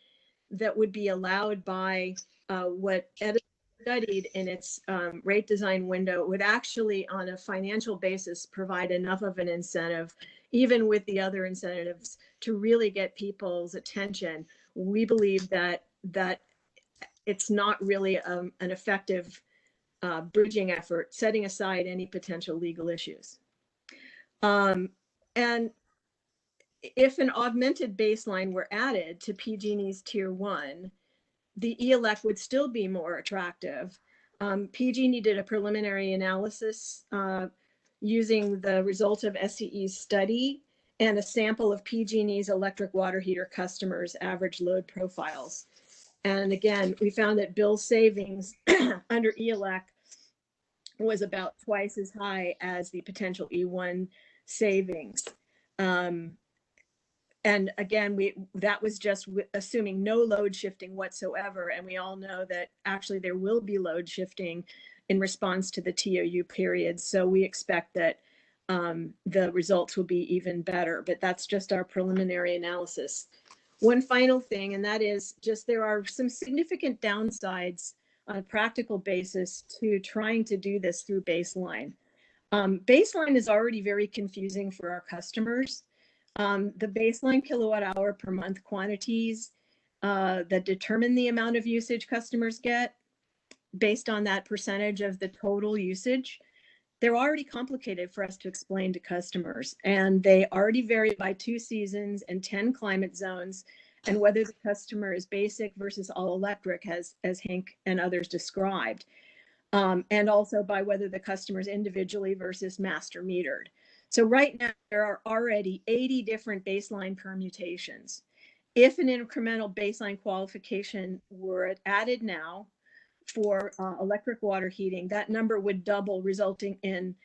that would be allowed by what Edison studied in its rate design window would actually, on a financial basis, provide enough of an incentive, even with the other incentives, to really get people's attention. We believe that it's not really an effective bridging effort, setting aside any potential legal issues. And if an augmented baseline were added to PG&E's Tier 1, the ELEC would still be more attractive. PG&E did a preliminary analysis using the result of SCE's study and a sample of PG&E's electric water heater customers' average load profiles. And again, we found that bill savings under ELEC was about twice as high as the potential E1 savings. And again, that was just assuming no load shifting whatsoever. And we all know that actually there will be load shifting in response to the TOU period. So we expect that the results will be even better, but that's just our preliminary analysis. One final thing, and that is just there are some significant downsides on a practical basis to trying to do this through baseline. Baseline is already very confusing for our customers. The baseline kilowatt hour per month quantities that determine the amount of usage customers get based on that percentage of the total usage, they're already complicated for us to explain to customers. And they already vary by 2 seasons and 10 climate zones, and whether the customer is basic versus all electric, as Hank and others described, and also by whether the customer is individually versus master metered. So right now there are already 80 different baseline permutations. If an incremental baseline qualification were added now for electric water heating, that number would double, resulting in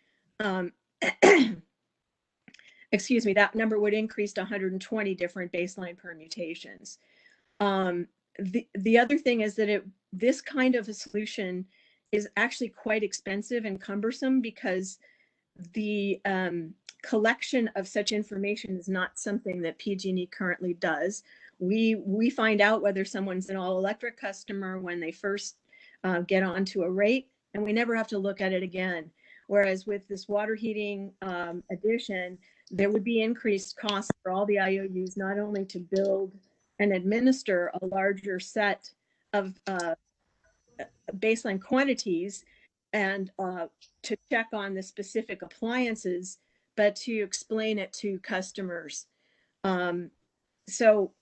excuse me, that number would increase to 120 different baseline permutations. The other thing is that this kind of a solution is actually quite expensive and cumbersome, because the collection of such information is not something that PG&E currently does. We find out whether someone's an all-electric customer when they first get onto a rate, and we never have to look at it again. Whereas with this water heating addition, there would be increased costs for all the IOUs, not only to build and administer a larger set of baseline quantities and to check on the specific appliances, but to explain it to customers. So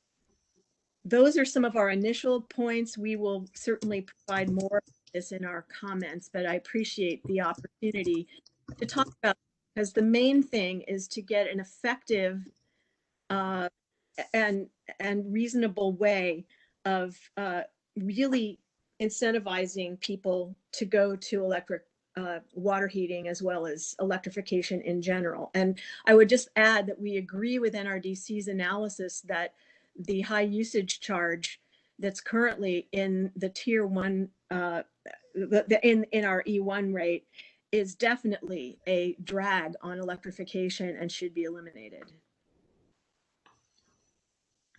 those are some of our initial points. We will certainly provide more of this in our comments, but I appreciate the opportunity to talk about, because the main thing is to get an effective and reasonable way of really incentivizing people to go to electric water heating as well as electrification in general. And I would just add that we agree with NRDC's analysis that the high usage charge that's currently in the tier 1, in our E1 rate, is definitely a drag on electrification and should be eliminated.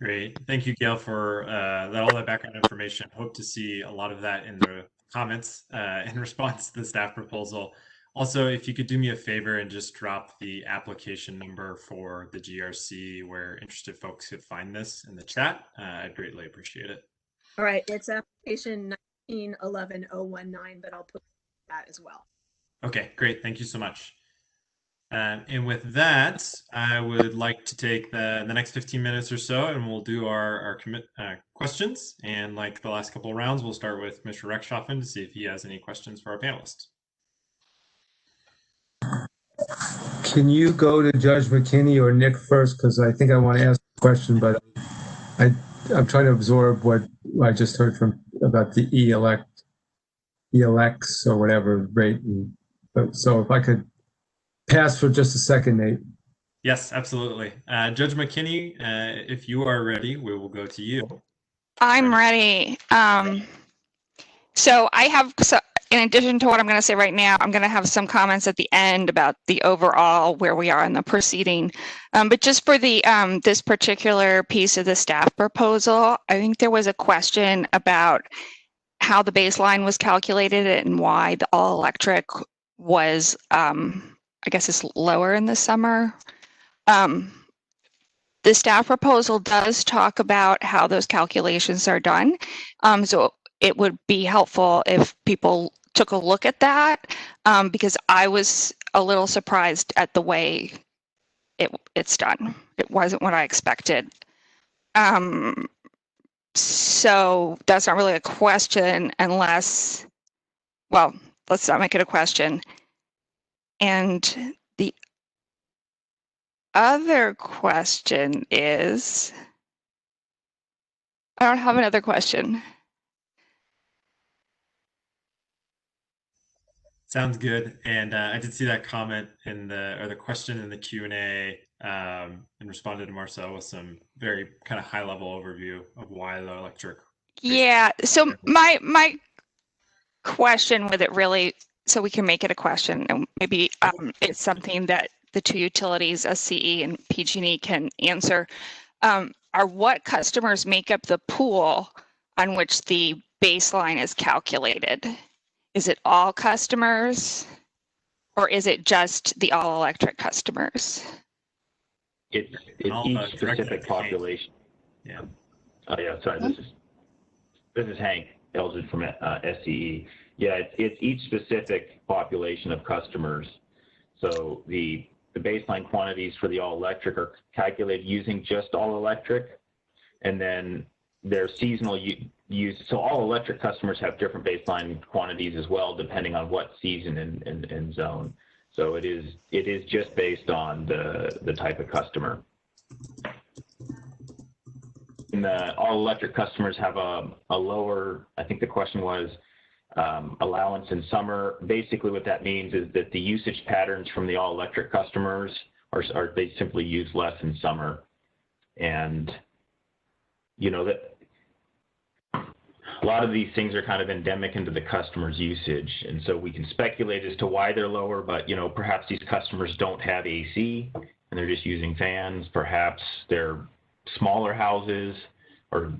Great. Thank you, Gail, for all that background information. Hope to see a lot of that in the comments in response to the staff proposal. Also, if you could do me a favor and just drop the application number for the GRC where interested folks could find this in the chat, I'd greatly appreciate it. All right, it's application 1911019, but I'll put that as well. Okay, great. Thank you so much. And with that, I would like to take the next 15 minutes or so, and we'll do our questions. And like the last couple of rounds, we'll start with Mr. Rechtschaffen to see if he has any questions for our panelists. Can you go to Judge McKinney or Nick first? Because I think I want to ask a question, but I'm trying to absorb what I just heard about the ELX or whatever rate. So if I could pass for just a second, Nate. Yes, absolutely. Judge McKinney, if you are ready, we will go to you. I'm ready. So I have, in addition to what I'm going to say right now, I'm going to have some comments at the end about the overall where we are in the proceeding. But just for the this particular piece of the staff proposal, I think there was a question about how the baseline was calculated and why the all electric was, I guess it's lower in the summer. The staff proposal does talk about how those calculations are done. So it would be helpful if people took a look at that, because I was a little surprised at the way it's done. It wasn't what I expected. So that's not really a question unless, well, let's not make it a question. And the other question is, I don't have another question. Sounds good. And I did see that comment in the question in the Q&A, and responded to Marcel with some very kind of high level overview of why the electric. Yeah. So my question with it really, so we can make it a question, and maybe it's something that the two utilities, SCE and PG&E, can answer, are what customers make up the pool on which the baseline is calculated? Is it all customers, or is it just the all electric customers? It's each specific population. Yeah. Oh yeah, sorry. This is Hank Elgin from SCE. Yeah, it's each specific population of customers. So the baseline quantities for the all electric are calculated using just all electric, and then their seasonal use. So all electric customers have different baseline quantities as well, depending on what season and zone. So it is just based on the type of customer. And all electric customers have a lower, I think the question was, allowance in summer. Basically what that means is that the usage patterns from the all electric customers are they simply use less in summer. And you know that a lot of these things are kind of endemic into the customer's usage, and so we can speculate as to why they're lower, but you know, perhaps these customers don't have AC and they're just using fans. Perhaps they're smaller houses or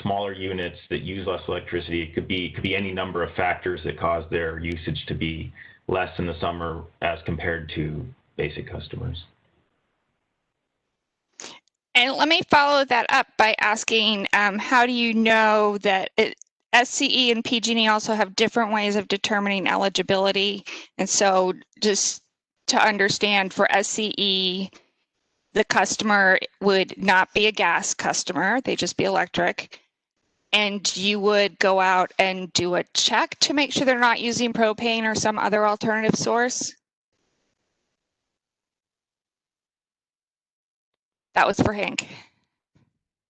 smaller units that use less electricity. It could be any number of factors that cause their usage to be less in the summer as compared to basic customers. And let me follow that up by asking, how do you know that SCE and PG&E also have different ways of determining eligibility? And so just to understand, for SCE, the customer would not be a gas customer, they'd just be electric. And you would go out and do a check to make sure they're not using propane or some other alternative source? That was for Hank.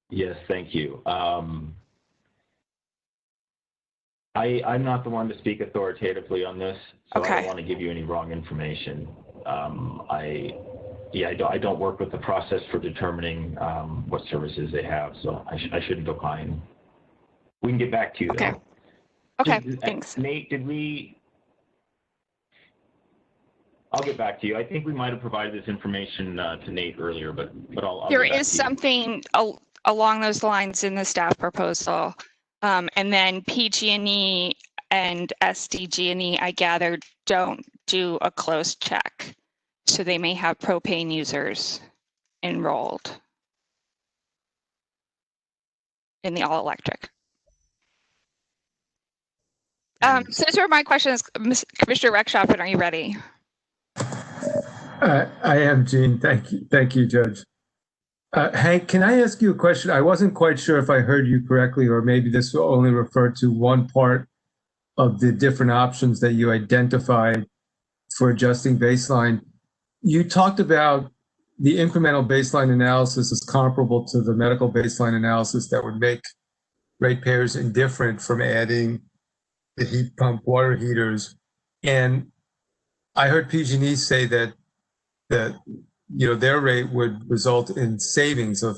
Yes, thank you. I'm not the one to speak authoritatively on this, so I don't want to give you any wrong information. I don't work with the process for determining what services they have, so I shouldn't opine. We can get back to you. Okay. Though. Okay. Thanks. Nate, I'll get back to you. I think we might have provided this information to Nate earlier, but I'll There is something along those lines in the staff proposal, and then PG&E and SDG&E, I gather, don't do a close check, so they may have propane users enrolled in the all electric. So those are my questions. Commissioner Rechtschaffen, are you ready? I am, Jean. Thank you, Judge. Hank, can I ask you a question? I wasn't quite sure if I heard you correctly, or maybe this will only refer to one part of the different options that you identified for adjusting baseline. You talked about the incremental baseline analysis is comparable to the medical baseline analysis that would make ratepayers indifferent from adding the heat pump water heaters. And I heard PG&E say that their rate would result in savings of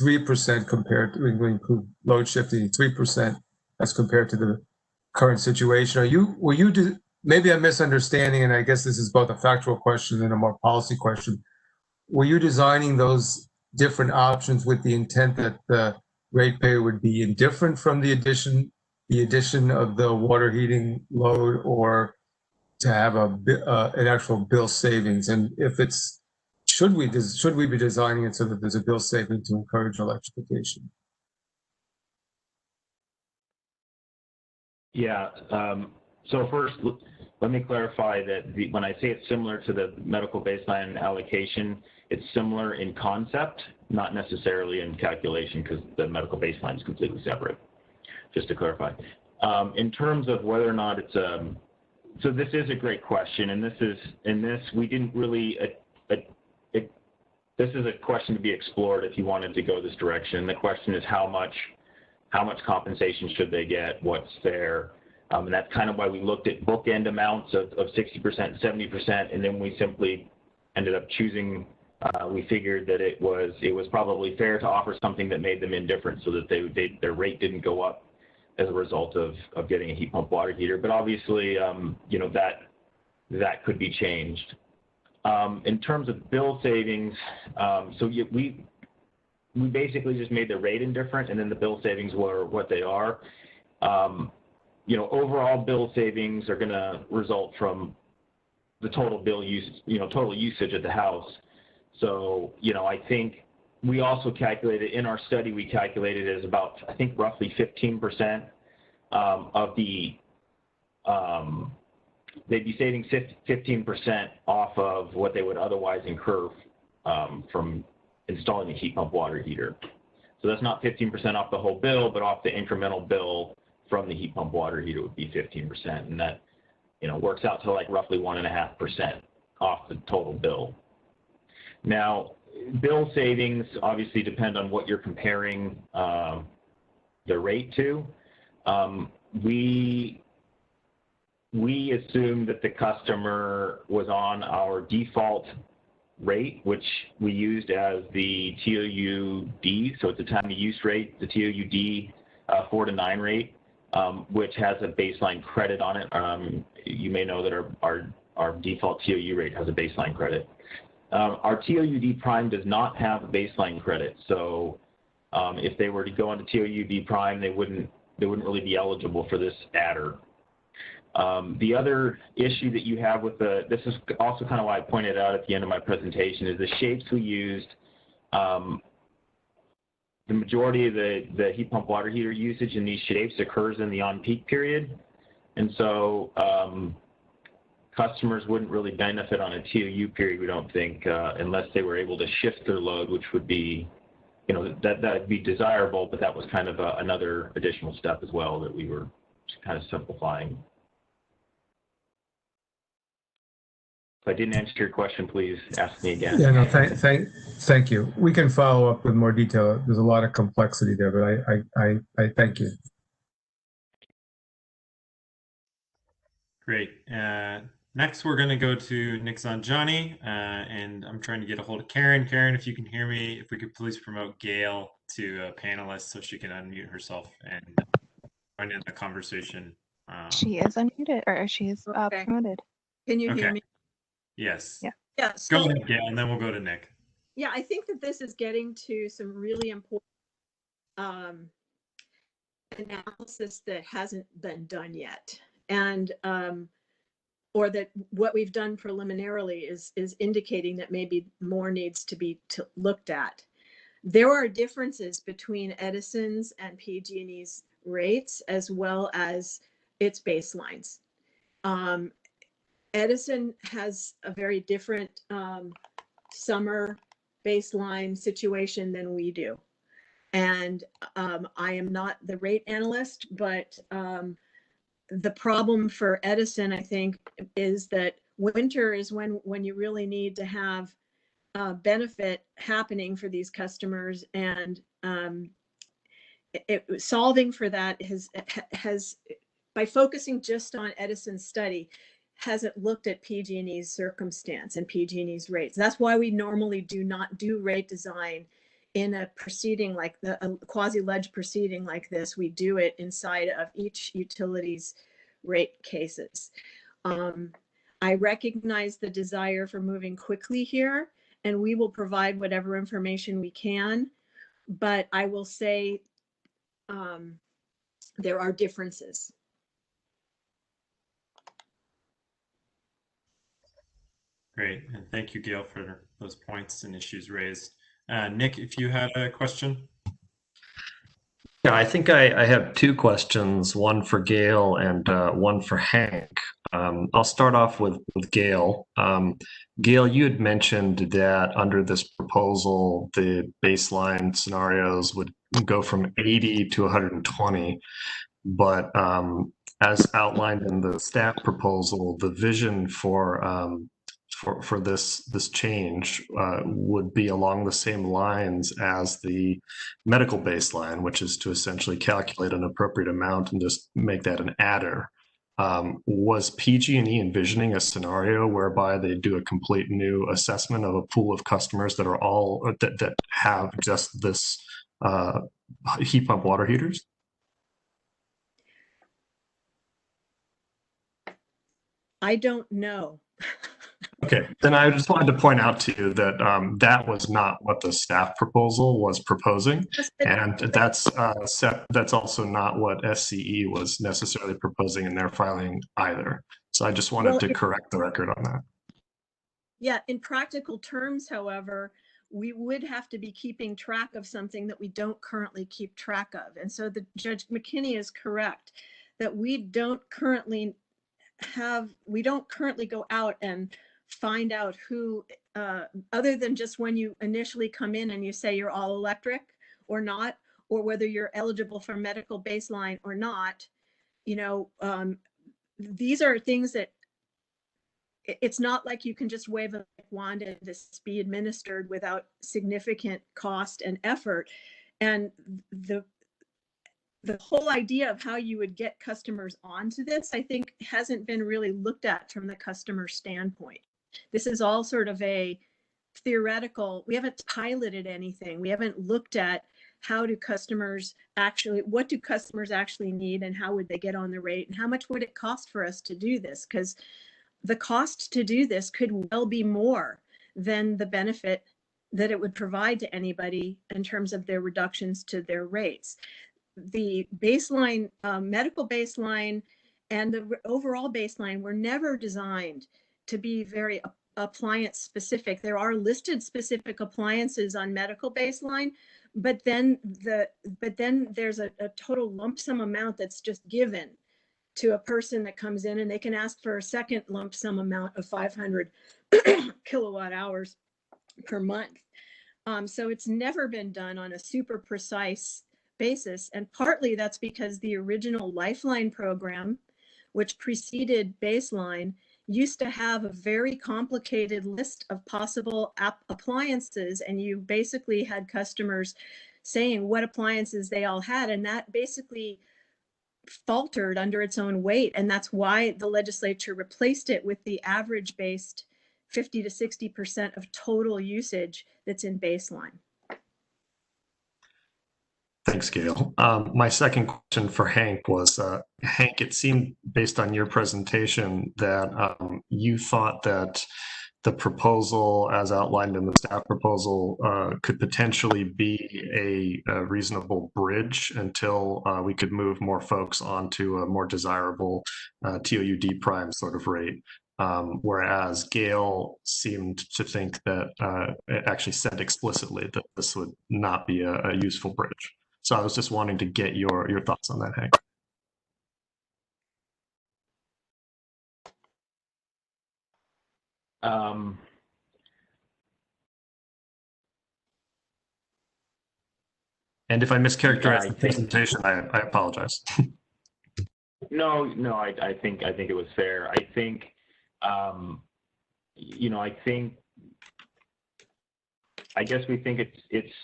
3% compared to, we include load shifting, 3% as compared to the current situation. Maybe I'm misunderstanding, and I guess this is both a factual question and a more policy question. Were you designing those different options with the intent that the ratepayer would be indifferent from the addition of the water heating load, or to have an actual bill savings? And if it's, should we be designing it so that there's a bill saving to encourage electrification? Yeah. So first, let me clarify that when I say it's similar to the medical baseline allocation, it's similar in concept, not necessarily in calculation, because the medical baseline is completely separate. Just to clarify. In terms of whether or not it's so this is a great question, and we didn't really. This is a question to be explored if you wanted to go this direction. The question is how much compensation should they get? What's fair? And that's kind of why we looked at bookend amounts of 60%, 70%, and then we simply ended up choosing. We figured that it was probably fair to offer something that made them indifferent, so that their rate didn't go up as a result of getting a heat pump water heater. But obviously, that could be changed. In terms of bill savings, we basically just made the rate indifferent, and then the bill savings were what they are. Overall bill savings are going to result from the total bill use, total usage at the house. So, I think we also calculated in our study, we calculated as about, I think, roughly 15% of the, they'd be saving 15% off of what they would otherwise incur from installing a heat pump water heater. So that's not 15% off the whole bill, but off the incremental bill from the heat pump water heater would be 15%. And that, works out to like roughly 1.5% off the total bill. Now, bill savings obviously depend on what you're comparing the rate to. We assumed that the customer was on our default rate, which we used as the TOUD, so it's a time of use rate, the TOUD 4 to 9 rate, which has a baseline credit on it. You may know that our default TOU rate has a baseline credit. Our TOUD prime does not have a baseline credit, so if they were to go into TOUD prime, they wouldn't really be eligible for this adder. The other issue that you have with this is also kind of why I pointed out at the end of my presentation, is the shapes we used. The majority of the heat pump water heater usage in these shapes occurs in the on-peak period. And so customers wouldn't really benefit on a TOU period, we don't think, unless they were able to shift their load, which would be, that'd be desirable, but that was kind of another additional step as well that we were kind of simplifying. If I didn't answer your question, please ask me again. Yeah, no, thank you. We can follow up with more detail. There's a lot of complexity there, but I thank you. Great. Next, we're going to go to Nick Zanjani, and I'm trying to get a hold of Karen. Karen, if you can hear me, if we could please promote Gail to a panelist so she can unmute herself and join in the conversation. She is unmuted, or she is promoted. Can you hear me? Yes. Yeah. Yeah. Go ahead, Gail, and then we'll go to Nick. Yeah, I think that this is getting to some really important analysis that hasn't been done yet, and or that what we've done preliminarily is indicating that maybe more needs to be looked at. There are differences between Edison's and PG&E's rates as well as its baselines. Edison has a very different summer baseline situation than we do. And I am not the rate analyst, but the problem for Edison, I think, is that winter is when you really need to have benefit happening for these customers. And solving for that has, by focusing just on Edison's study, hasn't looked at PG&E's circumstance and PG&E's rates. That's why we normally do not do rate design in a proceeding like a quasi-ledge proceeding like this. We do it inside of each utility's rate cases. I recognize the desire for moving quickly here, and we will provide whatever information we can, but I will say there are differences. Great, and thank you, Gail, for those points and issues raised. Nick, if you had a question. Yeah, I think I have two questions, one for Gail and one for Hank. I'll start off with Gail. Gail, you had mentioned that under this proposal, the baseline scenarios would go from 80 to 120, but as outlined in the staff proposal, the vision for this change would be along the same lines as the medical baseline, which is to essentially calculate an appropriate amount and just make that an adder. Was PG&E envisioning a scenario whereby they do a complete new assessment of a pool of customers that are all that have just this heat pump water heaters? I don't know. Okay, then I just wanted to point out to you that that was not what the staff proposal was proposing, and that's also not what SCE was necessarily proposing in their filing either. So I just wanted to correct the record on that. Yeah, in practical terms, however, we would have to be keeping track of something that we don't currently keep track of. And so the Judge McKinney is correct that we don't currently go out and find out who, other than just when you initially come in and you say you're all electric, or not, or whether you're eligible for medical baseline or not. You know, these are things that it's not like you can just wave a wand and this be administered without significant cost and effort. And the whole idea of how you would get customers onto this, I think, hasn't been really looked at from the customer standpoint. This is all sort of a theoretical. We haven't piloted anything. We haven't looked at how do customers actually, what do customers actually need, and how would they get on the rate, and how much would it cost for us to do this? Because the cost to do this could well be more than the benefit that it would provide to anybody in terms of their reductions to their rates. The baseline, medical baseline, and the overall baseline were never designed to be very appliance specific. There are listed specific appliances on medical baseline, but then there's a total lump sum amount that's just given to a person that comes in, and they can ask for a second lump sum amount of 500 kilowatt hours per month. So it's never been done on a super precise basis. And partly that's because the original Lifeline program, which preceded baseline, used to have a very complicated list of possible appliances. And you basically had customers saying what appliances they all had. And that basically faltered under its own weight. And that's why the legislature replaced it with the average based 50 to 60% of total usage that's in baseline. Thanks, Gail. My second question for Hank was, Hank, it seemed based on your presentation that you thought that the proposal as outlined in the staff proposal could potentially be a reasonable bridge until we could move more folks onto a more desirable TOUD prime sort of rate. Whereas Gail seemed to think that it actually said explicitly that this would not be a useful bridge. So I was just wanting to get your thoughts on that, Hank. And if I mischaracterized the presentation, I apologize. No, I think it was fair. I think, I guess we think it's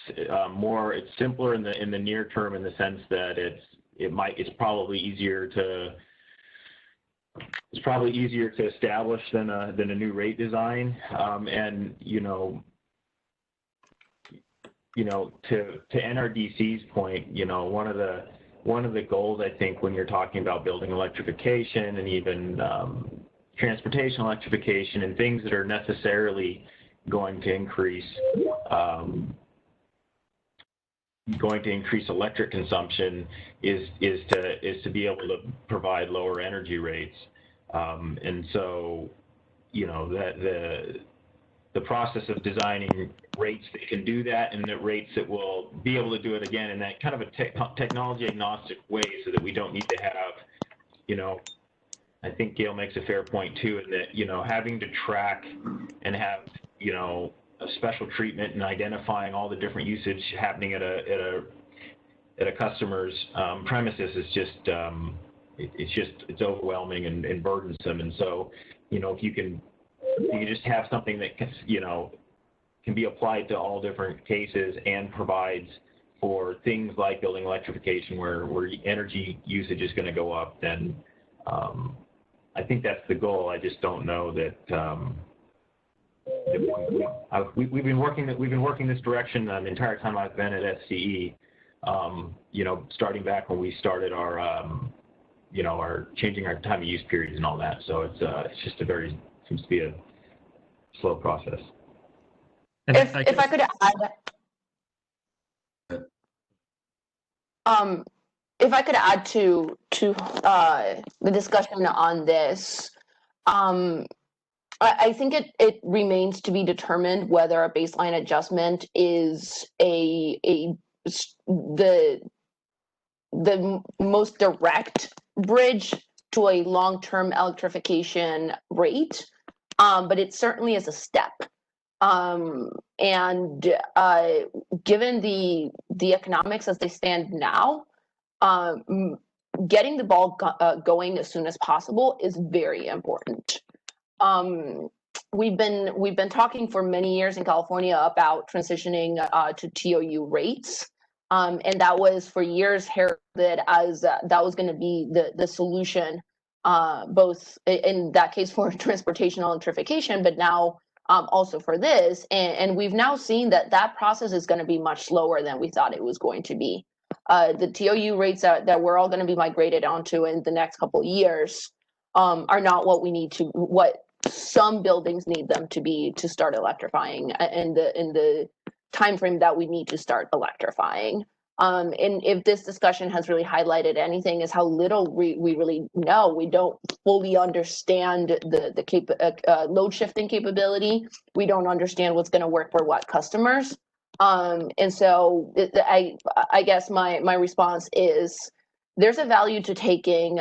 simpler in the near term, in the sense that it's probably easier to establish than a new rate design. And to NRDC's point, one of the goals, I think, when you're talking about building electrification and even transportation electrification and things that are necessarily going to increase electric consumption is to be able to provide lower energy rates. And so, the process of designing rates that can do that, and the rates that will be able to do it again in that kind of a technology agnostic way, so that we don't need to have, I think Gail makes a fair point too, in that, having to track and have, a special treatment and identifying all the different usage happening at a customer's premises is just, it's overwhelming and burdensome. And so, if you can just have something that can be applied to all different cases and provides for things like building electrification, where energy usage is going to go up, then I think that's the goal. I just don't know that. We've been working this direction the entire time I've been at SCE. Starting back when we started our changing our time of use periods and all that. So it's just seems to be a slow process. If I could add to the discussion on this, I think it remains to be determined whether a baseline adjustment is the most direct bridge to a long-term electrification rate, but it certainly is a step. And given the economics as they stand now, getting the ball going as soon as possible is very important. We've been talking for many years in California about transitioning to TOU rates, and that was for years heralded as that was going to be the solution, both in that case for transportation electrification, but now also for this. And we've now seen that that process is going to be much slower than we thought it was going to be. The TOU rates that we're all going to be migrated onto in the next couple of years are not what we need to, what some buildings need them to be to start electrifying in the time frame that we need to start electrifying. And if this discussion has really highlighted anything, is how little we really know. We don't fully understand the load shifting capability. We don't understand what's going to work for what customers. And so I guess my response is there's a value to taking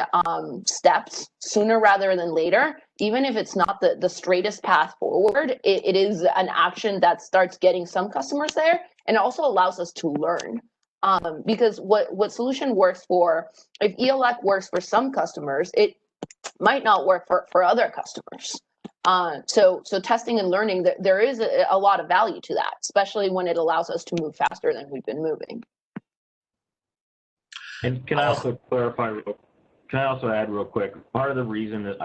steps sooner rather than later, even if it's not the straightest path forward. It is an action that starts getting some customers there and also allows us to learn. Because what solution works for, if ELEC works for some customers, it might not work for other customers. So testing and learning, there is a lot of value to that, especially when it allows us to move faster than we've been moving. And can I also clarify? Can I also add real quick? Part of the reason that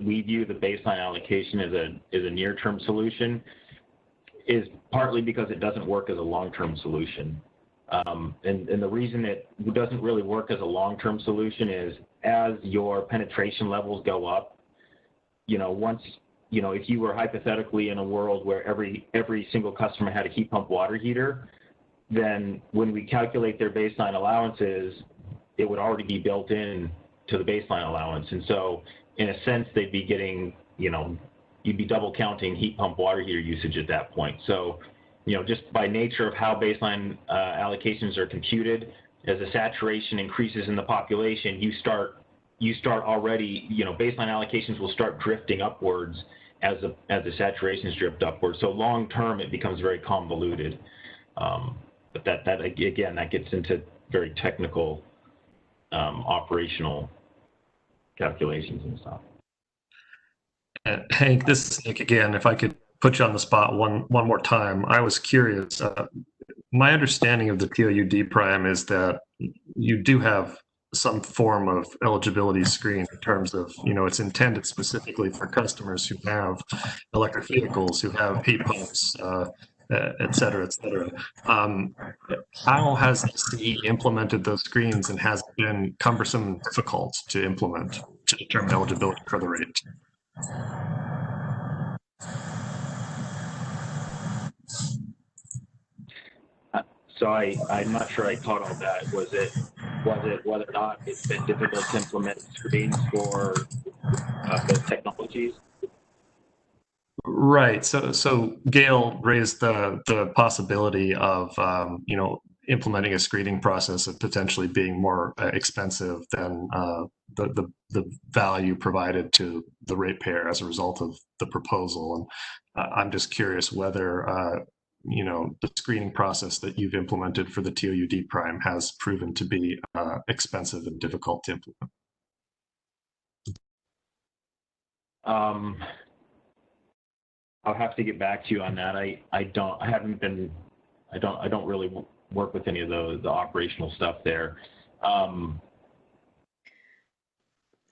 we view the baseline allocation as a near-term solution is partly because it doesn't work as a long-term solution. And the reason it doesn't really work as a long-term solution is as your penetration levels go up, once, if you were hypothetically in a world where every single customer had a heat pump water heater, then when we calculate their baseline allowances, it would already be built in to the baseline allowance. And so in a sense, they'd be getting, you'd be double counting heat pump water heater usage at that point. So, just by nature of how baseline allocations are computed, as the saturation increases in the population, you start already, baseline allocations will start drifting upwards as the saturations drift upwards. So long term, it becomes very convoluted. But that again, that gets into very technical operational calculations and stuff. Hank, this is Nick again. If I could put you on the spot one more time, I was curious. My understanding of the TOUD prime is that you do have some form of eligibility screen in terms of, it's intended specifically for customers who have electric vehicles, who have heat pumps, et cetera, et cetera. How has the CE implemented those screens, and has it been cumbersome and difficult to implement to determine eligibility for the rate? So I'm not sure I caught all that. Was it whether or not it's been difficult to implement screens for those technologies? Right. So Gail raised the possibility of implementing a screening process of potentially being more expensive than the value provided to the ratepayer as a result of the proposal. And I'm just curious whether the screening process that you've implemented for the TOUD prime has proven to be expensive and difficult to implement. I'll have to get back to you on that. I don't really work with any of the operational stuff there.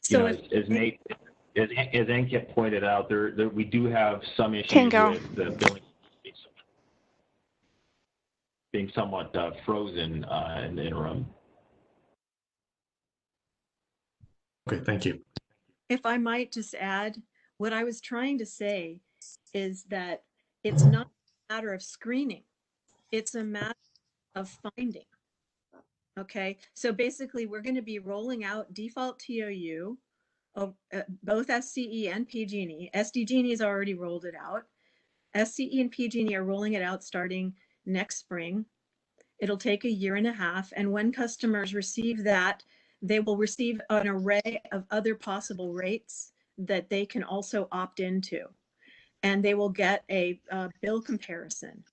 So as Ankit pointed out, there we do have some issues with the billing being somewhat frozen in the interim. Okay, thank you. if I might just add, what I was trying to say is that it's not a matter of screening. It's a matter of finding. Okay, so basically we're going to be rolling out default TOU of both SCE and PG&E. SDG&E has already rolled it out. SCE and PG&E are rolling it out starting next spring. It'll take 1.5 years, and when customers receive that, they will receive an array of other possible rates that they can also opt into, and they will get a bill comparison.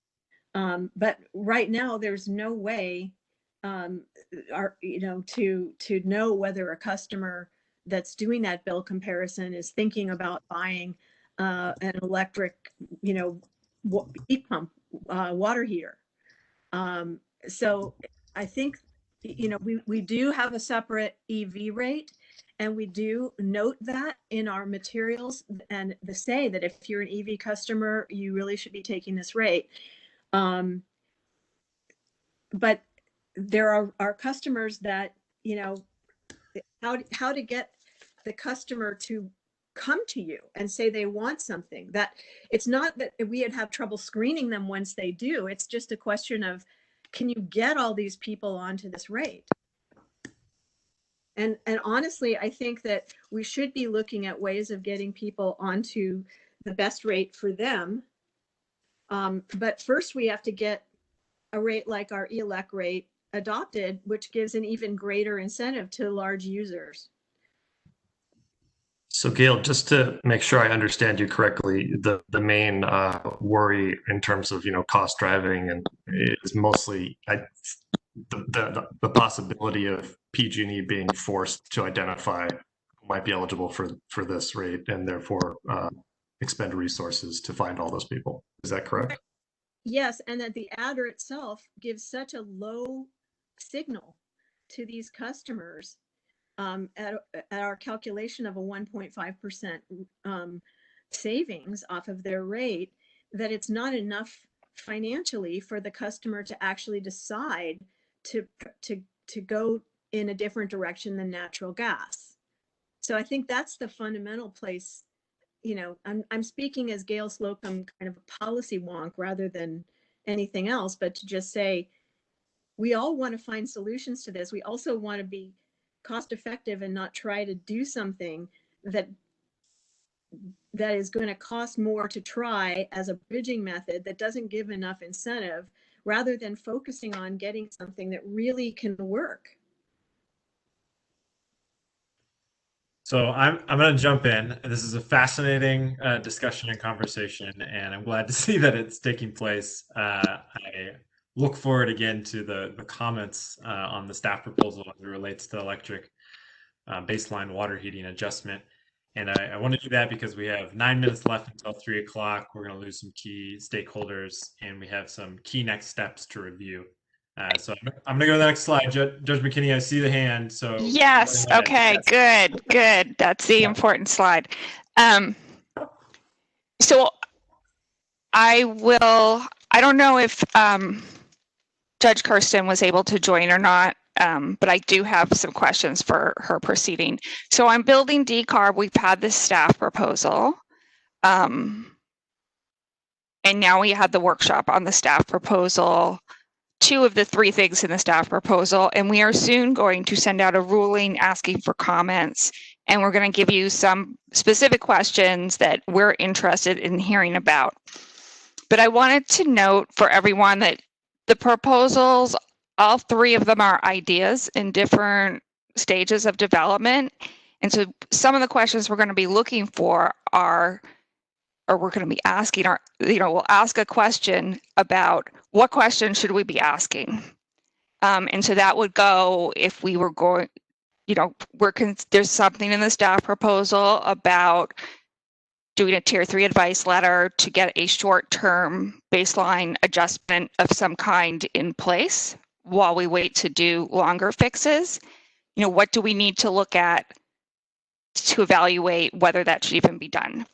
But right now, there's no way to know whether a customer that's doing that bill comparison is thinking about buying an electric, heat pump, water heater. So I think, we do have a separate EV rate, and we do note that in our materials, and to say that if you're an EV customer, you really should be taking this rate. But there are customers that, how to get the customer to come to you and say they want something. That it's not that we'd have trouble screening them once they do. It's just a question of, can you get all these people onto this rate? And honestly, I think that we should be looking at ways of getting people onto the best rate for them. But first we have to get a rate like our ELEC rate adopted, which gives an even greater incentive to large users. So Gail, just to make sure I understand you correctly, the main worry in terms of cost driving and is mostly the possibility of PG&E being forced to identify who might be eligible for this rate and therefore expend resources to find all those people. Is that correct? Yes, and that the adder itself gives such a low signal to these customers at our calculation of a 1.5% savings off of their rate, that it's not enough financially for the customer to actually decide to go in a different direction than natural gas. So I think that's the fundamental place. I'm speaking as Gail Slocum, kind of a policy wonk rather than anything else, but to just say, we all want to find solutions to this. We also want to be cost effective and not try to do something that is going to cost more to try as a bridging method that doesn't give enough incentive, rather than focusing on getting something that really can work. So I'm going to jump in. This is a fascinating discussion and conversation, and I'm glad to see that it's taking place. I look forward again to the comments on the staff proposal as it relates to electric baseline water heating adjustment. And I want to do that because we have 9 minutes left until 3 o'clock. We're going to lose some key stakeholders, and we have some key next steps to review. So I'm going to go to the next slide. Judge McKinney, I see the hand. So yes. Okay. Yes. Good. That's the important slide. So I don't know if Judge Kirsten was able to join or not, but I do have some questions for her proceeding. So on Building Decarb, we've had this staff proposal. And now we had the workshop on the staff proposal, 2 of the 3 things in the staff proposal, and we are soon going to send out a ruling asking for comments, and we're going to give you some specific questions that we're interested in hearing about. But I wanted to note for everyone that the proposals, all 3 of them are ideas in different stages of development, and so some of the questions we're going to be looking for are, or we're going to be asking, are, we'll ask a question about what question should we be asking. And so that would go if we were going, there's something in the staff proposal about doing a tier 3 advice letter to get a short-term baseline adjustment of some kind in place while we wait to do longer fixes. What do we need to look at to evaluate whether that should even be done?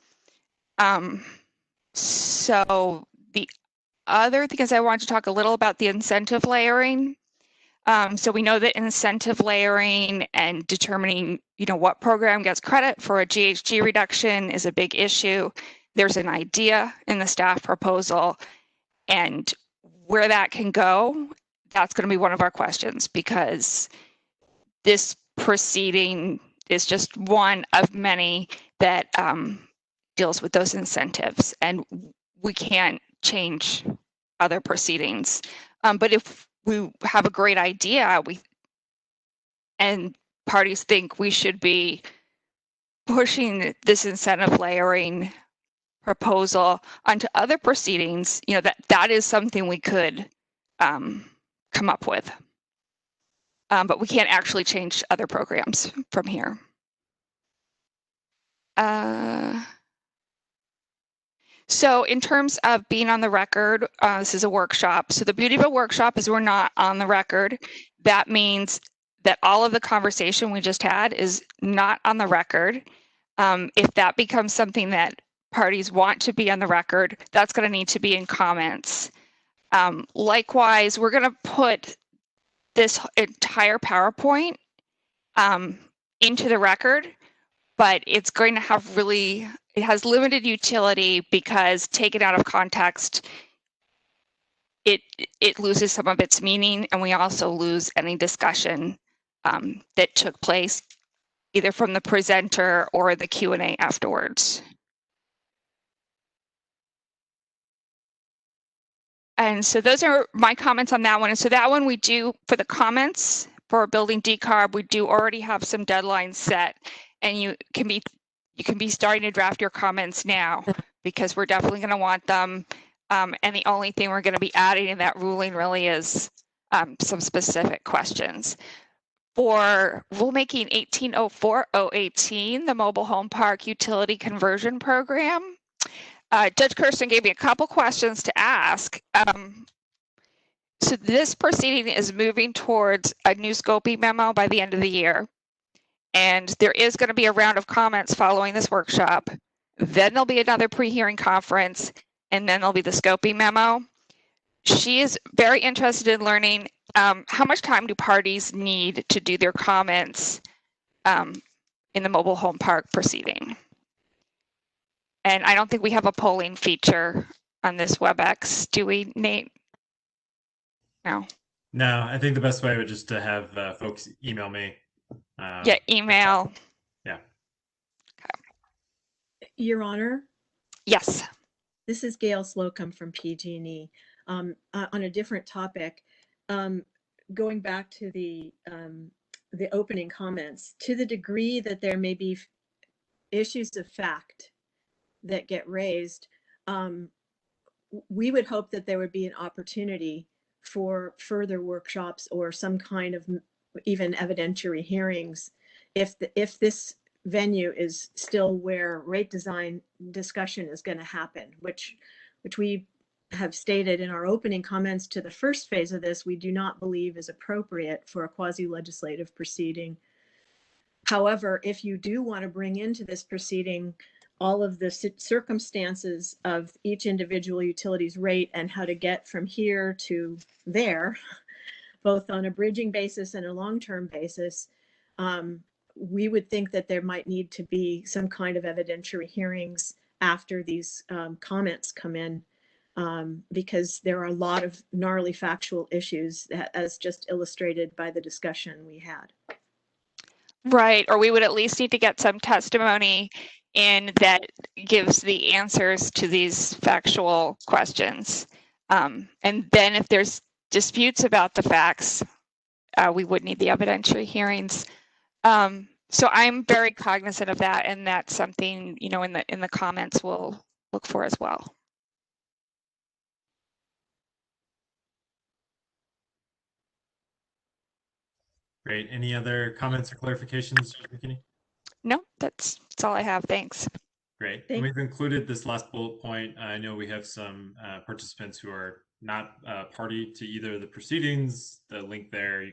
So the other thing is I want to talk a little about the incentive layering. So we know that incentive layering and determining, what program gets credit for a GHG reduction is a big issue. There's an idea in the staff proposal, and where that can go, that's going to be one of our questions, because this proceeding is just one of many that deals with those incentives, and we can't change other proceedings. But if we have a great idea, and parties think we should be pushing this incentive layering proposal onto other proceedings, you know, that is something we could come up with. But we can't actually change other programs from here. So in terms of being on the record, this is a workshop. So the beauty of a workshop is we're not on the record. That means that all of the conversation we just had is not on the record. If that becomes something that parties want to be on the record, that's going to need to be in comments. Likewise, we're going to put this entire PowerPoint into the record, but it's going to have it has limited utility because taken out of context, it loses some of its meaning, and we also lose any discussion that took place either from the presenter or the Q&A afterwards. And so those are my comments on that one. And so that one we do, for the comments for Building Decarb, we do already have some deadlines set, and you can be starting to draft your comments now because we're definitely going to want them. And the only thing we're going to be adding in that ruling really is some specific questions. For rulemaking 1804-018, the Mobile Home Park Utility Conversion Program, Judge Kirsten gave me a couple questions to ask. So this proceeding is moving towards a new scoping memo by the end of the year. And there is going to be a round of comments following this workshop. Then there'll be another pre-hearing conference, and then there'll be the scoping memo. She is very interested in learning how much time do parties need to do their comments in the mobile home park proceeding. And I don't think we have a polling feature on this WebEx, do we, Nate? No. No, I think the best way would just to have folks email me. Yeah, email. Yeah. Your Honor? Yes. This is Gail Slocum from PG&E. On a different topic, going back to the opening comments, to the degree that there may be issues of fact that get raised, we would hope that there would be an opportunity for further workshops or some kind of even evidentiary hearings if this venue is still where rate design discussion is going to happen, which we have stated in our opening comments to the first phase of this, we do not believe is appropriate for a quasi-legislative proceeding. However, if you do want to bring into this proceeding all of the circumstances of each individual utility's rate and how to get from here to there, both on a bridging basis and a long-term basis, we would think that there might need to be some kind of evidentiary hearings after these comments come in, because there are a lot of gnarly factual issues as just illustrated by the discussion we had. Right, or we would at least need to get some testimony in that gives the answers to these factual questions. And then if there's disputes about the facts, we would need the evidentiary hearings. So I'm very cognizant of that, and that's something, you know, in the comments we'll look for as well. Great. Any other comments or clarifications, McKinney? No, that's all I have. Thanks. Great. And we've included this last bullet point. I know we have some participants who are not party to either of the proceedings. The link there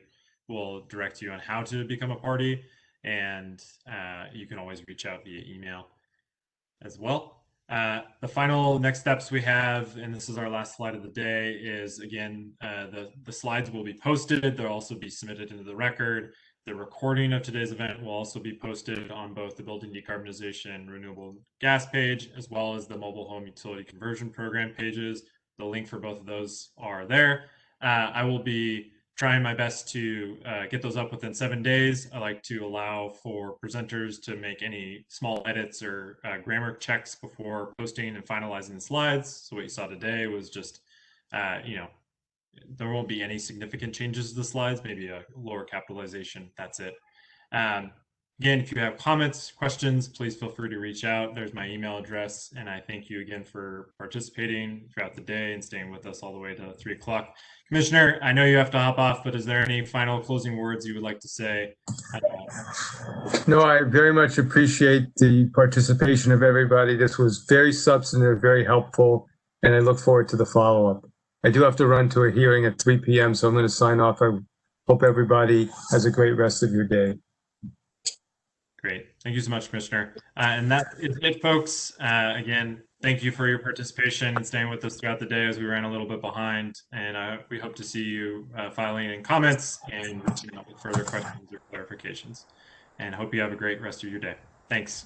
will direct you on how to become a party, and you can always reach out via email as well. The final next steps we have, and this is our last slide of the day, is again, the slides will be posted. They'll also be submitted into the record. The recording of today's event will also be posted on both the Building Decarbonization Renewable Gas page, as well as the Mobile Home Utility Conversion Program pages. The link for both of those are there. I will be trying my best to get those up within 7 days. I like to allow for presenters to make any small edits or grammar checks before posting and finalizing the slides. So what you saw today was just, you know, there won't be any significant changes to the slides, maybe a lower capitalization, that's it. Again, if you have comments, questions, please feel free to reach out. There's my email address. And I thank you again for participating throughout the day and staying with us all the way to 3 o'clock. Commissioner, I know you have to hop off, but is there any final closing words you would like to say? No, I very much appreciate the participation of everybody. This was very substantive, very helpful, and I look forward to the follow-up. I do have to run to a hearing at 3 p.m., so I'm going to sign off. I hope everybody has a great rest of your day. Great. Thank you so much, Commissioner. And that is it, folks. Again, thank you for your participation and staying with us throughout the day as we ran a little bit behind. And we hope to see you filing in comments and reaching out with further questions or clarifications. And hope you have a great rest of your day. Thanks.